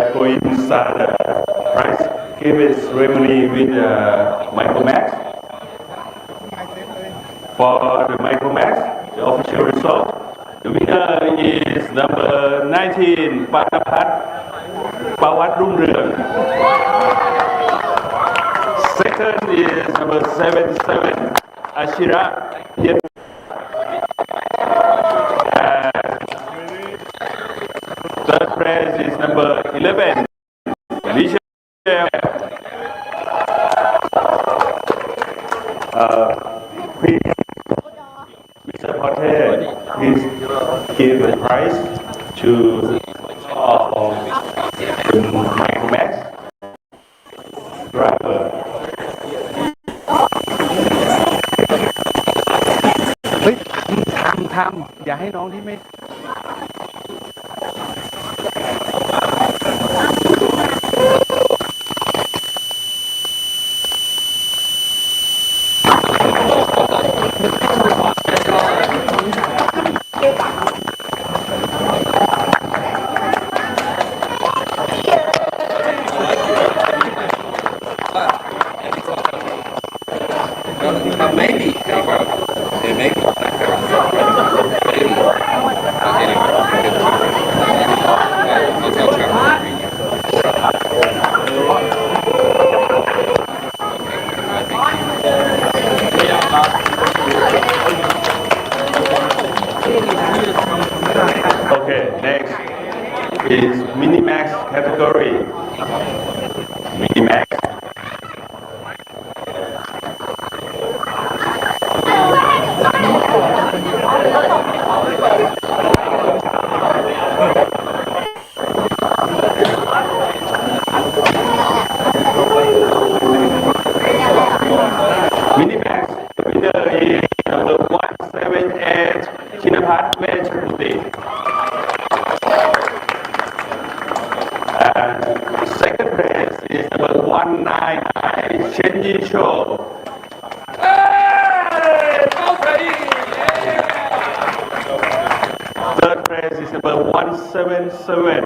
are going to start the prize giving ceremony with Micromax. For the Micromax, the official result, the winner is number 19, Panapat Pawat Rumrung. Second is number 77, Ashira Yen. Third prize is number 11, Michelle. Please, Mr. Pattaya, please give the prize to the Micromax driver. เฮ้ยทำอย่าให้น้องที่ไม่ Okay, next is Minimax category. Minimax. Minimax, the winner is number 178, Chinapat Venturuti. And second place is number 199, Shenji Show. Third place is number 177,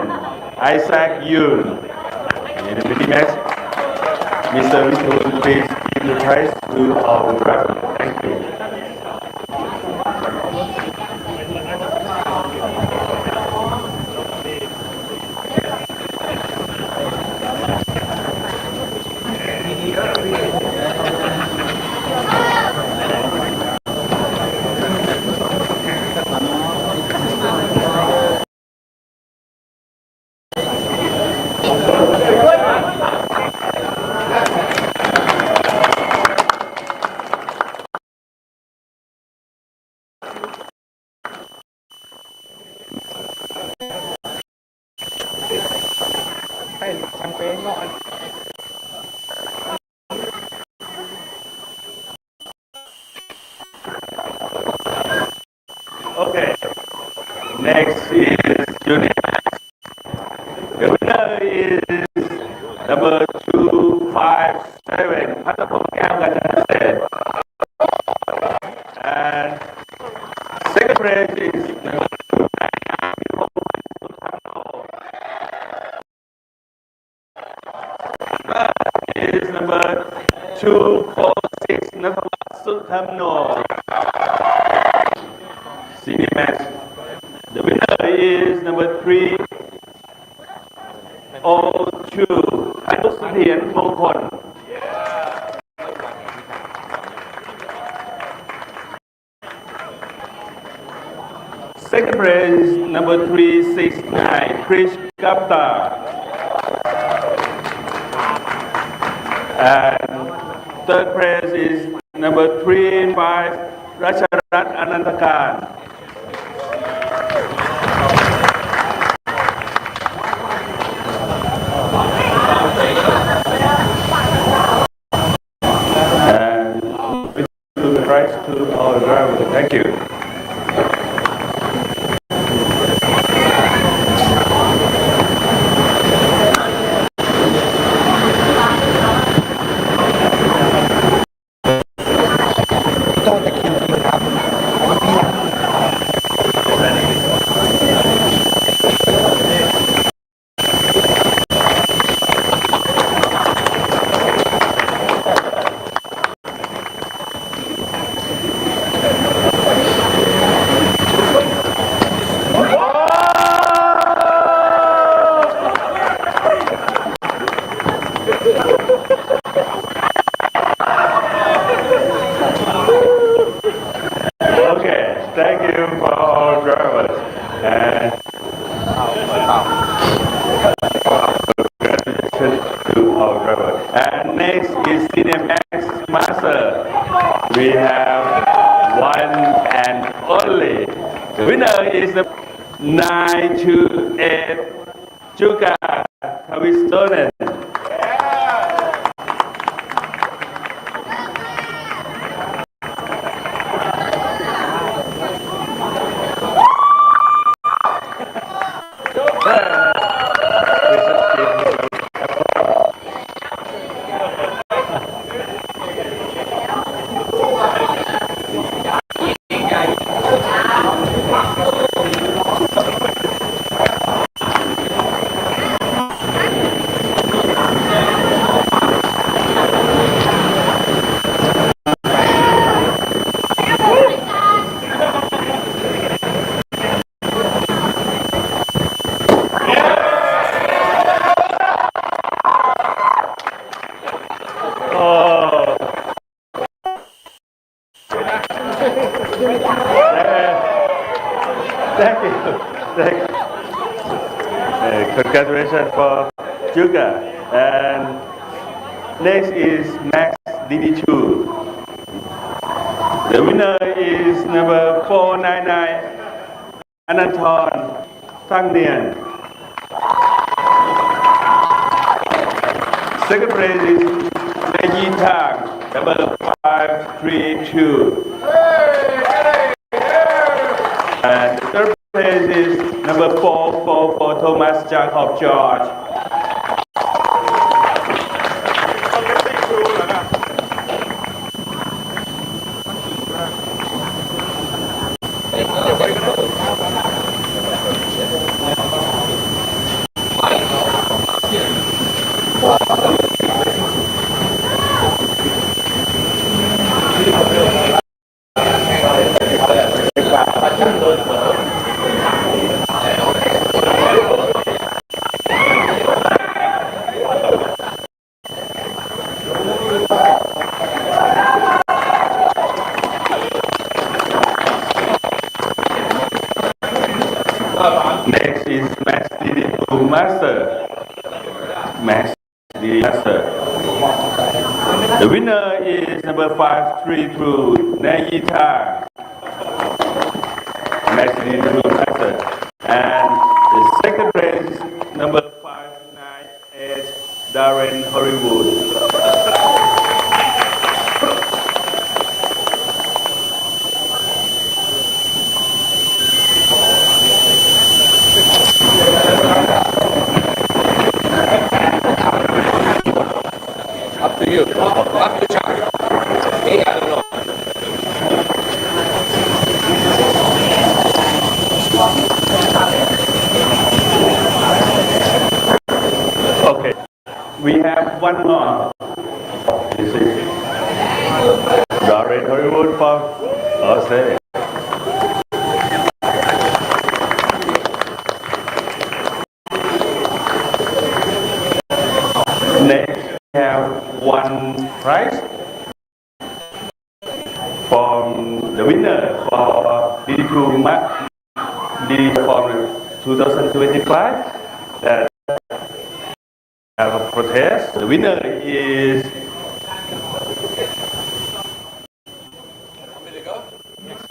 Isaac Yun. In the Minimax, Mr. Richard, please give the prize to our driver. Thank you. ให้แชมเปญก่อน Okay. Next is Junior. The winner is number 257, Patapong Kamgajan. And second place is number 299, is number 246, Nathamasuthamno. Senior match. The winner is number 302, Anusuthien Mongkon. Second place, number 369, Krish Gupta. And third place is number 305, Racharat Anantakan. And we do the prize to our driver. Thank you. ก็ตะคิวครับพี่ is Senior Max Master. We have one and only. The winner is the 928 Juga Kavistonen. Thank you. Congratulations for Juga. And next is Max DD2. The winner is number 499 Ananton Thangnian. Second place is Neji Tang, number 532. And the third place is number 444 Thomas Jacob George. Next is Max DD2 Master. Max DD Master. The winner is number 532 Nayita. Max DD2 Master. And the second place is number 598 Darren Hollywood. Up to you. Up to Charlie. Me, I don't know. Okay, we have one more. This is Darren Hollywood from Australia. Next, we have one prize from the winner for DD2 from 2025 that have a protest. The winner is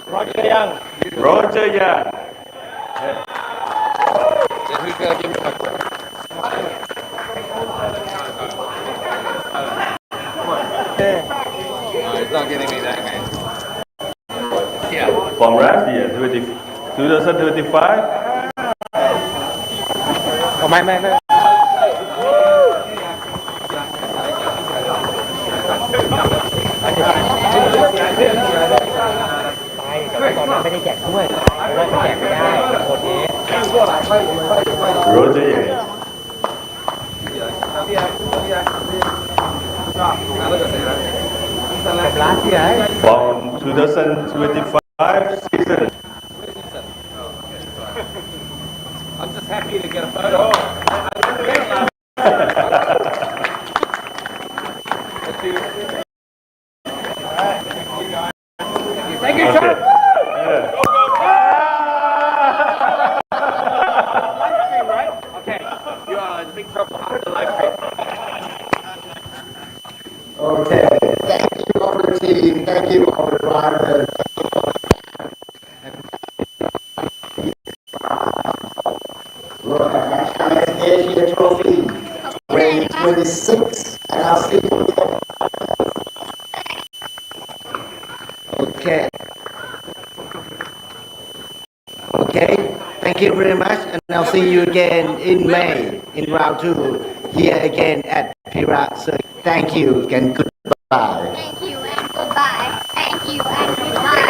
Roger Young. Roger Young. Then who's going to give me my question? It's not getting me that man. Yeah. From last year, 2025. Oh, my. ตอนนั้นไม่ได้แจกด้วยเพราะว่าจะแจกไม่ได้คนนี้ Roger Young. last year From 2025 season. I'm just happy to get a photo. Thank you, sir. Okay, you are in big trouble after the live stream. Okay, thank you all the team, thank you all the drivers. Rotax Max Challenge Asia Trophy, 2026, and I'll see you again. Okay. Okay, thank you very much, and I'll see you again in May in round 2 here again at Bira. Thank you and goodbye. Thank you and goodbye. Thank you and goodbye.